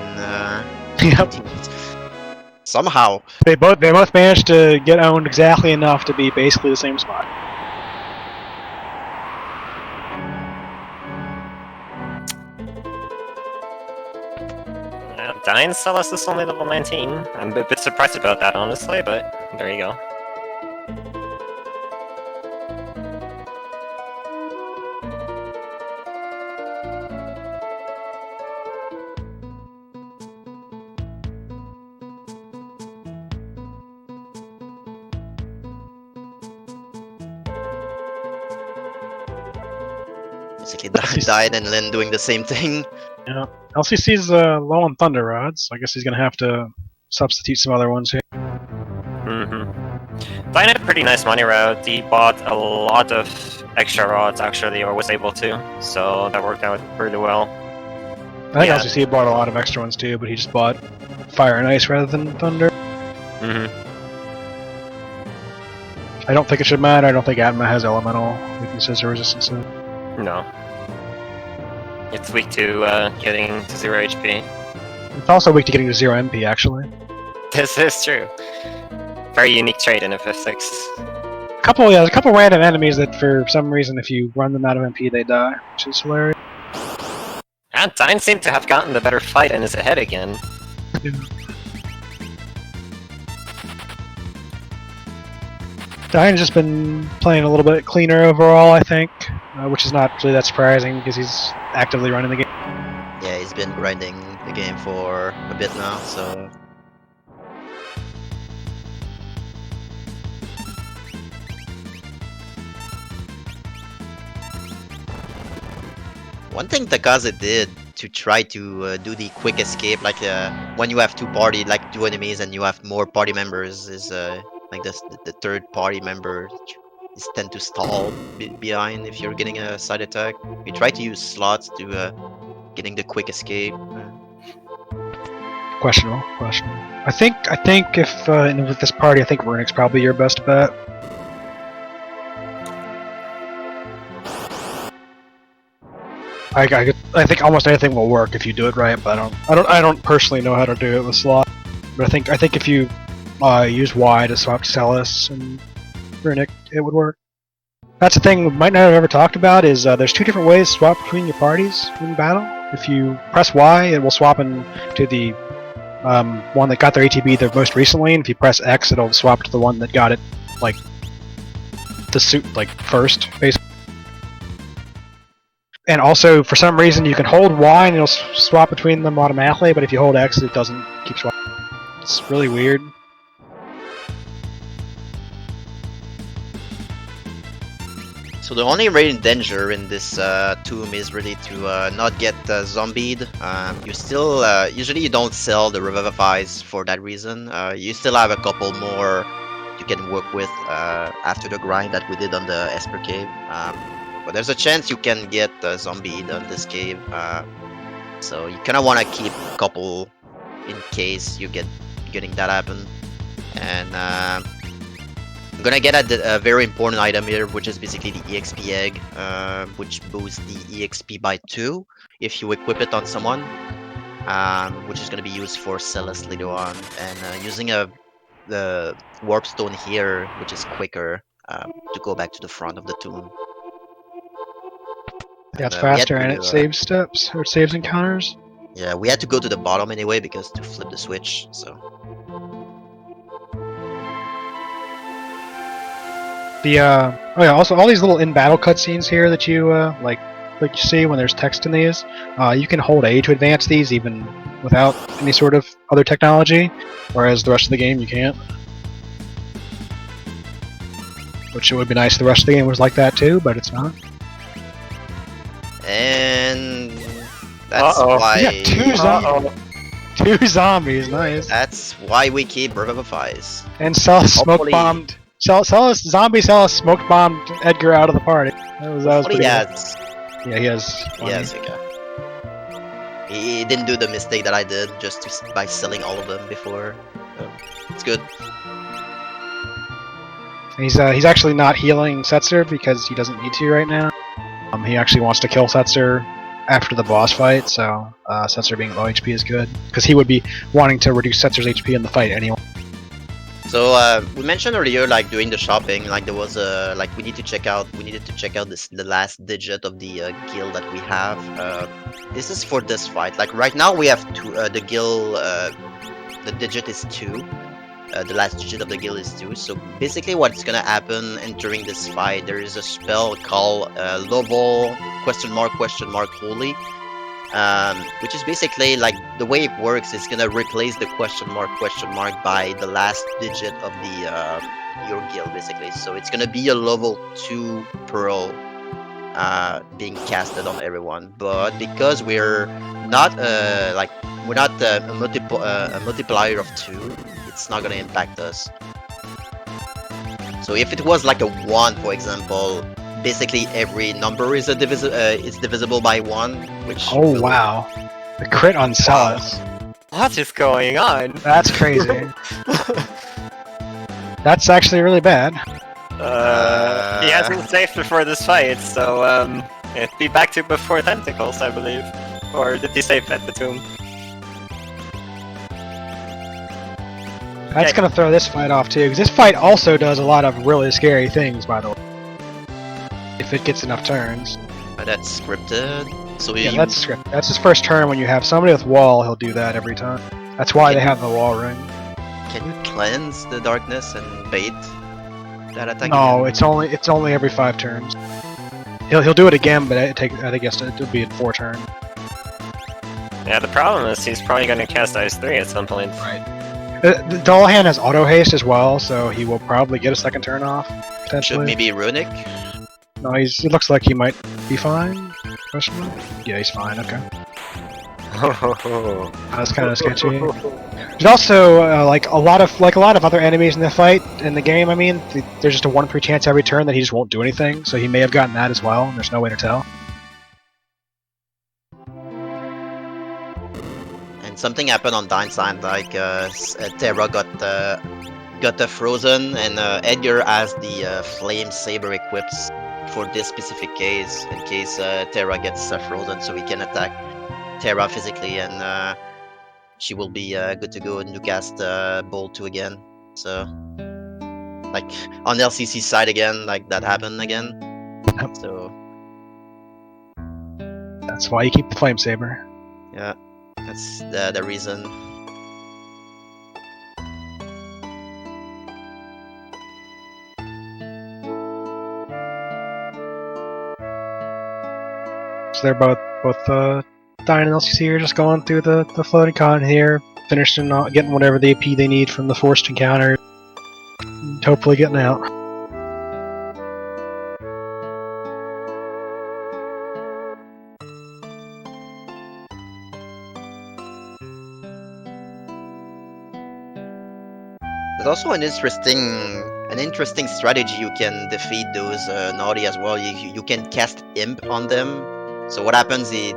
Yep. teams. Somehow. They both managed to get owned exactly enough to be basically the same spot. Dying Celeste is only level 19. I'm a bit surprised about that, honestly, but there you go. Basically died and then doing the same thing. Yeah. LCC's low on Thunder Rods, so I guess he's gonna have to substitute some other ones here. Dying had a pretty nice money route. He bought a lot of extra rods, actually, or was able to, so that worked out pretty well. I think LCC bought a lot of extra ones too, but he just bought Fire and Ice rather than Thunder. I don't think it should matter. I don't think Atma has elemental weaknesses or resistances. No. It's weak to getting to 0 HP. It's also weak to getting to 0 MP, actually. This is true. Very unique trait in FF6. There's a couple random enemies that for some reason if you run them out of MP they die, which is hilarious. And Dyne seemed to have gotten the better fight and is ahead again. Dyne's just been playing a little bit cleaner overall, I think, which is not really that surprising because he's actively running the game. Yeah, he's been grinding the game for a bit now, so... One thing Takaze did to try to do the quick escape, like when you have two enemies and you have more party members, is like the third party member is tend to stall behind if you're getting a side attack. We try to use slots to getting the quick escape. Questionable. I think if with this party, I think Runic's probably your best bet. I think almost anything will work if you do it right, but I don't personally know how to do it with slot. But I think if you use Y to swap to Celis and Runic, it would work. That's the thing we might not have ever talked about is there's two different ways to swap between your parties in battle. If you press Y, it will swap into the one that got their ATB the most recently, and if you press X, it'll swap to the one that got it like the suit first, basically. And also, for some reason, you can hold Y and it'll swap between them automatically, but if you hold X, it doesn't keep swapping. It's really weird. So the only real danger in this tomb is really to not get zombied. You still usually you don't sell the revivifies for that reason. You still have a couple more you can work with after the grind that we did on the Esper Cave. But there's a chance you can get zombied on this cave. So you kind of want to keep a couple in case you getting that happen. And I'm gonna get a very important item here, which is basically the EXP egg, which boosts the EXP by 2 if you equip it on someone, which is gonna be used for Celeste later on, and using the warp stone here, which is quicker to go back to the front of the tomb. Yeah, it's we had faster and to, it saves steps or saves encounters. Yeah, we had to go to the bottom anyway because to flip the switch. So The oh yeah, also all these little in-battle cutscenes here that you like you see when there's text in these, you can hold A to advance these even without any sort of other technology, whereas the rest of the game you can't. Which it would be nice if the rest of the game was like that too, but it's not. and that's Uh-oh. why Yeah, two zombies, nice. that's why we keep Revivifies. And Celis smoke Hopefully- bombed. Zombie Celis smoke bombed Edgar out of the party. That was Hopefully pretty he good. has. Yeah, he has. He has, okay. He didn't do the mistake that I did just by selling all of them before. So, it's good. He's actually not healing Setzer because he doesn't need to right now. He actually wants to kill Setzer after the boss fight, so Setzer being low HP is good because he would be wanting to reduce Setzer's HP in the fight anyway. So we mentioned earlier, like doing the shopping, like there was a we needed to check out the last digit of the guild that we have. This is for this fight. Like right now we have two. The guild, the digit is 2. The last digit of the guild is 2. So basically, what's gonna happen entering this fight? There is a spell called Lovel ? Holy. Which is basically like the way it works is gonna replace the question mark by the last digit of the your guild basically. So it's gonna be a level 2 pearl being casted on everyone. But because we're not a multiplier of 2, it's not gonna impact us. So if it was like a 1, for example, basically every number is divisible by 1, which Oh wow, the crit on Celis. What is going on? That's crazy. That's actually really bad. He hasn't saved before this fight, so it'd be back to before tentacles, I believe. Or did he save at the tomb? That's Okay. gonna throw this fight off too, because this fight also does a lot of really scary things, by the way. If it gets enough turns. that's scripted. So Yeah, you, that's script. That's his first turn. When you have somebody with wall, he'll do that every time. That's why they have the wall ring. can you cleanse the darkness and bait that attack? No, again? it's only every 5 turns. He'll do it again, but I think it'll be in 4 turns. Yeah, the problem is he's probably going to cast Ice 3 at some point. Right. The Dullahan has auto haste as well, so he will probably get a second turn off Should potentially. maybe runic. No, it looks like he might be fine. Question mark? Yeah, he's fine. Okay. That's kind of sketchy. There's also like a lot of other enemies in the fight in the game. I mean, there's just a 1 in 3 chance every turn that he just won't do anything. So he may have gotten that as well. And there's no way to tell. And something happened on Downside, like Terra got frozen, and Edgar has the flame saber equipped for this specific case, in case Terra gets frozen, so he can attack Terra physically, and she will be good to go and you cast Bolt 2 again. So, like on LCC side again, like that happened again. So That's why you keep the flame saber. yeah, that's the reason. So they're both Diane and LCC are just going through the floating con here, finishing getting whatever the AP they need from the forced encounter, and hopefully getting out. There's also an interesting strategy. You can defeat those naughty as well. You can cast imp on them. So what happens? The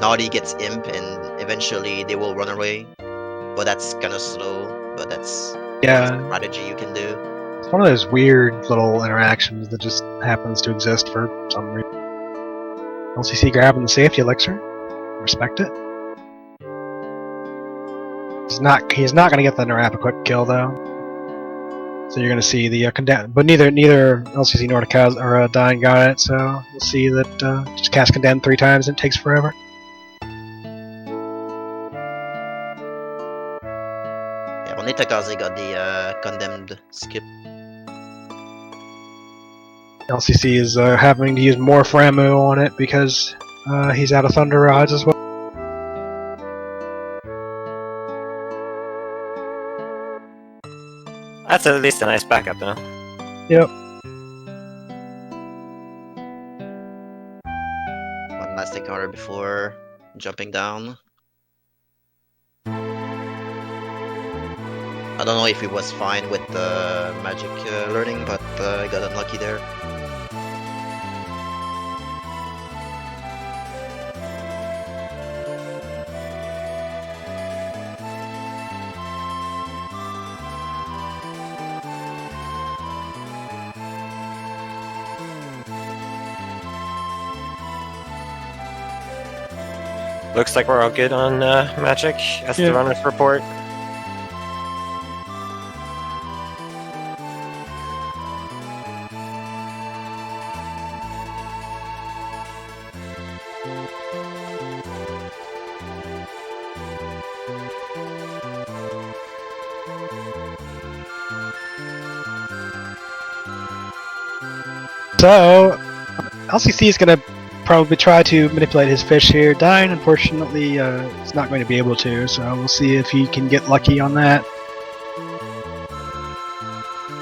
naughty gets imp, and eventually they will run away. But that's kind of slow. But that's Yeah. strategy you can do. It's one of those weird little interactions that just happens to exist for some reason. LCC grabbing the safety elixir. Respect it. He's not gonna get the Narapa kill though. So you're gonna see the condemn, but neither LCC nor Dyne got it. So you'll see that just cast condemn 3 times and it takes forever. Yeah, only Takaze got the condemned skip. LCC is having to use more Framu on it because he's out of Thunder Rods as well. That's at least a nice backup, though. Yep. One last encounter before jumping down. I don't know if he was fine with the magic learning, but I got unlucky there. Looks like we're all good on magic as the runner's report. So LCC is gonna probably try to manipulate his fish here. Dyne, unfortunately, is not going to be able to, so we'll see if he can get lucky on that.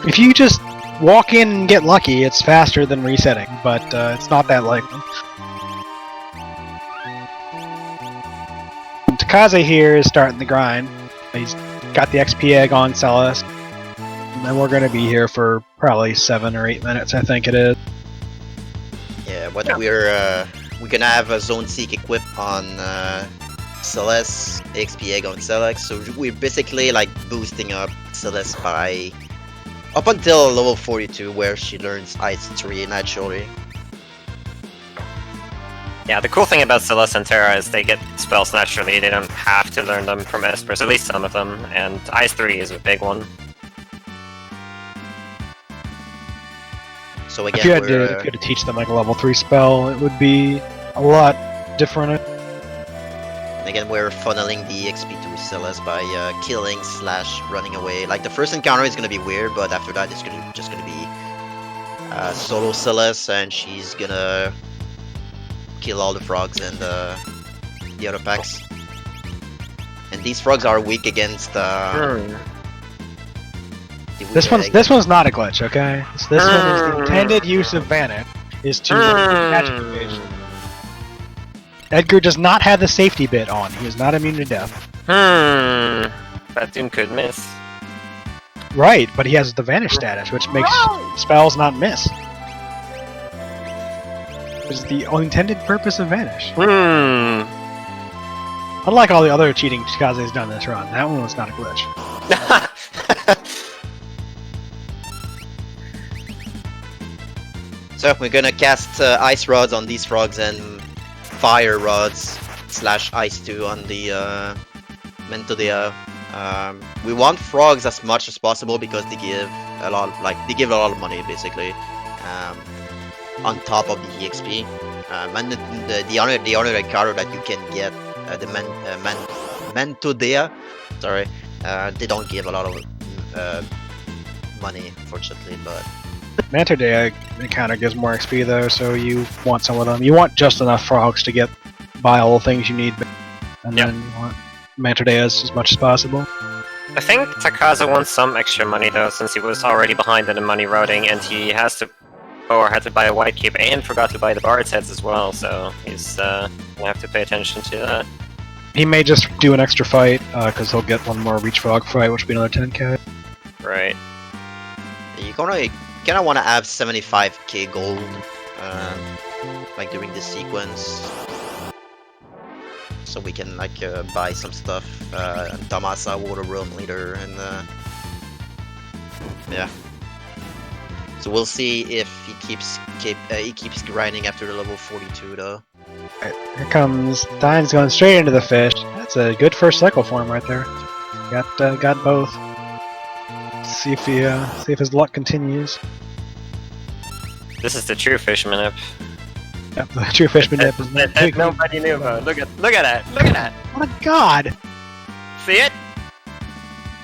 If you just walk in and get lucky, it's faster than resetting, but it's not that likely. Takaze here is starting the grind. He's got the XP egg on Celis, and then we're going to be here for probably 7 or 8 minutes, I think it is. Yeah, but we're gonna have a Zone Seek equipped on Celeste, XP egg on Celeste, so we're basically like boosting up Celeste by up until level 42, where she learns Ice 3 naturally. Yeah, the cool thing about Celeste and Terra is they get spells naturally. They don't have to learn them from Espers, at least some of them, and Ice 3 is a big one. So again, if you had to teach them like a level 3 spell, it would be a lot different. Again, we're funneling the XP to Celeste by killing / running away. Like the first encounter is gonna be weird, but after that it's just gonna be solo Celeste, and she's gonna kill all the frogs and the other packs. And these frogs are weak against This one's not a glitch, okay? This one is the intended use of Vanish is to magic evasion. Edgar does not have the safety bit on. He is not immune to death. That Doom could miss. Right, but he has the Vanish status, which makes spells not miss. Which is the intended purpose of Vanish. Unlike all the other cheating Takaze's done this run, that one was not a glitch. So we're gonna cast Ice Rods on these frogs and Fire Rods / Ice 2 on the Mentodea. We want frogs as much as possible because they give a lot of money basically, on top of the EXP. And the other encounter that you can get, the Mentodea, sorry, they don't give a lot of money, unfortunately, but. Mentodea encounter gives more XP though, so you want some of them. You want just enough frogs to buy all the things you need, and then you want Mentodeas as much as possible. I think Takaze wants some extra money though, since he was already behind in the money routing, and he had to buy a White Cape and forgot to buy the Bard's Heads as well, so he's gonna have to pay attention to that. He may just do an extra fight, because he'll get one more Reach Frog fight, which will be another 10k. Right. You kind of want to have 75k gold, like during this sequence, so we can like buy some stuff, and Tamasa Water Room later, and Yeah. So we'll see if he keeps grinding after the level 42 though. Alright, here comes Dine's going straight into the fish. That's a good first cycle for him right there. Got both. See if his luck continues. This is the true fisherman up. Yep, the true fishman dip is not That nobody knew about. Look at that! Look at that! Oh my god! See it?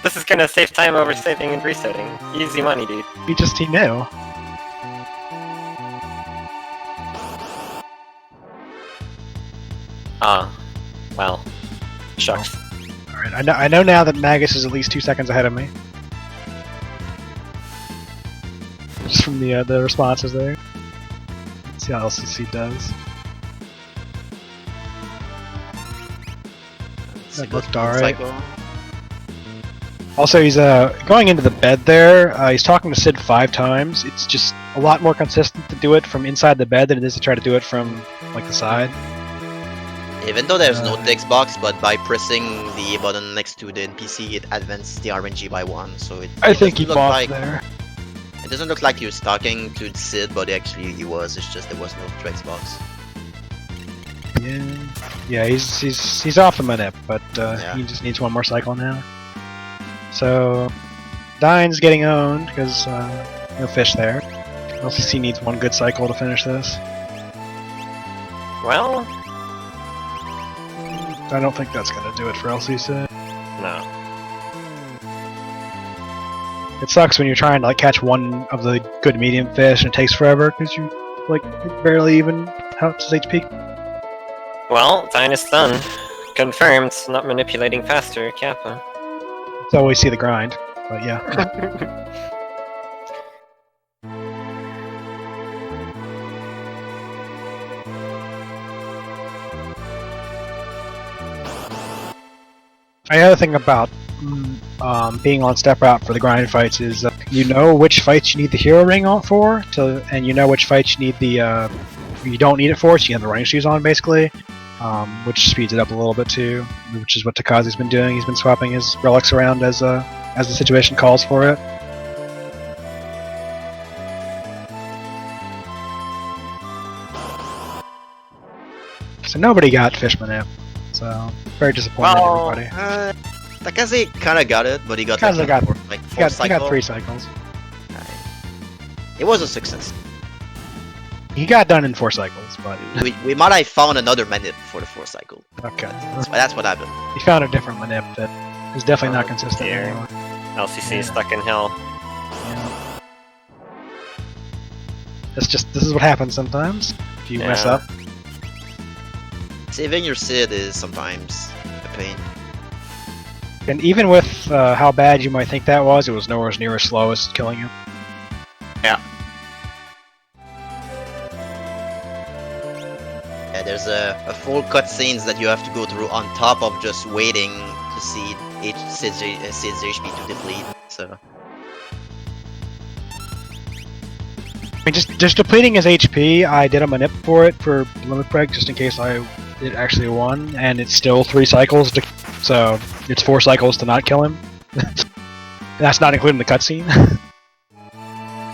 This is gonna save time over saving and resetting. Easy money, dude. He knew. Well, shucks. Alright, I know now that Magus is at least 2 seconds ahead of me. Just from the responses there. Let's see how LCC does. That looked alright. Also, he's going into the bed there. He's talking to Sid 5 times. It's just a lot more consistent to do it from inside the bed than it is to try to do it from like the side. Even though there's no text box, but by pressing the button next to the NPC, it advances the RNG by 1. So I think he doesn't look bought like there. it doesn't look like he was talking to Sid, but actually he was. It's just there was no text box. Yeah, he's off the manip, but Yeah. he just needs one more cycle now. So Dine's getting owned because no fish there. LCC needs one good cycle to finish this. Well, I don't think that's gonna do it for LCC. no. It sucks when you're trying to like catch one of the good medium fish and it takes forever because you like barely even helps his HP. Well, Dine is done. Confirmed. Not manipulating faster, Kappa. That's how we see the grind. But yeah. Another thing about being on step route for the grind fights is you know which fights you need the hero ring on for, and you know which fights you need the you don't need it for, so you have the running shoes on basically, which speeds it up a little bit too, which is what Takazi's been doing. He's been swapping his relics around as the situation calls for it. So nobody got Fishman app. So very disappointed everybody. Takazi kinda got it, but he got Takazi got- four He got 3 cycles. It was a success. He got done in 4 cycles, but We might have found another manip for the 4th cycle. okay. That's what happened. He found a different manip that is definitely not Oh, consistent dear. anymore. LCC is stuck in hell. Yeah. This is what happens sometimes if you mess Yeah. up. Saving your Sid is sometimes a pain. And even with how bad you might think that was, it was nowhere near as slow as killing you. Yeah. Yeah, there's a full cutscenes that you have to go through on top of just waiting to see Sid's HP to deplete. So I mean, just depleting his HP, I did a manip for it for limit break just in case it actually won, and it's still 3 cycles, so it's 4 cycles to not kill him. That's not including the cutscene.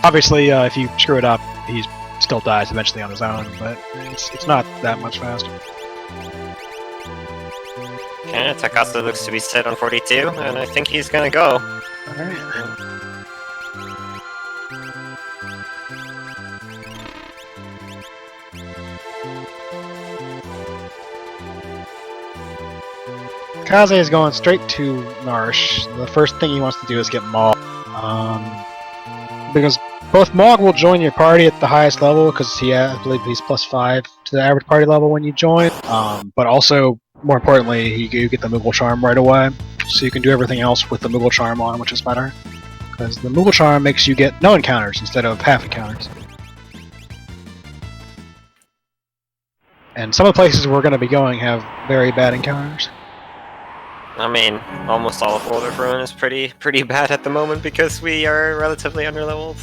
Obviously, if you screw it up, he still dies eventually on his own, but it's not that much faster. Okay, Takasa looks to be set on 42, and I think he's gonna go. Alright. Kaze is going straight to Narsh. The first thing he wants to do is get Mog. Because both Mog will join your party at the highest level, because I believe he's +5 to the average party level when you join. But also, more importantly, you get the Moogle Charm right away. So you can do everything else with the Moogle Charm on, which is better. Because the Moogle Charm makes you get no encounters instead of half encounters. And some of the places we're going to be going have very bad encounters. I mean, almost all of Boulder Ruin is pretty bad at the moment because we are relatively underleveled.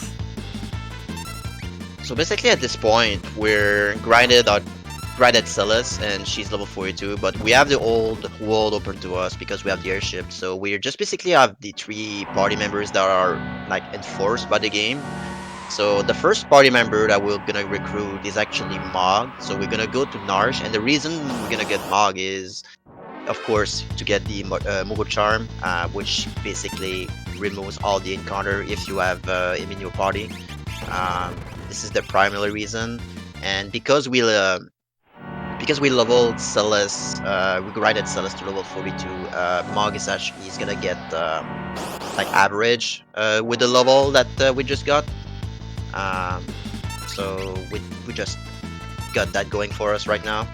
basically at this point we're grinded right at Celis, and she's level 42. But we have the old world open to us because we have the airship. So we're just basically have the 3 party members that are like enforced by the game. So the first party member that we're gonna recruit is actually Mog. So we're gonna go to Narsh, and the reason we're gonna get Mog is, of course, to get the Mugo Charm, which basically removes all the encounter if you have him in your party. This is the primary reason, and because we leveled Celes, we grinded Celes to level 42. Mog is actually he's gonna get like average with the level that we just got. So we just got that going for us right now.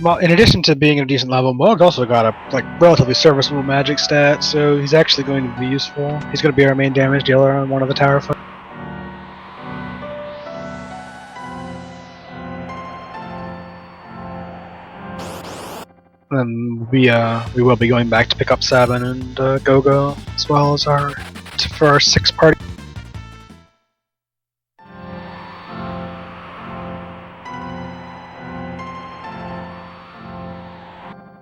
Well, in addition to being at a decent level, Mog also got a relatively serviceable magic stat, so he's actually going to be useful. He's going to be our main damage dealer on one of the tower fights. And we will be going back to pick up Sabin and Gogo as well as for our 6 party.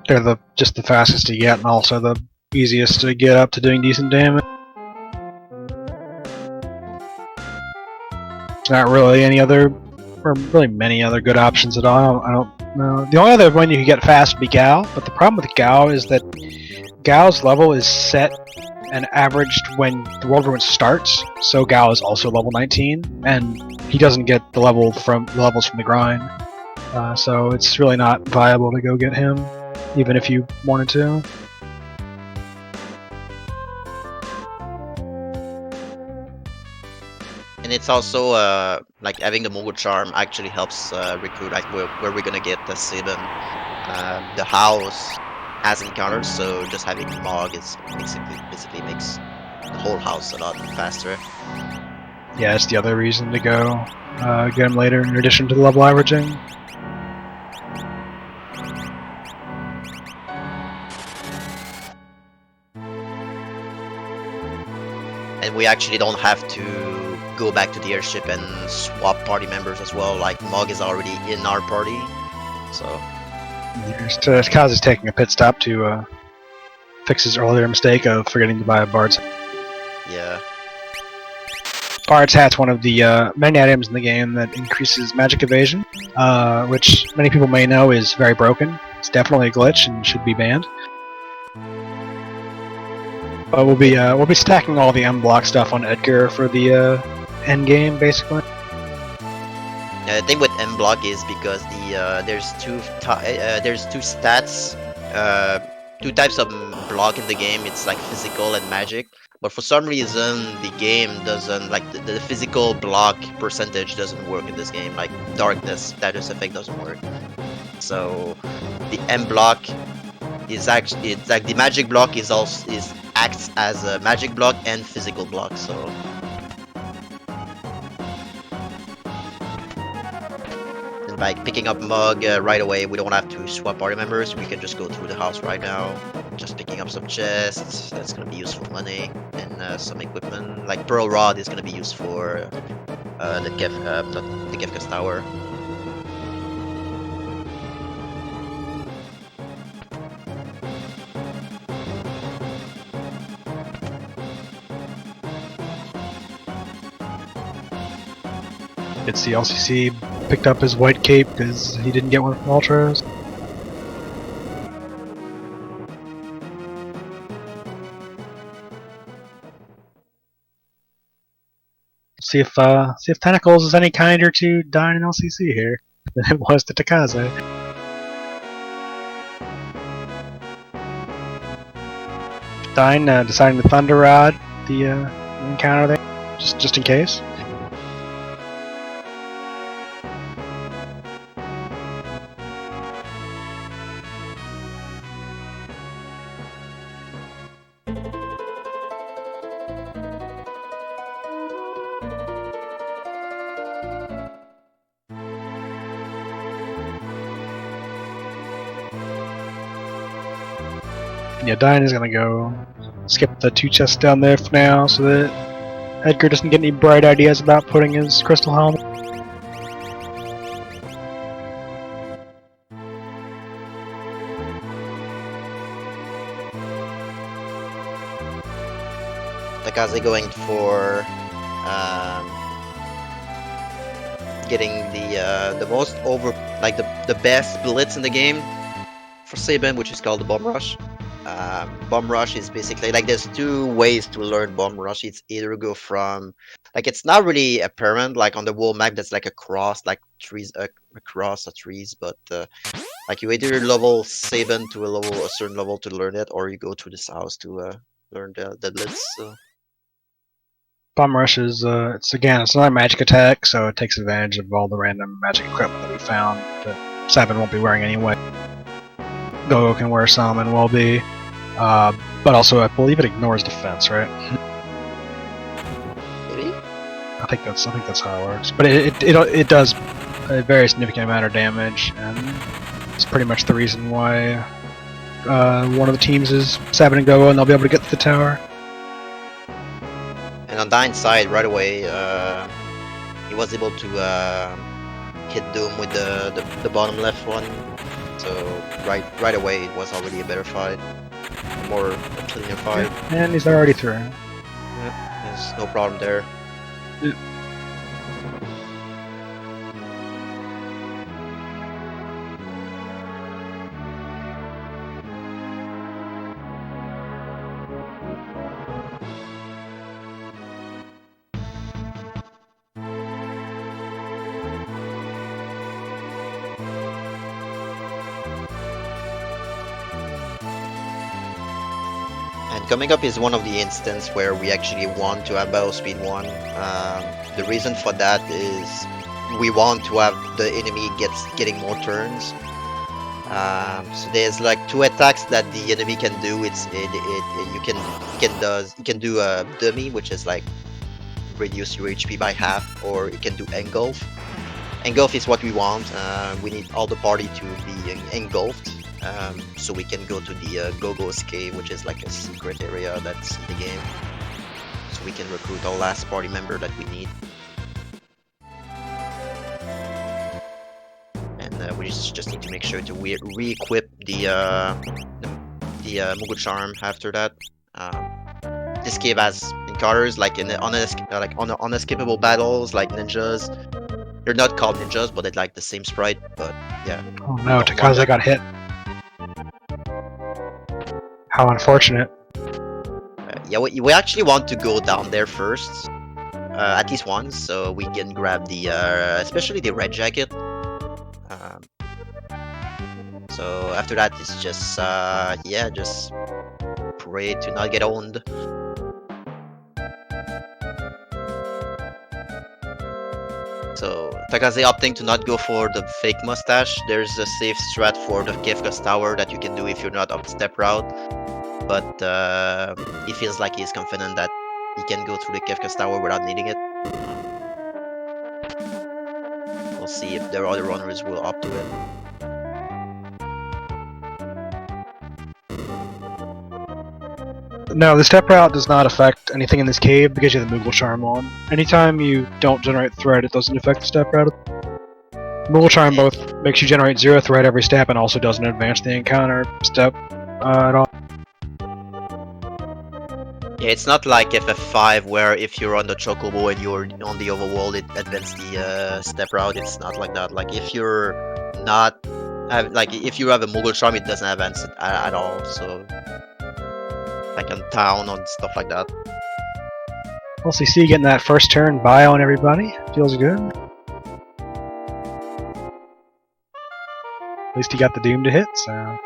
They're just the fastest to get and also the easiest to get up to doing decent damage. Not really any other, or really many other good options at all. I don't know. The only other one you can get fast would be Gao, but the problem with Gao is that Gao's level is set and averaged when the World Ruin starts, so Gao is also level 19, and he doesn't get the levels from the grind. So it's really not viable to go get him, even if you wanted to. And it's also like having the Mogul Charm actually helps recruit like where we're gonna get the Sabin. The house has encounters, so just having Mog is basically makes the whole house a lot faster. Yeah, it's the other reason to go get him later in addition to the level averaging. And we actually don't have to go back to the airship and swap party members as well. Like Mog is already in our party, so. Kaz is taking a pit stop to fix his earlier mistake of forgetting to buy a Bard's. Yeah. Bard's Hat's one of the many items in the game that increases magic evasion, which many people may know is very broken. It's definitely a glitch and should be banned. But we'll be stacking all the M block stuff on Edgar for the end game, basically. The thing with M block is because there's two stats, 2 types of block in the game. It's like physical and magic. But for some reason, the game doesn't like the physical block percentage doesn't work in this game. Like darkness status effect doesn't work. So the M block is actually like the magic block acts as a magic block and physical block. So. By picking up Mug right away, we don't have to swap party members. We can just go through the house right now. Just picking up some chests. That's gonna be useful money and some equipment. Like Pearl Rod is gonna be used for the Kefka's Tower. It's the LCC picked up his white cape because he didn't get one from Ultras. See if Tentacles is any kinder to Dine and LCC here than it was to Takaze. Dine deciding to Thunder Rod the encounter there, just in case. Yeah, Dine is gonna go skip the 2 chests down there for now so that Edgar doesn't get any bright ideas about putting his crystal helmet. Takaze going for getting the most like the best blitz in the game for Saban, which is called the bomb rush. Bomb rush is basically like there's two ways to learn bomb rush. It's either go from like it's not really apparent like on the wall map that's like a cross like trees across the trees, but like you either level Saban to a certain level to learn it, or you go to this house to learn the blitz. So. Bomb Rush is, it's another magic attack, so it takes advantage of all the random magic equipment that we found that Sabin won't be wearing anyway. Go can wear some and will be, but also I believe it ignores defense, right? Maybe? I think that's how it works. But it does a very significant amount of damage, and it's pretty much the reason why one of the teams is Sabin and Go, and they'll be able to get to the tower. And on Dine's side, right away, he was able to hit Doom with the bottom left one. So right away, it was already a better fight, a cleaner fight. And he's already through. Yeah, there's no problem there. Yeah. Coming up is one of the instances where we actually want to have battle speed 1. The reason for that is we want to have the enemy getting more turns. So there's like 2 attacks that the enemy can do. You can do a dummy, which is like reduce your HP by half, or it can do engulf. Engulf is what we want. We need all the party to be engulfed. So we can go to the Gogo's cave, which is like a secret area that's in the game. So we can recruit our last party member that we need. And we just need to make sure to re-equip the Moogle Charm after that. This cave has encounters like on unescapable battles like ninjas. They're not called ninjas, but they're like the same sprite. But yeah. Oh no, Takaze got hit. How unfortunate. Yeah, we actually want to go down there first, at least once, so we can grab the, especially the red jacket. So after that, it's just, yeah, just pray to not get owned. So Takaze opting to not go for the fake mustache. There's a safe strat for the Kefka's Tower that you can do if you're not up step route. But he feels like he's confident that he can go through the Kefka's Tower without needing it. We'll see if the other runners will opt to it. No, the step route does not affect anything in this cave because you have the Moogle Charm on. Anytime you don't generate threat, it doesn't affect the step route. Moogle Charm both makes you generate 0 threat every step and also doesn't advance the encounter step at all. Yeah, it's not like FF5 where if you're on the Chocobo and you're on the overworld, it advances the step route. It's not like that. Like if you're not, if you have a Moogle Charm, it doesn't advance it at all. So, like on town and stuff like that. LCC getting that first turn buy on everybody feels good. At least he got the Doom to hit, so.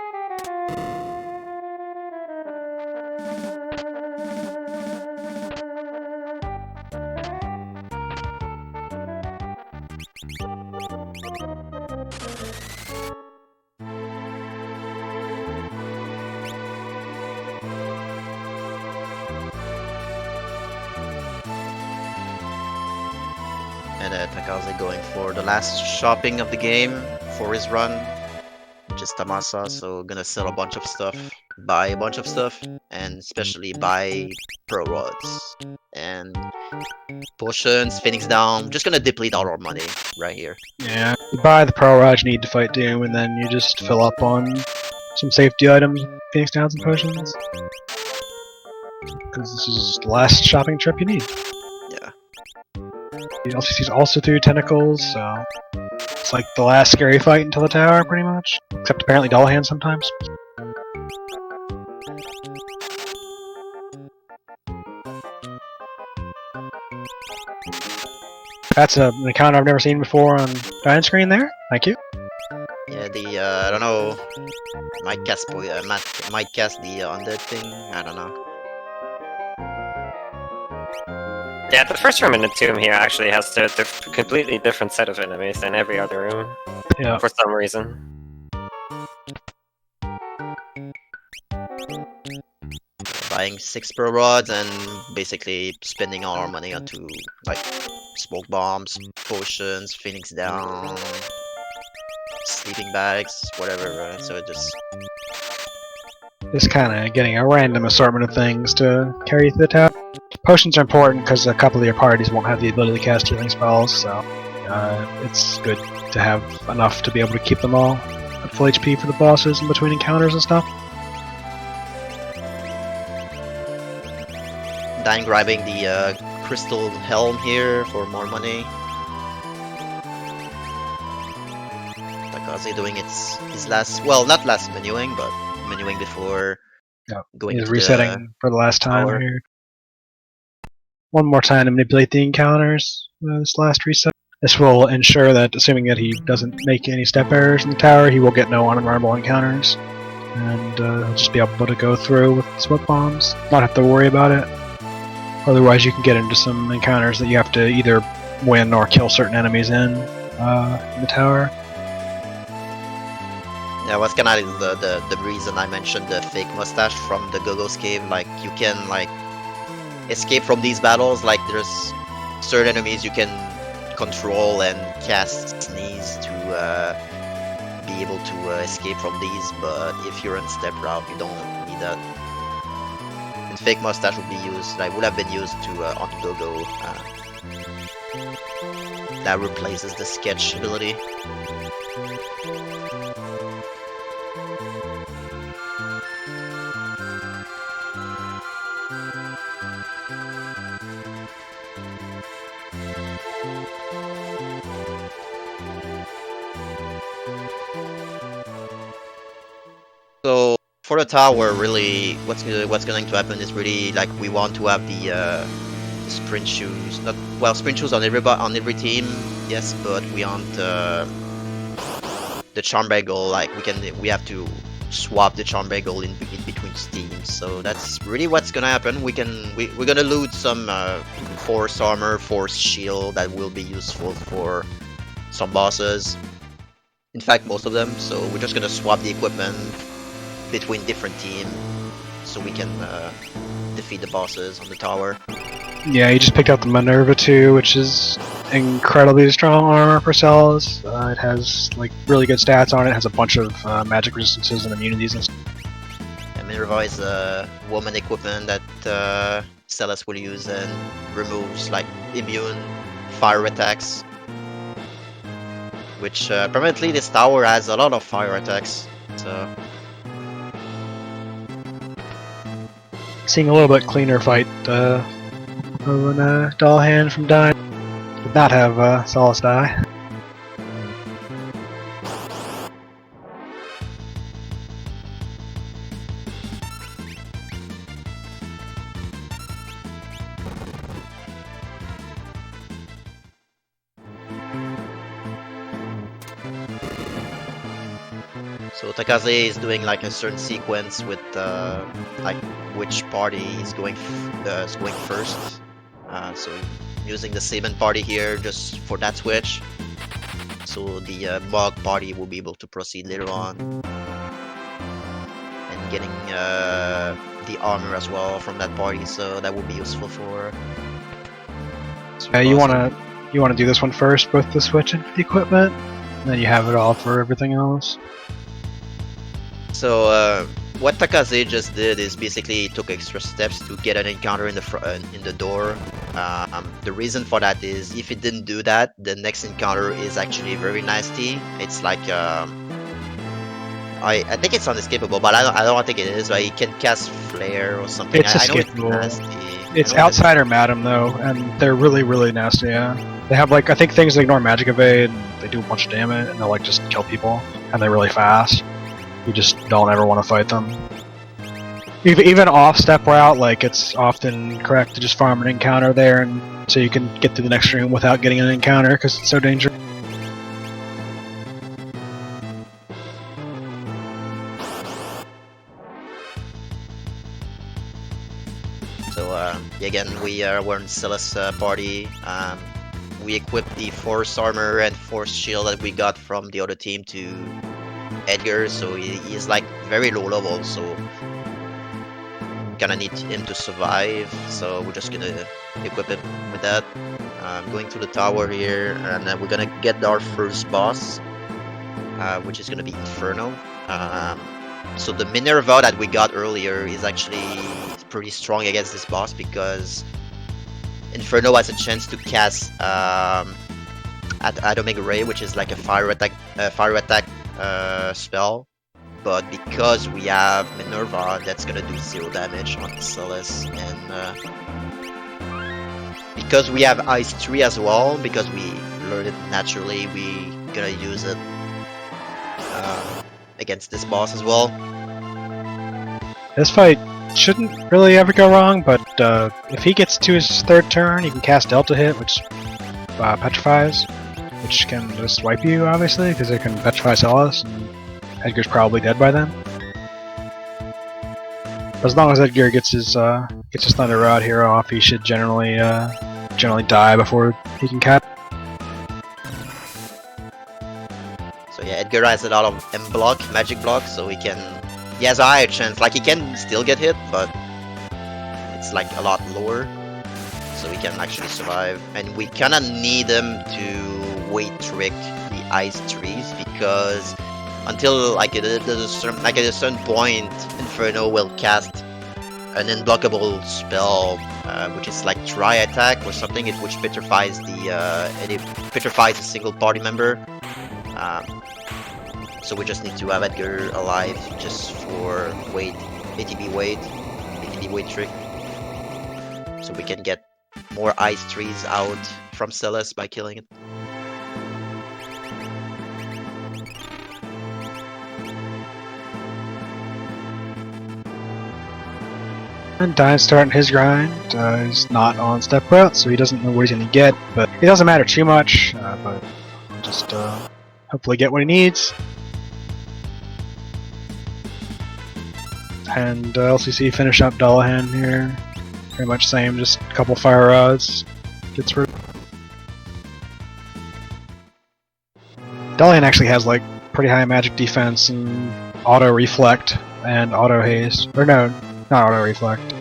And Takaze going for the last shopping of the game for his run, which is Tamasa. So gonna sell a bunch of stuff, buy a bunch of stuff, and especially buy Pearl Rods and potions, Phoenix Down. Just gonna deplete all our money right here. Yeah, you buy the Pearl Rod you need to fight Doom, and then you just fill up on some safety items, Phoenix Downs and potions. because this is the last shopping trip you need. Yeah. The LCC's also through tentacles, so it's like the last scary fight until the tower, pretty much. Except apparently doll hands sometimes. That's an encounter I've never seen before on Giant Screen there. Thank you. Yeah, I don't know, might cast the undead thing, I don't know. Yeah, the first room in the tomb here actually has a completely different set of enemies than every other room. Yeah. For some reason. Buying 6 pro rods and basically spending all our money onto like smoke bombs, potions, phoenix down, sleeping bags, whatever, right? So it just kind of getting a random assortment of things to carry through the tower. Potions are important because a couple of your parties won't have the ability to cast healing spells, so it's good to have enough to be able to keep them all at full HP for the bosses in between encounters and stuff. Dying grabbing the crystal helm here for more money. Takaze doing his last, well, not last menuing, but menuing before going He's to resetting for the last time tower. here. One more time to manipulate the encounters. This last reset. This will ensure that, assuming that he doesn't make any step errors in the tower, he will get no unarmable encounters, and he'll just be able to go through with smoke bombs, not have to worry about it. Otherwise, you can get into some encounters that you have to either win or kill certain enemies in the tower. Yeah, what's kind of the reason I mentioned the fake mustache from the Gogo's cave. Like, you can like escape from these battles. Like, there's certain enemies you can control and cast sneeze to be able to escape from these. But if you're in step route, you don't need that. And fake mustache would have been used to on Gogo. That replaces the sketch ability. So for the tower, really, what's going to happen is really like we want to have the sprint shoes. Sprint shoes on every team, yes, but we want the charm bagel. Like we have to swap the charm bagel in between teams. So that's really what's gonna happen. We're gonna loot some force armor, force shield that will be useful for some bosses. In fact, most of them. So we're just gonna swap the equipment between different teams so we can defeat the bosses on the tower. Yeah, you just picked up the Minerva 2, which is incredibly strong armor for cells. It has like really good stats on it. It has a bunch of magic resistances and immunities and stuff. And Minerva is a woman equipment that Celes will use and removes like immune fire attacks. Which apparently this tower has a lot of fire attacks. So seeing a little bit cleaner fight when Doll Hand from Dying did not have Solace die. So Takaze is doing like a certain sequence with like which party is going first. So using the Saban party here just for that switch. So the Mog party will be able to proceed later on. And getting the armor as well from that party, so that will be useful for. You wanna do this one first with the switch and the equipment, and then you have it all for everything else. So what Takaze just did is basically took extra steps to get an encounter in the door. The reason for that is if he didn't do that, the next encounter is actually very nasty. It's like I think it's unescapable, but I don't think it is. Right? He can cast flare or something. It's I know it's escapable. nasty. It's I know Outsider Madam though, and they're really, really nasty. Yeah, they have like I think things that ignore magic evade. And they do a bunch of damage, and they'll like just kill people, and they're really fast. You just don't ever want to fight them. Even off step route, like it's often correct to just farm an encounter there, and so you can get to the next room without getting an encounter because it's so dangerous. So again, we're in Silas party. We equipped the force armor and force shield that we got from the other team to Edgar, so he's like very low level, so gonna need him to survive. So we're just gonna equip him with that. Going to the tower here, and then we're gonna get our first boss, which is gonna be Inferno. So the Minerva that we got earlier is actually pretty strong against this boss because Inferno has a chance to cast Atomic Ray, which is like a fire attack spell. But because we have Minerva, that's gonna do 0 damage on Silas, and because we have Ice 3 as well, because we learned it naturally, we gonna use it against this boss as well. This fight shouldn't really ever go wrong, but if he gets to his third turn, he can cast Delta Hit, which petrifies, which can just wipe you, obviously, because it can petrify Silas, and Edgar's probably dead by then. But as long as Edgar gets his Thunder Rod here off, he should generally die before he can catch. So yeah, Edgar has a lot of M block, magic block, so he has a higher chance. Like he can still get hit, but it's like a lot lower, so he can actually survive. And we kinda need him to wait trick the Ice Trees because until like at a certain point, Inferno will cast an unblockable spell, which is like Dry Attack or something, which petrifies a single party member. So we just need to have Edgar alive just for ATB wait trick, so we can get more Ice Trees out from Silas by killing it. And Dine's starting his grind. He's not on step route, so he doesn't know what he's going to get, but it doesn't matter too much, but just hopefully get what he needs. And LCC finish up Dullahan here. Pretty much same, just a couple fire rods. Get through. Dullahan actually has like pretty high magic defense and auto reflect and auto haste. Or no, not auto reflect.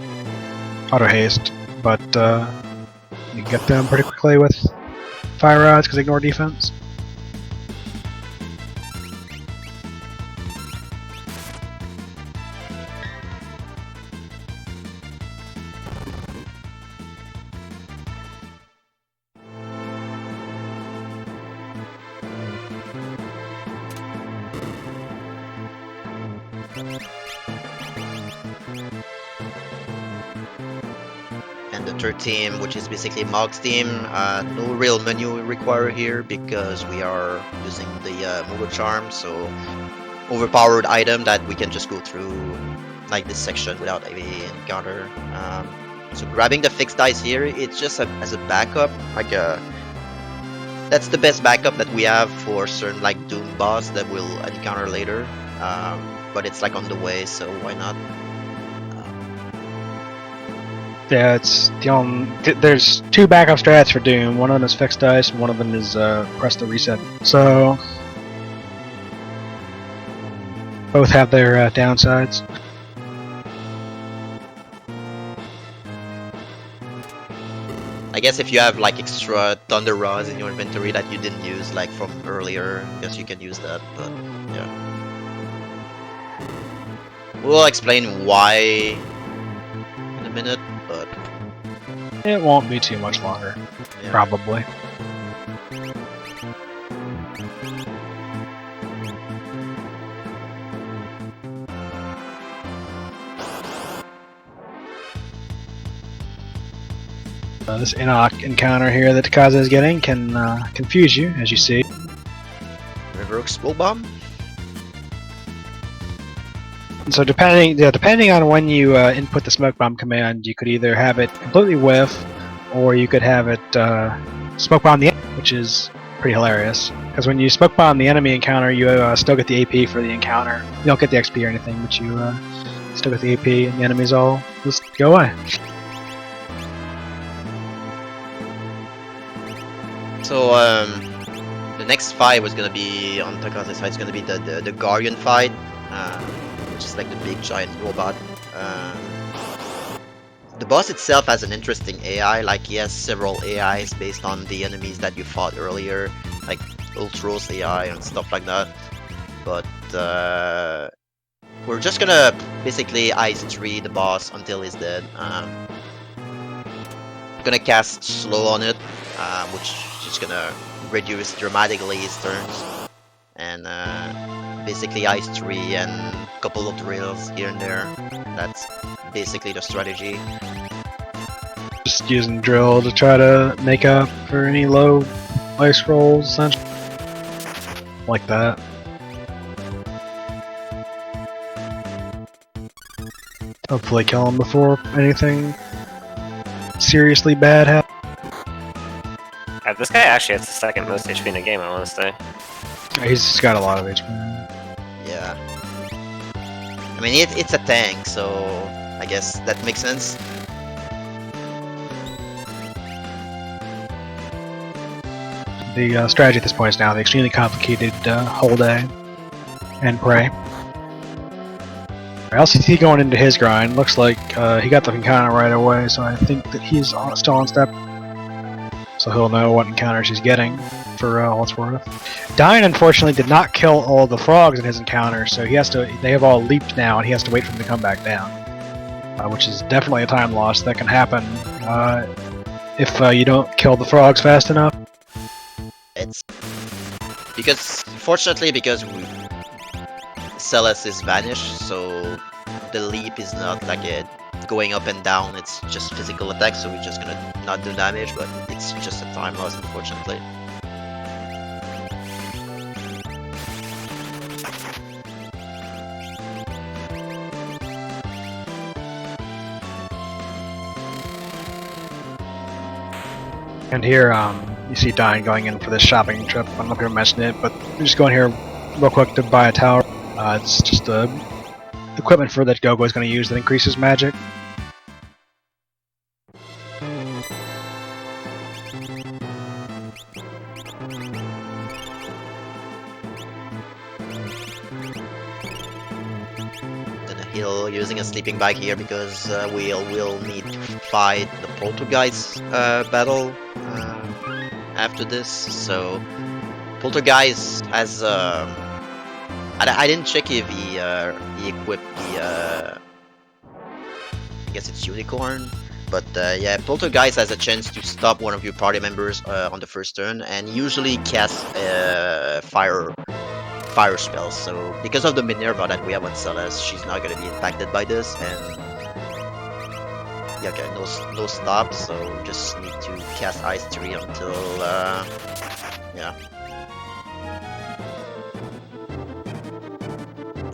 Auto haste. But you can get them pretty quickly with fire rods because they ignore defense. And the third team, which is basically Mog's team, no real menu required here because we are using the Mogo Charm, so overpowered item that we can just go through like this section without any encounter. So grabbing the fixed dice here, it's just as a backup, like that's the best backup that we have for certain like Doom boss that we'll encounter later. But it's like on the way, so why not? Yeah, it's the only. There's two backup strats for Doom. One of them is fixed dice, and one of them is press the reset. So both have their downsides. I guess if you have like extra Thunder Rods in your inventory that you didn't use like from earlier, I guess you can use that, but yeah. We'll explain why in a minute, but it won't be too much longer, yeah. Probably. This Enoch encounter here that Takaza is getting can confuse you, as you see. River Smoke Bomb? So depending on when you input the smoke bomb command, you could either have it completely whiff, or you could have it smoke bomb the enemy, which is pretty hilarious. Because when you smoke bomb the enemy encounter, you still get the AP for the encounter. You don't get the XP or anything, but you still get the AP, and the enemies all just go away. So, the next fight was gonna be, on Takaza's side, is gonna be the Guardian fight, which is like the big giant robot. The boss itself has an interesting AI, like he has several AIs based on the enemies that you fought earlier, like Ultros AI and stuff like that. But we're just gonna basically Ice Tree the boss until he's dead. Gonna cast Slow on it, which is gonna reduce dramatically his turns, and basically Ice Tree and a couple of drills here and there. That's basically the strategy. Just using drill to try to make up for any low ice rolls, essentially. Like that. Hopefully kill him before anything seriously bad happens. This guy actually has the second most HP in the game, I want to say. He's got a lot of HP. Yeah. I mean, it's a tank, so I guess that makes sense. The strategy at this point is now the extremely complicated hold A and pray. LCT going into his grind. Looks like he got the encounter right away, so I think that he's still on step. So he'll know what encounters he's getting for all it's worth. Dine, unfortunately, did not kill all the frogs in his encounter, so he has to. They have all leaped now, and he has to wait for them to come back down, which is definitely a time loss that can happen if you don't kill the frogs fast enough. It's fortunately, because Celes is vanished, so the leap is not like it going up and down, it's just physical attack, so we're just gonna not do damage, but it's just a time loss, unfortunately. And here, you see Dine going in for this shopping trip. I don't know if you mentioned it, but we're just going here real quick to buy a tower. It's just the equipment for that Gogo is going to use that increases magic. Gonna heal using a sleeping bag here because we'll need to fight the Poltergeist battle after this. So Poltergeist has I didn't check if he equipped the I guess it's Unicorn, but yeah, Poltergeist has a chance to stop one of your party members on the first turn, and usually cast fire spells. So because of the Minerva that we have on Celes, she's not gonna be impacted by this, and yeah, okay, no stops. So just need to cast Ice Tree until yeah.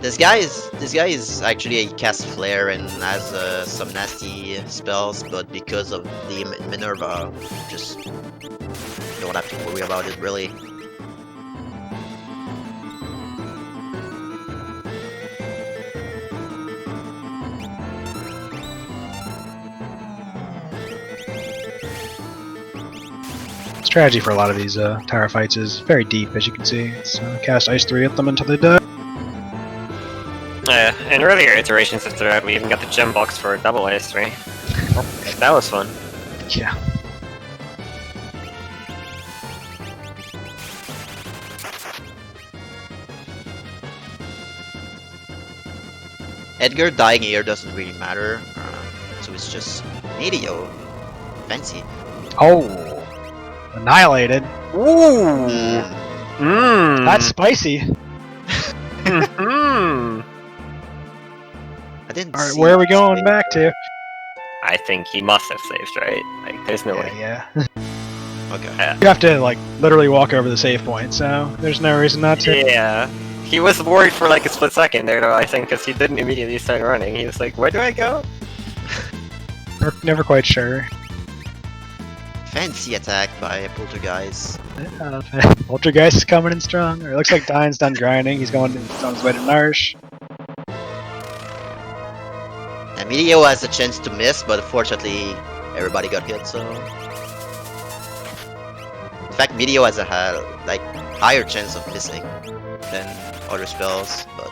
This guy is actually a cast flare and has some nasty spells, but because of the Minerva, just don't have to worry about it really. Strategy for a lot of these tower fights is very deep, as you can see. It's cast Ice 3 at them until they die. In earlier iterations of that, we even got the gem box for double Ice 3. That was fun. Yeah. Edgar dying here doesn't really matter, so it's just Medio. Fancy. Oh! Annihilated. Ooh! That's spicy. I didn't Alright, see where are we this going thing. back to? I think he must have saved, right? Like, there's no way. Yeah. Okay. You have to like literally walk over the save point, so there's no reason not to. Yeah. He was worried for like a split second there, though, I think, because he didn't immediately start running. He was like, where do I go? We're never quite sure. Fancy attack by Poltergeist. Poltergeist is coming in strong. It looks like Dine's done grinding. He's on his way to Narsh. And Medio has a chance to miss, but unfortunately, everybody got hit, so... In fact, Medio has a higher chance of missing than other spells, but...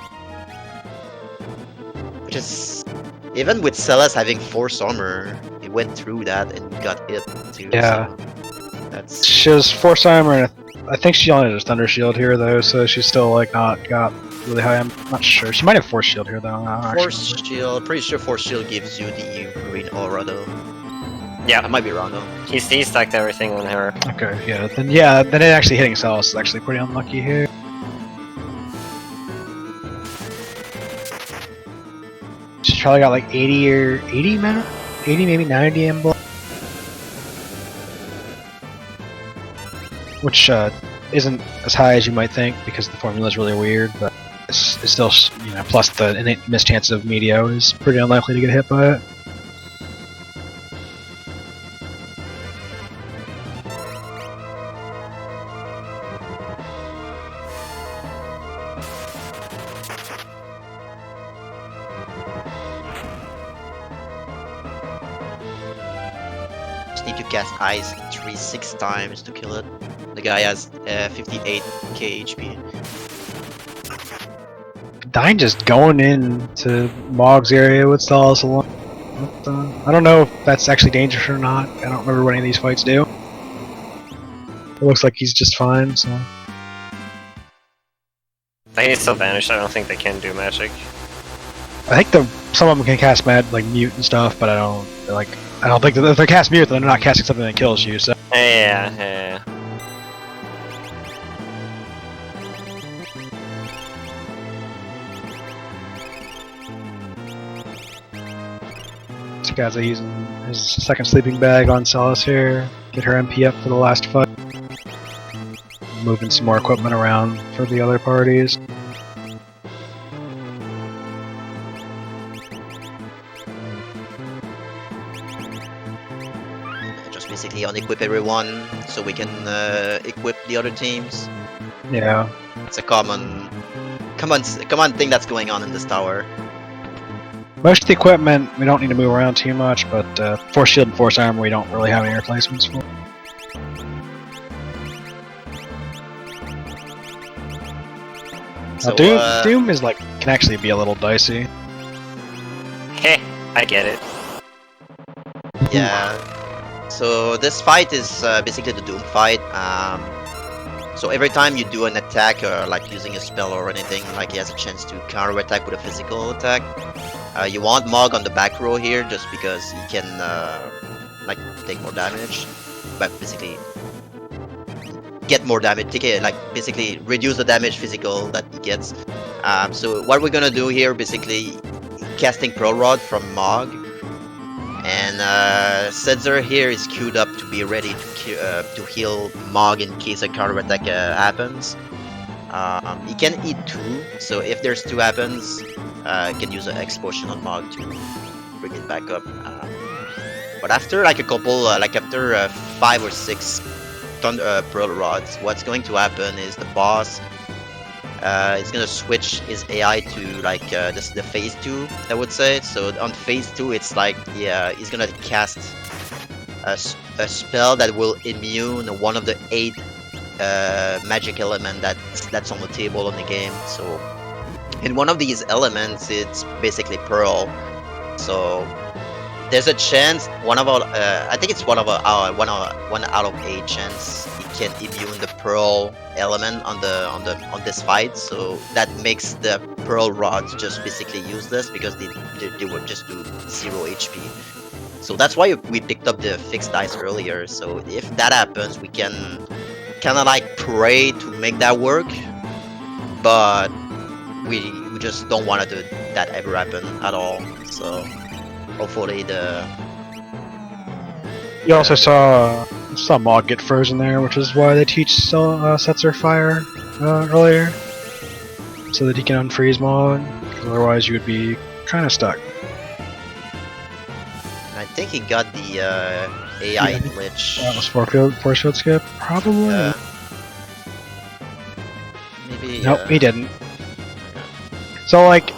Which is... Even with Celas having Force Armor, he went through that and got hit too. Yeah. So that's... She has Force Armor, and I think she only has Thunder Shield here, though, so she's still like not got really high. I'm not sure. She might have Force Shield here, though. Force Shield, pretty sure Force Shield gives you the green aura, though. Yeah. I might be wrong, though. He stacked everything on her. Okay, then it actually hitting Celis is actually pretty unlucky here. She's probably got like 80 or 80 mana? 80, maybe 90 emblem. Which isn't as high as you might think because the formula is really weird, but it's still, plus the innate mischance of Medio is pretty unlikely to get hit by it. Need to cast Ice 6 times to kill it. The guy has 58k HP. Dine just going into Mog's area with Celis alone. I don't know if that's actually dangerous or not. I don't remember what any of these fights do. It looks like he's just fine, so... I think he's still vanished. I don't think they can do magic. I think some of them can cast mute and stuff, but I don't think that if they cast mute, then they're not casting something that kills you. So Yeah. this guy's using his second sleeping bag on Celis here. Get her MP up for the last fight. Moving some more equipment around for the other parties. Basically unequip everyone so we can equip the other teams. Yeah. It's a common thing that's going on in this tower. Most of the equipment we don't need to move around too much, but Force Shield and Force Armor we don't really have any replacements for. So, Doom is can actually be a little dicey. Heh, I get it. Yeah. So this fight is basically the Doom fight. So every time you do an attack or using a spell or anything, he has a chance to counter attack with a physical attack. You want Mog on the back row here just because he can take more damage, but basically get more damage. Basically reduce the damage physical that he gets. So what we're gonna do here, basically casting Pearl Rod from Mog. And Setzer here is queued up to be ready to heal Mog in case a counter attack happens. He can eat 2, so if there's 2 happens, can use an X potion on Mog to bring it back up. But after a couple, after 5 or 6 Pearl Rods, what's going to happen is the boss is gonna switch his AI to the phase 2, I would say. So on phase 2, it's he's gonna cast a spell that will immune one of the 8 magic element that's on the table in the game. So in one of these elements, it's basically Pearl. So there's a chance one out of 8 chance he can immune the Pearl element on this fight. So that makes the Pearl Rods just basically useless because they would just do 0 HP. So that's why we picked up the fixed dice earlier. So if that happens, we can kind of pray to make that work, but we just don't want to do that ever happen at all. So hopefully the You also saw Mog get frozen there, which is why they teach Setzer Fire earlier, so that he can unfreeze Mog. Otherwise, you would be kind of stuck. I think he got the AI glitch. That was force field skip, probably. Maybe. Nope, he didn't. So, like,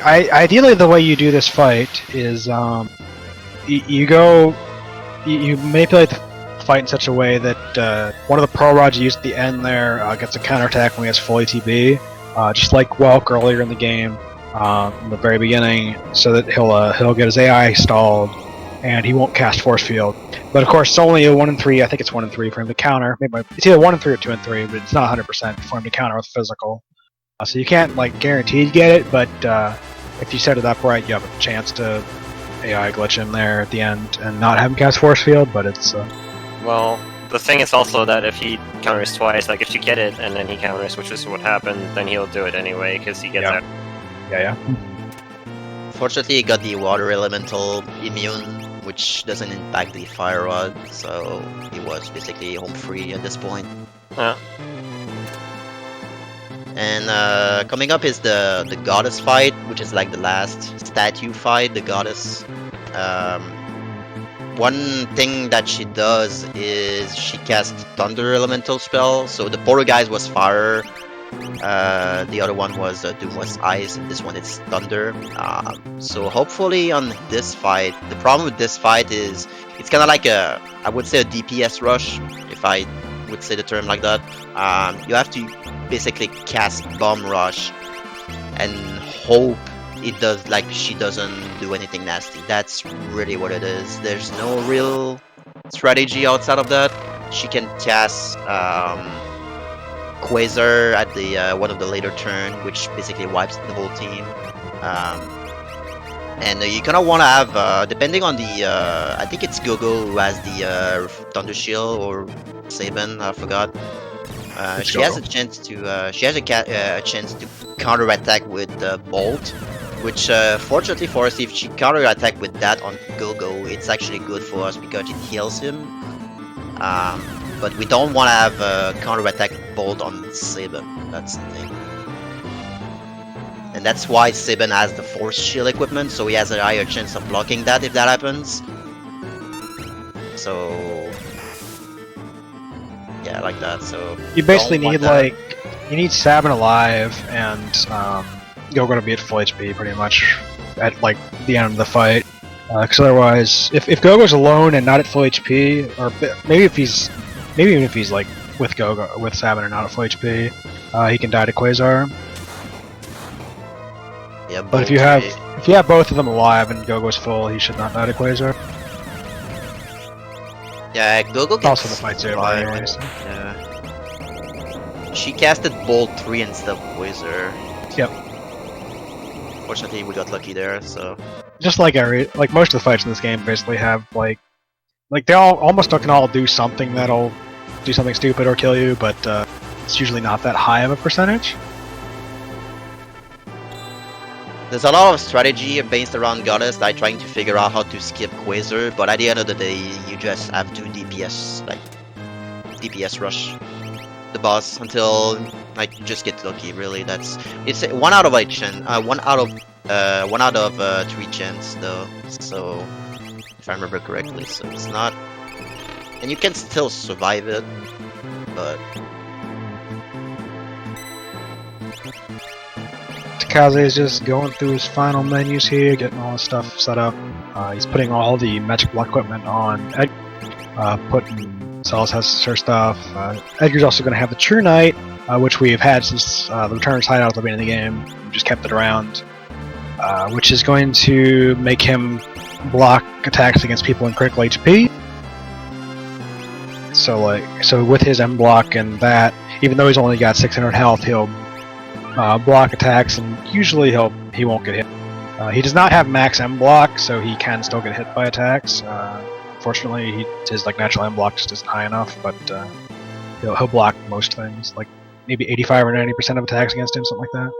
ideally the way you do this fight is you manipulate the fight in such a way that one of the pro rods you use at the end there gets a counterattack when he has full ATB, just like Welk earlier in the game, in the very beginning, so that he'll get his AI stalled and he won't cast force field. But of course, it's only a 1 in 3. I think it's 1 in 3 for him to counter. Maybe it's either 1 in 3 or 2 in 3, but it's not 100% for him to counter with physical. So you can't like guarantee to get it, but if you set it up right, you have a chance to AI glitch him there at the end and not have him cast force field. But it's Well, the thing is also that if he counters twice, like if you get it and then he counters, which is what happened, then he'll do it anyway because he gets Yeah. out. yeah. Fortunately, he got the water elemental immune, which doesn't impact the fire rod, so he was basically home free at this point. And coming up is the goddess fight, which is like the last statue fight, the goddess. One thing that she does is she casts thunder elemental spell. So the Porter guys was fire, the other one was Doom was ice, and this one is thunder. So hopefully on this fight, the problem with this fight is it's kind of like I would say a DPS rush, if I would say the term like that. You have to basically cast bomb rush and hope it does, like, she doesn't do anything nasty. That's really what it is. There's no real strategy outside of that. She can cast Quasar at the one of the later turn, which basically wipes the whole team. And you kind of want to have, depending on the, I think it's Gogo who has the Thunder Shield, or Sabin, I forgot. She has a chance to a chance to counter attack with Bolt, which fortunately for us, if she counter attack with that on Gogo, it's actually good for us because it heals him. But we don't want to have a counter attack Bolt on Sabin. That's the thing. And that's why Sabin has the Force Shield equipment, so he has a higher chance of blocking that if that happens. So yeah, like that. So you basically need you need Sabin alive and Gogo to be at full HP pretty much at like the end of the fight. Because otherwise, if Gogo's alone and not at full HP, or maybe even if he's like with Sabin and not at full HP, he can die to Quasar. Yeah, but if you have both of them alive and Gogo's full, he should not die to Quasar. Yeah, Gogo can also the fight's over anyways. Yeah. She casted Bolt 3 instead of Quasar. Yep. Fortunately, we got lucky there, so... Just like most of the fights in this game basically have, like they almost can all do something that'll do something stupid or kill you, but it's usually not that high of a percentage. There's a lot of strategy based around Goddess, like trying to figure out how to skip Quasar, but at the end of the day, you just have to DPS rush the boss until like you just get lucky. Really, it's 1 out of 8 chance, 1 out of 3 chance though. So if I remember correctly, so it's not, and you can still survive it, but. Kaze is just going through his final menus here, getting all his stuff set up. He's putting all the magic block equipment on Celes has her stuff. Edgar's also going to have the True Knight, which we've had since the Returner's hideout at the beginning of the game. We just kept it around, which is going to make him block attacks against people in critical HP. So with his M block and that, even though he's only got 600 health, he'll block attacks, and usually he won't get hit. He does not have max M block, so he can still get hit by attacks. Fortunately, his natural M block just isn't high enough, but he'll block most things, like maybe 85 or 90% of attacks against him, something like that.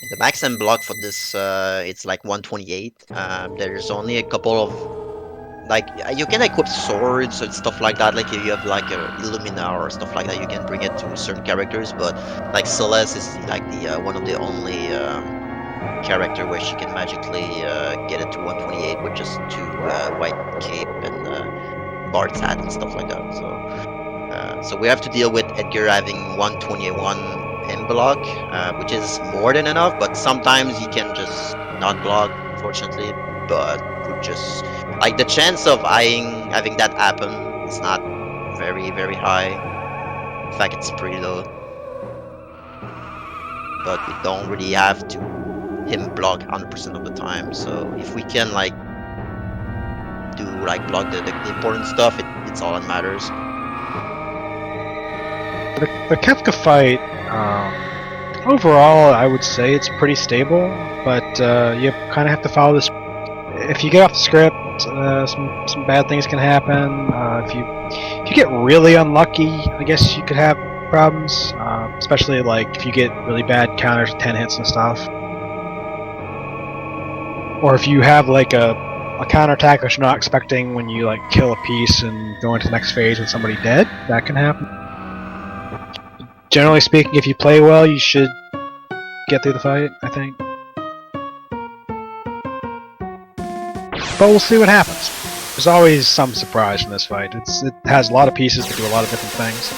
The max M block for this, it's like 128. There's only a couple of like you can equip swords and stuff like that. Like if you have like a Illumina or stuff like that, you can bring it to certain characters. But like Celeste is like the one of the only character where she can magically get it to 128 with just 2 white cape and Bard's hat and stuff like that. So we have to deal with Edgar having 121 M block, which is more than enough. But sometimes he can just not block, unfortunately. But would just like the chance of having that happen is not very high. In fact, it's pretty low. But we don't really have to him block 100% of the time. So if we can like do like block the important stuff, it's all that matters. The Kefka fight, overall, I would say it's pretty stable, but you kind of have to follow this. If you get off the script, some bad things can happen. If you get really unlucky, I guess you could have problems, especially like if you get really bad counters with 10 hits and stuff. Or if you have like a counterattack that you're not expecting when you like kill a piece and go into the next phase with somebody dead, that can happen. Generally speaking, if you play well, you should get through the fight, I think. But we'll see what happens. There's always some surprise in this fight. It has a lot of pieces to do a lot of different things.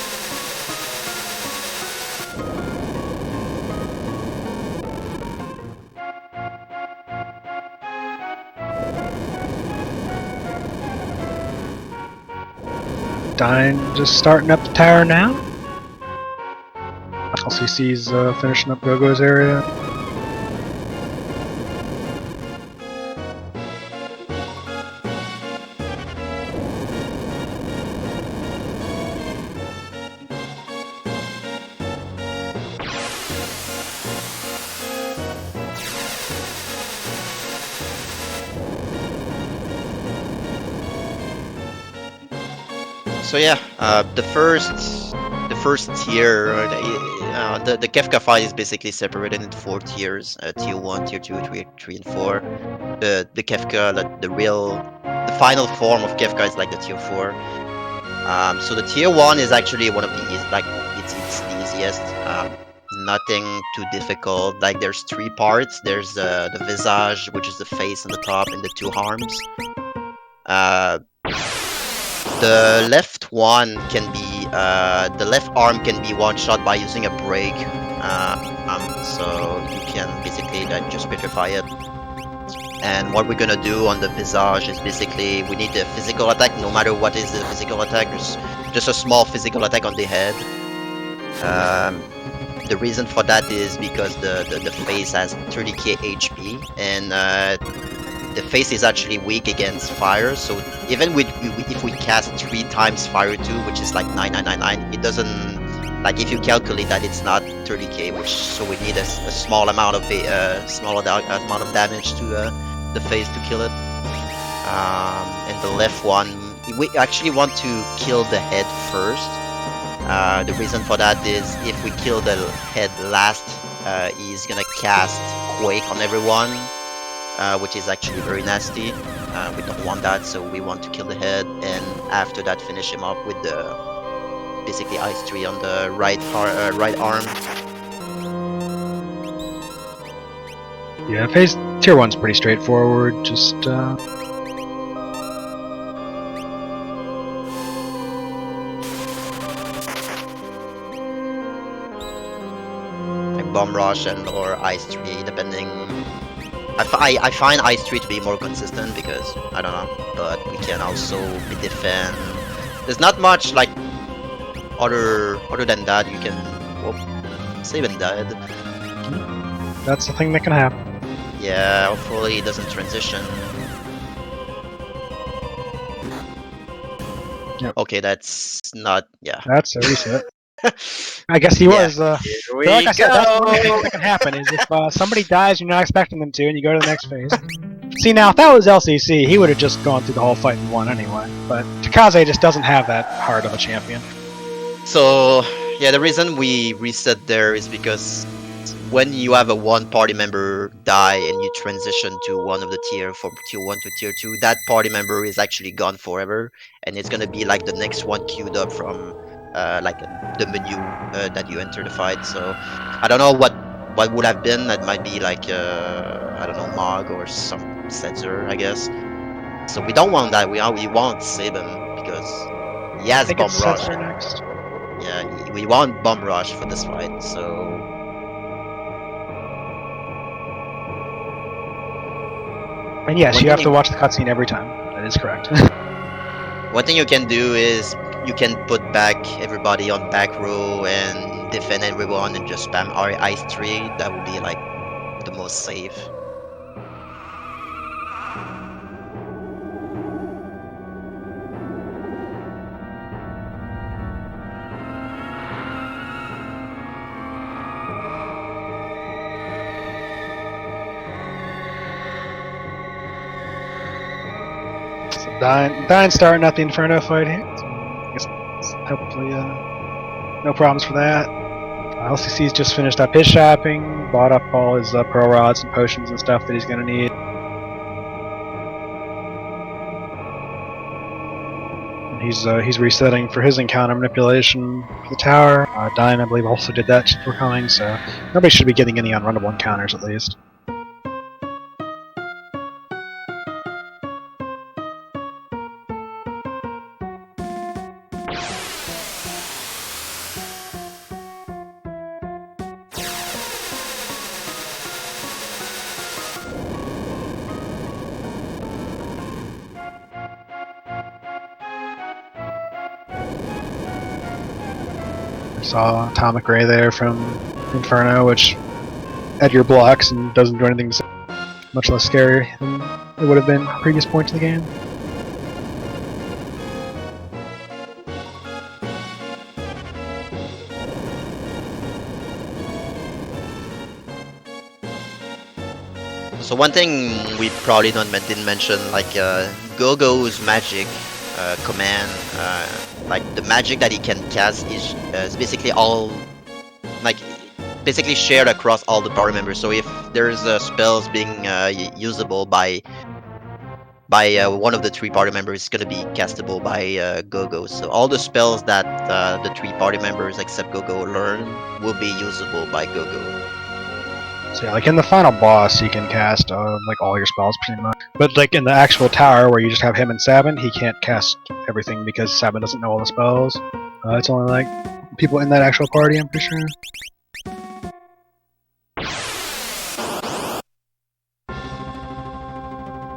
Dyne just starting up the tower now. LCC's finishing up Gogo's area. So yeah, the first tier, the Kefka fight is basically separated into 4 tiers: tier 1, tier 2, 3, and 4. The Kefka, the final form of Kefka is like the tier 4. So the tier 1 is actually one of the it's the easiest. Nothing too difficult. Like there's 3 parts. There's the visage, which is the face on the top, and the 2 arms. The left one can be the left arm can be one shot by using a break. So you can basically just petrify it. And what we're gonna do on the visage is basically we need a physical attack. No matter what is the physical attack, there's just a small physical attack on the head. The reason for that is because the face has 30k HP, and the face is actually weak against fire. So even if we cast 3 times fire 2, which is like 9999, it doesn't, like if you calculate that, it's not 30k, so we need a small amount of damage to the face to kill it. And the left one, we actually want to kill the head first. The reason for that is if we kill the head last, he's gonna cast Quake on everyone, which is actually very nasty. We don't want that, so we want to kill the head, and after that finish him up with the basically Ice Tree on the right arm. Yeah, phase tier 1's pretty straightforward. Just like Bomb Rush and or Ice Tree, depending. I find Ice Tree to be more consistent because I don't know, but we can also be defend. There's not much like other than that. You can save and died. that's the thing that can happen. Yeah, hopefully it doesn't transition. Yep. Okay, that's not. Yeah. That's a reset. I guess he was. Like I said, that's one of the things that can happen is if somebody dies you're not expecting them to, and you go to the next phase. See, now if that was LCC, he would have just gone through the whole fight and won anyway. But Takaze just doesn't have that hard of a champion. So yeah, the reason we reset there is because when you have a one party member die and you transition to one of the tier from tier 1 to tier 2, that party member is actually gone forever, and it's gonna be like the next one queued up from like the menu that you enter the fight. So I don't know what would have been. That might be like I don't know, Mog or some Setzer, I guess. So we don't want that. We want Sabin because he I has think Bomb it's Rush. Setzer next. Yeah, we want Bomb Rush for this fight. So And yes, One you thing have to watch the cutscene every time. That is correct. one thing you can do is you can put back everybody on back row and defend everyone and just spam Ice 3. That would be like the most safe. So Dyne starting at the Inferno fight here. So I guess hopefully no problems for that. LCC's just finished up his shopping, bought up all his pearl rods and potions and stuff that he's going to need. And he's resetting for his encounter manipulation for the tower. Dyne, I believe, also did that before coming, so nobody should be getting any unrunnable encounters at least. Saw Atomic Ray there from Inferno, which at your blocks and doesn't do anything much less scary than it would have been at previous points in the game. So one thing we probably didn't mention, like Gogo's magic command, like the magic that he can cast is basically all, like, basically shared across all the party members. So if there's spells being usable by one of the three party members, it's gonna be castable by Gogo. So all the spells that the three party members except Gogo learn will be usable by Gogo. So yeah, like in the final boss, you can cast like all your spells pretty much. But like in the actual tower where you just have him and Sabin, he can't cast everything because Sabin doesn't know all the spells. It's only like people in that actual party, I'm pretty sure.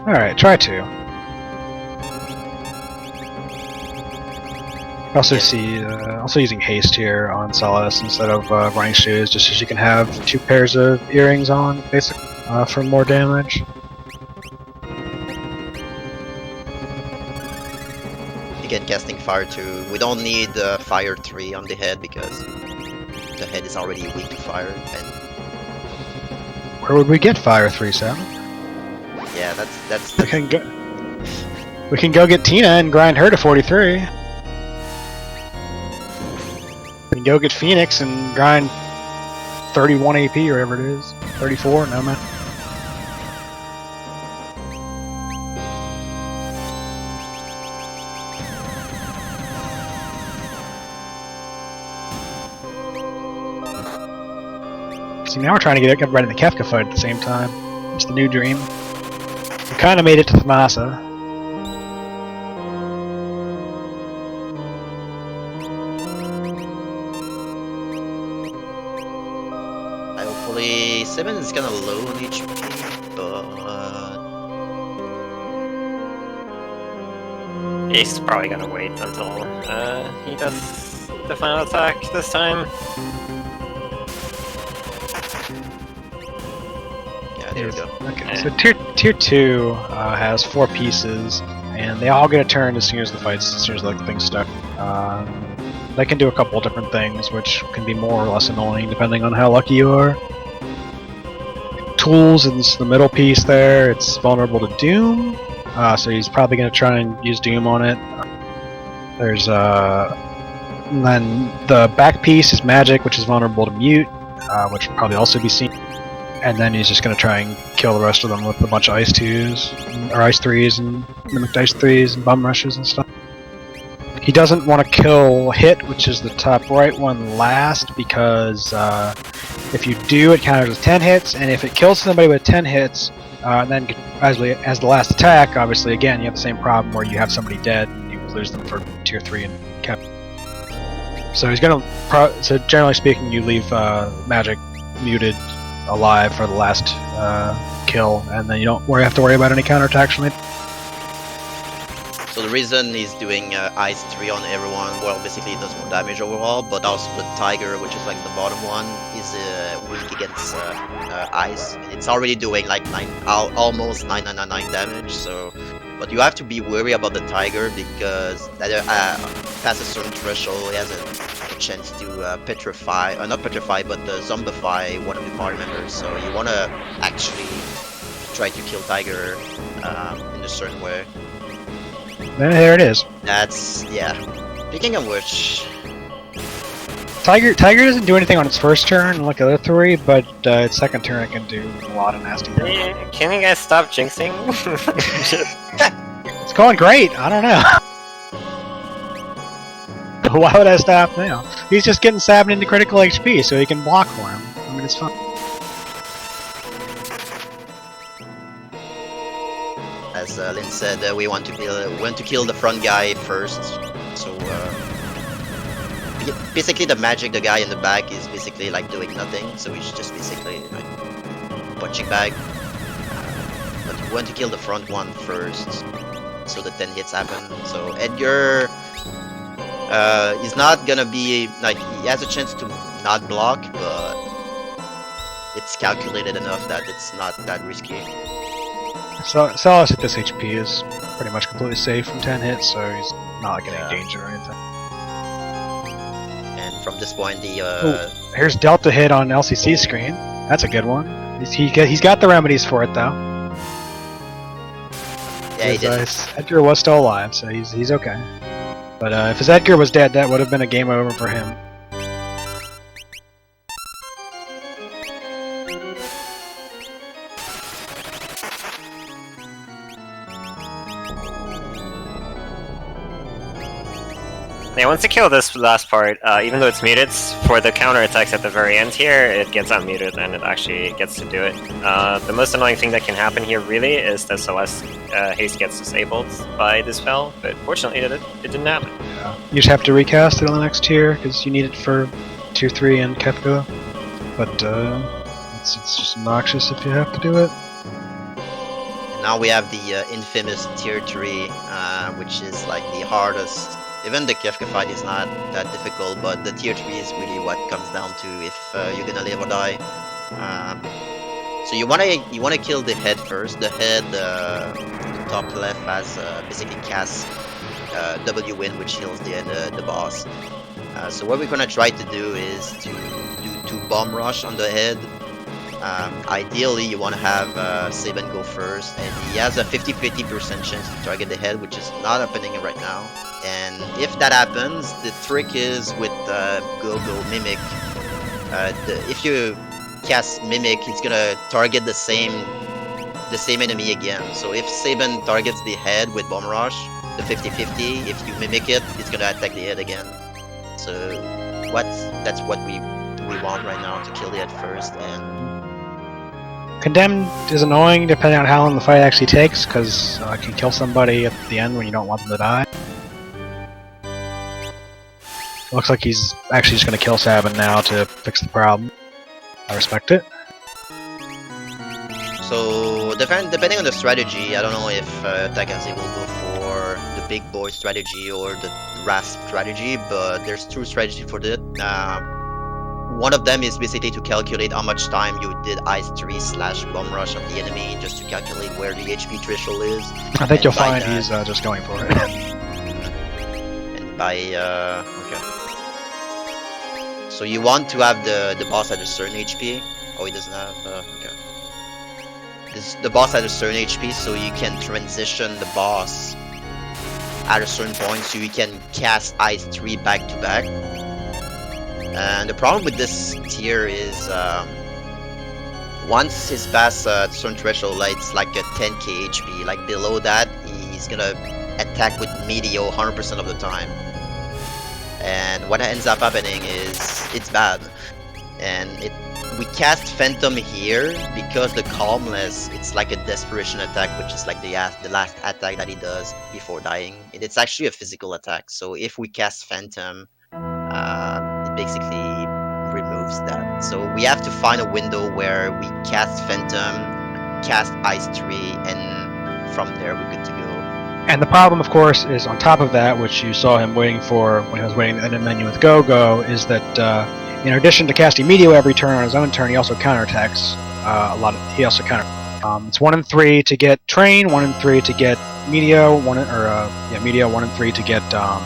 Alright, try to. Also using haste here on Solace instead of running shoes, just so you can have 2 pairs of earrings on, basically, for more damage. Again, casting Fire 2. We don't need Fire 3 on the head because the head is already weak to fire. And where would we get Fire 3, Sam? yeah, that's We can go get Tina and grind her to 43. We can go get Phoenix and grind 31 AP or whatever it is. 34? No, man. See, now we're trying to get everybody in the Kefka fight at the same time. It's the new dream. We kind of made it to Thamasa. Hopefully 7 is gonna low on HP, but He's probably gonna wait until he does the final attack this time. yeah, there we go. Okay, so tier 2 has 4 pieces, and they all get a turn as soon as the things start. They can do a couple different things, which can be more or less annoying depending on how lucky you are. Tools is the middle piece there. It's vulnerable to Doom, so he's probably going to try and use Doom on it. There's and then the back piece is magic, which is vulnerable to Mute. which will probably also be seen. And then he's just going to try and kill the rest of them with a bunch of Ice 2s, or Ice 3s, and mimicked Ice 3s, and Bum Rushes and stuff. He doesn't want to kill Hit, which is the top right one, last, because if you do, it counters as 10 hits, and if it kills somebody with 10 hits, then as the last attack, obviously, again, you have the same problem where you have somebody dead, and you lose them for tier 3 and cap. So he's going to, so generally speaking, you leave Magic muted alive for the last kill, and then you don't have to worry about any counterattacks from it. So the reason he's doing Ice 3 on everyone, well, basically it does more damage overall, but also the Tiger, which is like the bottom one, is weak against Ice. It's already doing like almost 999 damage, so... But you have to be wary about the Tiger, because past a certain threshold, he has a chance to petrify, not petrify, but zombify one of the party members, so you want to actually try to kill Tiger in a certain way. There it is. That's, yeah. Speaking of which... Tiger doesn't do anything on its first turn, like the other three, but its second turn it can do a lot of nasty things. Can you guys stop jinxing? It's going great, I don't know. Why would I stop now? He's just getting stabbed into critical HP so he can block for him. I mean, it's fun. As Lynn said, we want to kill the front guy first. So basically, the guy in the back is basically like doing nothing. So he's just basically like punching bag. But we want to kill the front one first, so the 10 hits happen. So Edgar, he's not gonna be like, he has a chance to not block, but it's calculated enough that it's not that risky. So Salas at this HP is pretty much completely safe from 10 hits, so he's not getting danger or anything. And from this point, here's Delta hit on LCC screen. That's a good one. He's got the remedies for it though. Yeah, he did. His Edgar was still alive, so he's okay. But if his Edgar was dead, that would have been a game over for him. Yeah, once you kill this last part, even though it's muted, for the counter attacks at the very end here, it gets unmuted and it actually gets to do it. The most annoying thing that can happen here really is that Celeste haste gets disabled by this spell, but fortunately it didn't happen. Yeah. You just have to recast it on the next tier because you need it for tier 3 and Kefka, but it's just obnoxious if you have to do it. Now we have the infamous tier 3, which is like the hardest. Even the Kefka fight is not that difficult, but the tier 3 is really what comes down to if you're gonna live or die. So you wanna kill the head first. The head, the top left has basically cast W win, which heals the boss. So what we're gonna try to do is to do 2 bomb rush on the head. Ideally, you want to have Saban go first, and he has a 50% chance to target the head, which is not happening right now. And if that happens, the trick is with Go-Go Mimic. If you cast Mimic, it's gonna target the same enemy again. So if Saban targets the head with Bomb Rush, the 50-50, if you Mimic it, it's gonna attack the head again. So that's what we want right now, to kill the head first. And Condemned is annoying depending on how long the fight actually takes, because it can kill somebody at the end when you don't want them to die. Looks like he's actually just going to kill Sabin now to fix the problem. I respect it. So, depending on the strategy, I don't know if Takaze will go for the big boy strategy or the rasp strategy, but there's 2 strategies for that. One of them is basically to calculate how much time you did Ice 3 / Bomb Rush on the enemy, just to calculate where the HP threshold is. I think you'll find he's just going for it. And by, okay. So you want to have the boss at a certain HP. Oh, he doesn't have, okay. The boss at a certain HP, so you can transition the boss at a certain point, so you can cast Ice 3 back to back. And the problem with this tier is once he's past a certain threshold, like it's like a 10k HP, like below that, he's gonna attack with Meteor 100% of the time. And what ends up happening is it's bad. And we cast Phantom here because the Calmless, it's like a desperation attack, which is like the last attack that he does before dying. It's actually a physical attack. So if we cast Phantom, it basically removes that. So we have to find a window where we cast Phantom, cast Ice Tree, and from there we're good to go. And the problem, of course, is on top of that, which you saw him waiting for when he was waiting in the menu with Go-Go, is that in addition to casting Meteor every turn on his own turn, he also counterattacks he also counter. It's 1 and 3 to get Train, 1 and 3 to get Meteor, Meteor, 1 and 3 to get what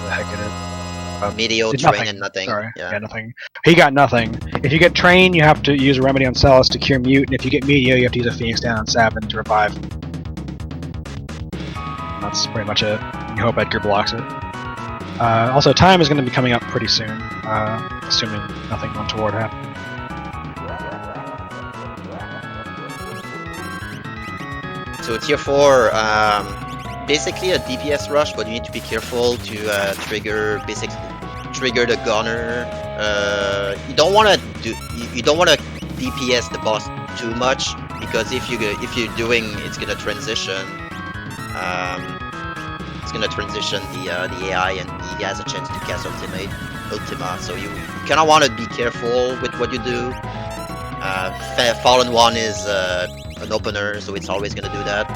the heck it is. Meteor, Train, nothing. and nothing. Sorry, yeah, nothing. He got nothing. If you get Train, you have to use a Remedy on Celis to cure Mute, and if you get Meteor, you have to use a Phoenix down on Sabin to revive. And that's pretty much it. You hope Edgar blocks it. Also, time is going to be coming up pretty soon, assuming nothing untoward happens. So tier 4, basically a DPS rush, but you need to be careful to trigger the gunner. You don't want to DPS the boss too much, because if you're doing, it's gonna transition. It's gonna transition the AI, and he has a chance to cast Ultima. So you kind of want to be careful with what you do. Fallen One is an opener, so it's always gonna do that.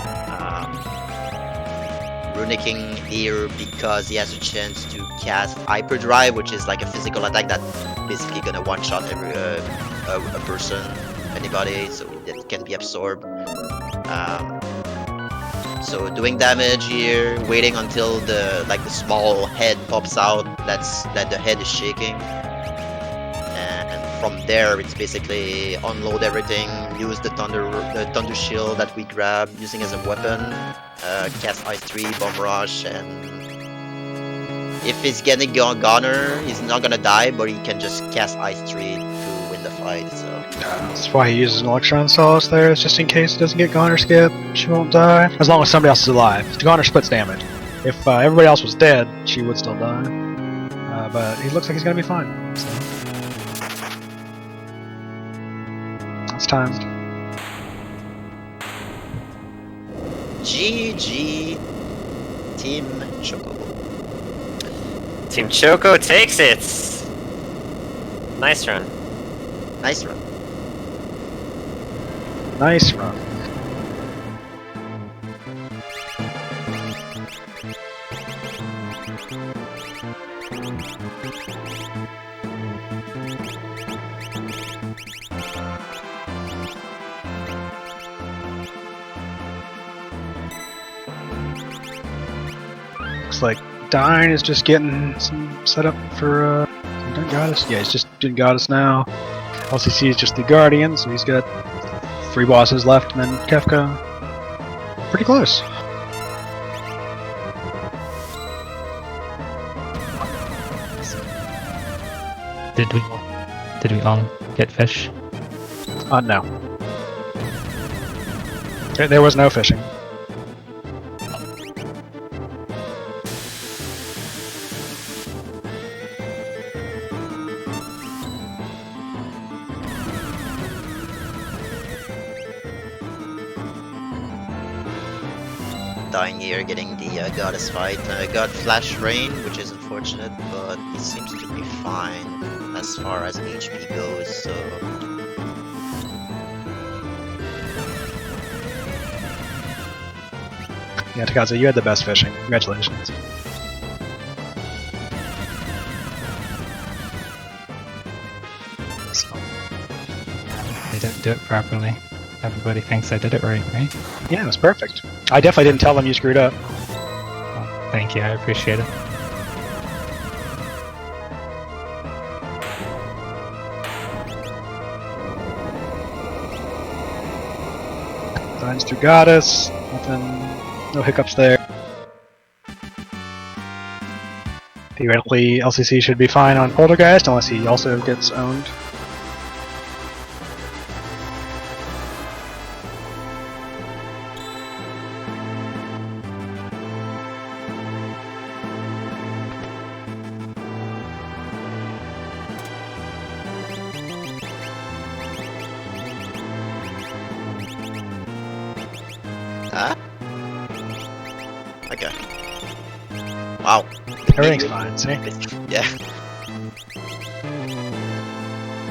Runicking here because he has a chance to cast Hyperdrive, which is like a physical attack that basically gonna one-shot every a person, anybody, so that can be absorbed. So doing damage here, waiting until the small head pops out, that the head is shaking, and from there it's basically unload everything, use the thunder shield that we grab using as a weapon, cast Ice 3, Bomb Rush, and if he's getting Goner, he's not gonna die, but he can just cast Ice 3 to win the fight. So that's why he uses an Electron Solace there, is just in case it doesn't get Goner skip. She won't die, as long as somebody else is alive. Goner splits damage. If everybody else was dead, she would still die. But he looks like he's gonna be fine. So. That's timed. GG Team Choco. Team Choco takes it! Nice run. Nice run. Nice run. Looks like Dine is just getting some setup for done Goddess. Yeah, he's just doing Goddess now. LCC is just the Guardian, so he's got 3 bosses left, and then Kefka. Pretty close. Did we all get fish? No. There was no fishing. Dying here, getting the Goddess fight. Got Flash Rain, which is unfortunate, but he seems to be fine as far as HP goes, so... Yeah, Takaza, you had the best fishing. Congratulations. I didn't do it properly. Everybody thinks I did it right? Yeah, it was perfect. I definitely didn't tell them you screwed up. Well, thank you, I appreciate it. Signs through Goddess. Nothing, no hiccups there. Theoretically, LCC should be fine on Poltergeist unless he also gets owned. Ah? Okay. Wow. Everything's fine, see? Yeah.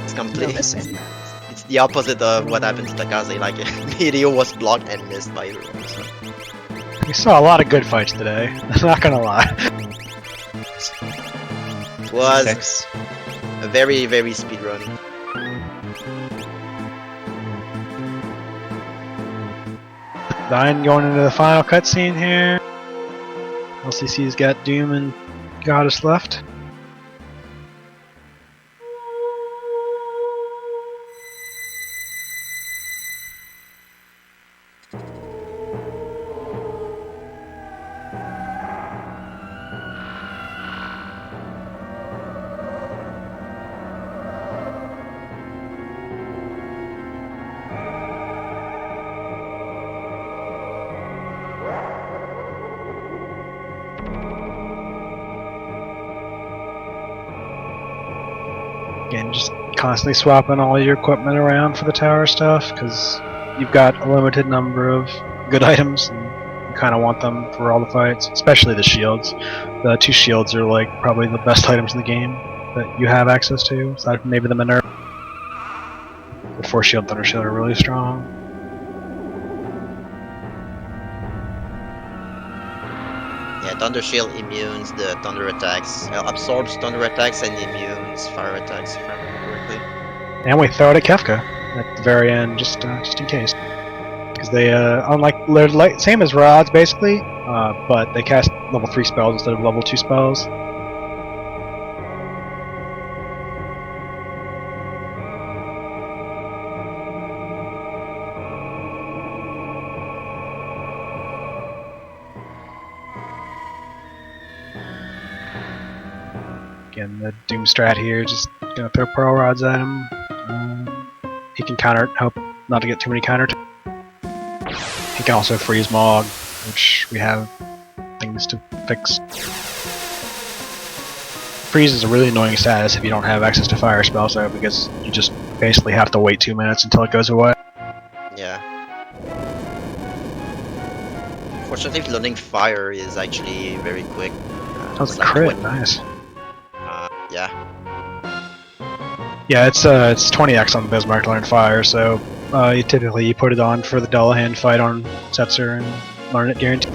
It's complete. It's the opposite of what happened to Takaze. Like, Meteor was blocked and missed by everyone. So. We saw a lot of good fights today. I'm not gonna lie. It was a very, very speed run. Dying going into the final cutscene here. LCC's got Doom and Goddess left. Again, just constantly swapping all your equipment around for the tower stuff, because you've got a limited number of good items, and you kind of want them for all the fights, especially the shields. The 2 shields are like probably the best items in the game that you have access to, aside from maybe the Minerva. The 4 shield, Thunder Shield are really strong. Yeah, Thunder Shield immunes the thunder attacks, absorbs thunder attacks and immunes fire attacks, if I remember correctly. And we throw it at Kefka at the very end, just in case. Because they, unlike, they're like, same as rods basically, but they cast level 3 spells instead of level 2 spells. Again, the Doom strat here, just gonna throw Pearl Rods at him. He can counter, hope not to get too many counter. He can also freeze Mog, which we have things to fix. Freeze is a really annoying status if you don't have access to fire spells though, because you just basically have to wait 2 minutes until it goes away. Yeah. Fortunately, learning fire is actually very quick. That was it's a like crit, 20 nice. Yeah. Yeah, it's 20x on Bismarck learn fire, so you typically put it on for the Dullahan fight on Setzer and learn it guaranteed.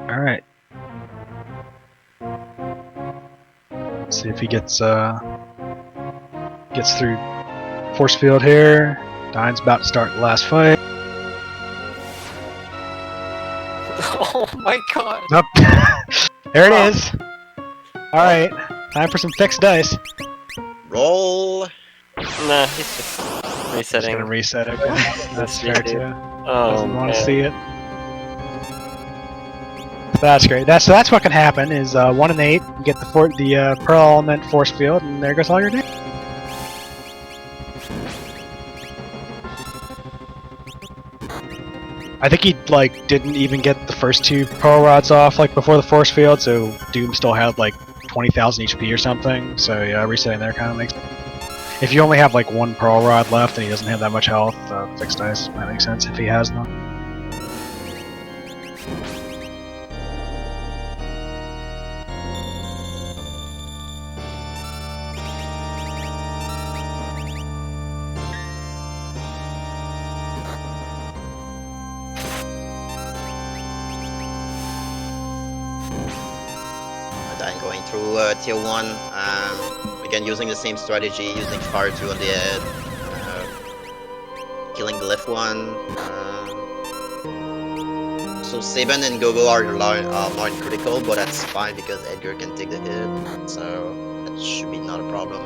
Alright. See if he gets through force field here. Dine's about to start the last fight. Oh my god. Up. There it is. Alright. Time for some fixed dice. Roll. Nah, he's just Just resetting. gonna reset it. That's fair reset. too. Oh, Doesn't want to man. see it. That's great. That's what can happen. Is 1 and 8, you get the Pearl Element force field, and there goes all your damage. I think he like didn't even get the first 2 Pearl Rods off like before the force field, so Doom still had like 20,000 HP or something. So yeah, resetting there kind of makes. If you only have like 1 Pearl Rod left and he doesn't have that much health, fixed dice might make sense if he has them. I'm going through tier 1. Again, using the same strategy, using fire 2 on the head. Killing the left one. So Saban and Gogo are more in critical, but that's fine because Edgar can take the hit, so that should be not a problem.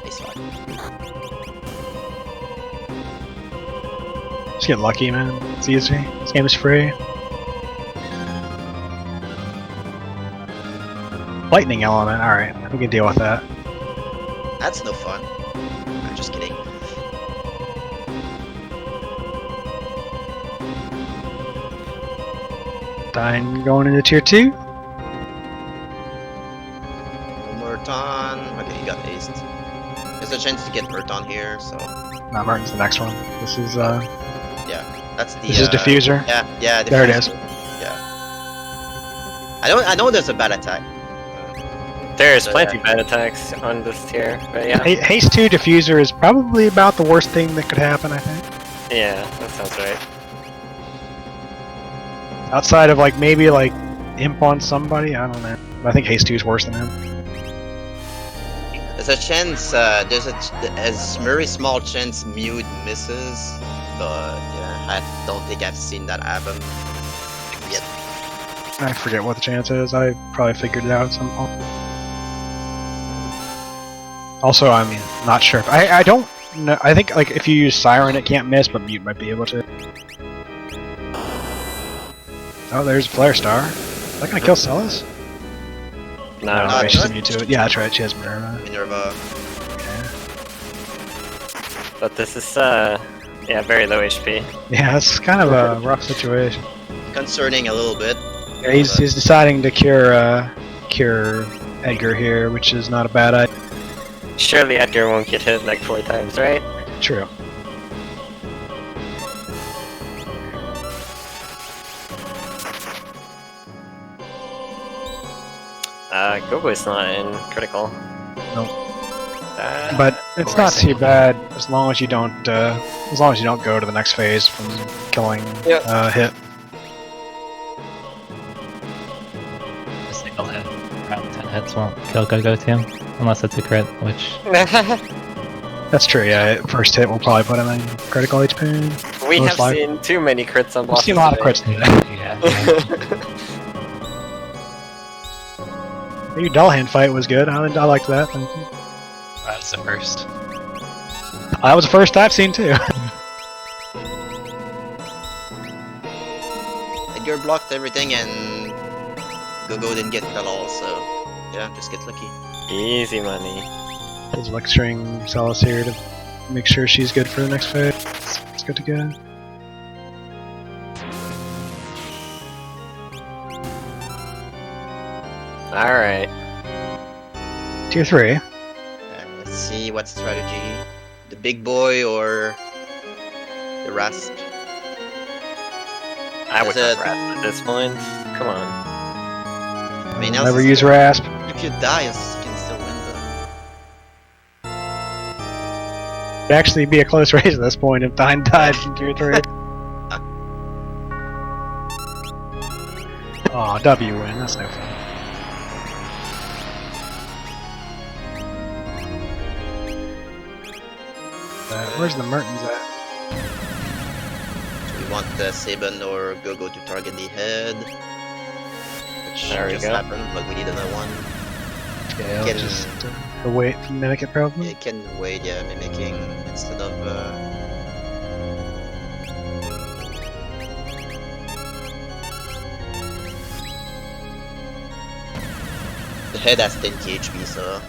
He's fine. Just get lucky, man. It's easy. This game is free. Lightning element. All right, we can deal with that. That's no fun. I'm just kidding. Dyne going into tier 2. No Murton. Okay, you got aced. There's a chance to get Murton here, so Not Martin's the next one. This is yeah, that's the. this is diffuser. Yeah, There it is. Yeah. I know there's a bad attack. There's So, plenty yeah. of bad attacks on this tier, but yeah. Haste 2 diffuser is probably about the worst thing that could happen, I think. Yeah, that sounds right. Outside of like maybe like imp on somebody, I don't know. But I think haste 2 is worse than him. There's a chance. There's a very small chance Mute misses, but yeah, I don't think I've seen that happen yet. I forget what the chance is. I probably figured it out at some point. Also, I mean, not sure. I don't know. I think like if you use Siren, it can't miss, but Mute might be able to. Oh, there's Flare Star. Is that gonna kill Celis? No, no, she's no. immune to it. Yeah, that's right. She has Minerva. Minerva. but this is yeah, very low HP. Yeah, it's kind of a rough situation. Concerning a little bit. Yeah, he's deciding to cure Edgar here, which is not a bad idea. Surely Edgar won't get hit like 4 times, right? True. Gogo's not in critical. Nope. But it's not too bad as long as you don't go to the next phase from killing hit. A single hit, around 10 hits won't kill Go-Go to him, unless it's a crit, which... That's true, yeah. First hit will probably put him in critical HP. We Most have likely. seen too many crits on We've bosses seen a lot of today. crits today. Yeah. Maybe Dullhand fight was good. I liked that. Thank you. That's the first. That was the first I've seen too. Edgar blocked everything and Gogo didn't get it at all, so yeah, just get lucky. Easy money. He's lecturing Celis here to make sure she's good for the next phase. It's good to go. Alright. Tier 3. Let's see what strategy. The big boy or the rasp? I would Is not it- rest at this point. Come on. I mean, else Never is use good. Rasp. If you die, you can still win though. It'd actually be a close race at this point if Dyne died in Tier 3. Aw, W win. That's no fun. Where's the Mertens at? We want the Saban or Gogo to target the head. Which There we just go. happened, but we need another one. Yeah, I'll Can- just wait to mimic it probably. It can wait, yeah, mimicking instead of the head has 10 HP, so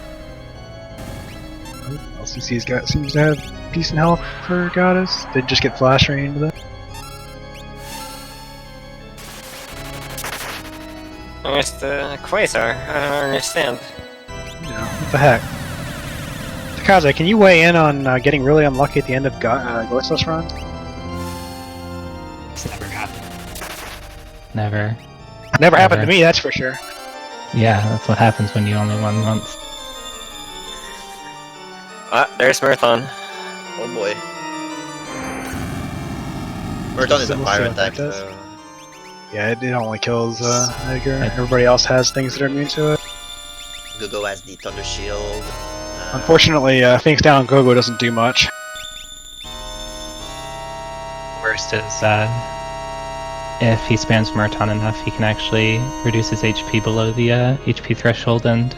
LCC's got seems to have decent health for Goddess. They just get flash rain into that. Where's the Quasar? I don't understand. Yeah, what the heck? Takaze, can you weigh in on getting really unlucky at the end of Glitchless runs? It's never happened. Never. Never happened to Never. me, that's for sure. Yeah, that's what happens when you only won once. Ah, there's Marathon. oh boy. Murton is a We'll see fire what that attack, does. so Yeah, it only kills Edgar. Everybody else has things that are immune to it. Gogo has the Thunder Shield. Unfortunately, Phoenix Down Gogo doesn't do much. Worst is if he spams Murton enough, he can actually reduce his HP below the HP threshold and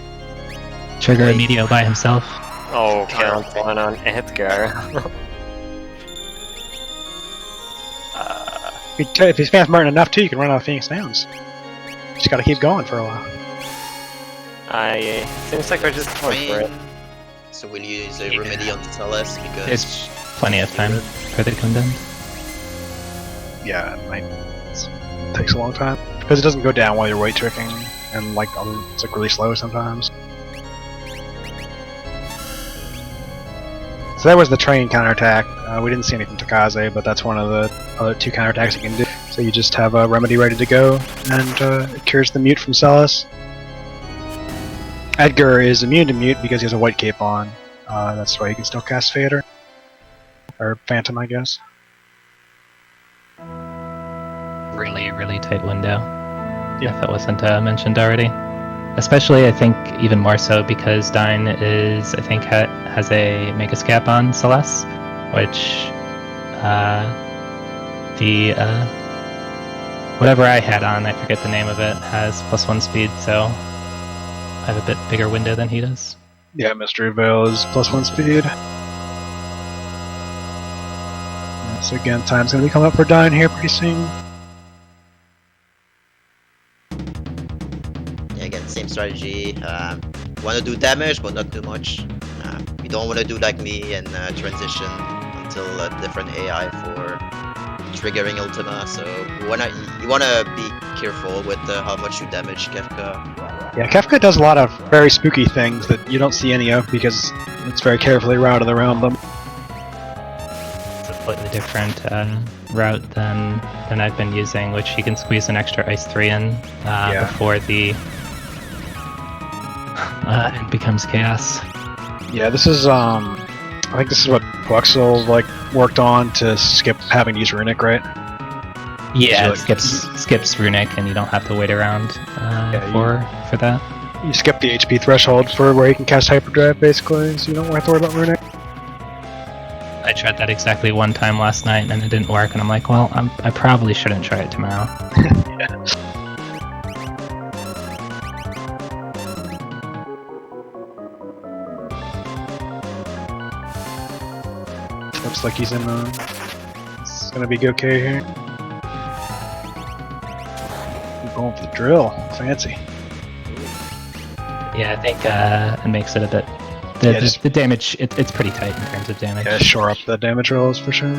trigger a Meteo by himself. Oh, count one on Edgar. If he spams Merton enough too, you can run out of Phoenix Downs. Just gotta keep going for a while. Seems like we're just going for it. So we'll use a remedy on Celeste because There's plenty of time for the Condemned. Yeah, it takes a long time. Because it doesn't go down while you're weight tricking, and like it's like really slow sometimes. So that was the train counterattack. We didn't see anything Takaze, but that's one of the other 2 counterattacks you can do. So you just have a remedy ready to go, and it cures the mute from Celis. Edgar is immune to mute because he has a white cape on. That's why he can still cast Fader. Or Phantom, I guess. Really, really tight window. Yeah. If that wasn't mentioned already. Especially, I think, even more so because Dyne is, I think, has a Magus Cap on Celeste, which whatever I had on, I forget the name of it, has +1 speed, so I have a bit bigger window than he does. Yeah, Mystery Veil is +1 speed. So again, time's gonna be coming up for Dyne here pretty soon. again, same strategy. Want to do damage, but not too much. You don't want to do like me and transition until a different AI for triggering Ultima. So you wanna be careful with how much you damage Kefka. Yeah, Kefka does a lot of very spooky things that you don't see any of because it's very carefully routed around them. It's a slightly different route than I've been using, which you can squeeze an extra Ice 3 in before the it becomes chaos. Yeah, this is I think this is what Quexel worked on to skip having to use Runic, right? Yeah, it skips Runic, and you don't have to wait around for that. You skip the HP threshold for where you can cast Hyperdrive, basically, so you don't have to worry about Runic. I tried that exactly one time last night, and it didn't work, and I'm like, well, I probably shouldn't try it tomorrow. Yeah. Looks like he's in it's gonna be okay here. Going for the drill. Fancy. Yeah, I think it makes it a bit... The damage, it's pretty tight in terms of damage. Yeah, shore up the damage rolls for sure.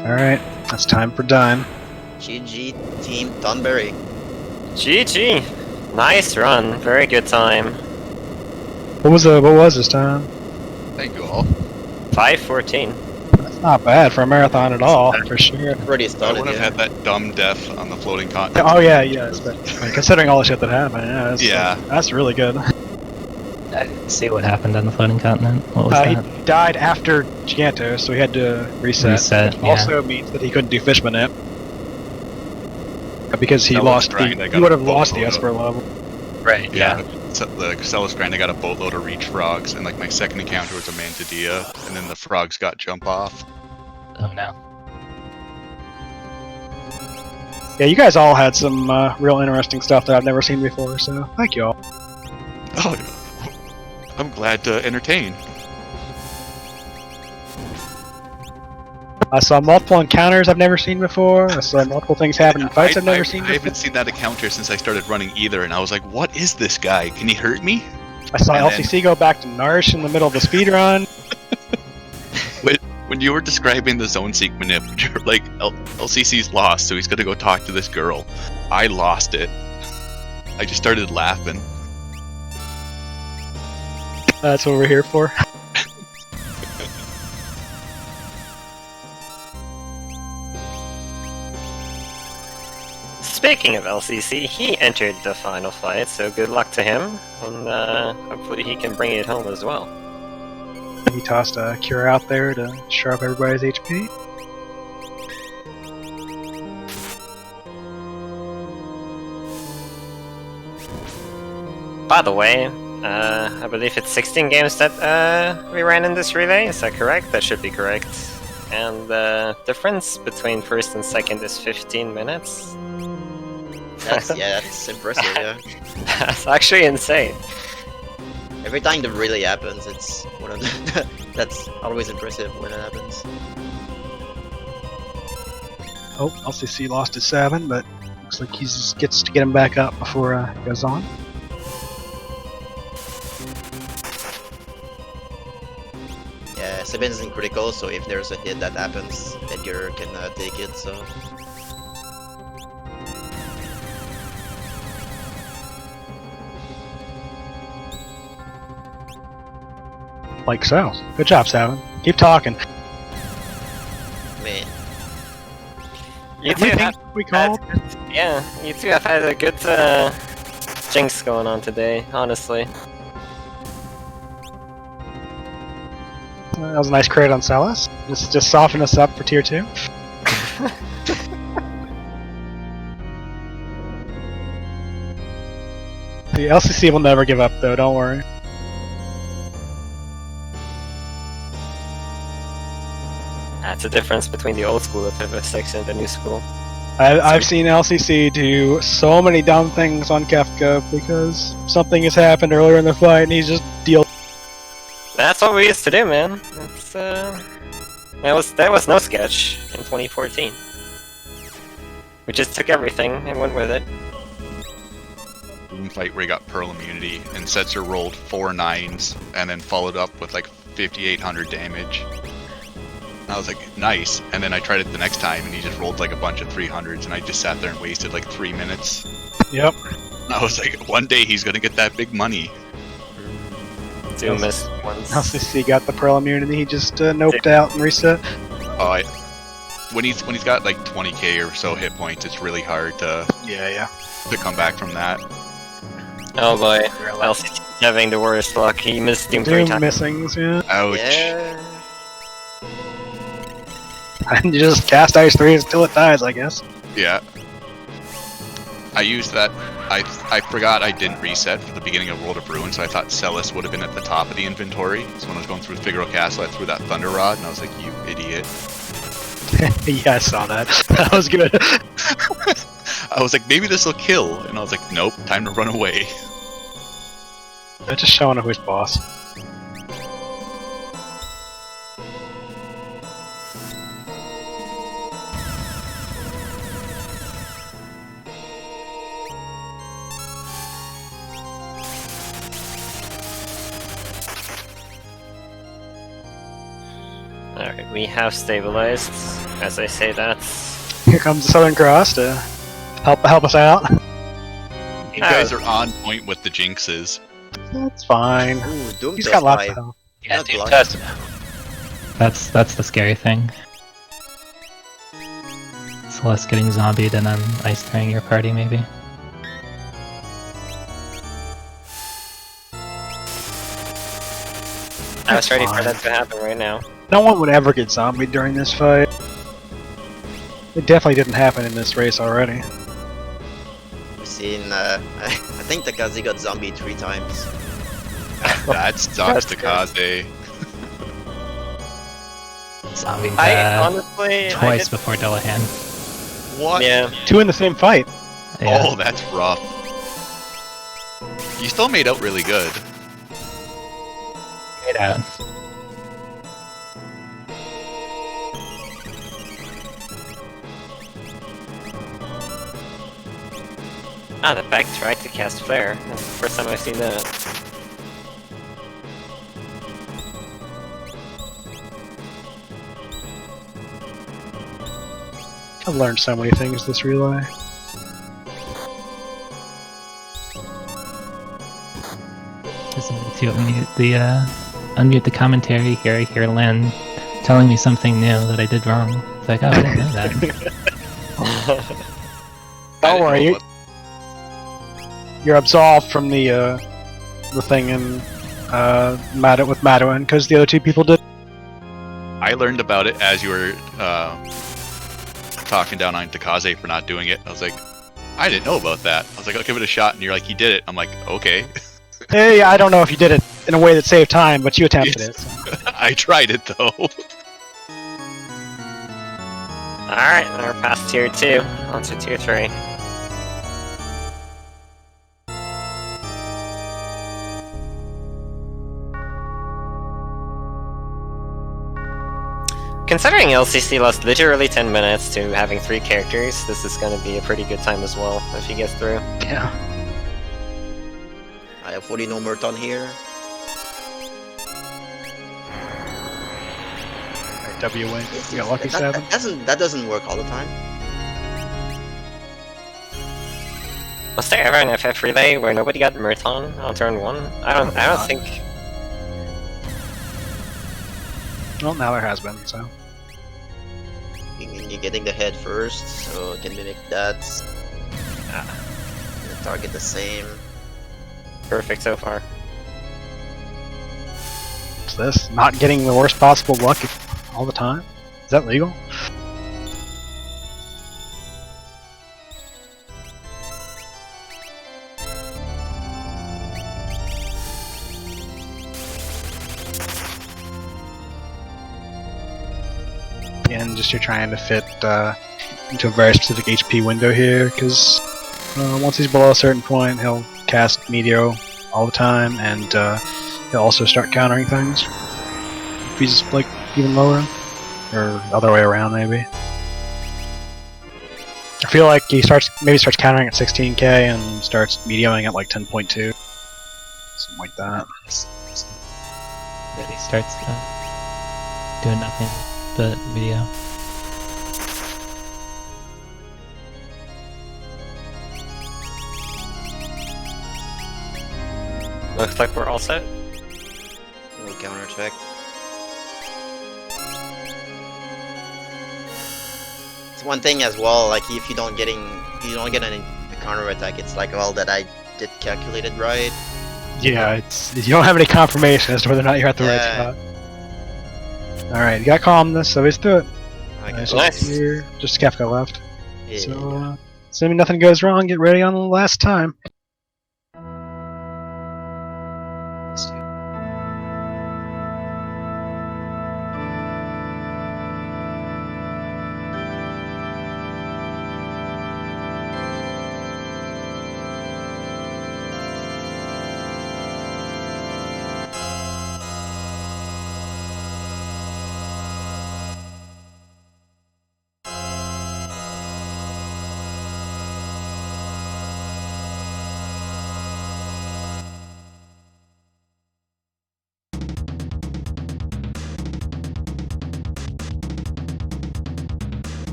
Alright, it's time for Dyne. GG Team Tonberry. GG! Nice run. Very good time. What was this time? Thank you all. 5:14. That's not bad for a marathon at all, for sure. Pretty I solid. would have had that dumb death on the floating continent. Oh yeah, but considering all the shit that happened, that's really good. I didn't see what happened on the floating continent. What was that? He died after Giganto, so he had to reset. Yeah. Also means that he couldn't do Fishman Imp. Because he would have lost the Esper level. Right, yeah. So the Celis Grind, I got a boatload of reach frogs, and my second encounter was a Mantidia, and then the frogs got jump off. Oh no. Yeah, you guys all had some real interesting stuff that I've never seen before, so thank you all. Oh, I'm glad to entertain. I saw multiple encounters I've never seen before. I saw multiple things happen in fights I've never seen before. I haven't seen that encounter since I started running either, and I was like, what is this guy? Can he hurt me? I saw LCC go back to Nourish in the middle of the speedrun. When you were describing the zone seek manip, you're like, LCC's lost, so he's gonna go talk to this girl. I lost it. I just started laughing. That's what we're here for. Speaking of LCC, he entered the final fight, so good luck to him, and hopefully he can bring it home as well. He tossed a cure out there to shore up everybody's HP. By the way, I believe it's 16 games that we ran in this relay. Is that correct? That should be correct. And the difference between first and second is 15 minutes. That's impressive. Yeah. That's actually insane. Every time the relay happens, it's one of the that's always impressive when it happens. Oh, LCC lost his 7, but looks like he just gets to get him back up before he goes on. Yeah, 7 is in critical, so if there's a hit that happens, Edgar can take it. So. Like so. Good job, 7. Keep talking. Man. You two have We called. yeah, you two have had a good jinx going on today, honestly. That was a nice crit on Celis. Just soften us up for tier 2. The LCC will never give up, though. Don't worry. That's the difference between the old school of FF6 and the new school. I've seen LCC do so many dumb things on Kefka because something has happened earlier in the fight, and he's just deal. That's what we used to do, man. That's that was no sketch in 2014. We just took everything and went with it. Fight where he got Pearl immunity and Setzer rolled 4 9s and then followed up with like 5,800 damage. And I was like, nice. And then I tried it the next time and he just rolled like a bunch of 300s and I just sat there and wasted like 3 minutes. Yep. And I was like, one day he's gonna get that big money. Two missed ones. LCC got the Pearl immunity. He just noped out and reset. Oh, when he's got like 20k or so hit points, it's really hard to come back from that. Oh boy, LCT having the worst luck. He missed Doom 3 times. Missings, yeah. Ouch. Yeah. And you just cast Ice 3 until it dies, I guess. Yeah. I used that. I forgot I didn't reset for the beginning of World of Ruin, so I thought Celis would have been at the top of the inventory. So when I was going through Figaro Castle, I threw that Thunder Rod, and I was like, you idiot. Yeah, I saw that. That was good. I was like, maybe this will kill. And I was like, nope, time to run away. They're just showing who's boss. Alright, we have stabilized. As I say that. Here comes the Southern Cross to help us out. You guys are on point with the jinxes. That's fine. Ooh, Doom He's plus got lots 5. of health. Yeah, Not dude, blocked. that's the scary thing. Celeste getting zombied and then ice throwing your party, maybe. I was ready for fine. that to happen right now. No one would ever get zombied during this fight. It definitely didn't happen in this race already. We've seen, I think Takazi got zombie 3 times. That's Takaze. Zombie I honestly twice before Delahan. What? Yeah. 2 in the same fight. Yeah. Oh, that's rough. You still made out really good. Made out. Ah, the back tried to cast Flare. That's the first time I've seen that. I've learned so many things this relay. Just to unmute unmute the commentary here. I hear Len telling me something new that I did wrong. It's like, oh, I didn't know that. Don't worry, you're absolved from the thing in with Madeline, because the other two people did. I learned about it as you were talking down on Takaze for not doing it. I was like, I didn't know about that. I was like, I'll give it a shot, and you're like, he did it. I'm like, okay. Hey, I don't know if you did it in a way that saved time, but you attempted it. So. I tried it though. Alright, we're past tier 2. On to tier 3. Considering LCC lost literally 10 minutes to having 3 characters, this is going to be a pretty good time as well, if he gets through. Yeah. I have 40 no Merton here. Right, W win. You got lucky 7. That doesn't work all the time. Was there ever an FF relay where nobody got Merton on turn 1? I don't think... Well, now there has been, so... You're getting the head first, so can mimic that. The target the same. Perfect so far. What's this? Not getting the worst possible luck all the time? Is that legal? Again, just you're trying to fit into a very specific HP window here, because once he's below a certain point, he'll cast Meteor all the time, and he'll also start countering things. If he's like even lower, or other way around maybe. I feel like he maybe starts countering at 16k and starts Meteoring at like 10.2, something like that. Really starts doing nothing but video. Looks like we're all set. We'll counter check. It's one thing as well. Like if you don't get any counter attack, it's like, well, that I did calculated right. Yeah, you don't have any confirmation as to whether or not you're at the right spot. Alright, you got calmness, so he's through it. Nice. Here, just Kefka left. Yeah. So, assuming nothing goes wrong, get ready on the last time.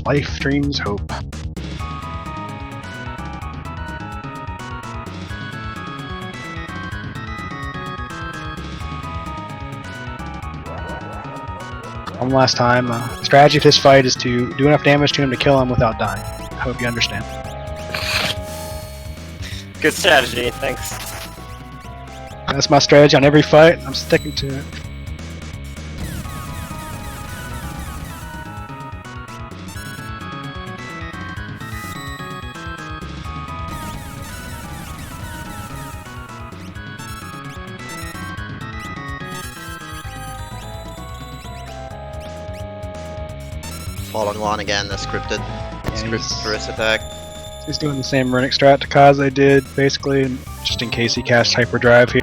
Life, dreams, hope. One last time, the strategy for this fight is to do enough damage to him to kill him without dying. I hope you understand. Good strategy, thanks. That's my strategy on every fight. I'm sticking to it. Fall on one again, the scripted first attack. He's doing the same runic strat to Kaze did, basically, just in case he casts hyperdrive here.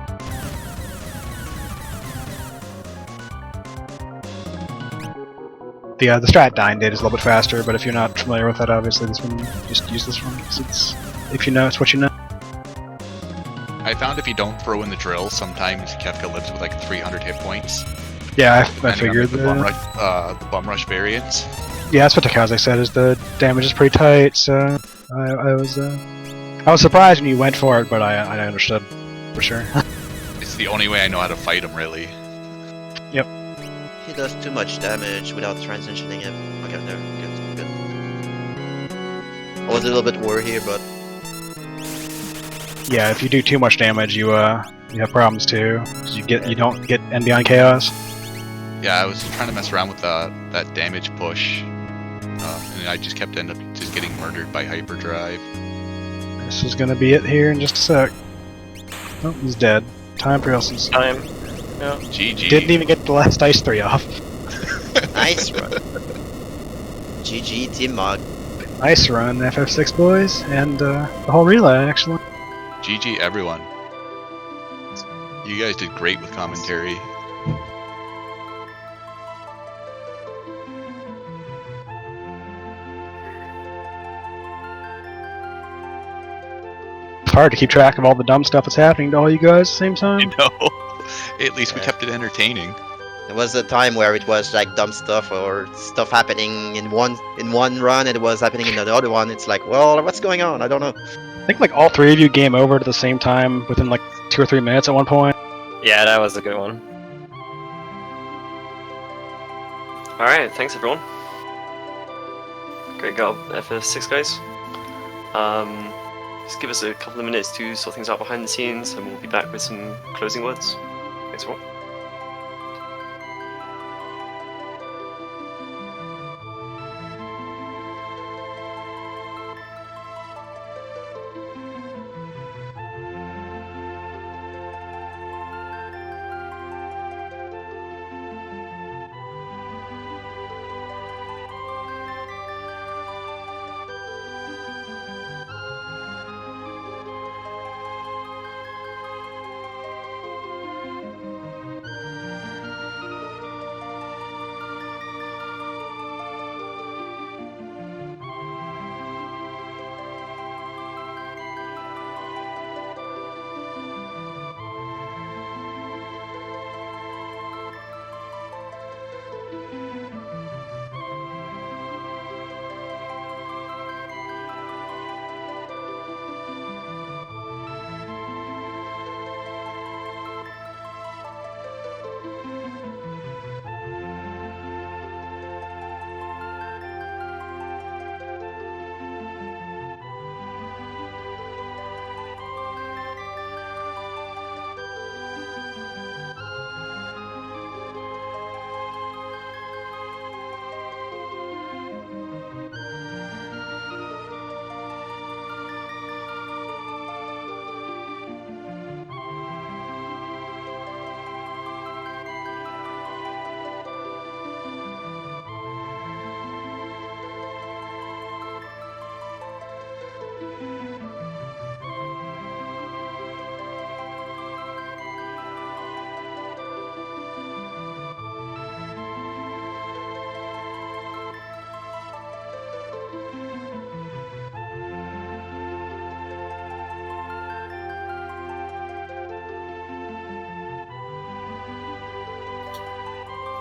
The strat dying date is a little bit faster, but if you're not familiar with that, obviously this one, just use this one, because it's, if you know, it's what you know. I found if you don't throw in the drill, sometimes Kefka lives with like 300 hit points. Yeah, I figured the bum rush variants. Yeah, that's what Takaze said, is the damage is pretty tight, so I was surprised when you went for it, but I understood, for sure. It's the only way I know how to fight him, really. Yep. He does too much damage without transitioning him. Okay, there, good. I was a little bit worried here, but... Yeah, if you do too much damage, you you have problems too. 'Cause you don't get End Beyond Chaos. Yeah, I was trying to mess around with that damage push, and I just kept ending up just getting murdered by hyperdrive. This is gonna be it here in just a sec. Oh, he's dead. Time for Elson's. Time. Yeah. GG. Didn't even get the last Ice 3 off. Nice run. GG, Team Mog. Nice run, FF6 boys, and the whole relay actually. GG, everyone. You guys did great with commentary. It's hard to keep track of all the dumb stuff that's happening to all you guys at the same time. You know, at least we kept it entertaining. There was a time where it was like dumb stuff or stuff happening in one run and it was happening in the other one. It's like, well, what's going on? I don't know. I think like all three of you game over at the same time within like 2 or 3 minutes at one point. Yeah, that was a good one. Alright, thanks everyone. Great job, FF6 guys. Just give us a couple of minutes to sort things out behind the scenes and we'll be back with some closing words. Thanks everyone.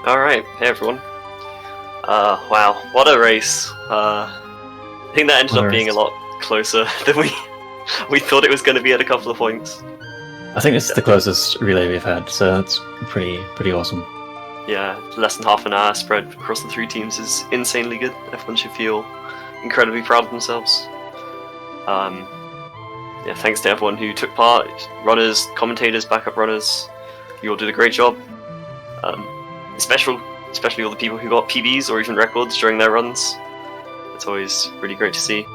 Alright, hey everyone. Wow, what a race. I think that ended up being a lot closer than we thought it was going to be at a couple of points. I think this is the closest relay we've had, so that's pretty awesome. Yeah, less than half an hour spread across the 3 teams is insanely good. Everyone should feel incredibly proud of themselves. Yeah, thanks to everyone who took part, runners, commentators, backup runners. You all did a great job. Especially all the people who got PBs or even records during their runs. It's always really great to see.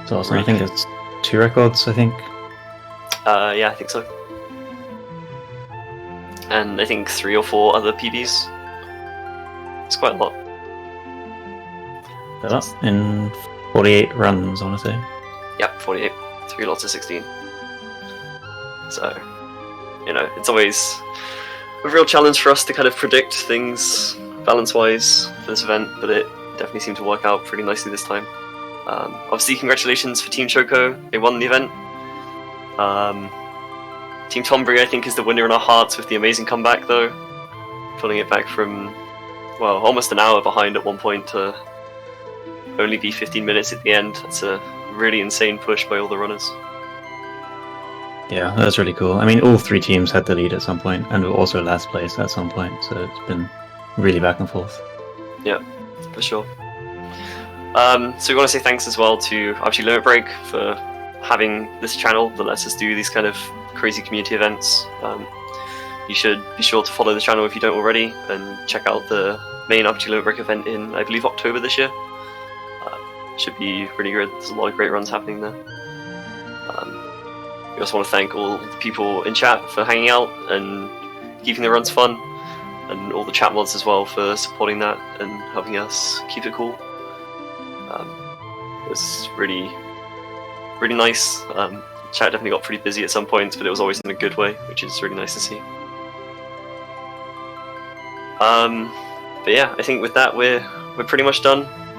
It's awesome. I think it's 2 records, I think. Yeah, I think so. And I think 3 or 4 other PBs. It's quite a lot. That's in 48 runs, I want to say. Yep, 48. 3 lots of 16. So, you know, it's always a real challenge for us to kind of predict things balance-wise for this event, but it definitely seemed to work out pretty nicely this time. Obviously, congratulations for Team Choco. They won the event. Team Tonberry, I think, is the winner in our hearts with the amazing comeback, though. Pulling it back from, well, almost an hour behind at one point to only be 15 minutes at the end. That's a really insane push by all the runners. Yeah, that's really cool. I mean, all 3 teams had the lead at some point, and were also last place at some point, so it's been really back and forth. Yeah, for sure. So we want to say thanks as well to obviously Limit Break for having this channel that lets us do these kind of crazy community events. You should be sure to follow the channel if you don't already, and check out the main RPG Limit Break event in, I believe, October this year. Should be really good. There's a lot of great runs happening there. We also want to thank all the people in chat for hanging out and keeping the runs fun, and all the chat mods as well for supporting that and helping us keep it cool. It was really, really nice. Chat definitely got pretty busy at some points, but it was always in a good way, which is really nice to see. But yeah, I think with that we're pretty much done.